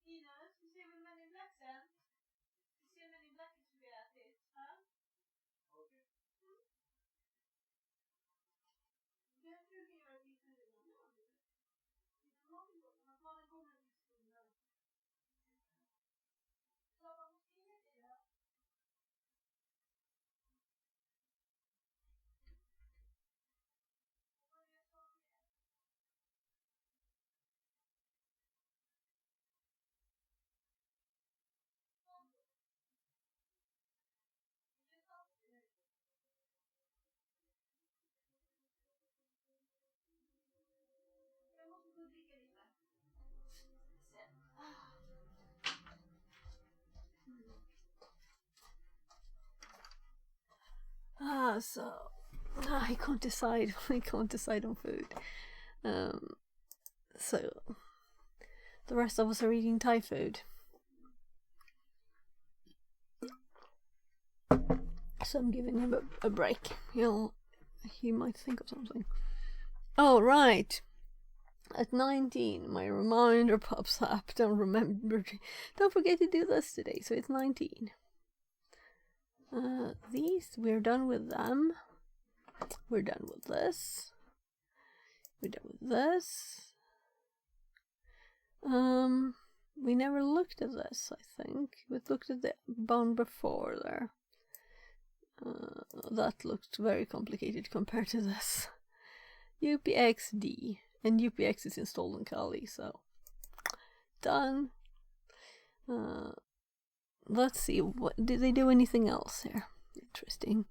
Ina, ska vi se Men in Black sen? Vi ser Men in Black som vi har ätit. Ja? Okej. Jag tror vi gör det lite redan nu. Man får den kommer till stunden. Så man måste inga grejer. Jag måste gå och dricka lite. So I can't decide. I can't decide on food. So the rest of us are eating Thai food. So I'm giving him a break. He might think of something. Oh, right. At 19, my reminder pops up. Don't forget to do this today. So it's 19. These, we're done with them. We're done with this. We're done with this. We never looked at this, I think. We looked at the bone before there. That looked very complicated compared to this. UPXD. And UPX is installed on Kali, so done. Let's see, what did they do anything else here? Interesting.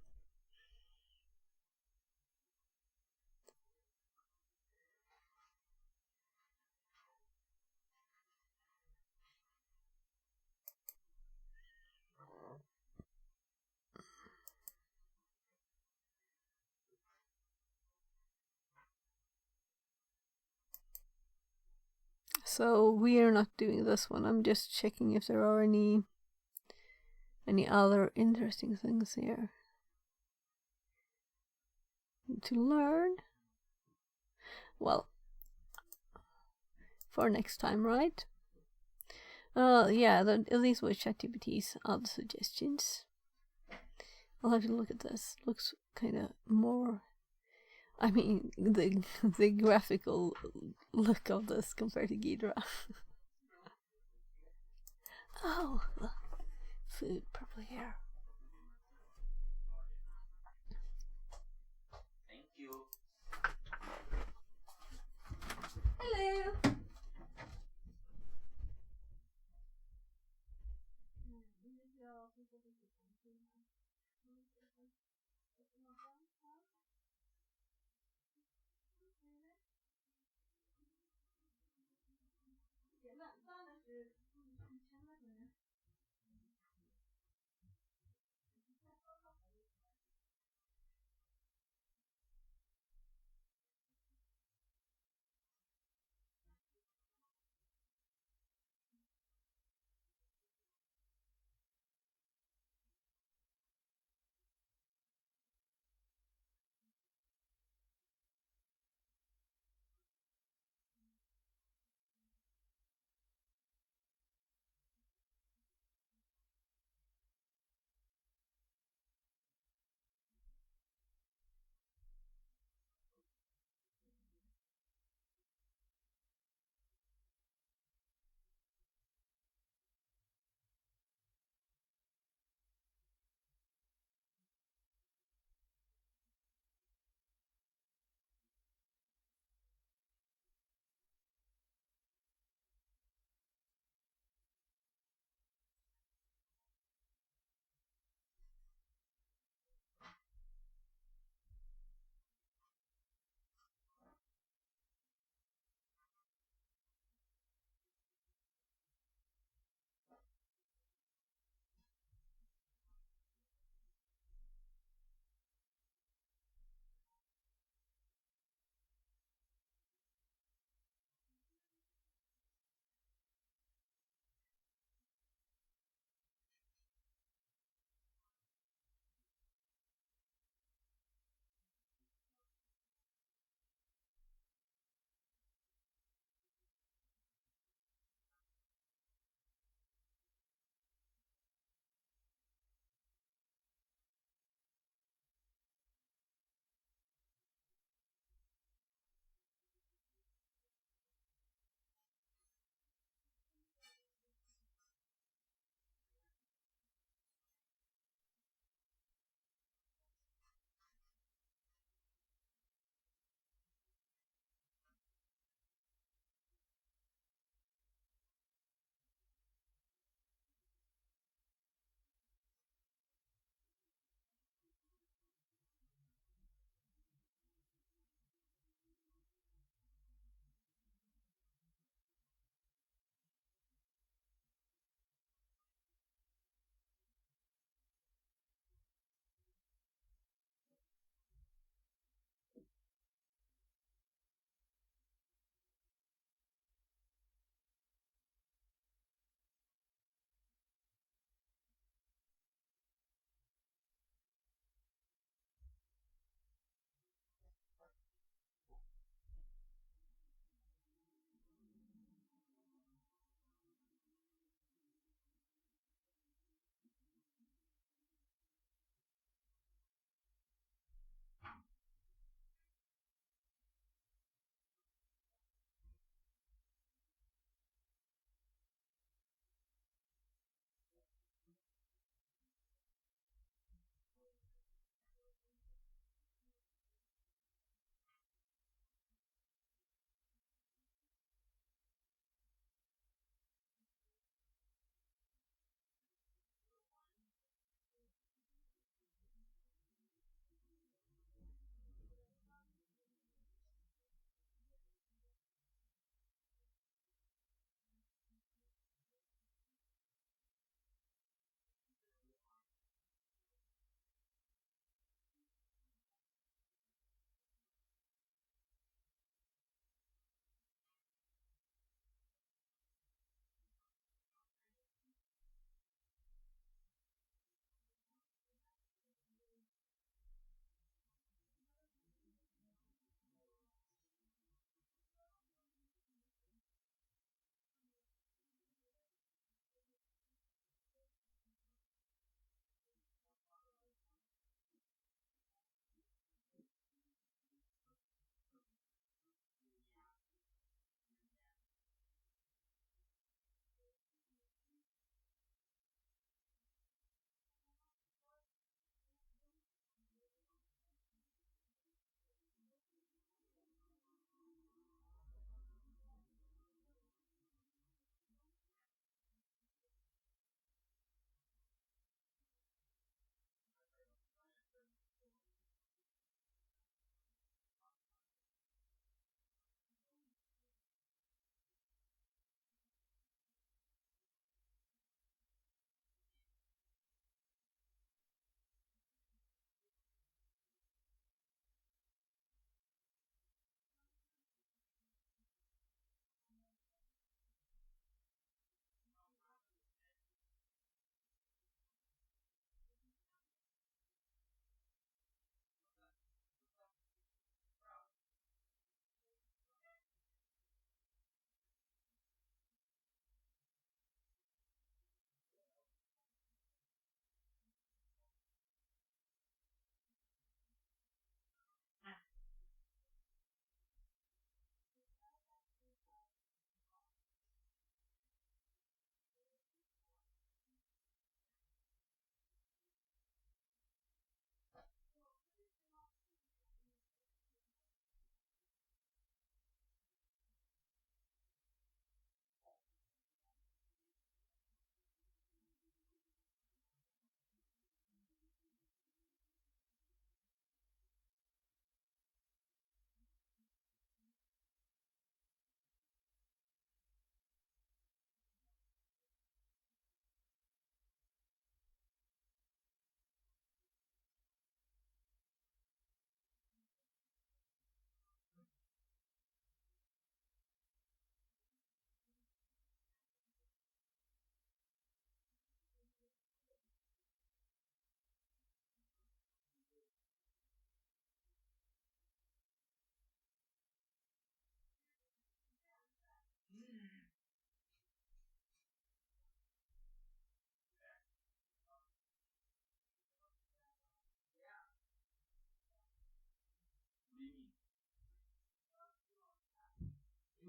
So we are not doing this one. I'm just checking if there are any other interesting things here to learn. Well, for next time, right? Yeah, these were ChatGPT's other suggestions. I'll have to look at this. Looks kind of more. I mean, the graphical look of this compared to Ghidra. Oh, food probably here. Thank you. Hello.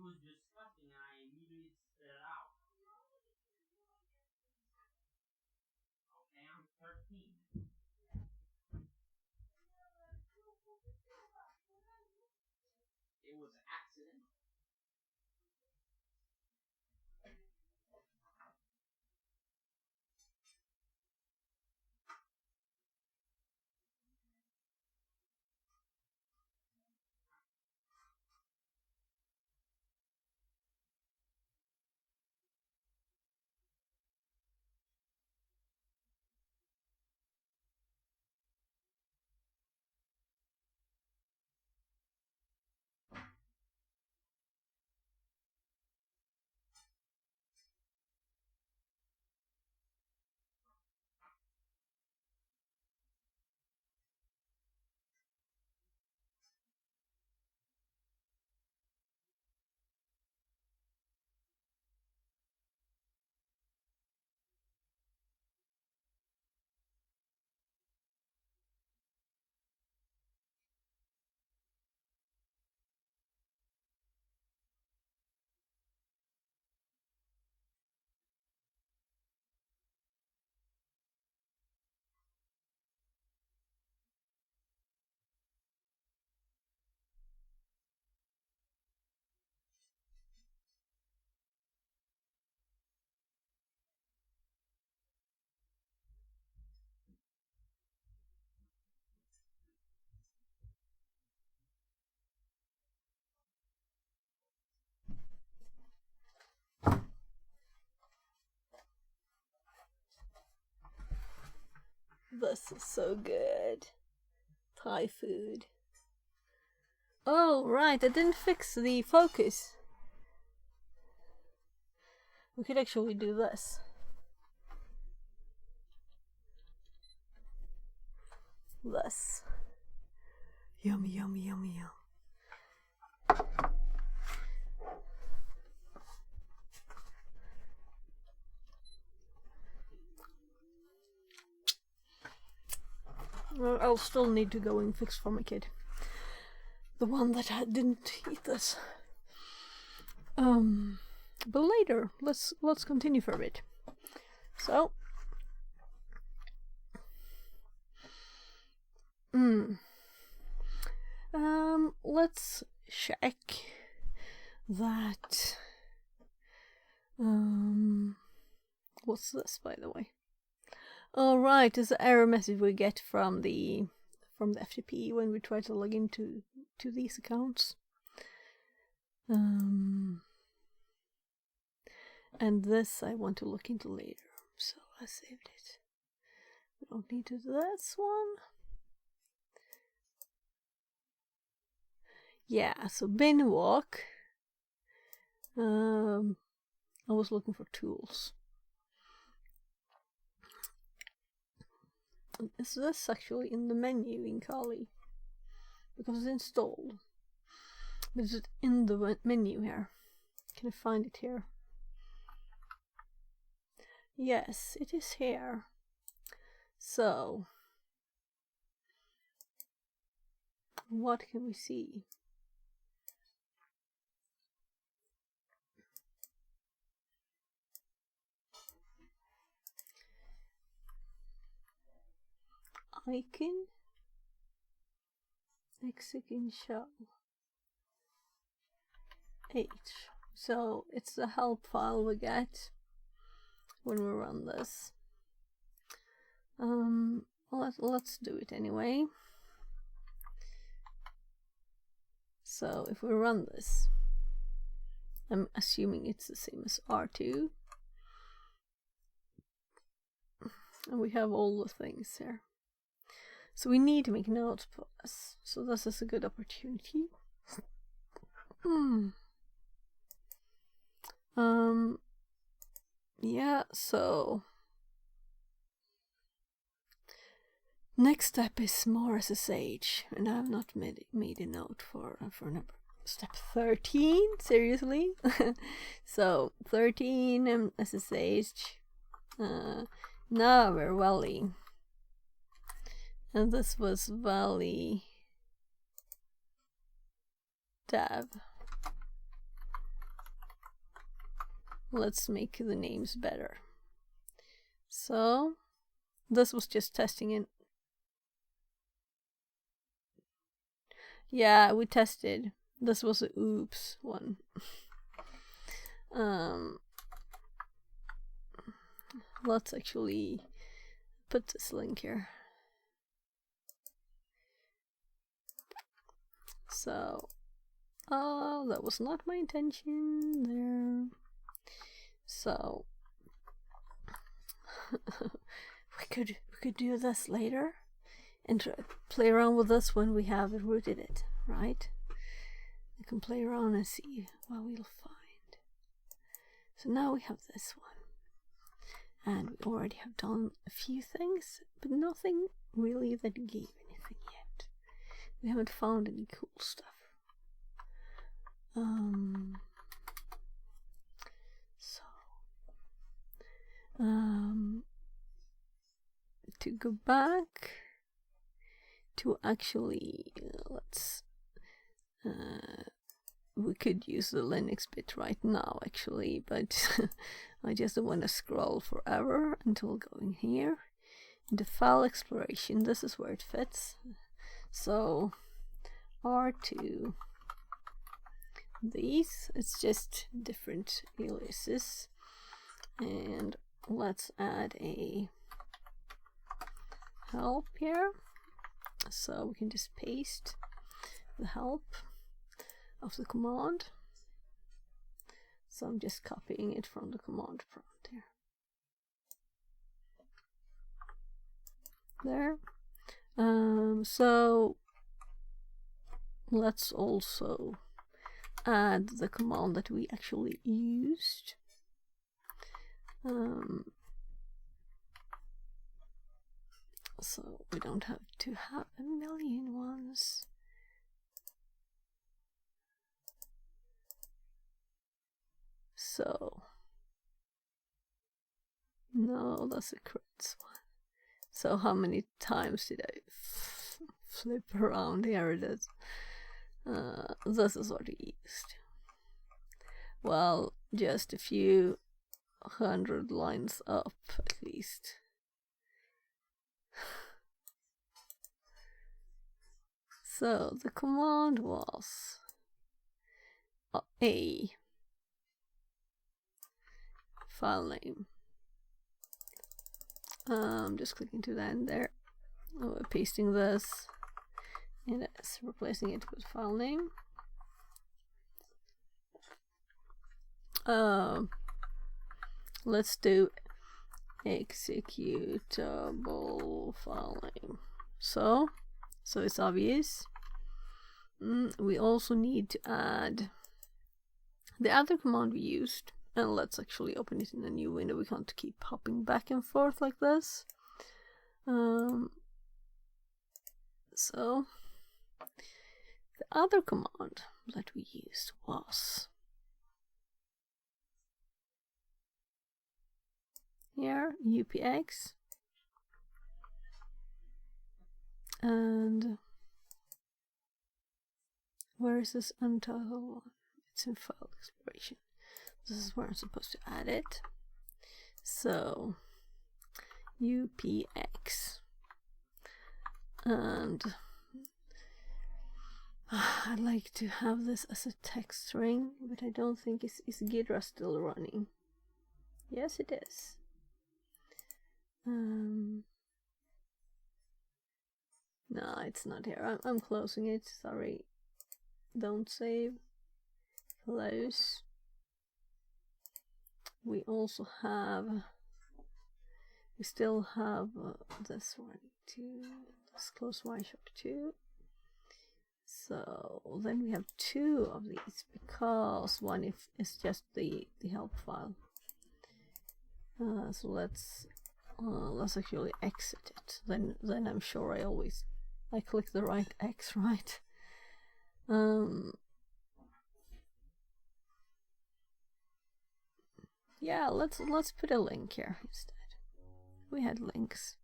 was disgusting and I immediately spit it out. Okay, I'm 13. It was accidental. This is so good. Thai food. Oh, right, I didn't fix the focus. We could actually do this. This. Yummy, yummy, yummy, yum. Well, I'll still need to go and fix for my kid. The one that didn't eat this. But later, let's continue for a bit. So, let's check that. What's this, by the way? Oh, right, it's an error message we get from the FTP when we try to log into these accounts. And this I want to look into later, so I saved it. We don't need to do this one. Yeah, so bin walk. I was looking for tools. Is this actually in the menu in Kali? Because it's installed. But is it in the menu here? Can I find it here? Yes, it is here. So, what can we see? Icon, Mexican shell, H. So it's the help file we get when we run this. Let's do it anyway. So if we run this, I'm assuming it's the same as R2. And we have all the things here. So we need to make notes for this. So this is a good opportunity. Yeah, so next step is more SSH, and I have not made a note for number step 13. Seriously. So 13 SSH. Now we're Valley. And this was Valley Dev. let's make the names better. So this was just testing it. Yeah, we tested. This was a oops one. Let's actually put this link here. So, oh, that was not my intention there. So we could do this later and play around with this when we have rooted it, right? We can play around and see what we'll find. So now we have this one, and we already have done a few things, but nothing really that gave anything yet. We haven't found any cool stuff. To go back to actually we could use the Linux bit right now actually, but I just don't want to scroll forever until going here. The file exploration, this is where it fits. So R2, these, it's just different aliases, and let's add a help here, so we can just paste the help of the command. So I'm just copying it from the command prompt here. There. So let's also add the command that we actually used. So we don't have to have a million ones. So no, that's a crits one. So how many times did I flip around? Here it is. This is what we used. Well, just a few 100 lines up at least. So the command was a file name. I'm just clicking to the end there. We're pasting this and it's replacing it with file name. Let's do executable file name. So it's obvious. We also need to add the other command we used, and let's actually open it in a new window. We can't keep hopping back and forth like this. So the other command that we used was here, UPX, and where is this untitled one? It's in file exploration. This is where I'm supposed to add it. So UPX, and I'd like to have this as a text string, but I don't think is Ghidra still running? Yes, it is. No, it's not here. I'm closing it. Sorry. Don't save. Close. We also have. We still have this one too. Let's close Wireshark 2. So then we have two of these because one is just the help file. So let's actually exit it. Then I'm sure I click the right X, right? Yeah, let's put a link here instead. We had links.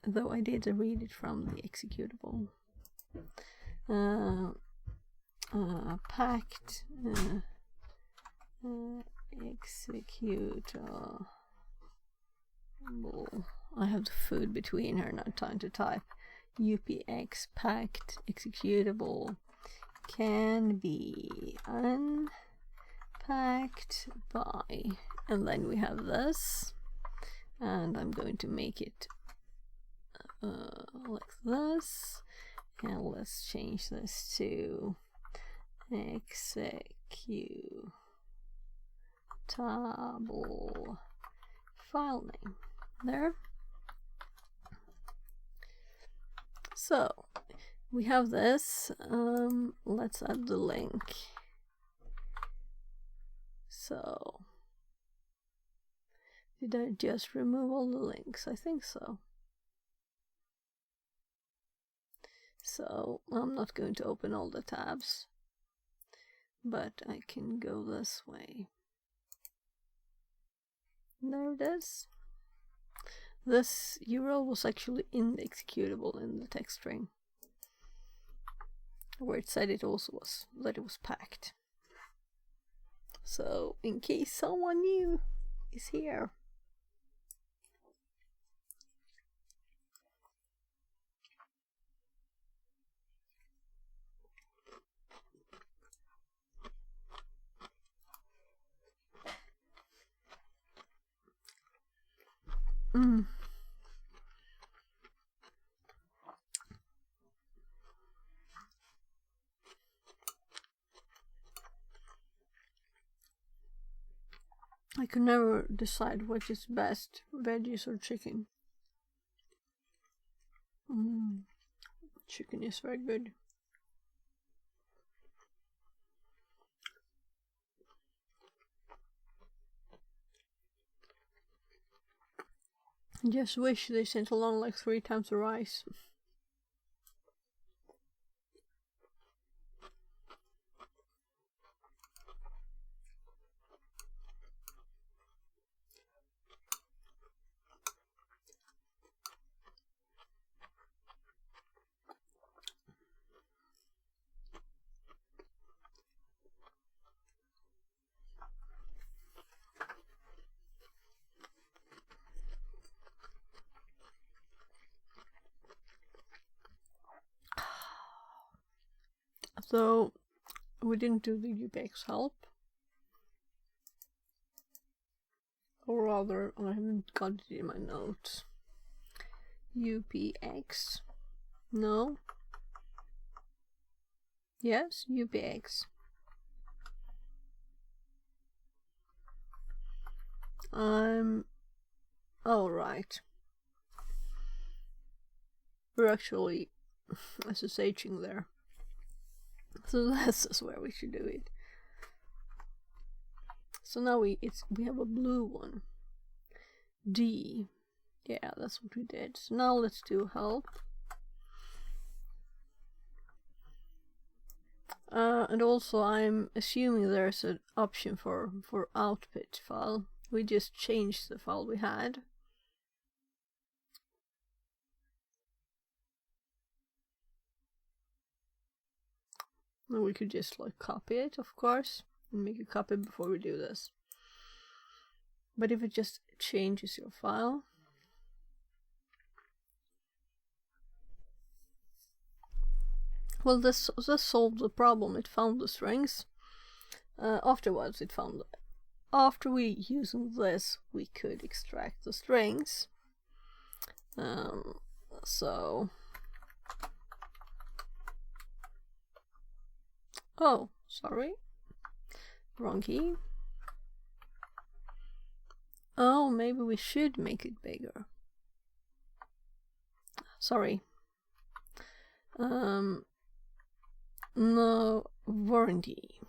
Though I did read it from the executable. Packed executable. I have the food between her, not time to type. UPX packed executable can be unpacked by, and then we have this, and I'm going to make it like this, and let's change this to executable file name. There. So we have this. Let's add the link. So did I just remove all the links? I think so. So I'm not going to open all the tabs, but I can go this way. There it is. This URL was actually in the executable in the text string, where it said it also was, that it was packed. So in case someone new is here. I could never decide which is best, veggies or chicken. Chicken is very good. Just wish they sent along like 3 times the rice. So we didn't do the UPX help, or rather I haven't got it in my notes. UPX, no, yes, UPX. All right. We're actually SSHing there. So this is where we should do it. So now we have a blue one. D. Yeah, that's what we did. So now let's do help. And also I'm assuming there's an option for output file. We just changed the file we had. And we could just like copy it, of course, and make a copy before we do this. But if it just changes your file, well, this solved the problem. It found the strings. Afterwards, it found after we using this, we could extract the strings. So. Oh, sorry. Wrong key. Oh, maybe we should make it bigger. Sorry. No, warranty.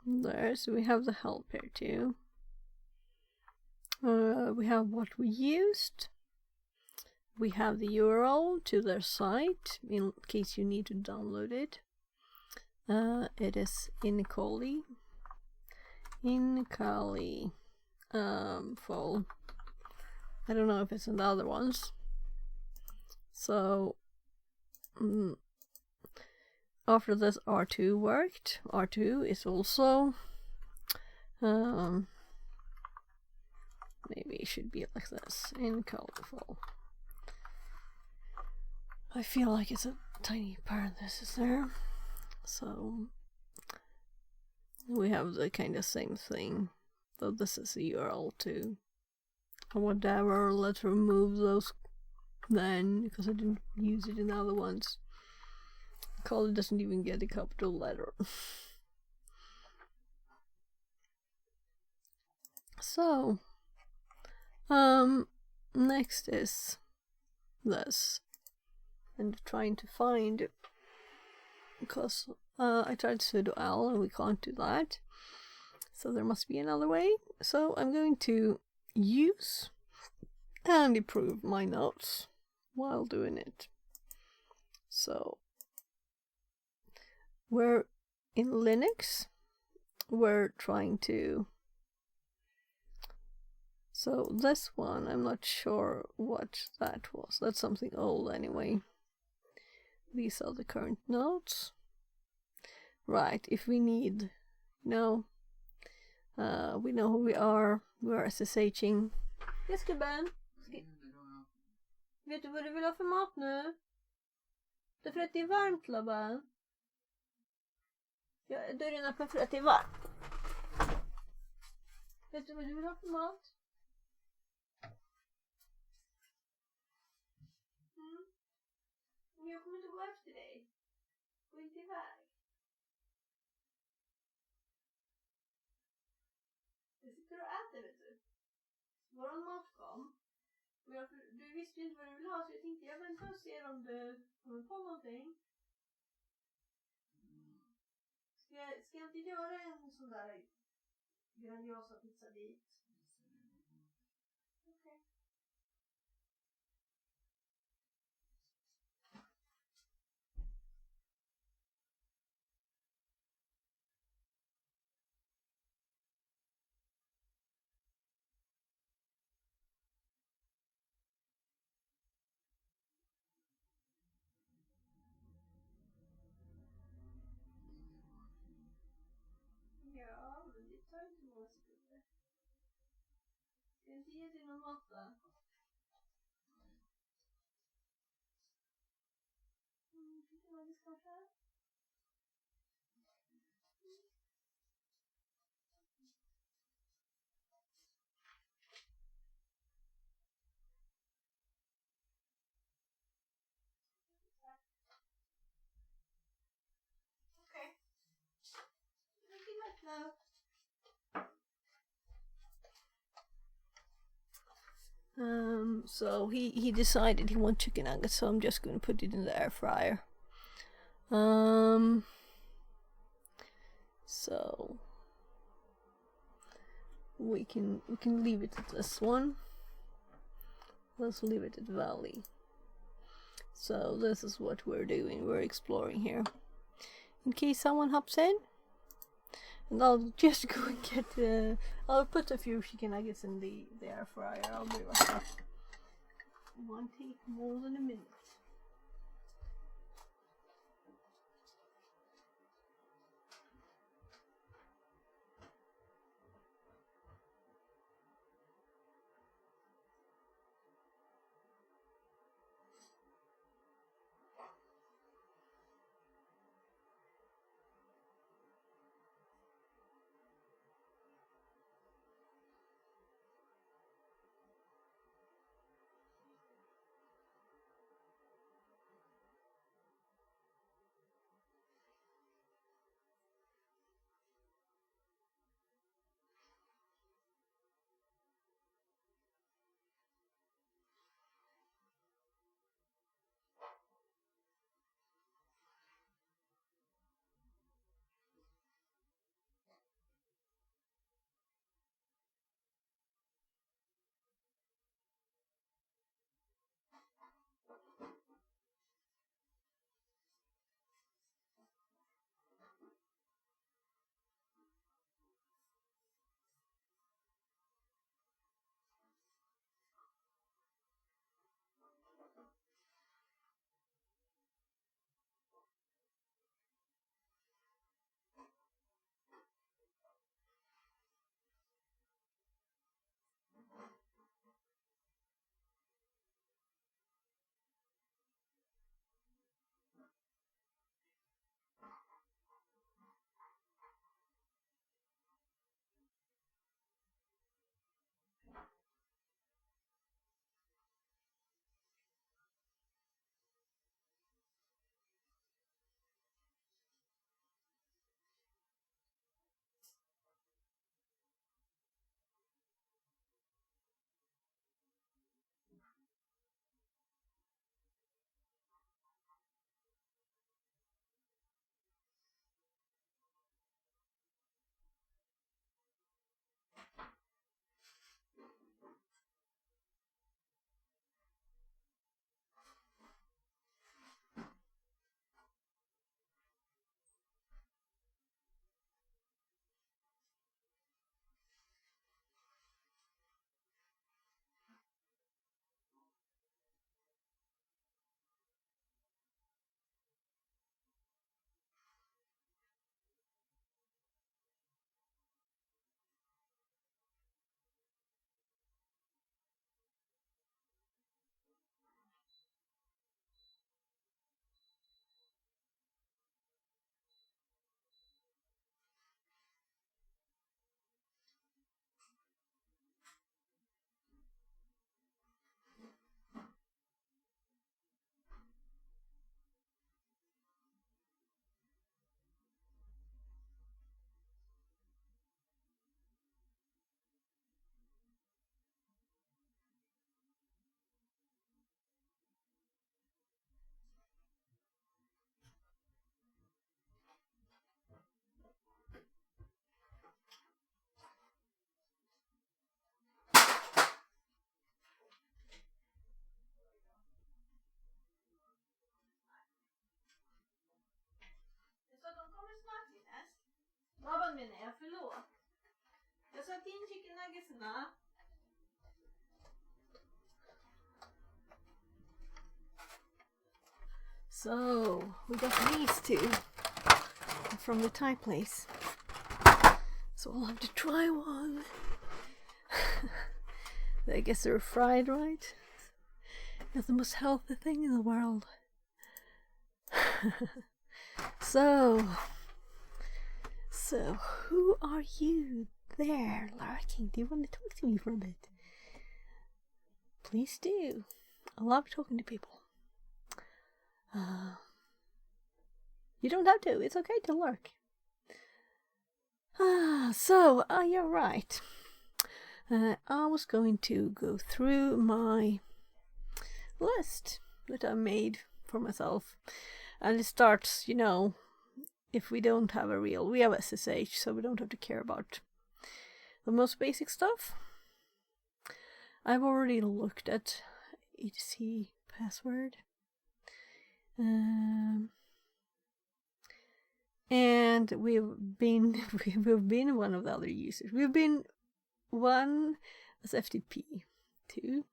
There, so we have the help here too. We have what we used. We have the URL to their site in case you need to download it. It is Incali full. I don't know if it's in the other ones. So after this R2 worked, R2 is also maybe it should be like this in colorful. I feel like it's a tiny parenthesis there. So we have the kind of same thing, though this is the URL to whatever. Let's remove those then, because I didn't use it in the other ones. Color doesn't even get a capital letter. So next is this, and trying to find, because I tried sudo l and we can't do that, so there must be another way. So I'm going to use and improve my notes while doing it. So we're in Linux, we're trying to, so this one, I'm not sure what that was. That's something old anyway. These are the current notes. Right, if we need, we know who we are. We're SSHing. Yes, gubben. Vet du vad du vill ha för mat nu? Därför att det är varmt, Labban. Ja, dörren är öppen för att det är varmt. Vet du vad du vill ha för mat? Jag kommer inte gå efter dig. Gå inte iväg. Jag sitter och äter, vet du. Våran mat kom. Men du visste ju inte vad du ville ha, så jag tänkte jag väntar och ser om du kommer på någonting. Ska jag inte göra en sån där grandiosa pizza dit? Okej. Ja, men det tar inte många sekunder. Ska jag inte ge dig någon mat då? Lite magis kanske? Okay. Thank you much now. So he decided he wants chicken nuggets, so I'm just going to put it in the air fryer. So we can leave it at this one. Let's leave it at Valley. So this is what we're doing. We're exploring here. In case someone hops in, and I'll just go and get. I'll put a few chicken nuggets in the air fryer. I'll be right back. It won't take more than a minute. Laban menar jag, förlåt. Jag satt in chicken nuggetsna. So, we got these two from the Thai place. So I'll have to try one. I guess they're fried, right? It's the most healthy thing in the world. So who are you there lurking? Do you want to talk to me for a bit? Please do. I love talking to people. You don't have to. It's okay to lurk. You're right. I was going to go through my list that I made for myself. And it starts, if we don't have a real, we have SSH, so we don't have to care about the most basic stuff. I've already looked at etc password. And we've been one of the other users. We've been one as FTP, two.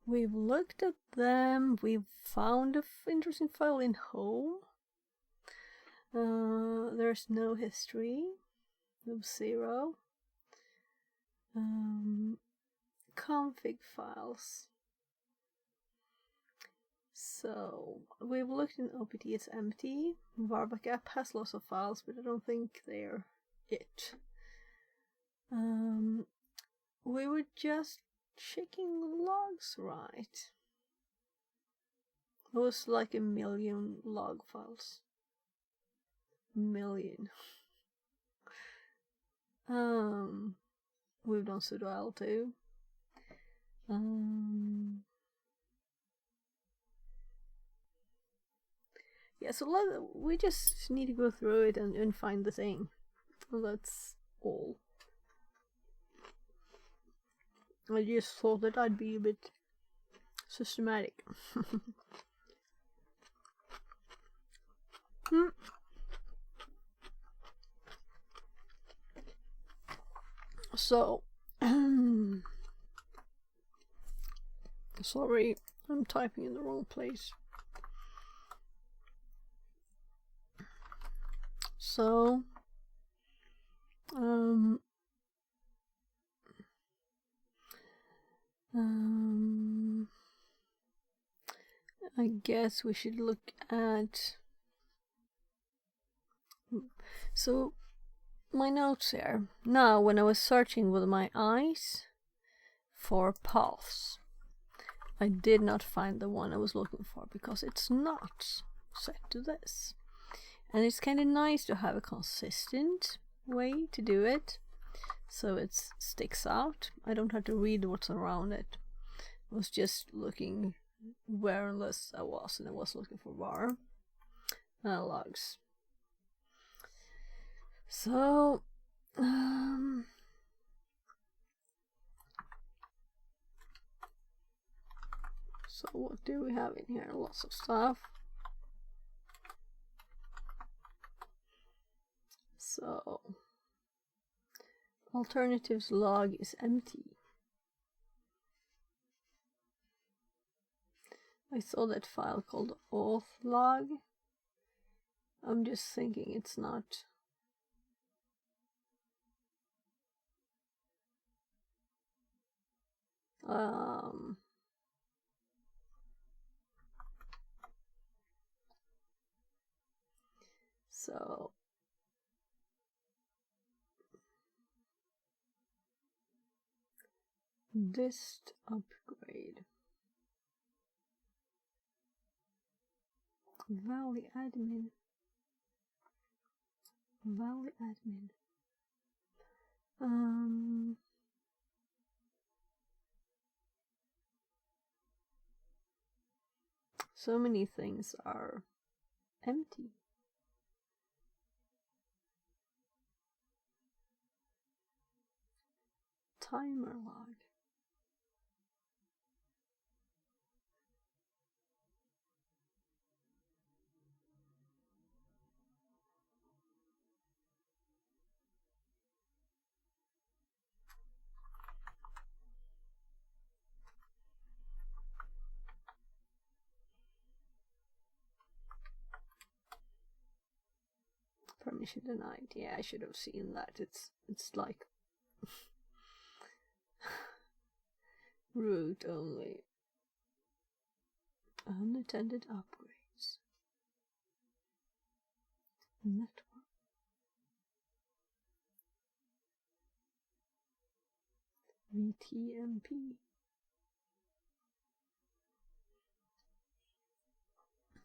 We've looked at them. We've found an interesting file in home. There's no history. No 0. Config files. So we've looked in OPT, it's empty. Varbackup has lots of files, but I don't think they're it. We were just checking logs, right? It was like 1 million log files. Million. We've done sudo l2. Yeah, so we just need to go through it and find the thing. Well, that's all. I just thought that I'd be a bit systematic. So, sorry, I'm typing in the wrong place. So, I guess we should look at, so my notes here. Now, when I was searching with my eyes for paths, I did not find the one I was looking for because it's not set to this. And it's kind of nice to have a consistent way to do it, so it sticks out. I don't have to read what's around it. I was just looking where on list I was, and I was looking for var logs. So, so what do we have in here? Lots of stuff. So, alternatives log is empty. I saw that file called auth log. I'm just thinking it's not. So dist upgrade. Valley admin. So many things are empty. Timer log. Permission denied. Yeah, I should have seen that. It's like root only. Unattended upgrades. Network. VTMP.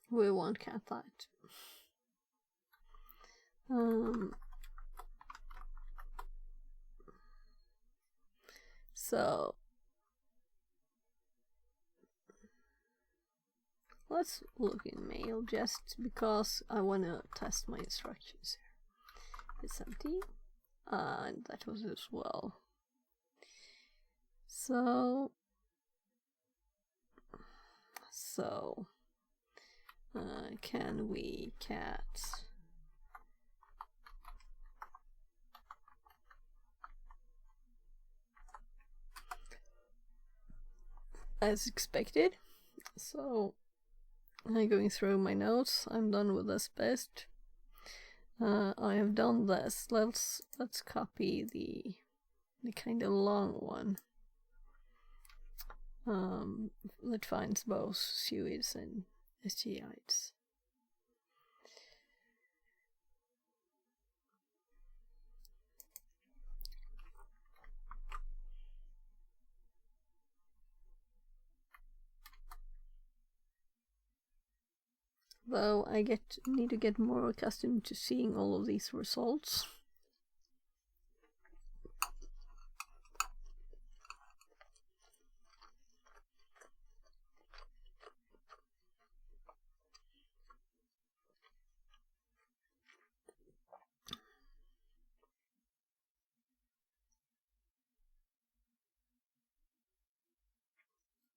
We won't get that. So let's look in mail just because I want to test my instructions here. It's empty, and that was as well. So can we cat as expected? So I'm going through my notes. I'm done with this bit. I have done this. Let's copy the kind of long one that finds both SUIDs and STIs. Though I need to get more accustomed to seeing all of these results.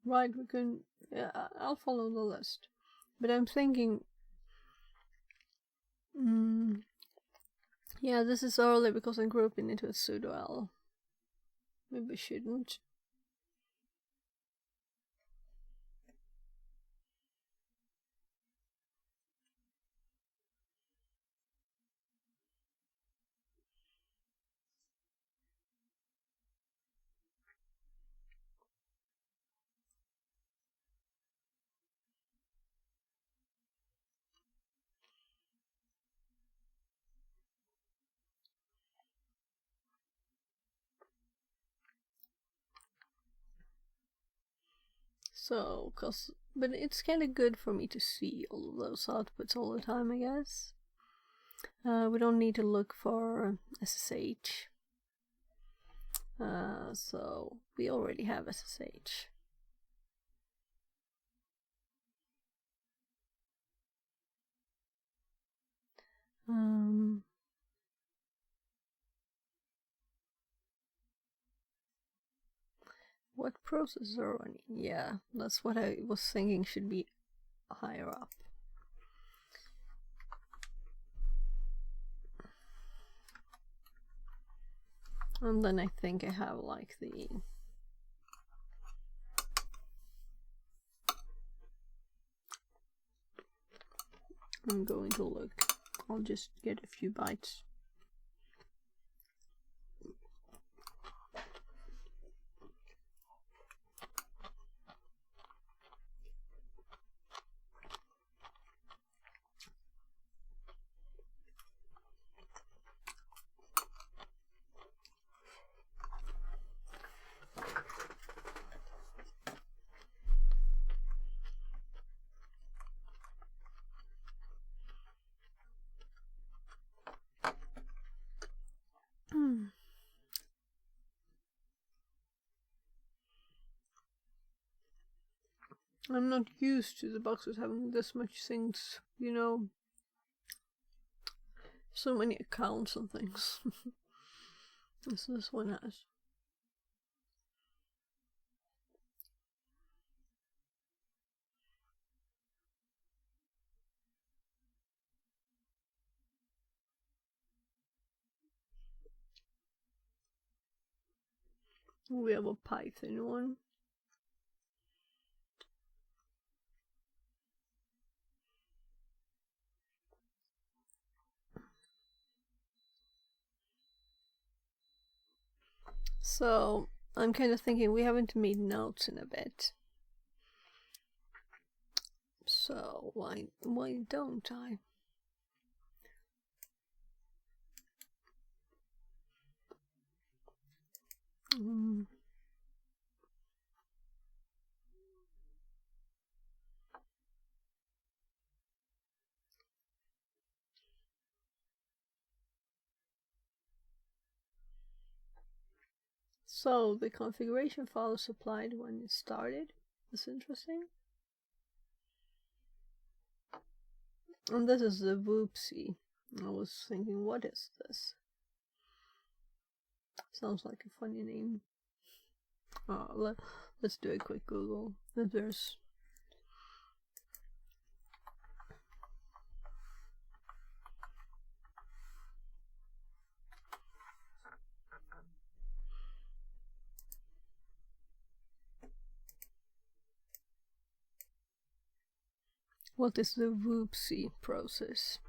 Right, we can. Yeah, I'll follow the list. But I'm thinking. Yeah, this is early because I'm grouping it with pseudo-L. Maybe I shouldn't. So, but it's kind of good for me to see all of those outputs all the time, I guess. We don't need to look for SSH. So we already have SSH. What processor running? Yeah, that's what I was thinking should be higher up. And then I think I have like the I'm going to look. I'll just get a few bytes. I'm not used to the boxes having this much things, you know. So many accounts and things. This one has. We have a Python one. So I'm kind of thinking we haven't made notes in a bit. So why don't I? So the configuration file is supplied when it started. That's interesting. And this is the Whoopsie. I was thinking, what is this? Sounds like a funny name. Let's do a quick Google. If there's what is the Whoopsie process?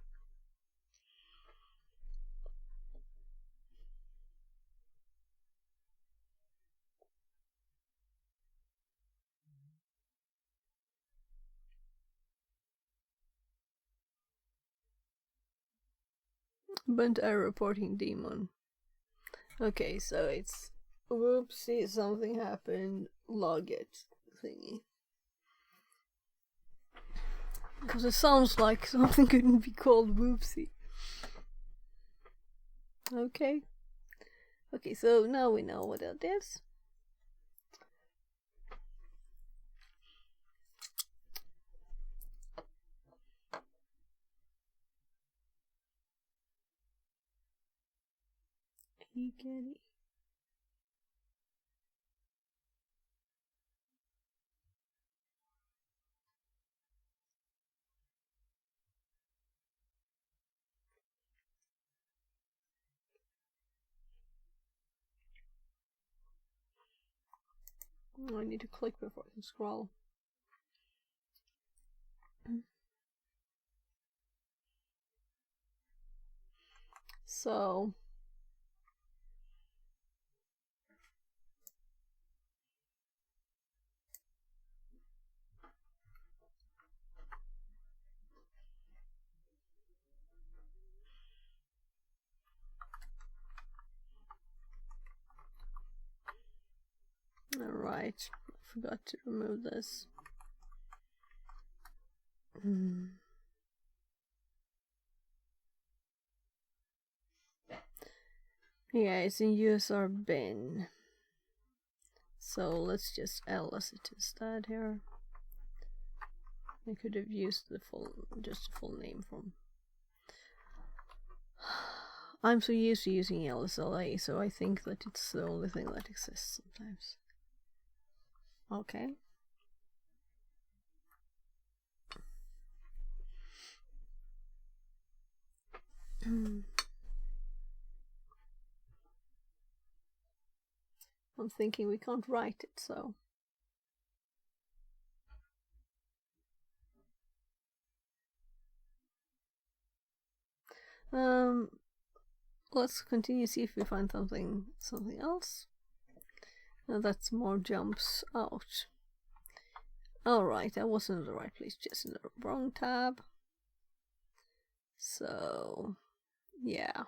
Burnt error reporting daemon. Okay, so it's whoopsie, something happened, log it thingy. Because it sounds like something couldn't be called whoopsie. Okay. Okay, so now we know what it is. Getty. I need to click before I can scroll. So alright, I forgot to remove this. Yeah, it's in USR bin. So let's just ls it instead here. I could have used the just the full name from. I'm so used to using LSLA, so I think that it's the only thing that exists sometimes. Okay. I'm thinking we can't write it, so. Let's continue, see if we find something else. That's more jumps out. Alright, I wasn't in the right place, just in the wrong tab. So, yeah.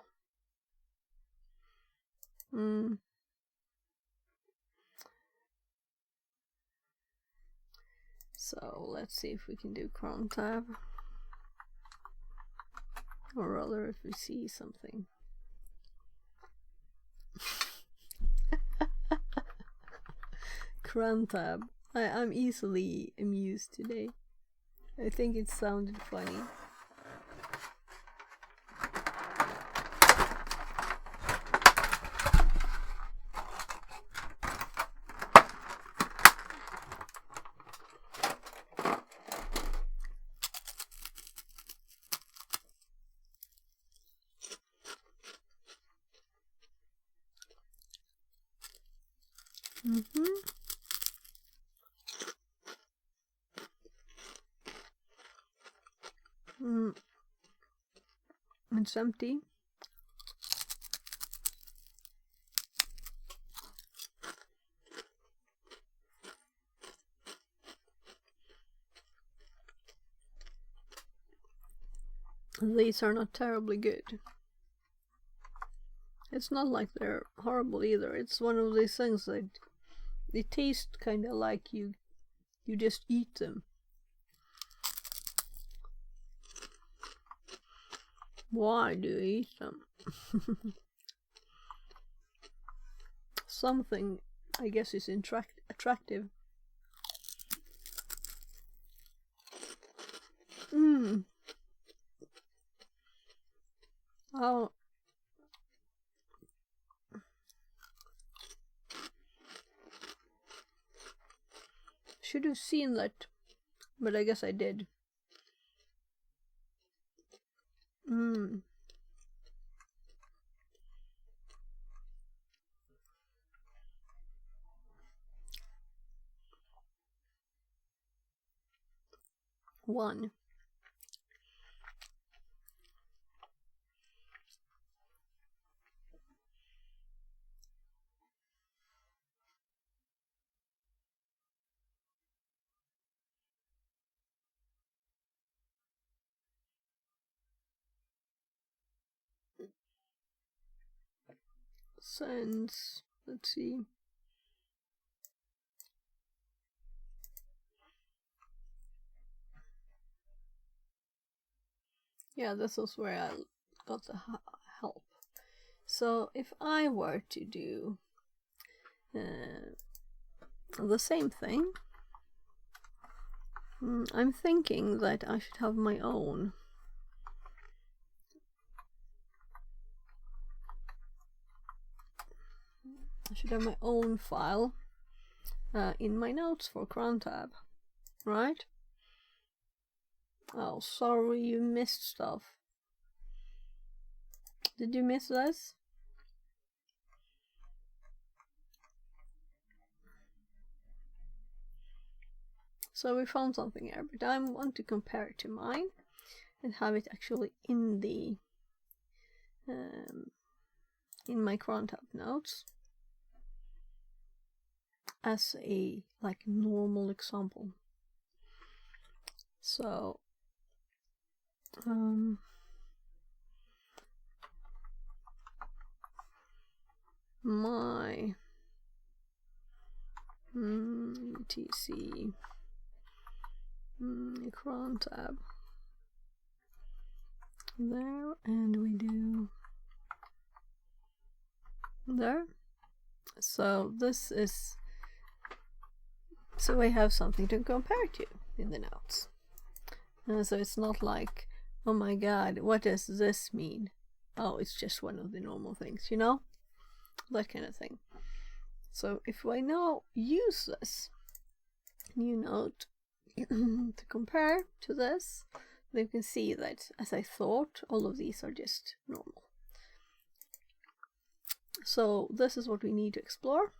So let's see if we can do Chrome tab. Or rather if we see something. Chrome tab. I'm easily amused today. I think it sounded funny. It's empty. These are not terribly good. It's not like they're horrible either. It's one of these things that they taste kind of like you just eat them. Why do you eat them? Something, I guess, is attractive. Oh. Should have seen that, but I guess I did. One. Sense. Let's see. Yeah, this was where I got the help. So if I were to do the same thing, I'm thinking that I should have my own. I should have my own file in my notes for crontab, right? Oh, sorry, you missed stuff. Did you miss this? So we found something here, but I want to compare it to mine and have it actually in the in my crontab notes as a like normal example. So my etc crontab there, and we do there. So this is, so I have something to compare to in the notes. So it's not like, oh my god, what does this mean? Oh, it's just one of the normal things, you know? That kind of thing. So if I now use this new note to compare to this, then you can see that, as I thought, all of these are just normal. So this is what we need to explore.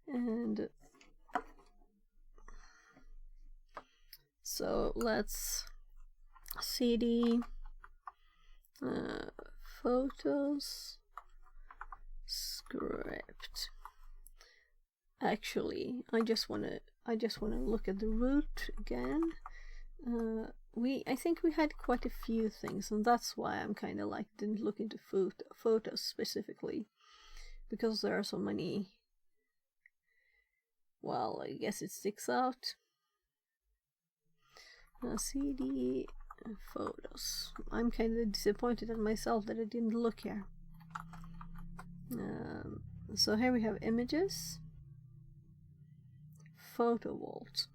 And so let's cd photos script. Actually, I just want to look at the root again. I think we had quite a few things, and that's why I'm kind of like didn't look into photos specifically, because there are so many. Well, I guess it sticks out. CD photos. I'm kind of disappointed at myself that I didn't look here. So here we have images, photo vault.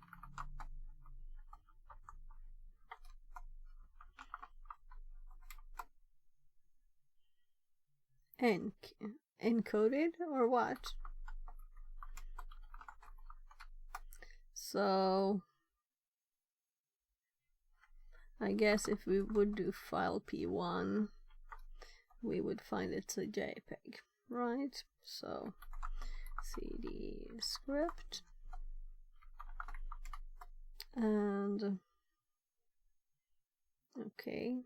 Encoded or what? So I guess if we would do file P1, we would find it's a JPEG, right? So cd script, and okay.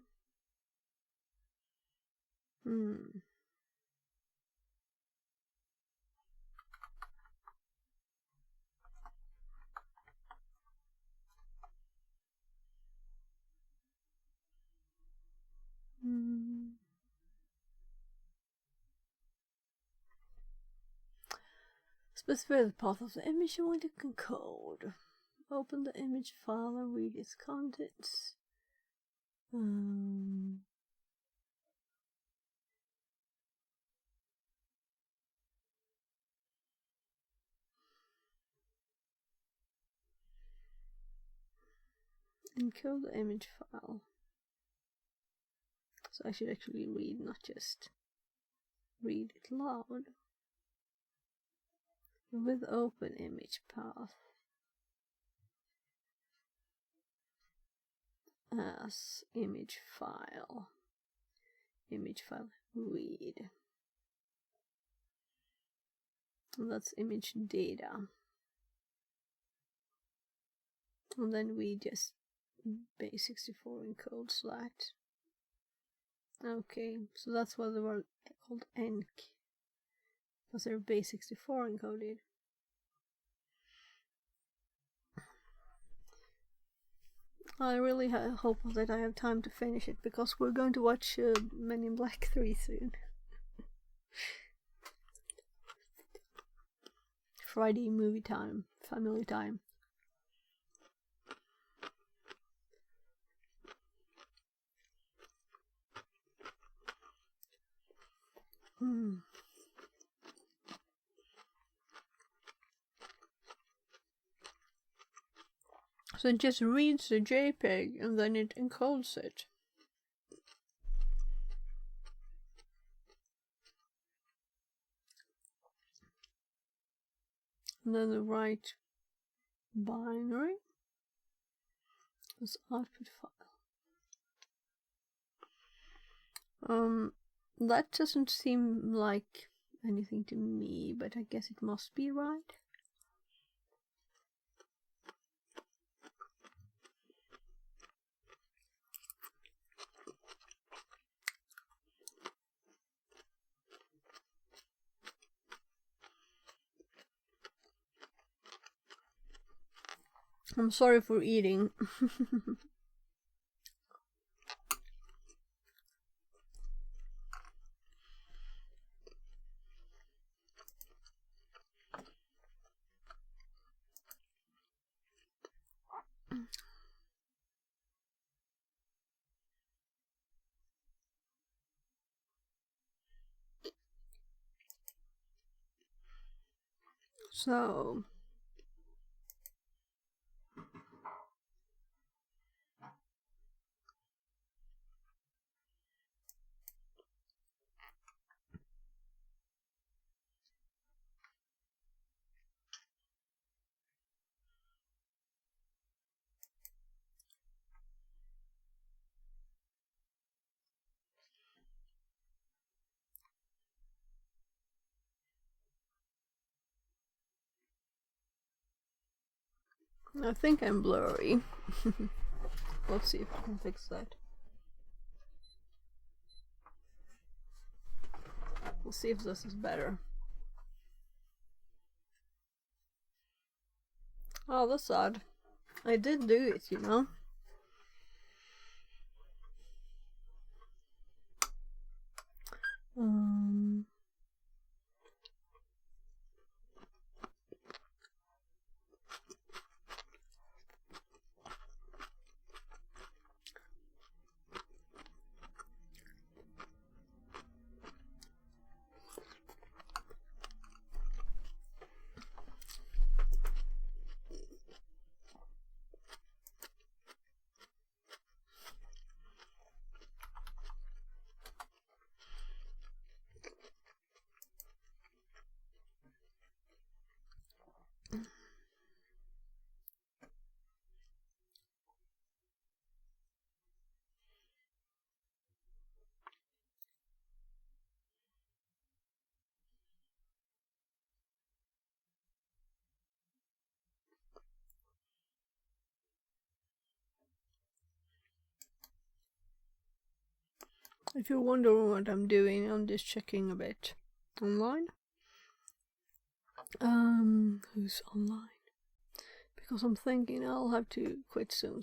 Specify the path of the image you want to encode. Open the image file and read its contents. Encode the image file. So I should actually read, not just read it loud. With open image path as image file read, and that's image data, and then we just base64 encodes that. Okay, so that's why they were called ENC, because they're base64 encoded. I really hope that I have time to finish it, because we're going to watch Men in Black 3 soon. Friday movie time, family time. So it just reads the JPEG and then it encodes it. And then the right binary is output file. That doesn't seem like anything to me, but I guess it must be right. I'm sorry for eating. So I think I'm blurry. Let's see if I can fix that. We'll see if this is better. Oh, that's odd. I did do it, you know. If you're wondering what I'm doing, I'm just checking a bit online. Who's online? Because I'm thinking I'll have to quit soon, so